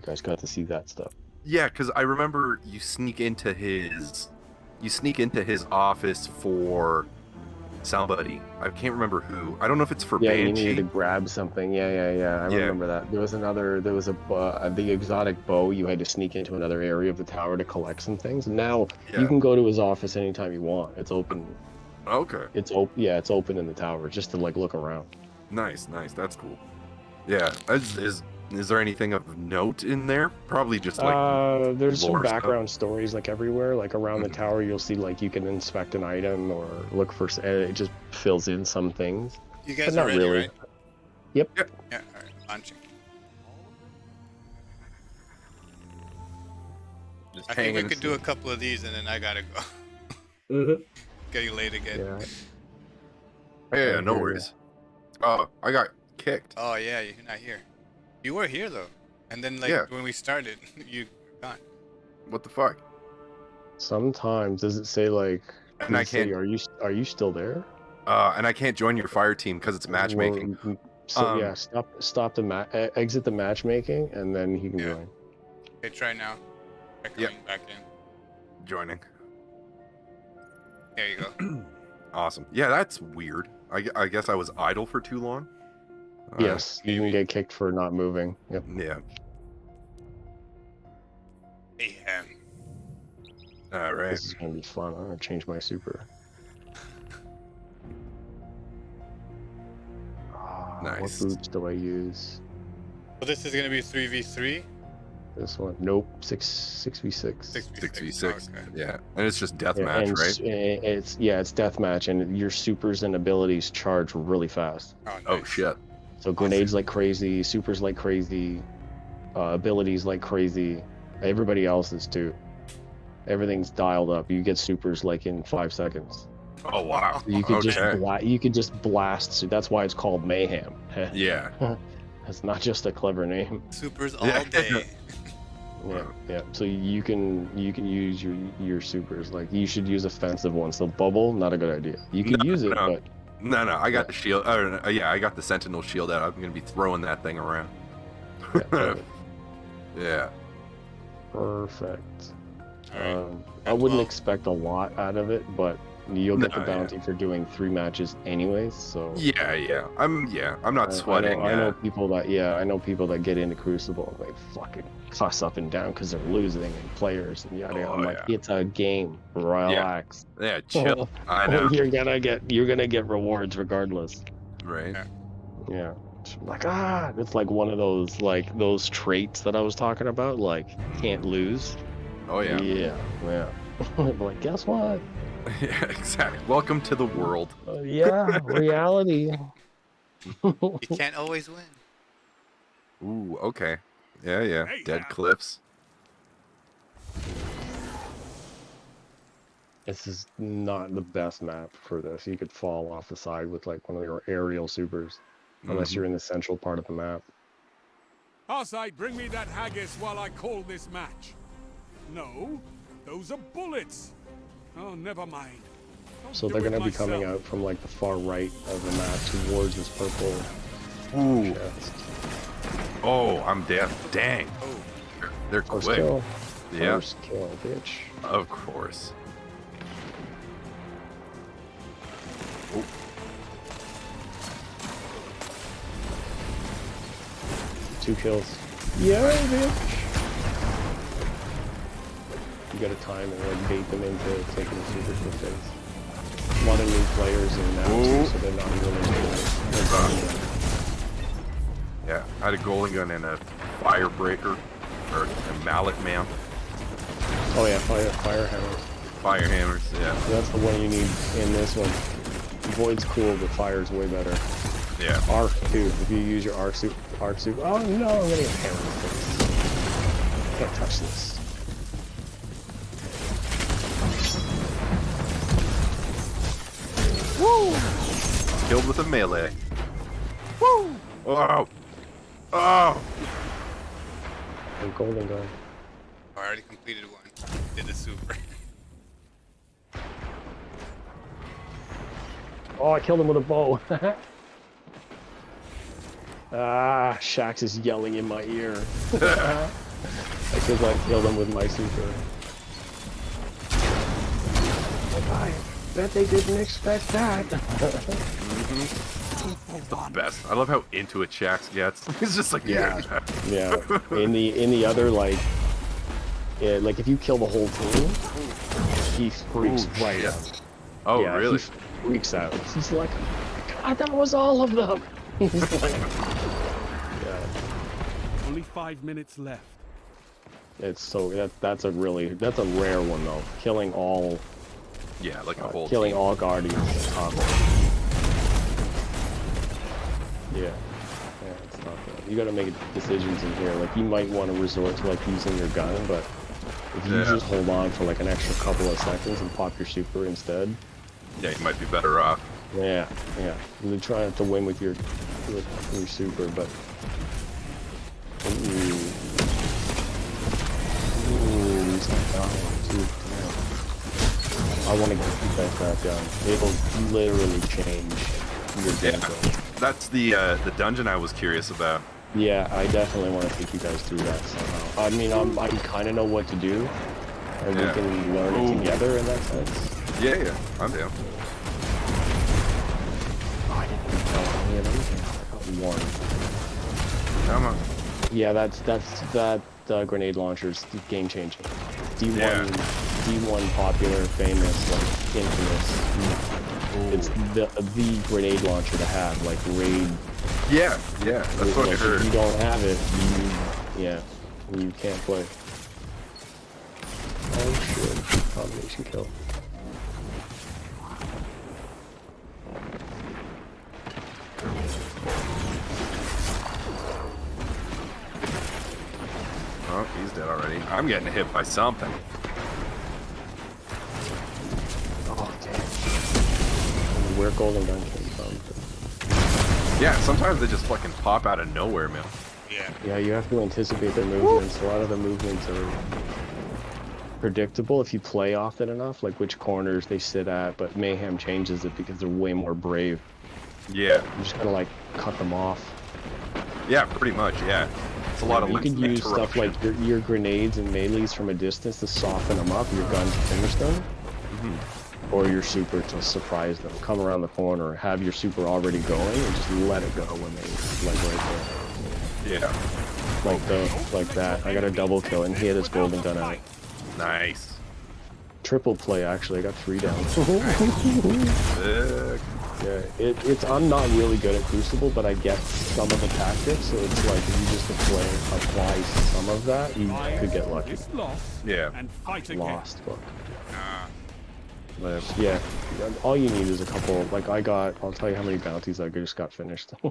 guys got to see that stuff. Yeah, because I remember you sneak into his office for somebody. I can't remember who. I don't know if it's for Banshee. You needed to grab something. Yeah. I remember that. There was a big exotic bow. You had to sneak into another area of the tower to collect some things. And now you can go to his office anytime you want. It's open. Okay. It's open. Yeah, it's open in the tower just to like look around. Nice. That's cool. Yeah. Is there anything of note in there? Probably just like there's some background stories like everywhere. Like around the tower, you'll see like you can inspect an item or look for. It just fills in some things. You guys are ready, right? Yep. Yeah. All right. Launching. I think we could do a couple of these and then I gotta go. Getting late again. Yeah, no worries. Oh, I got kicked. Oh yeah, you're not here. You were here though, and then when we started, you gone. What the fuck? Sometimes does it say like? And I can't. Are you still there? And I can't join your fire team because it's matchmaking. So stop the exit the matchmaking, and then he can join. Okay, try now. Back in. Joining. There you go. Awesome. Yeah, that's weird. I guess I was idle for too long. Yes, you can get kicked for not moving. Yep. Yeah. Yeah. All right. This is gonna be fun. I'm gonna change my super. Nice. What boots do I use? So this is gonna be 3v3. This one, nope, 6v6. 6v6. Okay. Yeah, and it's just deathmatch, right? It's deathmatch, and your supers and abilities charge really fast. Oh, nice. Oh shit. So grenades like crazy, supers like crazy, abilities like crazy. Everybody else's too. Everything's dialed up. You get supers like in 5 seconds. Oh wow. You could just blast. So that's why it's called mayhem. Yeah. It's not just a clever name. Supers all day. Yeah. So you can use your supers. Like you should use offensive ones. So bubble, not a good idea. You can use it, but no. I got the shield. I got the sentinel shield out. I'm gonna be throwing that thing around. Yeah. Perfect. Right. I wouldn't expect a lot out of it, but you'll get the bounty for doing 3 matches anyways. So yeah. I'm not sweating. I know people that get into Crucible and they fucking cuss up and down because they're losing and players and yada. I'm like, it's a game. Relax. Yeah, chill. I know. You're gonna get rewards regardless. Right. Yeah. Like it's like one of those traits that I was talking about. Like can't lose. Oh yeah. Yeah. Like guess what? Yeah, exactly. Welcome to the world. Reality. You can't always win. Ooh, okay. Yeah. Dead cliffs. This is not the best map for this. You could fall off the side with like one of your aerial supers, unless you're in the central part of the map. Arsite, bring me that haggis while I call this match. No, those are bullets. Oh, never mind. So they're going to be coming out from like the far right of the map towards this purple chest. Oh, I'm dead. Dang. They're quick. Kill. Yeah. First kill, bitch. Of course. Oh. 2 kills. Yeah, bitch. You gotta time and like bait them into taking the super quick phase. a lot of new players in now, too, so they're not really good. Yeah, I had a golden gun and a fire breaker, or a mallet man. Oh yeah, fire hammers. Fire hammers, yeah. That's the one you need in this one. Void's cool, but fire's way better. Yeah. Arc too. If you use your arc suit. Oh no, I'm gonna get hammered in the face. Can't touch this. Woo! Killed with a melee. Woo! Oh! Oh! A golden gun. I already completed one. Did the super. Oh, I killed him with a bow. Ah, Shax is yelling in my ear. Because I killed him with my super. I bet they didn't expect that. It's the best. I love how into it Shax gets. He's just like, yeah. In the other, like if you kill the whole team, he freaks right out. Oh, yeah, really? He freaks out. He's like, God, that was all of them. He's like, yeah. Only 5 minutes left. It's so that's a rare one though. Killing all. Yeah, like a whole killing team. all guardians. Yeah, it's not good. You gotta make decisions in here. Like, you might want to resort to, like, using your gun, but if you just hold on for, like, an extra couple of seconds and pop your super instead... Yeah, you might be better off. Yeah. You're trying to win with your super, but... Ooh, he's not dying, too. I want to get that gun. It'll literally change your gameplay. That's the dungeon I was curious about. Yeah, I definitely want to take you guys through that somehow. I mean, I kind of know what to do, and we can learn it together in that sense. Yeah, I'm down. Oh, I didn't know any of them. I got one. Come on. Yeah, that grenade launcher's game changing. D1 popular, famous, like infamous. It's the grenade launcher to have, like raid. Yeah, that's what I heard. If you don't have it, you can't play. Oh shit! Combination kill. Oh, he's dead already. I'm getting hit by something. Oh damn! Where golden gun came from? Yeah, sometimes they just fucking pop out of nowhere, man. Yeah, you have to anticipate their movements. A lot of the movements are predictable if you play often enough, like which corners they sit at, but Mayhem changes it because they're way more brave. Yeah. You just gotta, like, cut them off. Yeah, pretty much, yeah. It's a lot of You can use stuff like your grenades and melees from a distance to soften them up, your gun to finish them, or your super to surprise them. Come around the corner, have your super already going, and just let it go when they, like, right there. Yeah. Like that. I got a double kill, and he had his golden gun out. Nice. Triple play, actually. I got 3 down. Yeah, I'm not really good at Crucible, but I get some of the tactics, so it's like if you just apply some of that, you could get lucky. Yeah. Lost, fuck. But yeah, all you need is a couple, like I'll tell you how many bounties I just got finished. I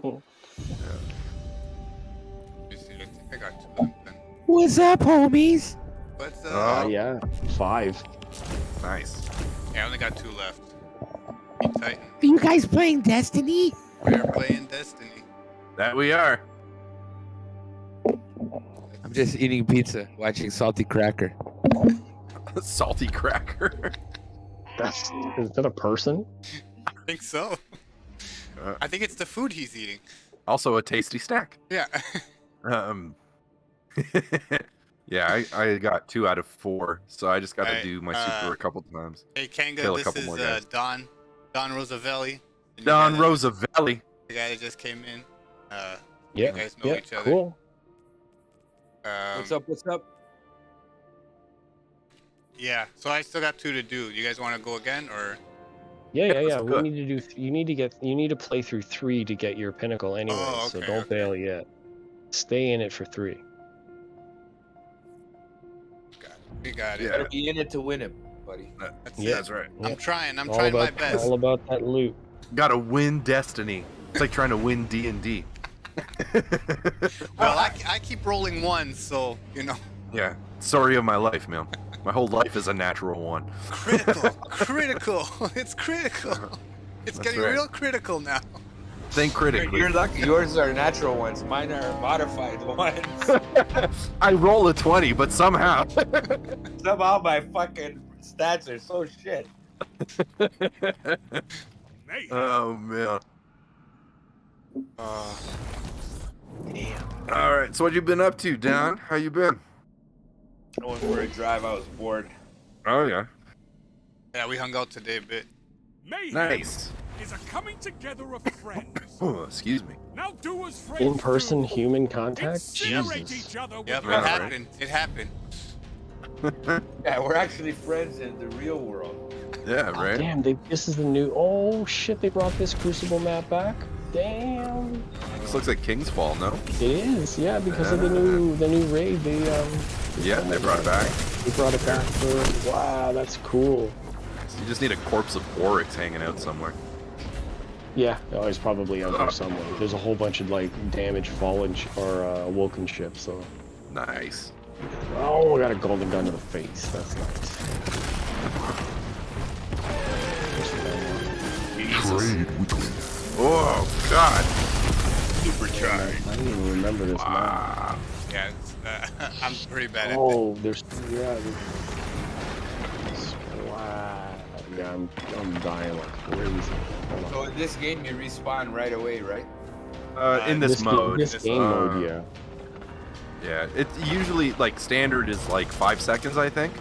got 2 of them then. What's up, homies? What's up? Yeah, 5. Nice. Yeah, I only got 2 left. Be Titan. Are you guys playing Destiny? We're playing Destiny. That we are. I'm just eating pizza, watching Salty Cracker. Salty Cracker. Is that a person? I think so. I think it's the food he's eating. Also a tasty snack. Yeah. Yeah, I got 2 out of 4, so I just got to do my super a couple times. Hey, Kanga, Kill a this couple is more guys. Don Rosavelli. Don Rosavelli. The guy that just came in. Yeah, you guys know each other. Cool. What's up? Yeah, so I still got 2 to do. You guys want to go again, or? Yeah. We need to do. You need to play through 3 to get your pinnacle anyway. Oh, So okay, don't bail yet. Stay in it for 3. We got it. You gotta be in it to win it, buddy. That's right. I'm trying. I'm All trying my about- best. All about that loot. Gotta win Destiny. It's like trying to win D&D. Well, I keep rolling ones, so you know. Yeah. Story of my life, man. My whole life is a natural one. Critical. It's critical. It's That's getting right. real critical now. Think critically. You're lucky. Yours are natural ones. Mine are modified ones. I roll a 20, but somehow. Somehow my fucking stats are so shit. Oh man. Damn. All right. So what you been up to, Dan? How you been? I went for a drive. I was bored. Oh yeah. Yeah, we hung out today a bit. Mayhem Nice. is a coming together of friends. Oh, excuse me. Now do as friends In-person do. human contact. Incinerate Jesus. each other with Yep, it love. happened. It happened. Yeah, we're actually friends in the real world. Yeah, Oh, right. damn, this is the new. Oh shit! They brought this Crucible map back. Damn. This looks like King's Fall, no? It is, yeah, because of the new raid. They They brought it back. They brought it back for. Wow, that's cool. So you just need a corpse of Oryx hanging out somewhere. Yeah, oh, he's probably out there somewhere. There's a whole bunch of like damaged, fallen, or awoken ships. So. Nice. Oh, I got a golden gun to the face. That's nice. Oh God. Supercharged. I didn't even remember this map. Yeah, it's, I'm pretty bad at Oh, there's wow. Yeah, I'm dying like crazy. Hold on. So in this game, you respawn right away, right? In this mode. This game mode, yeah. Yeah, it's usually like standard is like 5 seconds, I think.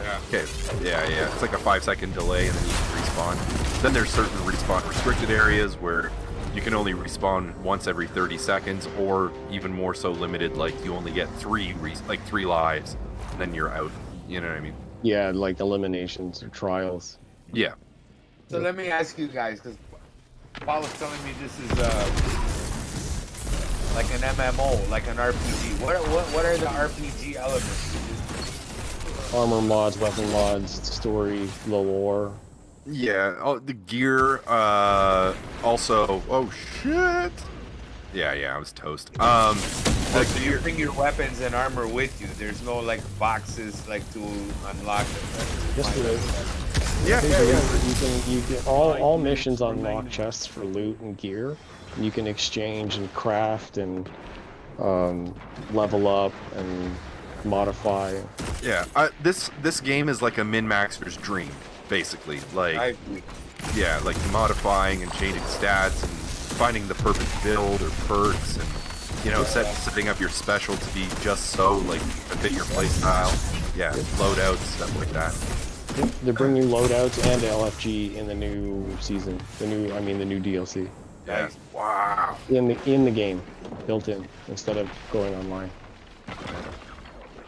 Yeah. Okay. Yeah. It's like a 5-second delay, and then you can respawn. Then there's certain respawn restricted areas where you can only respawn once every 30 seconds, or even more so limited, like you only get 3 lives, and then you're out. You know what I mean? Yeah, like eliminations or trials. Yeah. So let me ask you guys, because Paul was telling me this is like an MMO, like an RPG. What are the RPG elements? Armor mods, weapon mods, story, the lore. Yeah. Oh, the gear. Also. Oh shit. Yeah. I was toast. Like, so you bring your weapons and armor with you. There's no like boxes like to unlock them. Yes, there is. Yeah. You can all missions unlock chests for loot and gear. You can exchange and craft and level up and modify. Yeah. This game is like a min-maxer's dream, basically. Like. Yeah, like modifying and changing stats and finding the perfect build or perks and setting up your special to be just so like to fit your playstyle. Yeah, loadouts, stuff like that. They're bringing loadouts and LFG in the new season. The new DLC. Yeah. Wow. In the game, built in instead of going online.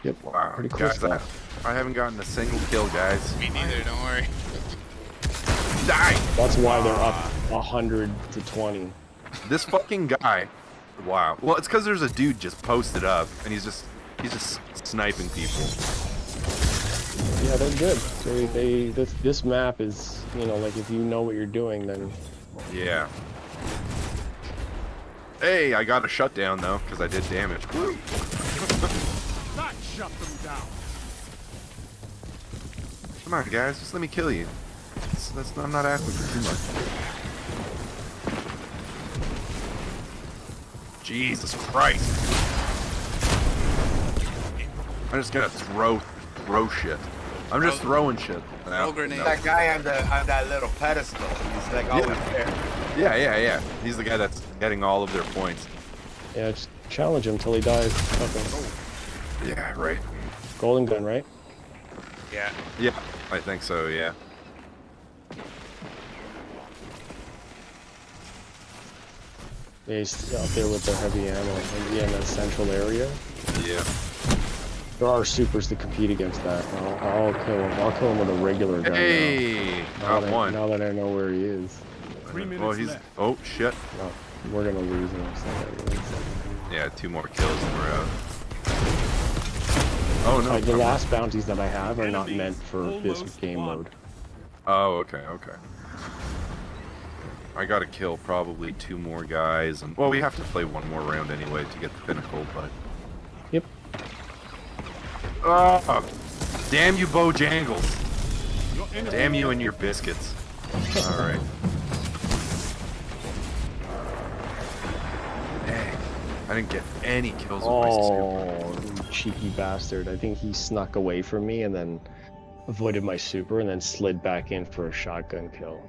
Yep. Wow. Pretty cool Guys, stuff. I haven't gotten a single kill, guys. Me neither. Don't worry. Die. That's why they're up 100 to 20. This fucking guy. Wow. Well, it's because there's a dude just posted up and he's just sniping people. Yeah, they're good. This map is, like if you know what you're doing, then. Yeah. Hey, I got a shutdown though because I did damage. Woo. That shut them down. Come on, guys, just let me kill you. I'm not asking for too much. Jesus Christ! I'm just gonna throw shit. I'm just throwing shit. Throw grenades. That guy on that little pedestal. He's like always there. Yeah. He's the guy that's getting all of their points. Yeah, just challenge him till he dies. Okay. Yeah, right. Golden gun, right? Yeah. Yeah, I think so. Yeah. Yeah, he's out there with the heavy ammo in that central area. Yeah. There are supers to compete against that. I'll kill him. I'll kill him with a regular gun. Hey, got one. Now that I know where he is. 3 minutes Well, he's. left. Oh shit. No, we're gonna lose him. Yeah, 2 more kills and we're out. Oh no. The last bounties that I have are not meant for this game mode. Oh, okay. I gotta kill probably 2 more guys, and well, we have to play 1 more round anyway to get the pinnacle, but. Yep. Oh, damn you, Bojangles! Damn you and your biscuits. All right. Dang, I didn't get any kills with my super. Oh, cheeky bastard! I think he snuck away from me and then avoided my super and then slid back in for a shotgun kill.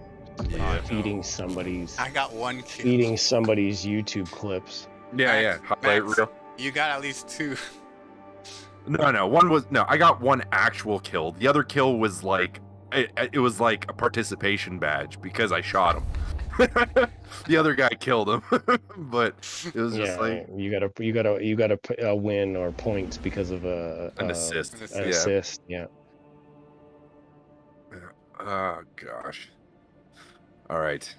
Yeah. Feeding somebody's. I got 1 kill. Feeding somebody's YouTube clips. Yeah. Highlight reel. You got at least 2. No. One was I got 1 actual kill. The other kill was like it was like a participation badge because I shot him. The other guy killed him, but it was just like you gotta win or points because of an assist. An assist. Yeah. Oh gosh. All right.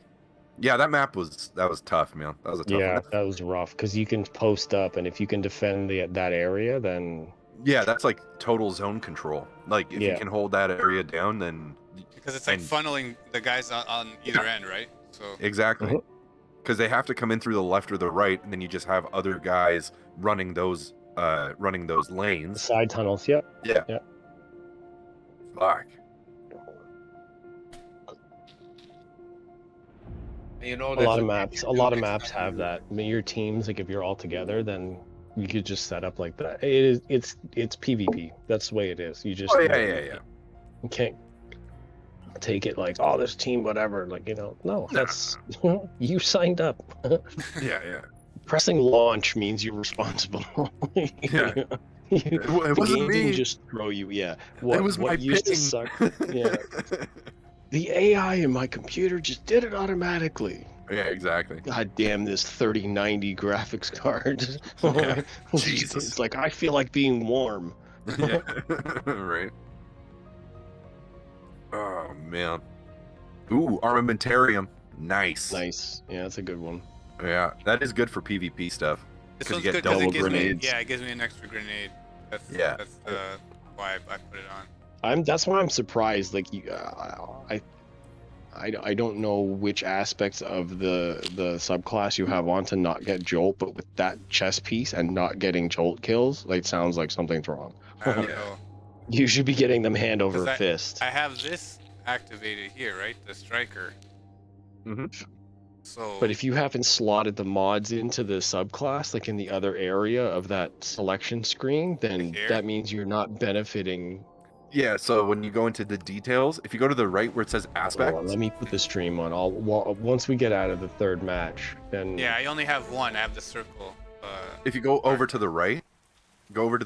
Yeah, that was tough, man. That was a tough one. That was rough because you can post up, and if you can defend that area, then yeah, that's like total zone control. Like if you can hold that area down, then because it's like funneling the guys on either end, right? So exactly. Because they have to come in through the left or the right, and then you just have other guys running those lanes. Side tunnels. Yep. Yeah. Fuck. You know, a lot of maps have that. I mean, your teams, like if you're all together, then you could just set up like that. It's PvP. That's the way it is. You just yeah. You can't take it like, oh, this team, whatever. Like, no, that's you signed up. Yeah. Pressing launch means you're responsible. Yeah. It wasn't me. Didn't just throw you. Yeah. It was my used to suck. Yeah. The AI in my computer just did it automatically. Yeah, exactly. God damn this 3090 graphics card. Yeah. Jesus. It's like, I feel like being warm. Yeah. Right. Oh, man. Ooh, armamentarium. Nice. Yeah, that's a good one. Yeah, that is good for PvP stuff. This Because one's you get good because double it gives grenades. me, it gives me an extra grenade. That's why I put it on. That's why I'm surprised. Like, I don't know which aspects of the subclass you have on to not get jolt, but with that chest piece and not getting jolt kills, like, it sounds like something's wrong. I don't know. You should be getting them hand over fist. I have this activated here, right? The striker. Mm-hmm. So. But if you haven't slotted the mods into the subclass, like in the other area of that selection screen, then that means you're not benefiting. Yeah, so when you go into the details, if you go to the right where it says aspect. Let me put the stream on. Once we get out of the third match, then. Yeah, I only have one. I have the circle. If you go over to the right, to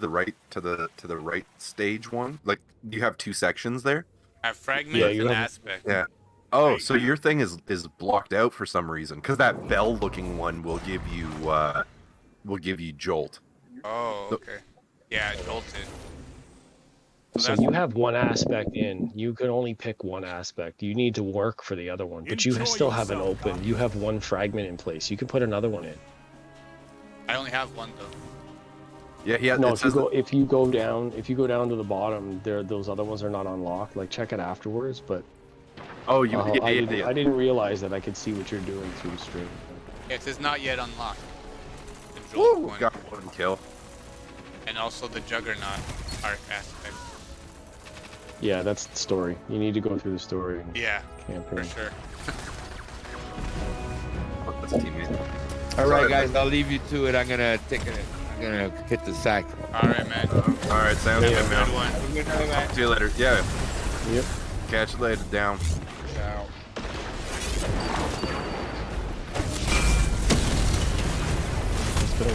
the right stage one. Like you have 2 sections there. I have fragment and aspect. Yeah. Oh, so your thing is blocked out for some reason, because that bell-looking one will give you jolt. Oh, okay. Yeah, jolted. So you have one aspect in. You can only pick one aspect. You need to work for the other one, but you still have an open. You have one fragment in place. You can put another one in. I only have one though. Yeah. No, if you go down to the bottom, those other ones are not unlocked. Like, check it afterwards, but. Oh, I didn't realize that I could see what you're doing through the stream. It is not yet unlocked. Woo! Got 1 kill. And also the Juggernaut arc aspect. Yeah, that's the story. You need to go through the story. Yeah, campaign. for sure. All right, guys, I'll leave you to it. I'm gonna hit the sack. All right, man. All right, sounds good, man. Good one. Have a good night, man. See you later. Yeah. Yep. Catch you later. Down. Ciao. Yeah,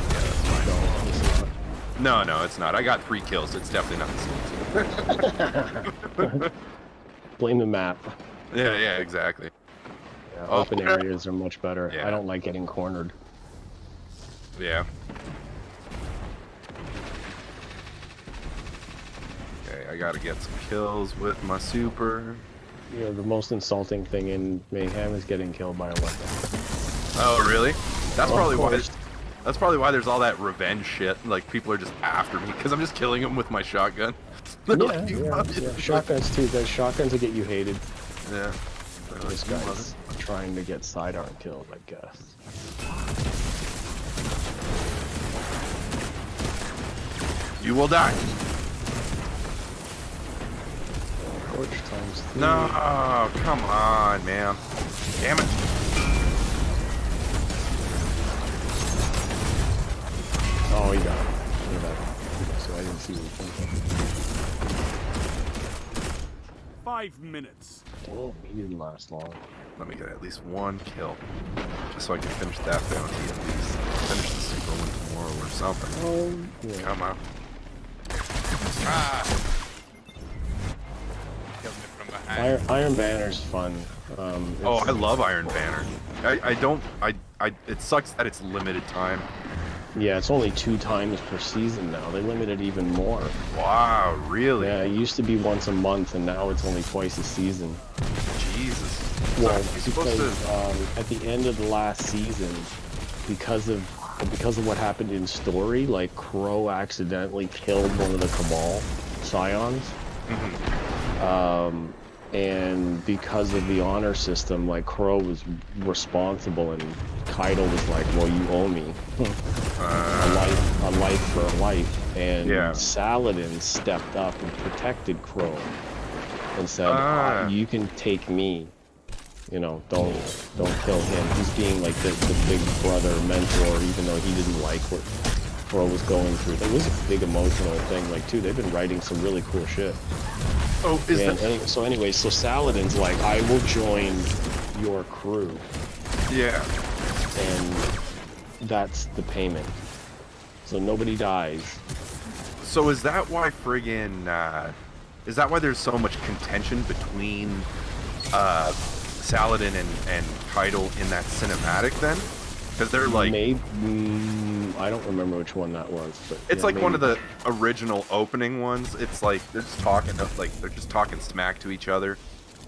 that's fine. No, it's not. I got 3 kills. It's definitely not the same. Blame the map. Yeah, exactly. Yeah, open areas are much better. Yeah. I don't like getting cornered. Yeah. I gotta get some kills with my super. You know, the most insulting thing in Mayhem is getting killed by a weapon. Oh, really? That's Well, probably of why. course. That's probably why there's all that revenge shit. Like people are just after me because I'm just killing them with my shotgun. They're Yeah, like, "You yeah. fucking-" Shotguns too. The shotguns will get you hated. Yeah. This guy's trying to get sidearm killed, I guess. You will die. Torch times 3. No, oh, come on, man. Damn it. Oh, he got it. Look at that. So I didn't see what he was. 5 minutes. Oh, he didn't last long. Let me get at least one kill. Just so I can finish that bounty at least. Finish the super one tomorrow or something. Oh, yeah. Come on. Ah. Killed me from behind. Iron Banner's fun. Oh, I love Iron Banner. It sucks that it's limited time. Yeah, it's only 2 times per season now. They limit it even more. Wow, really? Yeah, it used to be once a month, and now it's only twice a season. Jesus. Well, So because at the end of the last season, because of what happened in story, like Crow accidentally killed one of the Cabal Scions. And because of the honor system, like Crow was responsible, and Kaido was like, "Well, you owe me a life for a life." And Saladin stepped up and protected Crow and said, "You can take me. You know, don't kill him. He's being like the big brother mentor, even though he didn't like what Crow was going through." It was a big emotional thing. Like, too, they've been writing some really cool shit. Oh, is and that... so anyway, so Saladin's like, "I will join your crew." Yeah. And that's the payment. So nobody dies. So is that why friggin' is that why there's so much contention between Saladin and Kaido in that cinematic then? Because they're like... Maybe, I don't remember which one that was. But it's yeah, like maybe. one of the original opening ones. It's like they're just talking smack to each other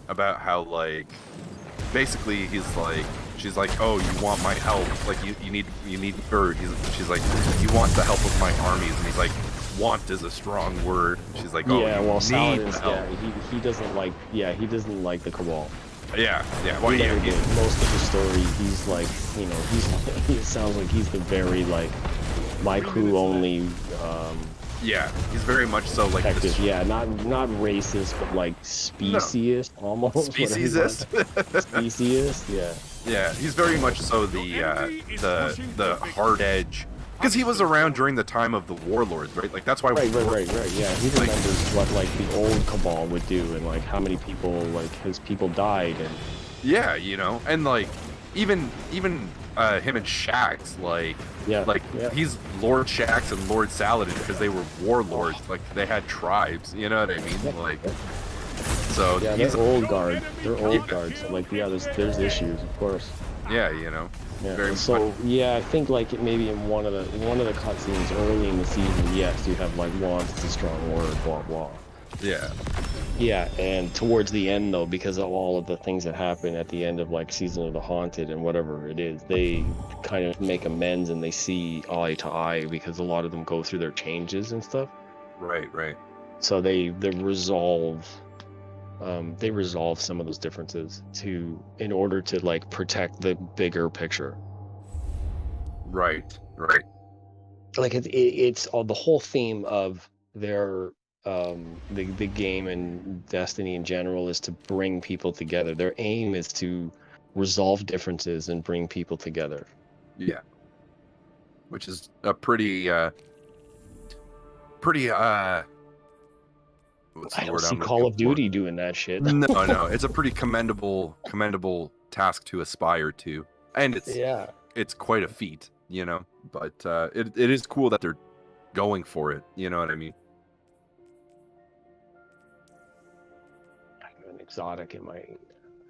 about how, like, basically she's like, "Oh, you want my help? Like you need or she's like, "You want the help of my armies?" And he's like, "Want is a strong word." She's like, "Oh, yeah, you well, need Saladin's, the help." yeah, he doesn't like the Cabal. Yeah. Well, yeah. Most of the story, he's like, you know, he sounds like he's the very, like, my crew only. Yeah, he's very much so like this. Yeah, not racist, but like speciesist almost. Speciesist. Speciesist, yeah. Yeah, he's very much so the hard edge. Because he was around during the time of the warlords, right? Like that's why. Right. Yeah, he remembers what like the old Cabal would do, and like how many people, like his people died, and. Yeah, you know, and like even him and Shax, like he's Lord Shax and Lord Saladin because they were warlords, like they had tribes, you know what I mean? Like, so yeah, they're old guard. They're old guard. So like, yeah, there's issues, of course. Yeah, you know. Yeah. Very so much. yeah, I think like maybe in one of the cutscenes early in the season, yes, you have like "want is a strong word," blah blah. Yeah. Yeah, and towards the end though, because of all of the things that happen at the end of like Season of the Haunted and whatever it is, they kind of make amends and they see eye to eye because a lot of them go through their changes and stuff. Right. So they resolve some of those differences in order to like protect the bigger picture. Right. Like it's all the whole theme of their the game and Destiny in general is to bring people together. Their aim is to resolve differences and bring people together. Yeah. Which is a pretty I don't see Call of Duty doing that shit. No, it's a pretty commendable task to aspire to, and it's quite a feat, you know. But it is cool that they're going for it. You know what I mean? I have an exotic in my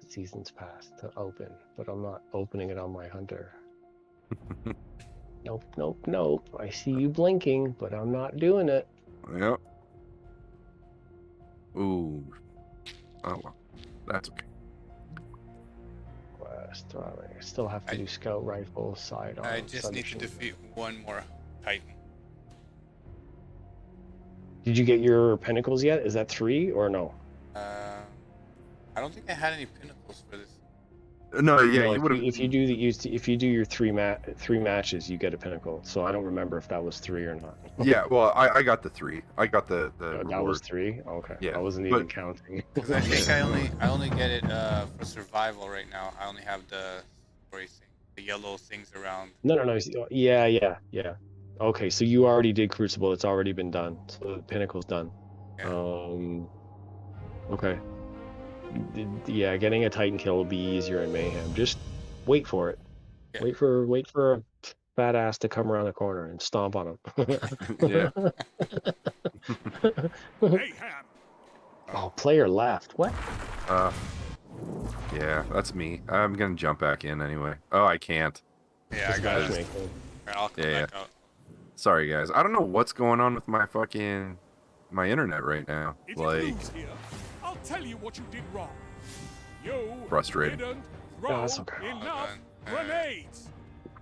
Seasons Pass to open, but I'm not opening it on my hunter. Nope. I see you blinking, but I'm not doing it. Yep. Ooh. Oh well. That's okay. Quest. I still have to do scout rifle, sidearm. I just need to submachine gun. defeat one more Titan. Did you get your pinnacles yet? Is that 3 or no? I don't think I had any pinnacles for this. No, yeah, No, you would have. if you do your three matches, you get a pinnacle. So I don't remember if that was 3 or not. Yeah, well, I got the 3. I got the That reward. was 3. Okay. Yeah, I wasn't but- even counting. Because I think I only get it for survival right now. I only have the story thing, the yellow things around. No. Yeah. Okay, so you already did Crucible. It's already been done. So the pinnacle's done. Yeah. Okay. Yeah, getting a Titan kill will be easier in Mayhem. Just wait for it. Yeah. Wait for a fat ass to come around the corner and stomp on him. Yeah. Mayhem. Oh, player left. What? Yeah, that's me. I'm gonna jump back in anyway. Oh, I can't. Yeah, I Just got it. matchmaking. I'll come Yeah. back out. Sorry, guys. I don't know what's going on with my internet right now. If you Like, lose here, I'll tell you what you did wrong. You Frustrating. didn't No, throw that's okay. enough grenades.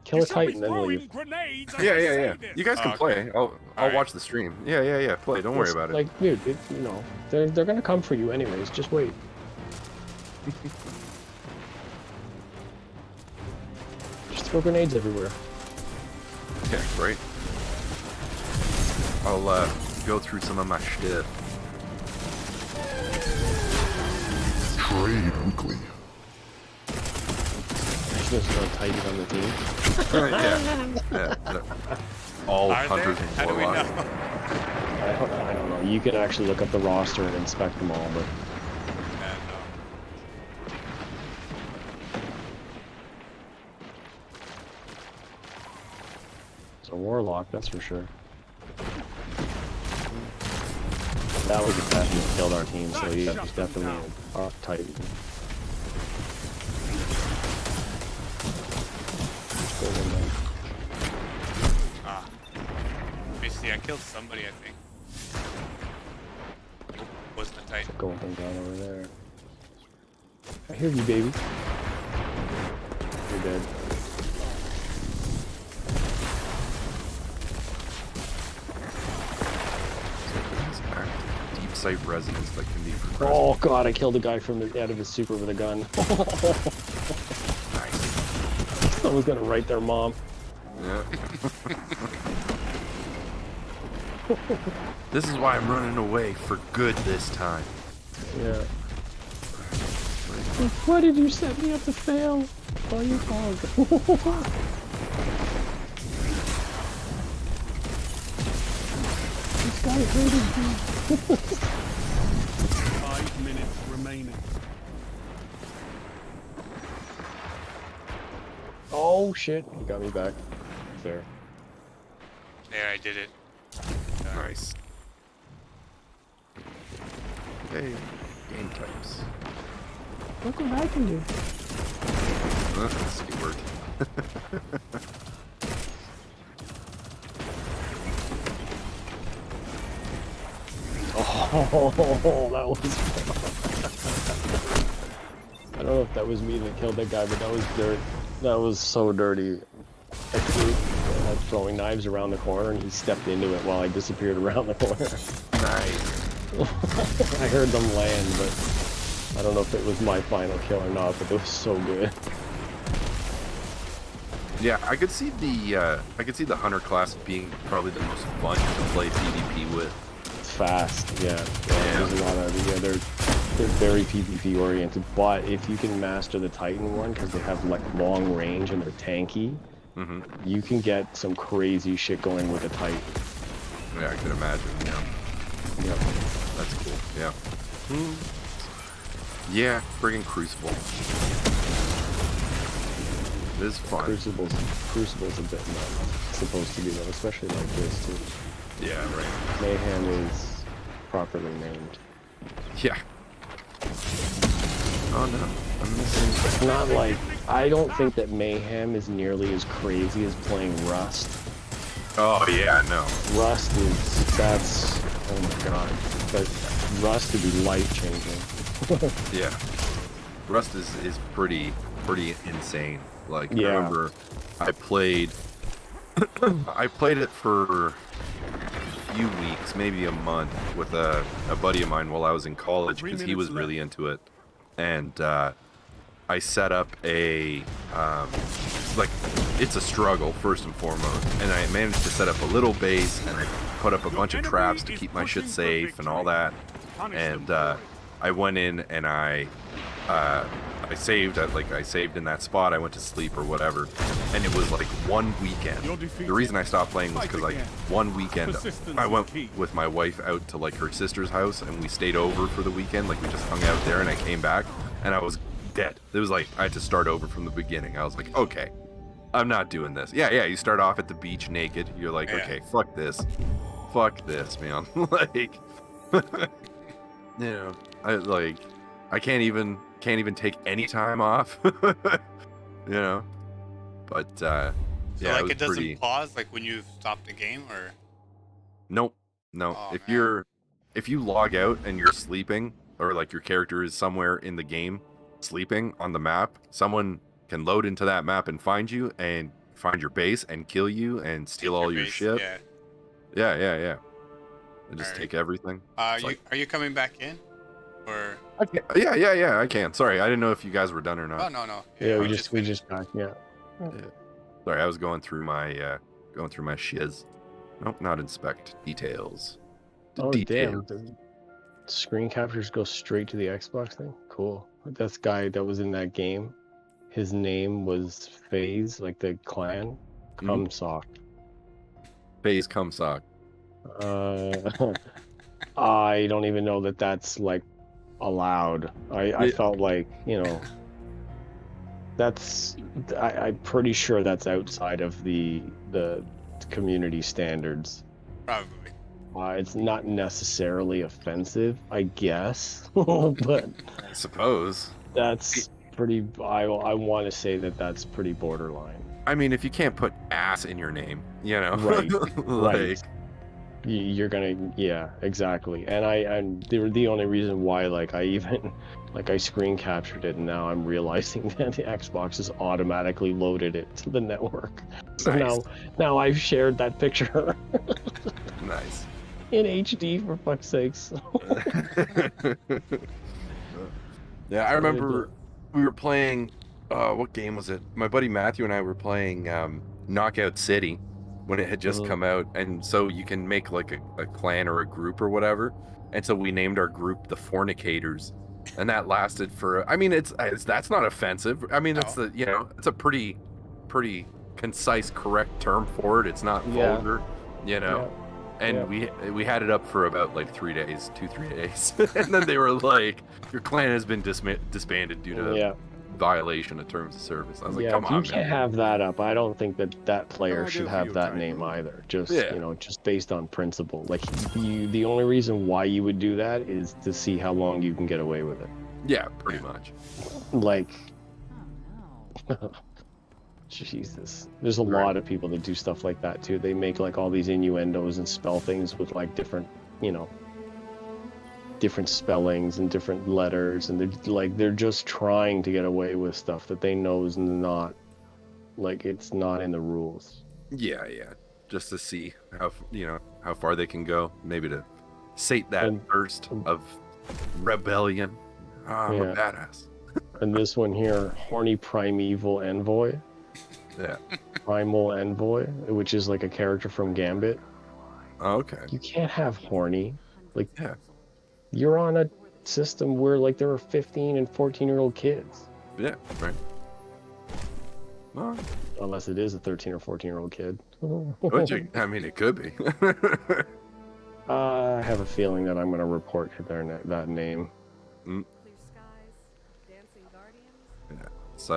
Kill You a should be Titan then throwing leave. grenades as yeah, I yeah, say yeah. this. You guys can Okay. play. I'll Alright. watch the stream. Yeah. Play. Don't worry about it. Like, dude, they're gonna come for you anyways. Just wait. Just throw grenades everywhere. Yeah, great. I'll go through some of my shit. Trade weekly. There's no Titan on the team. yeah. All Are hunters there? and How do we warlocks. know? I don't know. You can actually look up the roster and inspect them all, but it's a warlock, that's for sure. That was the assassin that killed our team, so yeah, he's definitely a Titan. Let me see. I killed somebody, I think. Oh, wasn't a Titan. Going down over there. I hear you, baby. You're dead. Deep sight resonance that can be progressed. Oh god, I killed a guy from out of his super with a gun. Nice. Someone's gonna write their mom. Yeah. This is why I'm running away for good this time. Yeah. Why did you set me up to fail? Oh, you dog. This guy hated me. 5 minutes remaining. Oh shit, he got me back. There. There, I did it. Nice. Hey, game types. Look what I can do. Let's see word. Oh, that was. I don't know if that was me that killed that guy, but that was dirt. That was so dirty. I was throwing knives around the corner, and he stepped into it while I disappeared around the corner. Nice. I heard them land, but I don't know if it was my final kill or not. But it was so good. Yeah, I could see the hunter class being probably the most fun to play PvP with. It's fast, yeah. There's a lot of they're very PvP oriented. But if you can master the Titan one, because they have like long range and they're tanky, you can get some crazy shit going with a Titan. Yeah, I can imagine. Yeah. Yep. That's cool. Yeah. Yeah, friggin' Crucible. It is fun. Crucible's a bit nuts. It's supposed to be though, especially like this too. Yeah, right. Mayhem is properly named. Yeah. Oh no, I'm missing. It's not like I don't think that Mayhem is nearly as crazy as playing Rust. Oh yeah, no. Rust is oh my god. But Rust would be life changing. Yeah. Rust is pretty insane. Like, Yeah. I remember I played it for a few weeks, maybe a month, with a buddy of mine while I was in college, because he was really into it. And I set up a like, it's a struggle first and foremost, and I managed to set up a little base, and I put up a bunch of traps to keep my shit safe and all that. And I went in and I saved in that spot. I went to sleep or whatever, and it was like one weekend. The reason I stopped playing was because like one weekend I went with my wife out to like her sister's house, and we stayed over for the weekend. Like, we just hung out there, and I came back and I was dead. It was like I had to start over from the beginning. I was like, okay, I'm not doing this. Yeah, you start off at the beach naked. You're like, okay, fuck this, man. Like, you know, I can't even take any time off. You know, but So yeah, like, it doesn't pretty... pause like when you've stopped the game, or? Nope, no. Oh, if you log out and you're sleeping, or like your character is somewhere in the game sleeping on the map, someone can load into that map and find you and find your base and kill you and steal all your shit. Yeah. And just take everything. Are you coming back in, or? Yeah, I can. Sorry, I didn't know if you guys were done or not. Oh, no. Yeah, we just got, yeah. Sorry, I was going through my shiz. Nope, not inspect details. Damn. The screen captures go straight to the Xbox thing? Cool. This guy that was in that game, his name was FaZe, like the clan, Cumsock. FaZe Cumsock. I don't even know that that's like allowed. I felt like, you know, I'm pretty sure that's outside of the community standards. Probably. It's not necessarily offensive, I guess, but I suppose that's pretty. I want to say that that's pretty borderline. I mean, if you can't put ass in your name, you know, right? Like... You're gonna, yeah, exactly. And the only reason why, like, I screen captured it, and now I'm realizing that the Xbox has automatically loaded it to the network. So nice. now I've shared that picture. Nice. In HD, for fuck's sakes. Yeah, I remember we were playing, what game was it? My buddy Matthew and I were playing Knockout City when it had just come out, and so you can make like a clan or a group or whatever, and so we named our group the Fornicators, and that lasted for, I mean, it's that's not offensive. I mean, that's it's a pretty concise, correct term for it. It's not vulgar, you know. Yeah. And we had it up for about like 3 days, 2-3 days, and then they were like, "Your clan has been disbanded due to violation of terms of service." I was like, "Come on, you can't have that up. I don't think that player should have that name either. Just just based on principle. Like, the only reason why you would do that is to see how long you can get away with it. Yeah, pretty much. Like, Jesus, there's a lot of people that do stuff like that too. They make like all these innuendos and spell things with like different, different spellings and different letters, and they're just trying to get away with stuff that they know is not, like, it's not in the rules. Yeah, just to see how far they can go, maybe to sate that burst of rebellion. I'm a badass. And this one here, Horny Primeval Envoy. Yeah. Primal Envoy, which is like a character from Gambit. Oh, okay. You can't have horny. Like, you're on a system where like there are 15 and 14-year-old kids. Yeah, right. Well, unless it is a 13 or 14-year-old kid. I mean, it could be. I have a feeling that I'm going to report that name. Yeah, it's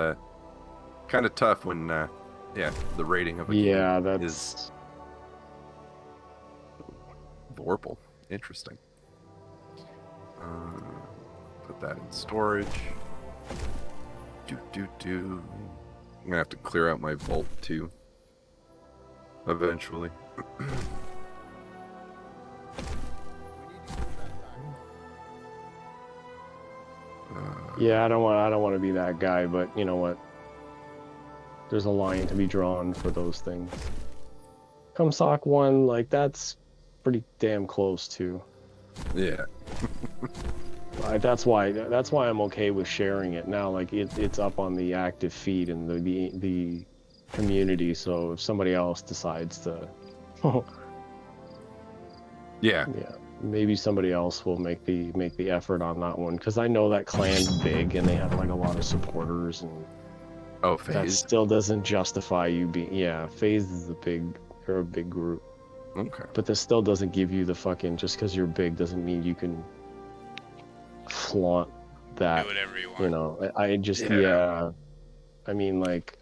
kind of tough when, the rating of a game is Vorpal. Interesting. Put that in storage. I'm gonna have to clear out my vault too. Eventually. Yeah, I don't want to be that guy, but you know what? There's a line to be drawn for those things. Sock 1, like that's pretty damn close to. Yeah. That's why I'm okay with sharing it now. Like it's up on the active feed and the community. So if somebody else decides to, yeah, maybe somebody else will make the effort on that one, because I know that clan's big and they have like a lot of supporters, and Phase. that still doesn't justify you being. Yeah, Phase is a big group. Okay. But this still doesn't give you the fucking, just because you're big doesn't mean you can flaunt that. Do whatever you want. You know, I just, yeah. I mean, like,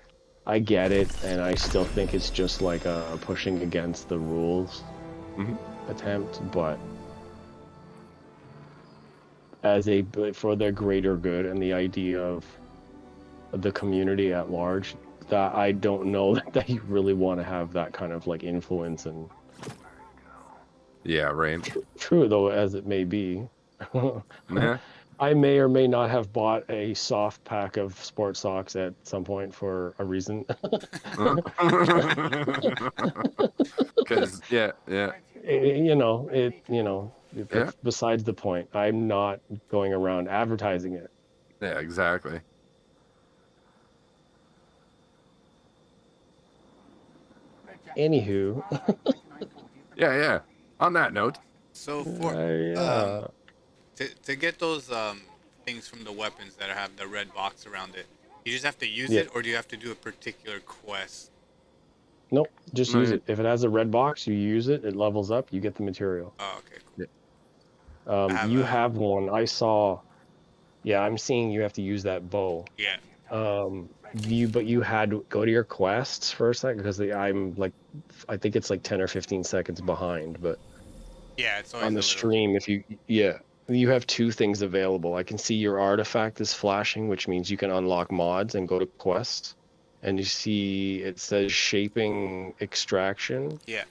I get it, and I still think it's just like a pushing against the rules attempt, but for the greater good and the idea of the community at large, that I don't know that you really want to have that kind of like influence. And yeah, right. True though as it may be, yeah. I may or may not have bought a soft pack of sports socks at some point for a reason. Because it's besides the point. I'm not going around advertising it. Yeah, exactly. Anywho. yeah. On that note. So for to get those things from the weapons that have the red box around it, you just have to use it, or do you have to do a particular quest? Nope, just use it. If it has a red box, you use it. It levels up. You get the material. Oh, okay, cool. You have one. I saw. Yeah, I'm seeing you have to use that bow. Yeah. But you had to go to your quests for a second, because I'm like, I think it's like 10 or 15 seconds behind, but yeah, it's on the stream, if you have two things available. I can see your artifact is flashing, which means you can unlock mods and go to quests, and you see it says shaping extraction. Yeah.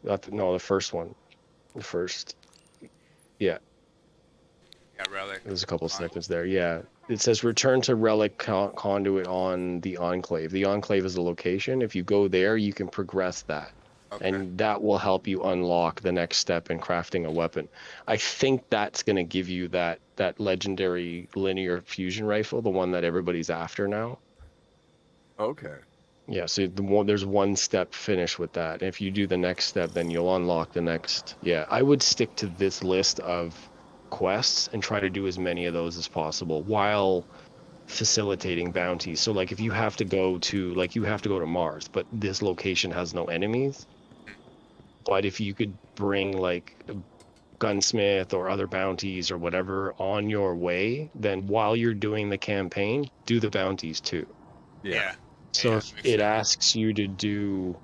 The first one. The first. Yeah. Yeah, relic. There's a couple seconds there. Yeah. It says return to relic conduit on the Enclave. The Enclave is a location. If you go there, you can progress that. Okay. And that will help you unlock the next step in crafting a weapon. I think that's going to give you that legendary linear fusion rifle, the one that everybody's after now. Okay. Yeah, so there's one step finish with that. If you do the next step, then you'll unlock the next. Yeah, I would stick to this list of quests and try to do as many of those as possible while facilitating bounties. So like if you have to go to Mars, but this location has no enemies, but if you could bring like a gunsmith or other bounties or whatever on your way, then while you're doing the campaign, do the bounties too. Yeah. So if it asks you to do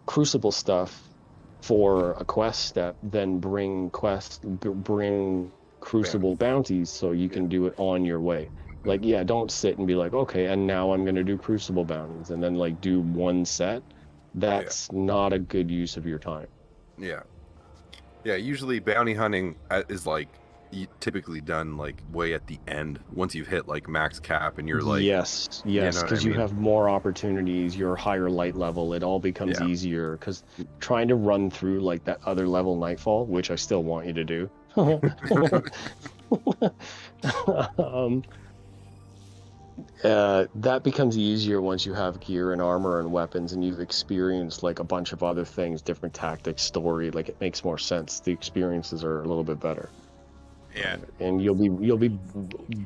crucible stuff for a quest step, then bring crucible bounties so you can do it on your way. Like, yeah, don't sit and be like, okay, and now I'm going to do crucible bounties and then like do one set. That's not a good use of your time. Yeah. Yeah, usually bounty hunting is like typically done like way at the end once you've hit like max cap and you're like yes, because you have more opportunities, you're higher light level, it all becomes easier, because trying to run through like that other level Nightfall, which I still want you to do, that becomes easier once you have gear and armor and weapons and you've experienced like a bunch of other things, different tactics, story. Like it makes more sense. The experiences are a little bit better. Yeah. And you'll be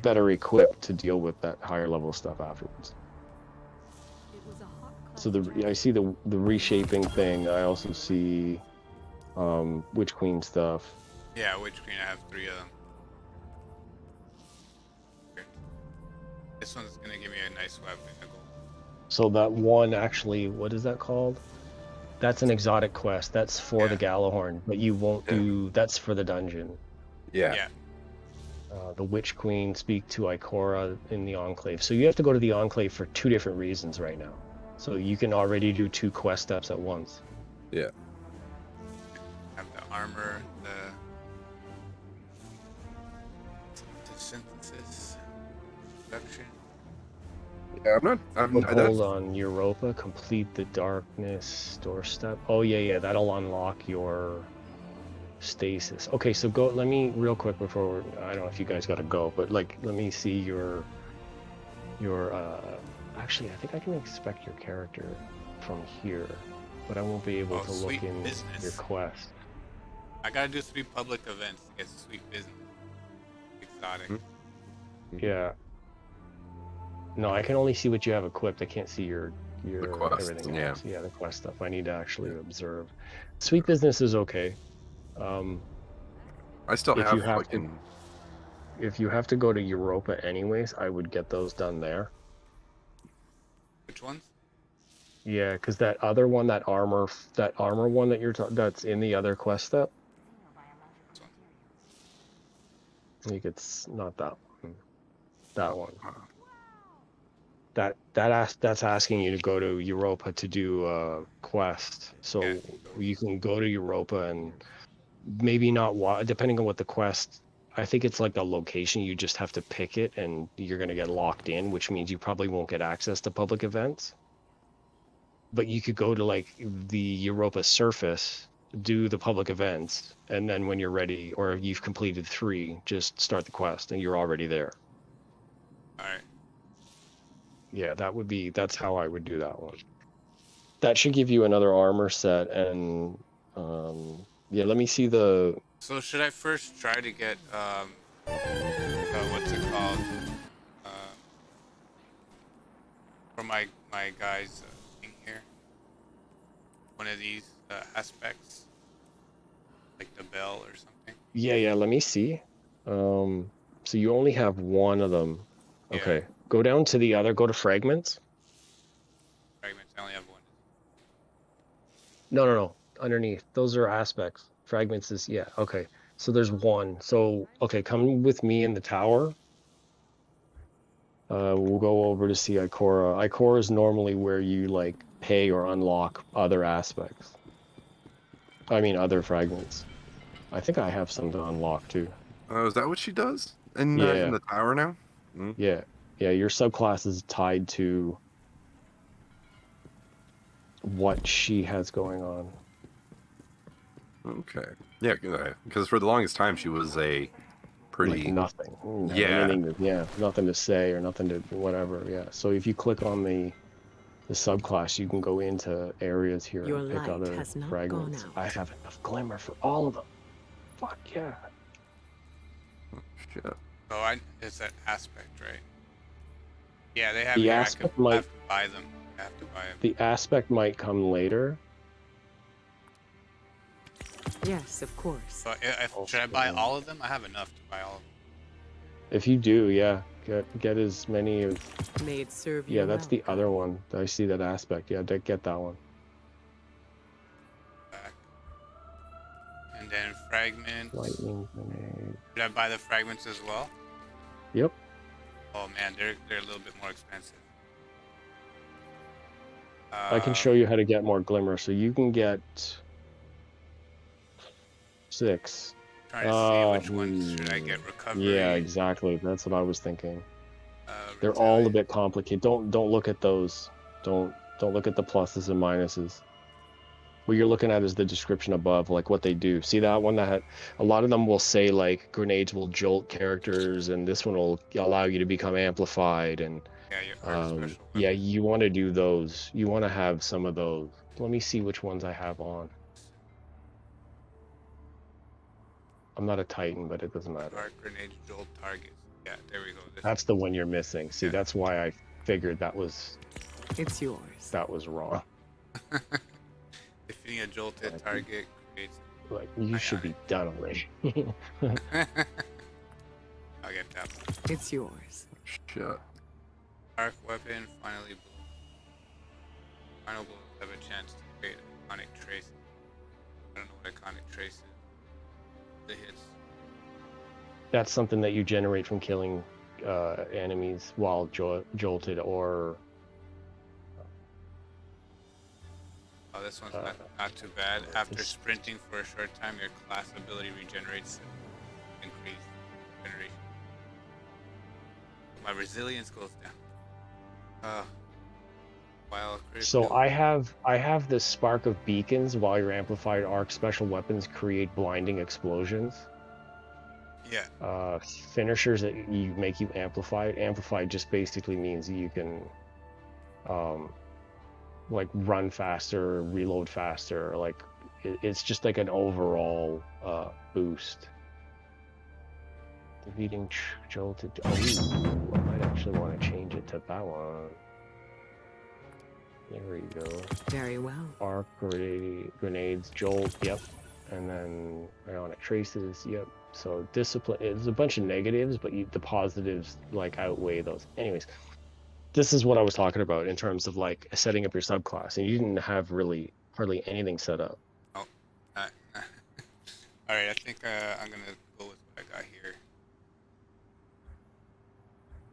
better equipped to deal with that higher level stuff afterwards. So I see the reshaping thing. I also see Witch Queen stuff. Yeah, Witch Queen. I have 3 of them. This one's gonna give me a nice weapon. So that one, actually, what is that called? That's an exotic quest. That's for the Galahorn, but you won't do. That's for the dungeon. Yeah. The Witch Queen, speak to Ikora in the Enclave. So you have to go to the Enclave for 2 different reasons right now. So you can already do 2 quest steps at once. Yeah. Have the armor, the synthesis. Production. Yeah, Hold on, Europa, complete the darkness doorstep. Oh yeah, that'll unlock your stasis. Okay, so go. Let me real quick before I don't know if you guys gotta go, but like let me see your. Actually, I think I can inspect your character from here, but I won't be able to look in your quest. I gotta do 3 public events to get sweet business. Exotic. Yeah. No, I can only see what you have equipped. I can't see your quest, everything yeah. else. Yeah, the quest stuff. I need to actually observe. Sweet business is okay. I still if have you have fucking. if you have to go to Europa anyways, I would get those done there. Which ones? Yeah, because that other one, that armor one that that's in the other quest step. I think it's not that one. That one. That's asking you to go to Europa to do a quest. So you can go to Europa and maybe not depending on what the quest. I think it's like a location. You just have to pick it, and you're gonna get locked in, which means you probably won't get access to public events. But you could go to like the Europa surface, do the public events, and then when you're ready, or you've completed 3, just start the quest, and you're already there. All right. Yeah, that's how I would do that one. That should give you another armor set, and yeah, let me see the. So should I first try to get what's it called? For my guys thing here. One of these aspects, like the bell or something. Yeah, let me see. So you only have one of them. Okay, go down to the other. Go to fragments. Fragments. I only have one. No. Underneath, those are aspects. Fragments is okay. So there's one. So okay, come with me in the tower. We'll go over to see Ikora. Ikora is normally where you like pay or unlock other aspects. I mean other fragments. I think I have some to unlock too. Oh, is that what she does? In the tower now? Mm. Yeah. Your subclass is tied to what she has going on. Okay. Yeah, because for the longest time she was a pretty like nothing. Nothing to say or nothing to whatever. Yeah. So if you click on the subclass, you can go into areas here and pick other fragments. I have enough glimmer for all of them. Fuck yeah. Shit. Oh, it's that aspect, right? Yeah, they have. The here. aspect I have to buy them. I have to buy them. The aspect might come later. Yes, of course. But should I buy all of them? I have enough to buy all of them. If you do, yeah, get as many of. May it serve you. Yeah, that's the other one. I see that aspect. Yeah, get that one. And then fragments. Lightning grenade. Should I buy the fragments as well? Yep. Oh man, they're a little bit more expensive. I can show you how to get more glimmer, so you can get 6. Trying to see which ones should I get. Recovery. Yeah, exactly. That's what I was thinking. They're all a bit complicated. Don't look at those. Don't look at the pluses and minuses. What you're looking at is the description above, like what they do. See that one that a lot of them will say like grenades will jolt characters, and this one will allow you to become amplified. And yeah, you want to do those. You want to have some of those. Let me see which ones I have on. I'm not a Titan, but it doesn't matter. Arc grenades jolt targets. Yeah, there we go. That's the one you're missing. See, that's why I figured that was. It's yours. That was wrong. Defeating a jolted target creates. Like you should be done already. I'll get that one. It's yours. Shit. Arc weapon finally blows. Final blows have a chance to create iconic traces. I don't know what iconic trace is. The hits. That's something that you generate from killing enemies while jolted or. Oh, this one's not too bad. After sprinting for a short time, your class ability regenerates. Increase generation. my resilience goes down. While So I have this spark of beacons while your amplified arc special weapons create blinding explosions. Yeah. Finishers that you make you amplified. Amplified just basically means you can like run faster, reload faster, like it's just like an overall boost. Defeating jolted. Oh, I might actually want to change it to that one. There we go. Very well. Arc grenades, jolt, yep. And then ionic traces, yep. So discipline, it's a bunch of negatives, but the positives like outweigh those. Anyways, this is what I was talking about in terms of like setting up your subclass, and you didn't have really hardly anything set up. Oh, all right. I think I'm gonna go with what I got here.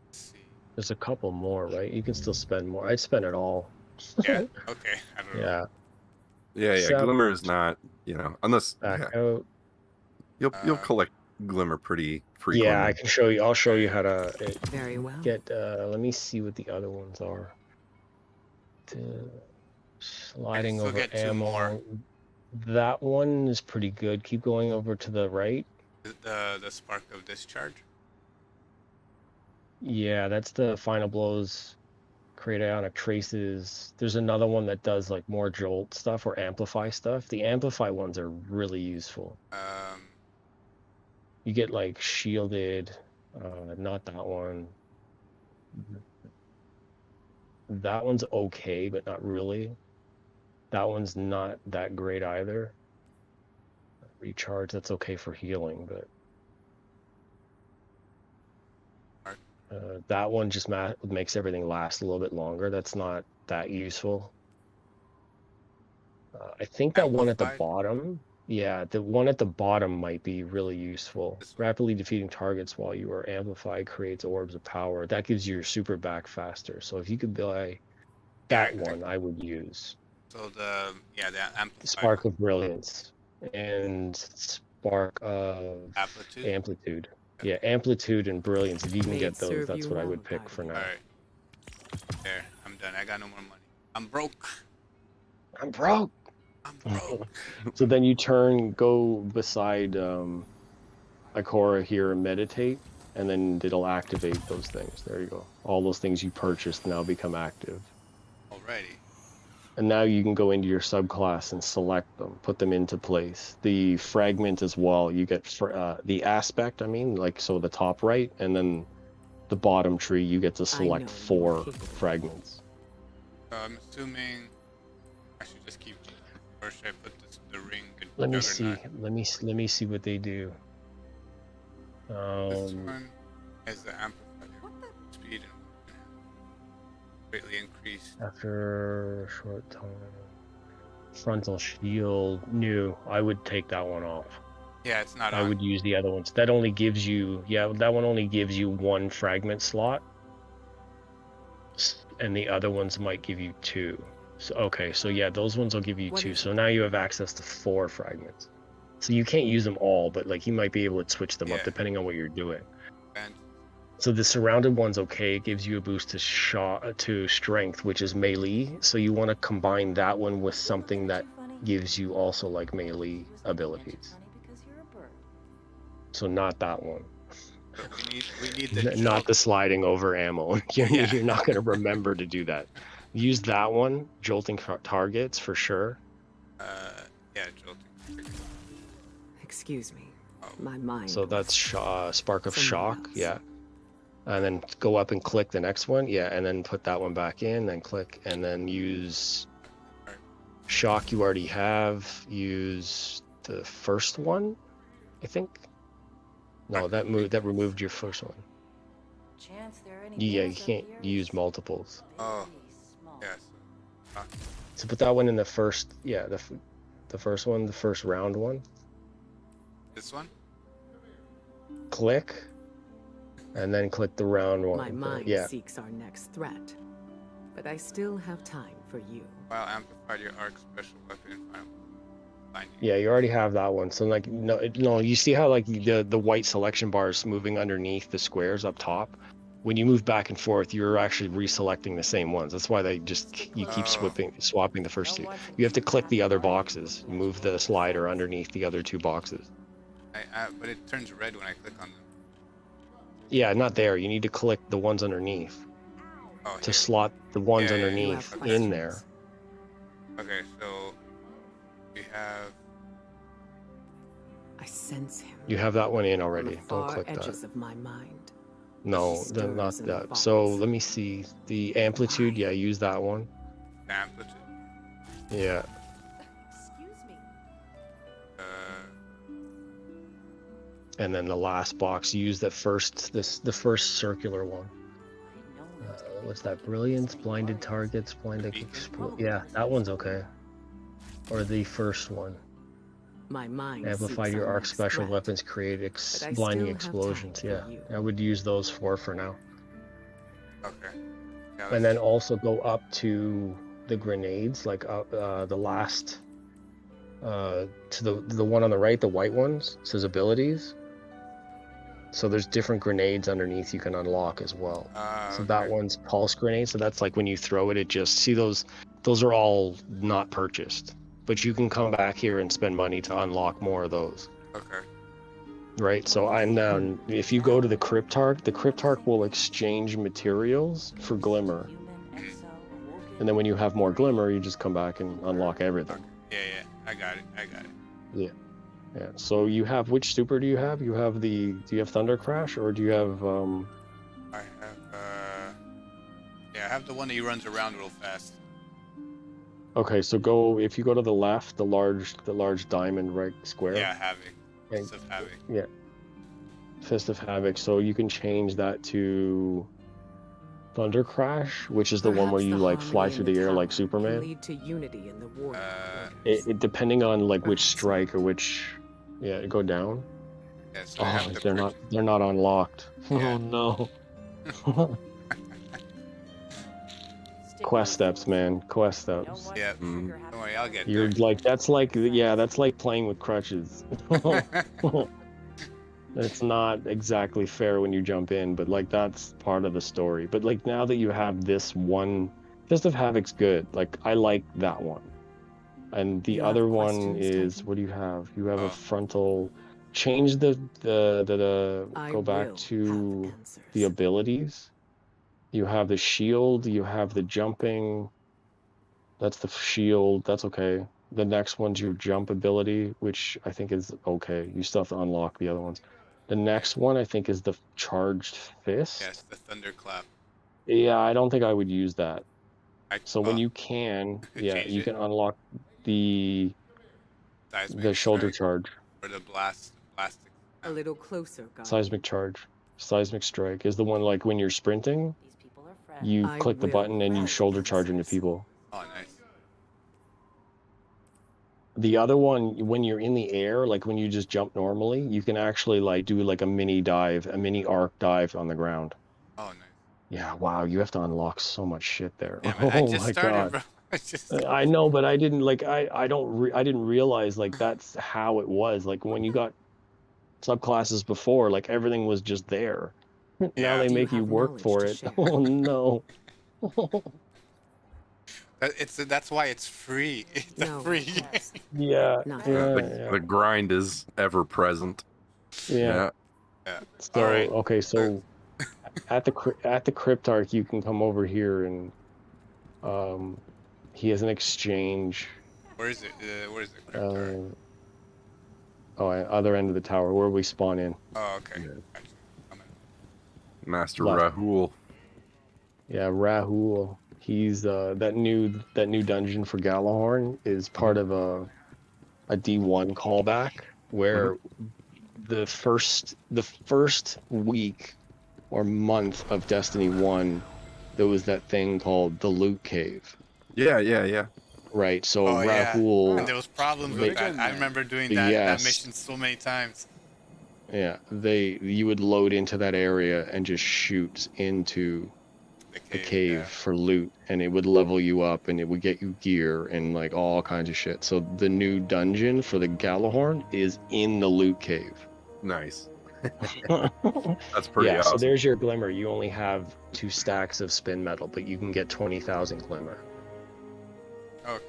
Let's see. There's a couple more, right? You can still spend more. I'd spend it all. Yeah. Okay. I don't know. Yeah. Glimmer is not, unless back out. You'll collect Glimmer pretty frequently. Yeah, I can show you. I'll show you how to Very well. get. Let me see what the other ones are. Sliding over get 2 ammo. more. That one is pretty good. Keep going over to the right. The spark of discharge. Yeah, that's the final blows. Create ionic traces. There's another one that does like more jolt stuff or amplify stuff. The amplify ones are really useful. You get like shielded. Not that one. That one's okay, but not really. That one's not that great either. Recharge, that's okay for healing, but that one just makes everything last a little bit longer. That's not that useful. I think that one at the bottom, yeah, the one at the bottom might be really useful. Rapidly defeating targets while you are amplified creates orbs of power. That gives you your super back faster. So if you could buy that one, I would use. So the amplified. Spark of Brilliance and Spark of Amplitude. Yeah, Amplitude and Brilliance. If you can get those, that's what I would pick for now. Alright. There, I'm done. I got no more money. I'm broke. I'm broke. So then you go beside Ikora here and meditate, and then it'll activate those things. There you go. All those things you purchased now become active. Alrighty. And now you can go into your subclass and select them, put them into place. The fragment as well, you get the aspect, so the top right, and then the bottom tree, you get to select 4 fragments. I'm assuming I should just keep, or should I put the ring? Let me see. Let me see what they do. This one has the amplifier speed and greatly increased after a short time. Frontal shield, new. I would take that one off. Yeah, it's not. I would use the other ones. That only gives you, that one only gives you 1 fragment slot, and the other ones might give you 2. So okay, so yeah, those ones will give you 2. So now you have access to 4 fragments. So you can't use them all, but like you might be able to switch them up depending on what you're doing. So the surrounded one's okay. It gives you a boost to strength, which is melee. So you want to combine that one with something that gives you also like melee abilities. So not that one. We need not the sliding over ammo. You're not going to remember to do that. Use that one, jolting targets for sure. Yeah, jolting. Excuse me, my mind. So that's Spark of Shock, yeah. And then go up and click the next one, yeah, and then put that one back in, then click, and then use Shock you already have. Use the first one, I think. No, that removed your first one. Yeah, you can't use multiples. Oh, yes. So put that one in the first, the first one, the first round one. This one? Click, and then click the round one. My mind seeks our next threat, but I still have time for you. While amplified your arc special weapon and final. Yeah, you already have that one. So like no, you see how like the white selection bar is moving underneath the squares up top? when you move back and forth, you're actually reselecting the same ones. That's why you keep swapping the first two. You have to click the other boxes. Move the slider underneath the other two boxes. But it turns red when I click on them. Yeah, not there. You need to click the ones underneath to slot the ones underneath in there. Okay, so we have. I sense him. You have that one in already. On the Don't far click edges that. of my mind. No, He not stirs in the that. So bonds. let me see. The amplitude, yeah, use that one. Amplitude. Yeah. Excuse me. And then the last box, use the first circular one. What's that? Brilliance, blinded targets, blinded explode. Yeah, that one's okay. Or the first one. My mind Amplify seeks your our arc next special threat, weapons, create but I blinding still have explosions. time Yeah, for you. I would use those four for now. Okay. And then also go up to the grenades, like the last, to the one on the right, the white ones. It says abilities. So there's different grenades underneath you can unlock as well. So that one's pulse grenade. So that's like when you throw it, it just see those are all not purchased, but you can come back here and spend money to unlock more of those. Okay. Right. So if you go to the Cryptarch will exchange materials for glimmer. And then when you have more glimmer, you just come back and unlock everything. Yeah, I got it. Yeah. Yeah. So you have, which super do you have? Do you have Thunder Crash, or do you have I have the one that runs around real fast. Okay, so if you go to the left, the large diamond right square. Yeah, Havoc. Fist of Havoc. Yeah. Fist of Havoc. So you can change that to Thunder Crash, which is the one where you like fly through the air like Superman. Lead to unity in the war. It depending on like which strike or which, go down. Yes, they're not unlocked. Oh no. Quest steps, man. Quest steps. Yeah. Don't worry, I'll get You're there. like that's like playing with crutches. It's not exactly fair when you jump in, but like that's part of the story. But like now that you have this one, Fist of Havoc's good. Like I like that one. And the other one is, what do you have? You have a frontal. Change go back to the abilities. You have the shield, you have the jumping. That's the shield, that's okay. The next one's your jump ability, which I think is okay. You still have to unlock the other ones. The next one I think is the charged fist. Yes, the thunderclap. Yeah, I don't think I would use that. So when you can, you can unlock the shoulder charge. Or the plastic. A little closer, guys. Seismic charge. Seismic strike is the one like when you're sprinting, you click the button and you shoulder charge into people. Oh, nice. The other one, when you're in the air, like when you just jump normally, you can actually like do like a mini arc dive on the ground. Oh, nice. Yeah, wow, you have to unlock so much shit there. Yeah, man, oh I just my started, god. Bro. I know, but I didn't like I didn't realize like that's how it was. Like when you got subclasses before, like everything was just there. Now they make you work for it. Oh no. That's why it's free. It's a free game. Yeah. The grind is ever present. Yeah. So okay, so at the Cryptarch you can come over here and he has an exchange. Where is it? Where is it? Cryptarch? Other end of the tower where we spawn in. Oh, okay. Yeah. Master Rahul. Yeah, Rahul. He's that new dungeon for Galahorn is part of a D1 callback where the first week or month of Destiny 1 there was that thing called the Loot Cave. Yeah. Right, so Rahul... And there was problems with that. I remember doing that mission so many times. Yeah, you would load into that area and just shoot into the cave for loot, and it would level you up, and it would get you gear and like all kinds of shit. So the new dungeon for the Galahorn is in the Loot Cave. Nice. That's pretty yeah, awesome. so there's your glimmer. You only have 2 stacks of spin metal, but you can get 20,000 glimmer. Okay.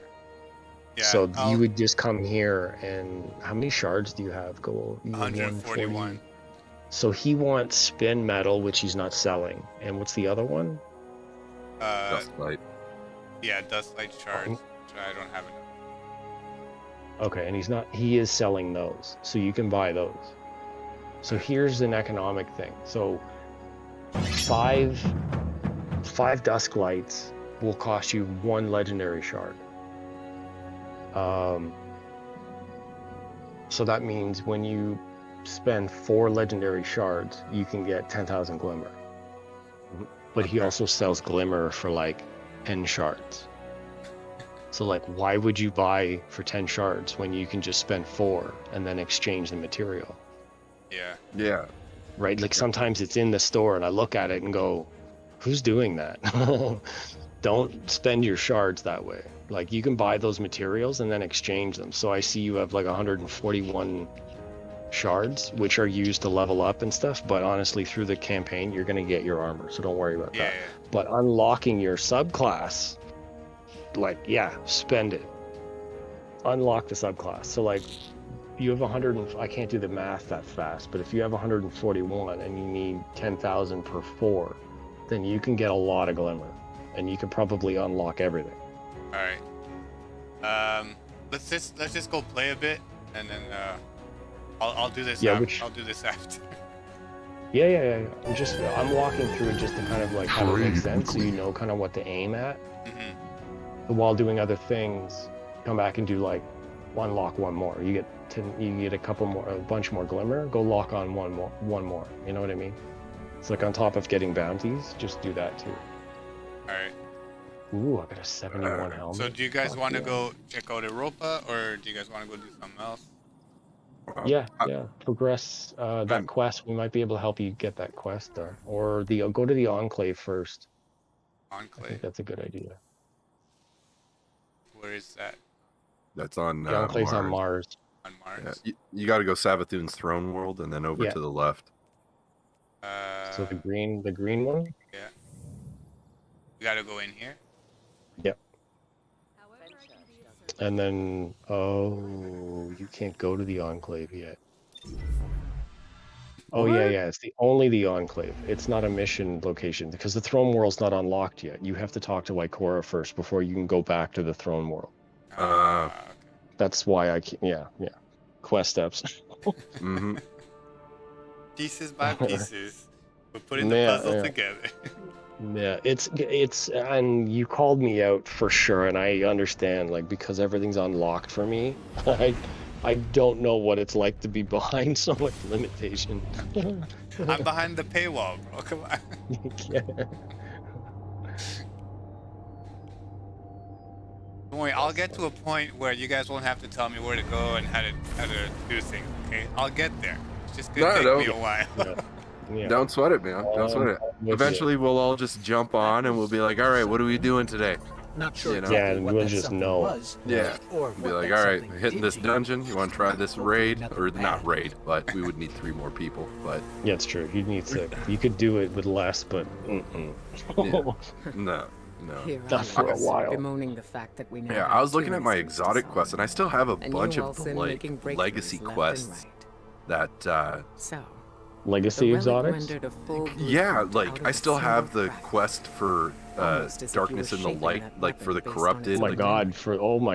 Yeah. So you would just come here, and how many shards do you have? Go. You have 141. So he wants spin metal, which he's not selling. And what's the other one? Dustlight. Yeah, Dustlight shards, which I don't have enough. Okay, and he is selling those, so you can buy those. So here's an economic thing. So five dusk lights will cost you 1 legendary shard. So that means when you spend 4 legendary shards, you can get 10,000 glimmer. But he also sells glimmer for like 10 shards. So like, why would you buy for 10 shards when you can just spend 4 and then exchange the material? Yeah. Right? Like sometimes it's in the store and I look at it and go, who's doing that? Don't spend your shards that way. Like you can buy those materials and then exchange them. So I see you have like 141 shards, which are used to level up and stuff. But honestly, through the campaign, you're going to get your armor. So don't worry about that. But unlocking your subclass, like, yeah, spend it. Unlock the subclass. So like you have 100, I can't do the math that fast, but if you have 141 and you need 10,000 per 4, then you can get a lot of glimmer and you can probably unlock everything. All right. Let's just go play a bit, and then I'll do this. Yeah, I'll do this after. Yeah. I'm walking through it just to kind of like have it make sense, so you know kind of what to aim at. But while doing other things, come back and do like unlock 1 more. You get a bunch more glimmer. Go lock on one more. You know what I mean? It's like on top of getting bounties, just do that too. All right. Ooh, I got a 71 helmet. So do you guys want to go check out Europa, or do you guys want to go do something else? Yeah. Progress that quest. We might be able to help you get that quest done, or go to the Enclave first. Enclave. I think that's a good idea. Where is that? That's on The Enclave's Mars. on Mars. On Mars. Yeah, you got to go Savathun's throne world and then over to the left. So the green one. Yeah. You gotta go in here. Yep. And then, you can't go to the Enclave yet. Oh yeah, it's only the Enclave. It's not a mission location because the Throne World's not unlocked yet. You have to talk to Wykora first before you can go back to the Throne World. That's why I can't. Yeah. Quest steps. Pieces by pieces, we're putting the puzzle together. Yeah, it's and you called me out for sure, and I understand, like, because everything's unlocked for me. I don't know what it's like to be behind so much limitation. I'm behind the paywall, bro. Come on. Don't worry, I'll get to a point where you guys won't have to tell me where to go and how to do things. Okay, I'll get there. It's just gonna take me a while. Yeah. Don't sweat it, man. Don't sweat it. Eventually, we'll all just jump on and we'll be like, all right, what are we doing today? Not sure. You know? Yeah, and we'll just know. Yeah. Be like, all right, hitting this dungeon. You want to try this raid? Or not raid, but we would need 3 more people. But yeah, it's true. You need 6. You could do it with less, but No. Not for a while. Bemoaning the fact that we now Yeah, I was looking at my exotic quests, and I still have a bunch of the, like, legacy quests that Legacy exotics? Yeah, like I still have the quest for Darkness in the Light, like for the corrupted. Oh my god, Thorn,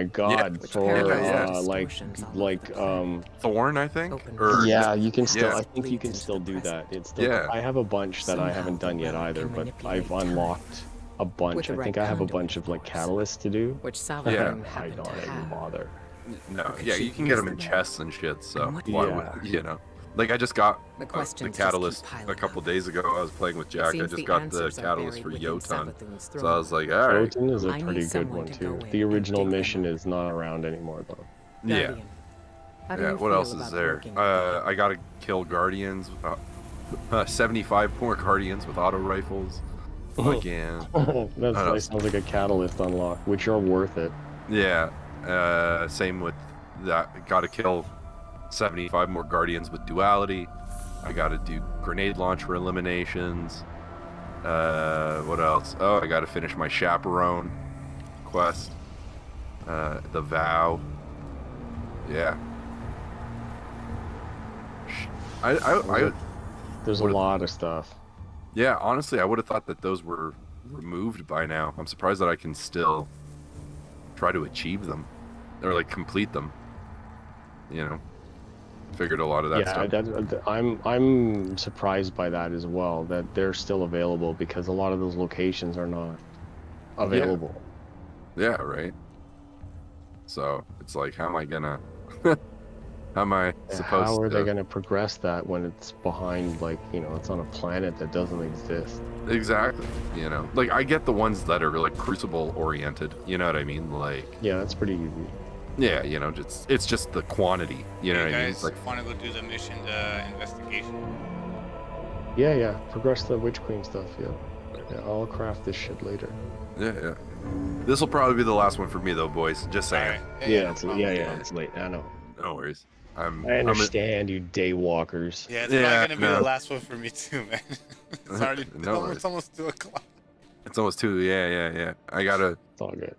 I think. Yeah, you can still. I think you can still do that. It's still, I have a bunch that I haven't done yet either, but I've unlocked a bunch. I think I have a bunch of like catalysts to do. Yeah, I don't even bother. No, yeah, you can get them in chests and shit. So why would, you know? Like I just got the catalyst a couple days ago. I was playing with Jack. I just got the catalyst for Jotun. So I was like, all right. Jotun is a pretty good one too. The original mission is not around anymore though. Yeah. Yeah. What else is there? I gotta kill Guardians. 75 more Guardians with auto rifles. Again. That sounds like a catalyst unlock, which are worth it. Yeah. Same with that. Gotta kill 75 more Guardians with duality. I gotta do grenade launcher eliminations. What else? Oh, I gotta finish my chaperone quest. The vow. Yeah. There's a lot of stuff. Yeah, honestly, I would have thought that those were removed by now. I'm surprised that I can still try to achieve them or like complete them. You know, figured a lot of that stuff. I'm surprised by that as well, that they're still available, because a lot of those locations are not available. Yeah, right. So it's like, how am I gonna how am I supposed How are to... they gonna progress that when it's behind, like, you know, it's on a planet that doesn't exist? Exactly. You know, like, I get the ones that are like crucible oriented, you know what I mean? Like, yeah, that's pretty easy. Yeah, you know, it's just the quantity, you know what I mean? It's like, want to go do the mission investigation? Yeah, progress the Witch Queen stuff. Yeah, I'll craft this shit later. Yeah. This will probably be the last one for me though, boys, just saying. Right. It's late. I know. No worries. I understand, you daywalkers. Yeah, it's probably gonna be the last one for me too, man. It's already it's almost 2 o'clock. It's almost 2. Yeah. I gotta. It's all good.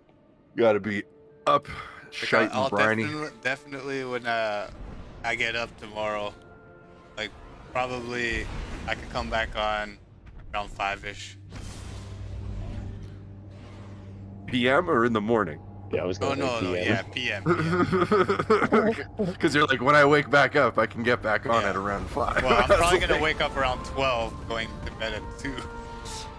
Gotta be up, shite and briny. Definitely when I get up tomorrow, like probably I could come back on around 5-ish. PM or in the morning? Yeah, I was going PM. Because you're like, when I wake back up, I can get back on at around 5. Well, I'm probably gonna wake up around 12, going to bed at 2.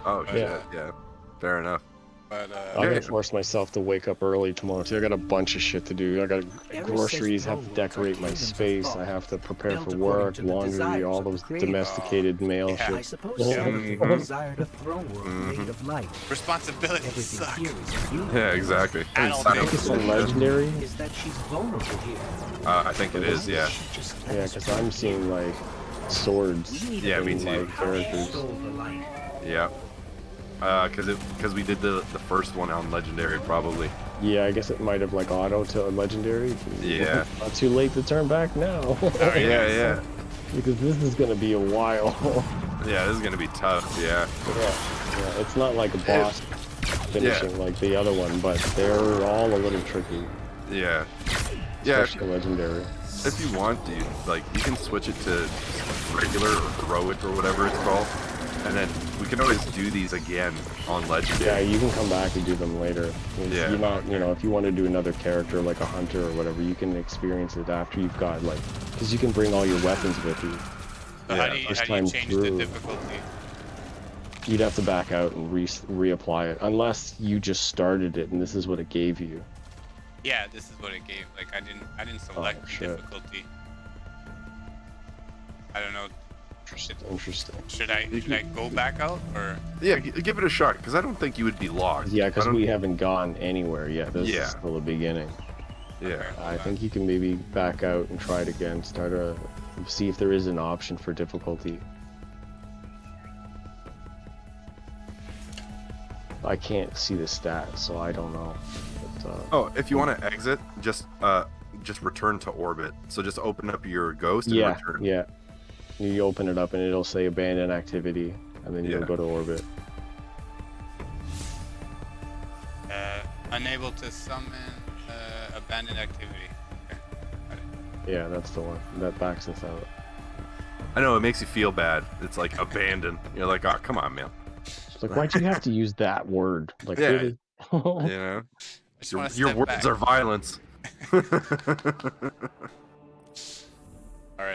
Oh shit, yeah. Fair enough. But I'm gonna force myself to wake up early tomorrow too. I got a bunch of shit to do. I got groceries, have to decorate my space, I have to prepare for work, laundry, all those domesticated male shit. I suppose the desire to throw world made of light. Responsibility sucks. Yeah, exactly. I think it's on legendary. Is that she's vulnerable here? I think it is, yeah. Yeah, because I'm seeing like swords. Yeah, me too. Characters. Yeah. Because we did the first one on legendary, probably. Yeah, I guess it might have like auto to legendary. Yeah. Not too late to turn back now. Yeah. Because this is gonna be a while. Yeah, this is gonna be tough. Yeah. Yeah. It's not like a boss finishing like the other one, but they're all a little tricky. Yeah. Especially legendary. If you want, dude, like you can switch it to regular or heroic or whatever it's called. And then we can always do these again on legendary. Yeah, you can come back and do them later. Yeah. You're not, you know, if you want to do another character like a hunter or whatever, you can experience it after you've got like, because you can bring all your weapons with you. So how do you change the difficulty? You'd have to back out and reapply it, unless you just started it and this is what it gave you. Yeah, this is what it gave. Like I didn't select the difficulty. I don't know. Interesting. Should I go back out or? Yeah, give it a shot because I don't think you would be lost. Yeah, because we haven't gone anywhere yet. This is still the beginning. Yeah. I think you can maybe back out and try it again. See if there is an option for difficulty. I can't see the stats, so I don't know. But, if you want to exit, just return to orbit. So just open up your ghost and return. Yeah. You open it up and it'll say abandon activity, and then you'll go to orbit. Unable to summon abandoned activity. Okay. Yeah, that's the one. That backs us out. I know, it makes you feel bad. It's like abandoned. You're like, oh, come on, man. It's like, why'd you have to use that word? Like, really? You know? Your words are violence. Alright,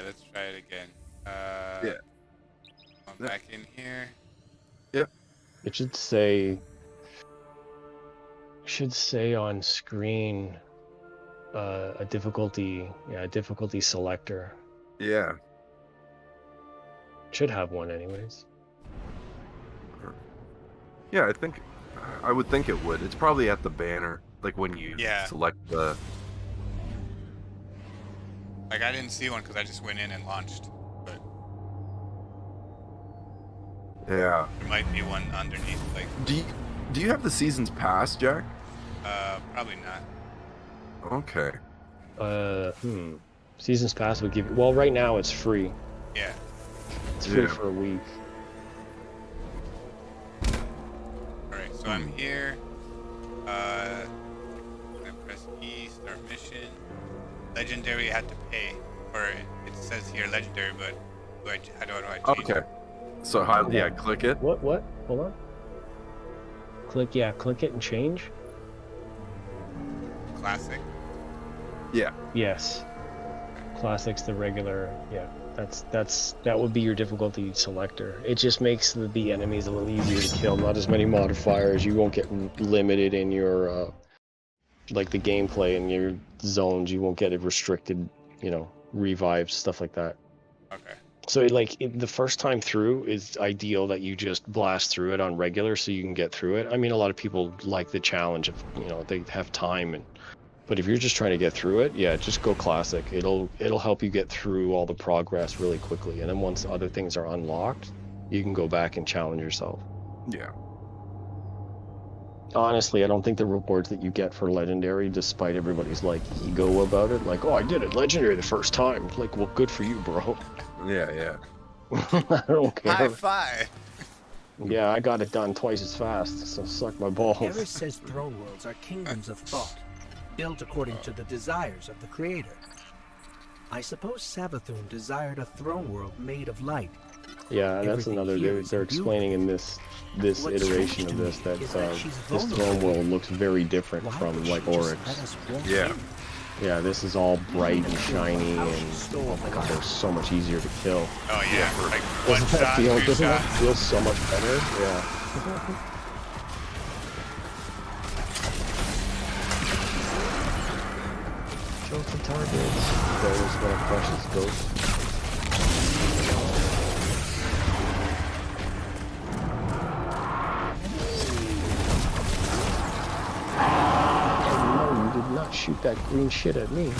let's try it again. I'm back in here. Yep. It should say on screen a difficulty selector. Yeah. It should have one anyways. Yeah, I would think it would. It's probably at the banner, like when you select the. Like I didn't see one because I just went in and launched. But yeah, there might be one underneath. Like, do you have the season's pass, Jack? Probably not. Okay. Season's pass would give you. Well, right now it's free. Yeah. It's free for a week. Alright, so I'm here. I press E, start mission. Legendary, I had to pay. Or it says here legendary, but how do I change Okay. it? So how do I click it? What? Hold on. Click it and change. Classic. Yeah. Yes. Classic's the regular. Yeah. That would be your difficulty selector. It just makes the enemies a little easier to kill. Not as many modifiers. You won't get limited in your like the gameplay in your zones. You won't get it restricted. You know, revived stuff like that. Okay. So the first time through is ideal that you just blast through it on regular so you can get through it. I mean, a lot of people like the challenge of, you know, they have time but if you're just trying to get through it, yeah, just go classic. It'll help you get through all the progress really quickly. And then once other things are unlocked, you can go back and challenge yourself. Yeah. Honestly, I don't think the rewards that you get for legendary, despite everybody's like ego about it, like, oh, I did it legendary the first time. Like, well, good for you, bro. Yeah. I don't care. High five. Yeah, I got it done twice as fast, so suck my balls. Eris says throne worlds are kingdoms of thought, built according to the desires of the creator. I suppose Savathun desired a throne world made of light. Yeah, that's another. They're explaining in this iteration of this that this throne world looks very different from like Oryx. Yeah. Yeah, this is all bright and shiny, and oh my god, they're so much easier to kill. Oh yeah, like one Doesn't shot, two doesn't that shots. feel so much better? Yeah. Trophy targets. Those when it crushes ghosts. Oh no, you did not shoot that green shit at me.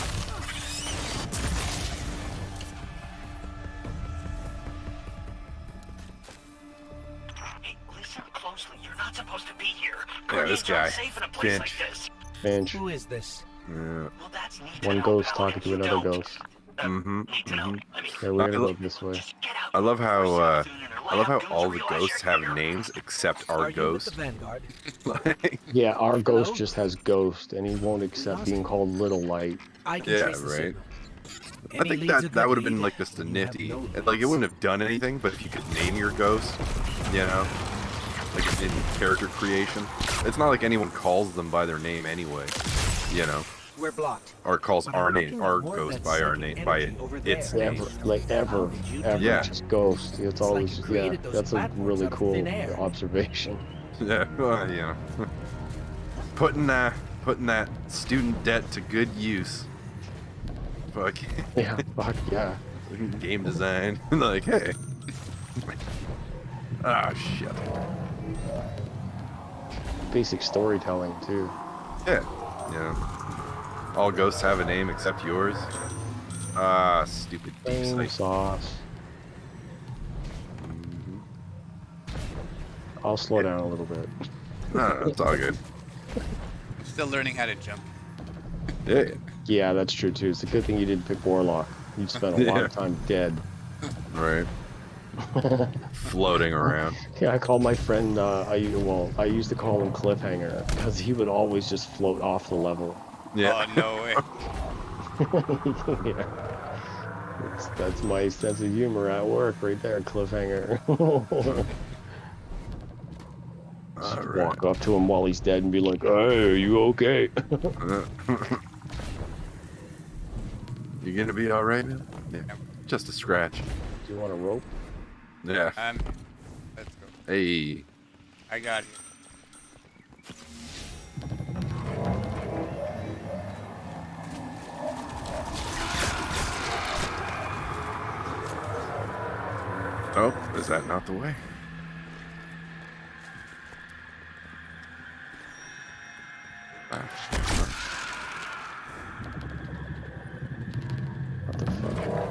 Hey, listen closely. You're not supposed to be here. Yeah, this Grenades aren't guy. safe in a place Finch. like this. Finch. Who is this? Yeah. Well, that's neat to One know, ghost pal. talking If to you another don't, ghost. need to know. I mean, Yeah, we're gonna go this way. get out. I love how I love how all the ghosts have names except our Are you with the ghost. Vanguard? Like, Yeah, our ghost Hello? just has ghost, and he won't accept being called Little Light. I can yeah, trace the right. signal. I Any think leads a that good would have been lead, like just a and you have nifty. no Like it leads. wouldn't have done anything, but if you could name your ghost, you know, like in character creation, it's not like anyone calls them by their name anyway, you know, We're blocked. or calls But our I'm name, looking our at more of ghost that by our second name, by energy over its there. name. Ever, Yeah. just ghost. It's like always you yeah. created those That's a platforms really out of cool thin air. observation. Yeah, well, you know, putting that student debt to good use. Fuck. Yeah, fuck yeah. Game design. Like, hey. Ah, shit. Basic storytelling too. Yeah. Yeah. All ghosts have a name except yours. Ah, stupid deep Same sight. sauce. I'll slow down a little bit. No, it's all good. I'm still learning how to jump. Yeah. Yeah, that's true too. It's a good thing you didn't pick Warlock. You'd spend a lot of time dead. Right. Floating around. Yeah, I called my friend. I used to call him Cliffhanger because he would always just float off the level. Yeah. Oh no way. Yeah. That's my sense of humor at work, right there, Cliffhanger. Just walk up to him while he's dead and be like, "Hey, are you okay?" You gonna be all right, man? Yeah. Just a scratch. Do you want a rope? Yeah. Let's go. Hey. I got you. Oh, is that not the way? What the fuck?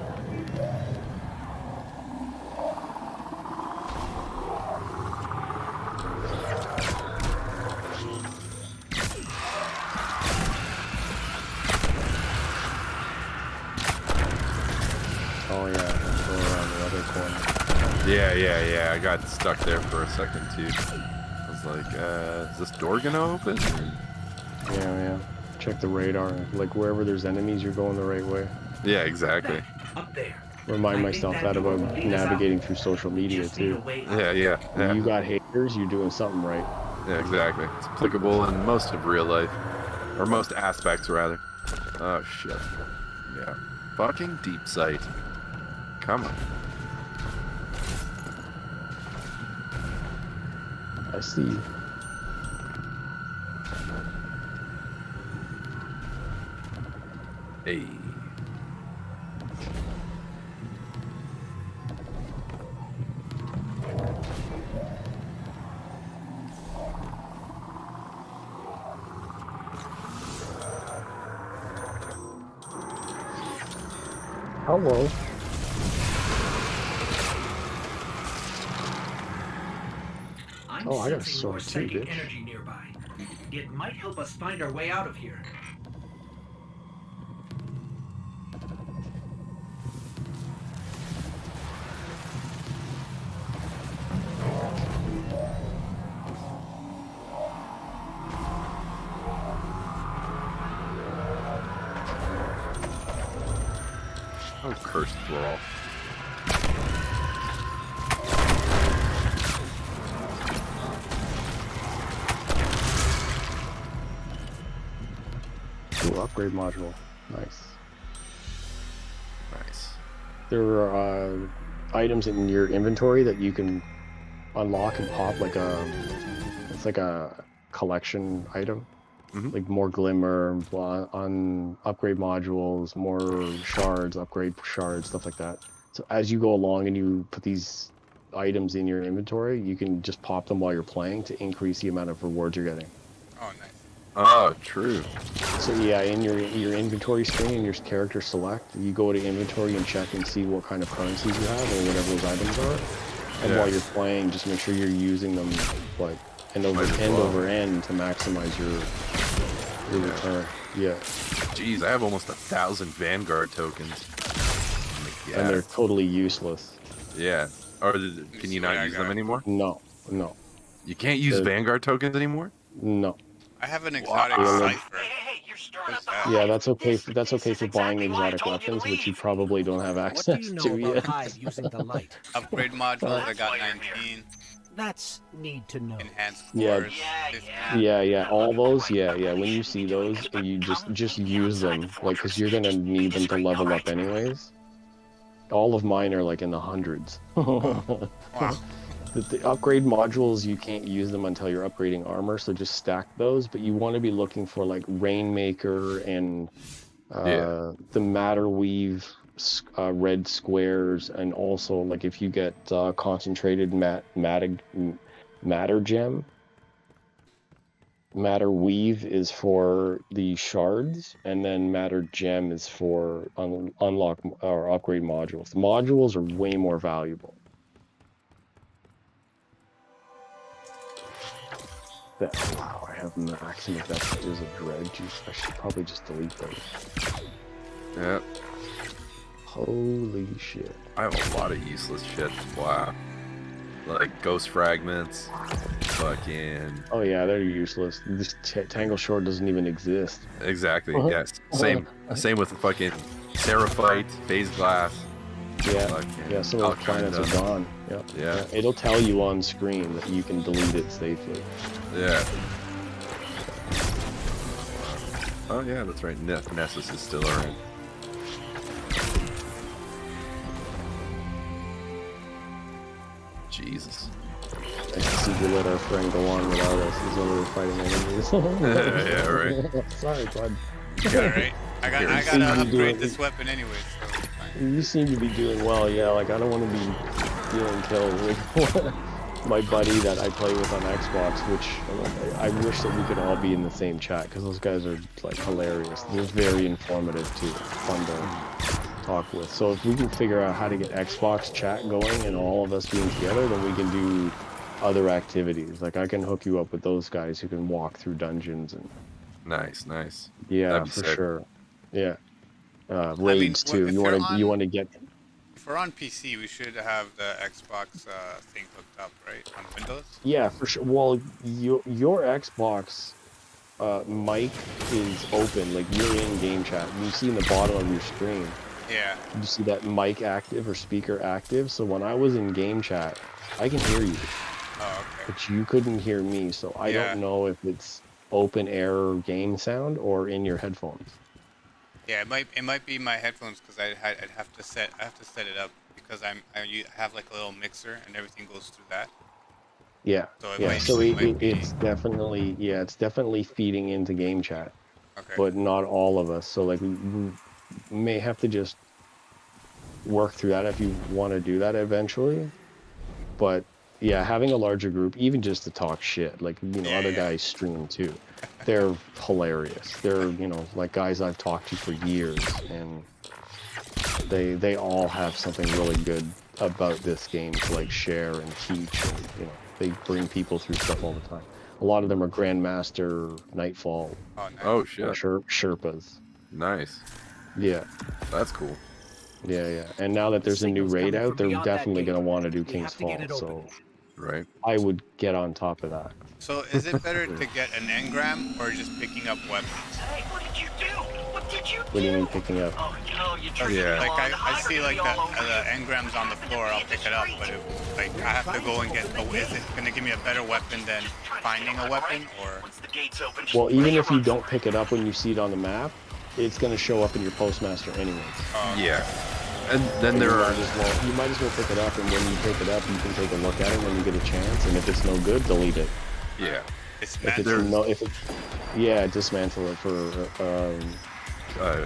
Oh yeah, let's go around the other corner. Yeah. I got stuck there for a second too. I was like, is this door gonna open? Yeah. Check the radar. Like wherever there's enemies, you're going the right way. Yeah, exactly. Up there. Remind myself that about navigating through social media too. Yeah. When you got haters, you're doing something right. Yeah, exactly. It's applicable in most of real life. Or most aspects, rather. Oh, shit. Yeah. Fucking deep sight. Come on. I see you. Hey. Hello. Oh, I got a sword too, bitch. Energy nearby. It might help us find our way out of here. Oh, cursed thrall. Ooh, upgrade module. Nice. Nice. There are items in your inventory that you can unlock and pop like it's like a collection item. Like more glimmer, on upgrade modules, more shards, upgrade shards, stuff like that. So as you go along and you put these items in your inventory, you can just pop them while you're playing to increase the amount of rewards you're getting. Oh, nice. Oh, true. So yeah, in your inventory screen, in your character select, you go to inventory and check and see what kind of currencies you have or whatever those items are. And while you're playing, just make sure you're using them like end over end to maximize your return. Yeah. Jeez, I have almost 1,000 Vanguard tokens. And they're totally useless. Yeah. Or can you not use them anymore? No. You can't use Vanguard tokens anymore? No. I have an exotic cipher. Yeah, that's okay. That's okay for buying exotic weapons, which you probably don't have access to yet. Using the light? Upgrade modules, I got 19. That's need to know. Enhanced Yeah. cores. Yeah. All those, yeah. When you see those, you just use them, like, because you're gonna need them to level up anyways. All of mine are like in the hundreds. Wow. The upgrade modules, you can't use them until you're upgrading armor, so just stack those. But you want to be looking for like Rainmaker and the Matter Weave red squares, and also like if you get concentrated matter gem. Matter Weave is for the shards, and then Matter Gem is for unlock or upgrade modules. The modules are way more valuable. Wow, I have maximum vestiges of dread juice. I should probably just delete those. Yep. Holy shit. I have a lot of useless shit. Wow. Like ghost fragments. Fucking. Oh yeah, they're useless. This Tangle Shore doesn't even exist. Exactly. Yes. Same with the fucking Seraphite, Phase Glass. Yeah. Some of the planets are gone. Yep. Yeah. It'll tell you on screen that you can delete it safely. Yeah. Oh yeah, that's right. Nessus is still around. Jesus. Nice to see you let our friend go on without us. He's over there fighting enemies. Yeah, right. Sorry, bud. Alright. I gotta upgrade this weapon anyways. So you seem to be doing well, yeah. Like, I don't want to be dealing kills with my buddy that I play with on Xbox, which I wish that we could all be in the same chat, because those guys are, like, hilarious. They're very informative, too. Fun to talk with. So if we can figure out how to get Xbox chat going and all of us being together, then we can do other activities. Like, I can hook you up with those guys who can walk through dungeons and... Nice. Yeah, for sure. Yeah. Raids too. You want to get... if if we're on PC, we should have the Xbox thing hooked up, right? On Windows? Yeah, for sure. Well, your Xbox mic is open, like you're in game chat. You see in the bottom of your screen. Yeah. You see that mic active or speaker active. So when I was in game chat, I can hear you. Oh, okay. But you couldn't hear me, so I don't know if it's open air game sound or in your headphones. Yeah, it might be my headphones because I'd have to set it up because I have like a little mixer and everything goes through that. Yeah, So it's definitely feeding into game chat, okay. but not all of us. So like we may have to just work through that if you want to do that eventually. But yeah, having a larger group, even just to talk shit, like other guys stream too. They're hilarious. They're like guys I've talked to for years, and they all have something really good about this game to like share and teach, and they bring people through stuff all the time. A lot of them are Grandmaster, Nightfall. Oh, nice. Oh shit. Sherpas. Nice. Yeah. That's cool. Yeah. And now that there's a new raid out, they're definitely gonna want to do King's Fall. So right. I would get on top of that. So is it better to get an engram or just picking up weapons? Hey, what did you do? What did you do? What do you mean picking up? Oh, you Yeah. Like I see like the engrams on the floor, I'll pick it up, but like I have to go and get. Is it gonna give me a better weapon than finding a weapon, or? Well, even if you don't pick it up when you see it on the map, it's gonna show up in your postmaster anyways. Yeah. And then you there are. You might as well pick it up, and when you pick it up, you can take a look at it when you get a chance. And if it's no good, delete it. Yeah. Dismantle. Dismantle it for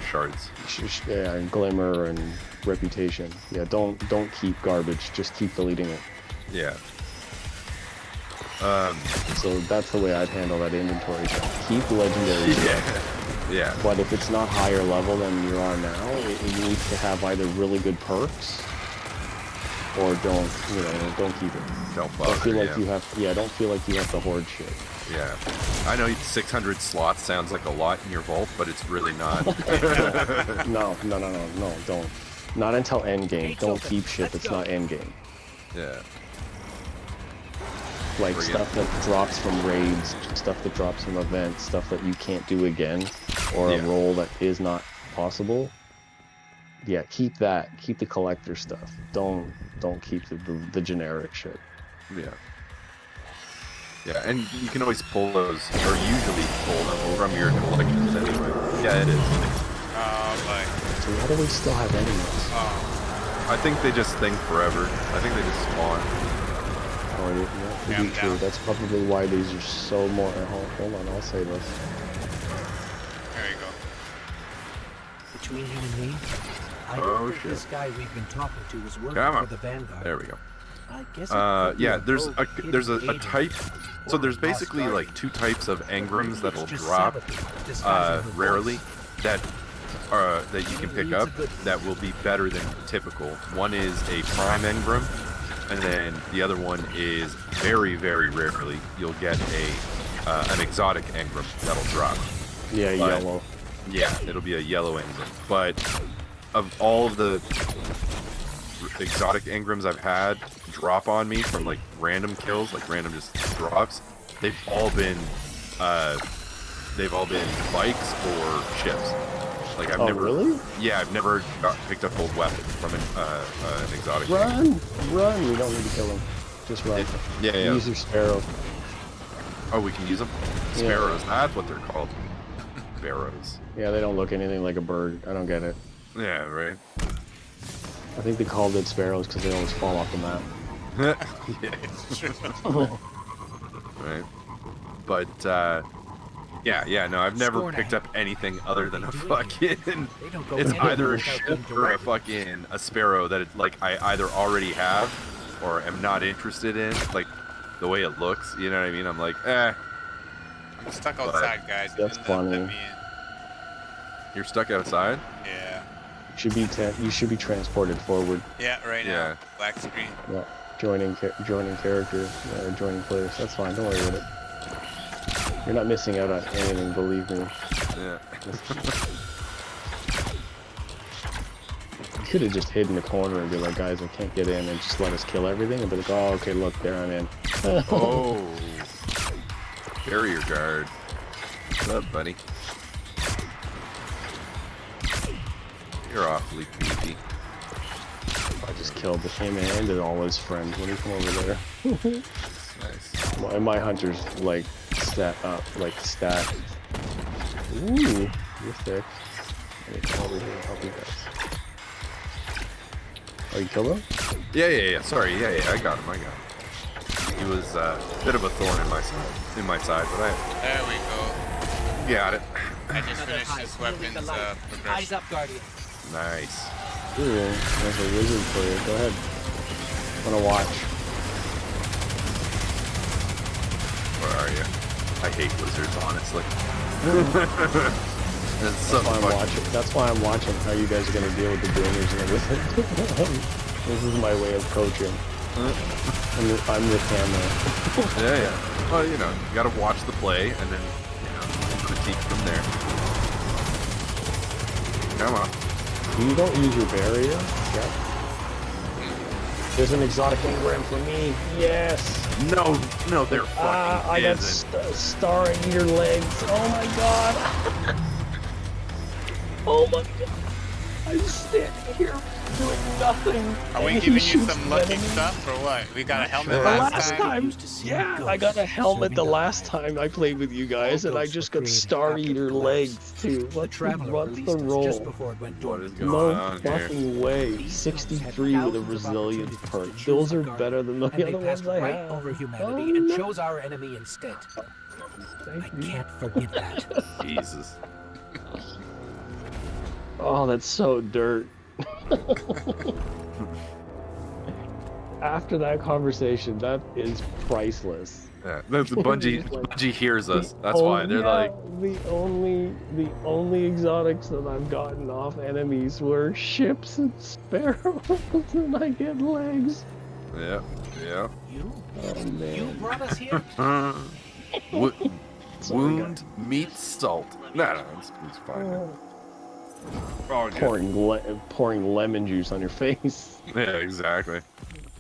shards. Yeah, and glimmer and reputation. Yeah, don't keep garbage. Just keep deleting it. Yeah. So that's the way I'd handle that inventory. Keep legendary. Yeah. But if it's not higher level than you're on now, it needs to have either really good perks or don't keep it. Don't bother. Don't feel like you have to hoard shit. Yeah. I know 600 slots sounds like a lot in your vault, but it's really not. No, don't. Not until end game. Don't keep shit that's not end game. Yeah. Like stuff that drops from raids, stuff that drops from events, stuff that you can't do again, or a roll that is not possible. Yeah, keep that. Keep the collector stuff. Don't keep the generic shit. Yeah. Yeah, and you can always pull those, or usually pull them from your collections anyway. Yeah, it is. So why do we still have enemies? I think they just think forever. I think they just spawn. Oh, yeah, to be true. That's probably why these are so more. Hold on, I'll say this. There you go. Between you and me, I don't think this guy we've been talking to is working for the Vanguard. There we go. I guess yeah, there's a type. So there's basically like two types of engrams that'll drop rarely that you can pick up that will be better than typical. One is a prime engram, and then the other one is very, very rarely you'll get an exotic engram that'll drop. Yeah, yellow. Yeah, it'll be a yellow engram. But of all of the exotic engrams I've had drop on me from like random kills, like random just drops, they've all been bikes or ships. Like I've never really? Yeah, I've never picked up a weapon from an exotic. Run! We don't need to kill him. Just run. Yeah. Use your sparrow. Oh, we can use them. Sparrows. That's what they're called. Sparrows. Yeah, they don't look anything like a bird. I don't get it. Yeah, right. I think they called it sparrows because they always fall off the map. Yeah, it's true. Right. But no, I've never picked up anything other than a fucking. It's either a ship or a sparrow that I either already have or am not interested in. Like the way it looks, you know what I mean? I'm like, I'm stuck outside, guys. That's funny. You're stuck outside? Yeah. You should be transported forward. Yeah, right now. Yeah. Black screen. Yeah. Joining character, or joining players. That's fine. Don't worry about it. You're not missing out on anything, believe me. Yeah. could have just hid in the corner and be like, guys, I can't get in, and just let us kill everything, and be like, oh, okay, look, there I'm in. Oh. Barrier guard. What's up, buddy? You're awfully creepy. I just killed him and all his friends. When he come over there. Nice. My hunter's like stacked. Ooh, you're thick. Let me come over here and help you guys. Oh, you killed him? Yeah. Sorry, yeah, I got him. He was a bit of a thorn in my side, but There we go. got it. I just finished this weapon's progression. Eyes up, Guardian. Nice. Ooh, there's a wizard for you. Go ahead. I'm gonna watch. Where are you? I hate wizards, honestly. That's why I'm watching how you guys are gonna deal with the bringers and everything. This is my way of coaching. I'm the camera. Yeah. Well, you gotta watch the play and then, critique from there. Come on. You don't use your barrier? Yep. There's an exotic engram for me. Yes. No, there fucking I got isn't. star eater legs. Oh my god. Oh my god. I'm standing here doing nothing. Are we giving you some lucky stuff or what? We got a helmet last time. Yeah, I got a helmet the last time I played with you guys, and I just got star eater legs too. What's the roll? What is going No on here? fucking way. 63 with a resilience perk. Those are better than the other ones I right have. over humanity and chose our enemy instead. I can't forgive that. Jesus. Oh, that's so dirt. After that conversation, that is priceless. Yeah, that's Bungie hears us. That's why they're like the only exotics that I've gotten off enemies were ships and sparrows, and I get legs. Yeah. You? Oh man. You brought us here? Wound meets salt. No, it's fine. Man. Pouring lemon juice on your face. Yeah, exactly.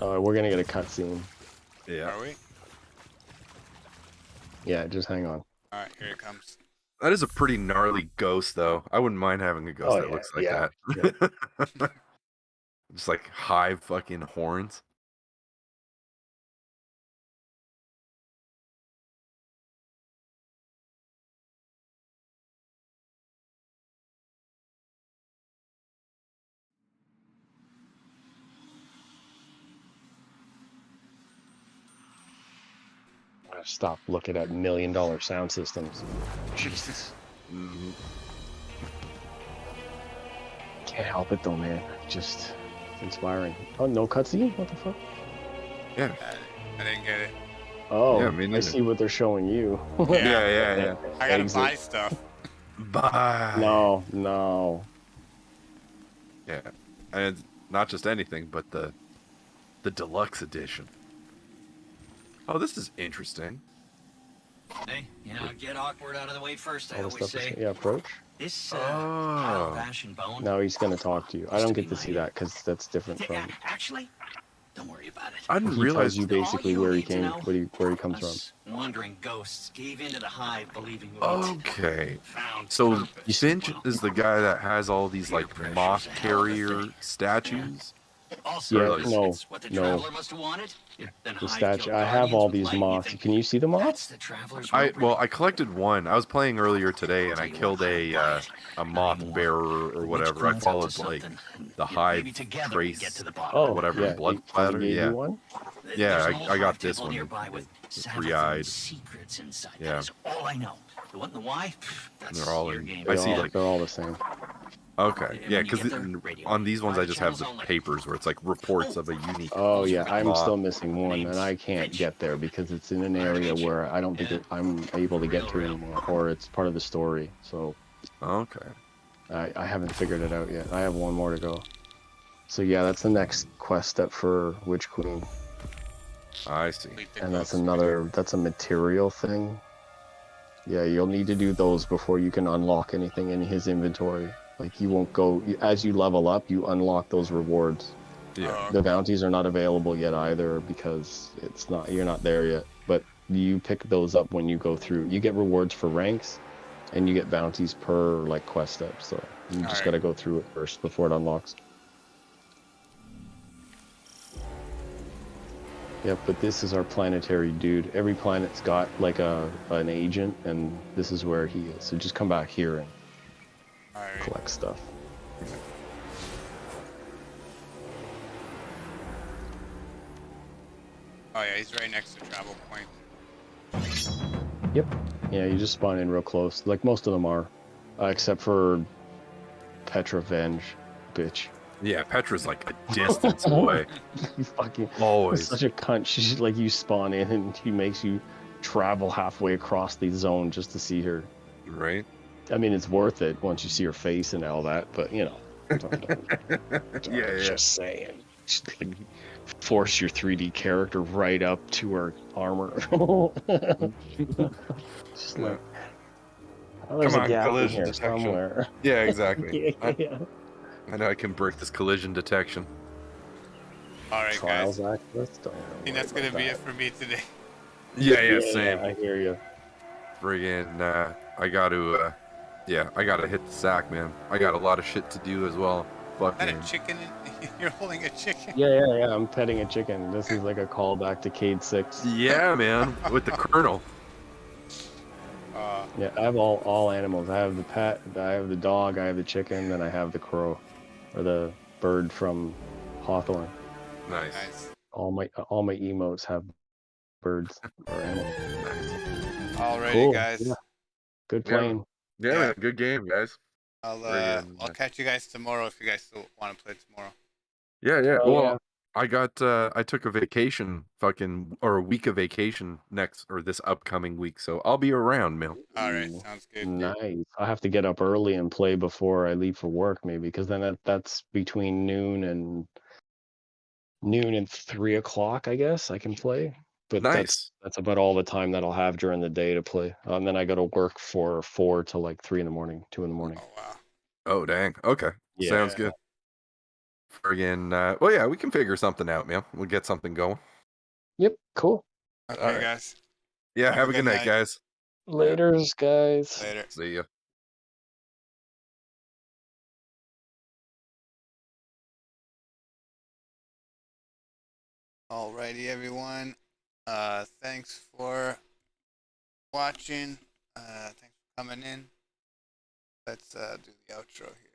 We're gonna get a cutscene. Yeah. Are we? Yeah, just hang on. Alright, here it comes. That is a pretty gnarly ghost, though. I wouldn't mind having a ghost that looks like that. Yeah. Just like high fucking horns. Stop looking at $1 million sound systems. Jesus. Mm-hmm. Can't help it though, man. Just inspiring. Oh, no cutscene? What the fuck? Yeah. I didn't get it. Oh, yeah, I see what they're showing you. Yeah. I gotta buy stuff. Buy. No. Yeah, and it's not just anything, but the deluxe edition. Oh, this is interesting. Hey, get awkward out of the way first, I All the always stuff say. yeah, approach. This pile of ash and bone. Now he's gonna talk to you. I don't get to see that because that's different from. Actually, don't worry about it. I didn't He realize tells you basically where he came, where he comes from. Wandering ghosts gave into the hive, believing. Okay, so Finch is the guy that has all these like moth carrier statues. Also, Yeah, no. The statue. I have all these moths. Can you see the moths? I collected one. I was playing earlier today, and I killed a moth bearer or whatever. I followed like the hive trace, whatever, blood platter. Yeah, I got this one. Three-eyed. Yeah. All I know. The what and the why? They're all in. I see like they're all the same. Okay, yeah, because on these ones I just have the papers where it's like reports of a unique. Oh yeah, I'm still missing one, and I can't get there because it's in an area where I don't think I'm able to get to anymore, or it's part of the story. So. Okay. I haven't figured it out yet. I have one more to go. So yeah, that's the next quest step for Witch Queen. I see. And that's a material thing. Yeah, you'll need to do those before you can unlock anything in his inventory. Like you won't go as you level up, you unlock those rewards. Yeah. The bounties are not available yet either because you're not there yet. But you pick those up when you go through. You get rewards for ranks, and you get bounties per like quest step. So you just got to go through it first before it unlocks. Yep, but this is our planetary dude. Every planet's got like an agent, and this is where he is. So just come back here and collect stuff. Oh yeah, he's right next to travel point. Yep. Yeah, you just spawn in real close. Like most of them are, except for Petra Venge, bitch. Yeah, Petra's like a distance away. You fucking always such a cunt. She's like, you spawn in and she makes you travel halfway across the zone just to see her. Right. I mean, it's worth it once you see her face and all that, but you know. Just saying. Just, like, force your 3D character right up to her armor. Just like, oh, there's Come a on, gap in collision here detection. somewhere. Yeah, exactly. Yeah. I know I can break this collision detection. All right, Trials guys. Activist? I think that's gonna be it for me today. Yeah, same. I hear you. Friggin', I gotta hit the sack, man. I got a lot of shit to do as well. Is that Fucking. a chicken? You're holding a chicken. Yeah. I'm petting a chicken. This is like a callback to Cade 6. Yeah, man, with the Colonel. Yeah, I have all animals. I have the pet, I have the dog, I have the chicken, and I have the crow, or the bird from Hawthorne. Nice. All my emotes have birds or animals. Alrighty, Cool. guys. Yeah. Good playing. Yeah, man, good game, guys. I'll catch you guys tomorrow if you guys still want to play tomorrow. Yeah. Oh, Well, yeah. I took a vacation, or a week of vacation this upcoming week, so I'll be around, man. All right, sounds good. Nice. I have to get up early and play before I leave for work, maybe, because then that's between noon and 3 o'clock, I guess I can play. But Nice. that's about all the time that I'll have during the day to play. And then I go to work for 4 till like 3 in the morning, 2 in the morning. Oh wow. Oh dang. Okay. Yeah. Sounds good. Friggin', well, yeah, we can figure something out, man. We'll get something going. Yep. Cool. Okay, All right. guys. Yeah. Have a good night, guys. Laters, guys. Later. See ya. Alrighty, everyone. Thanks for watching. Thanks for coming in. Let's do the outro here.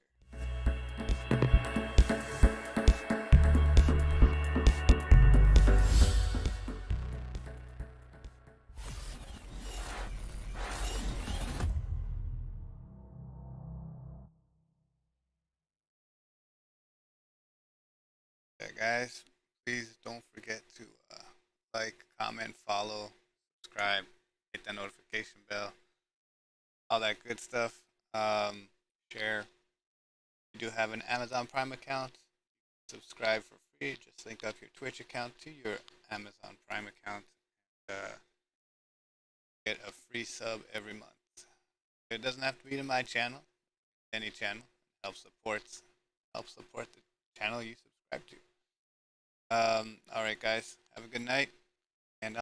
Yeah, guys, please don't forget to like, comment, follow, subscribe, hit that notification bell, all that good stuff. Share. You do have an Amazon Prime account. Subscribe for free. Just link up your Twitch account to your Amazon Prime account. Get a free sub every month. It doesn't have to be to my channel, any channel. Help support the channel you subscribe to. All right, guys. Have a good night.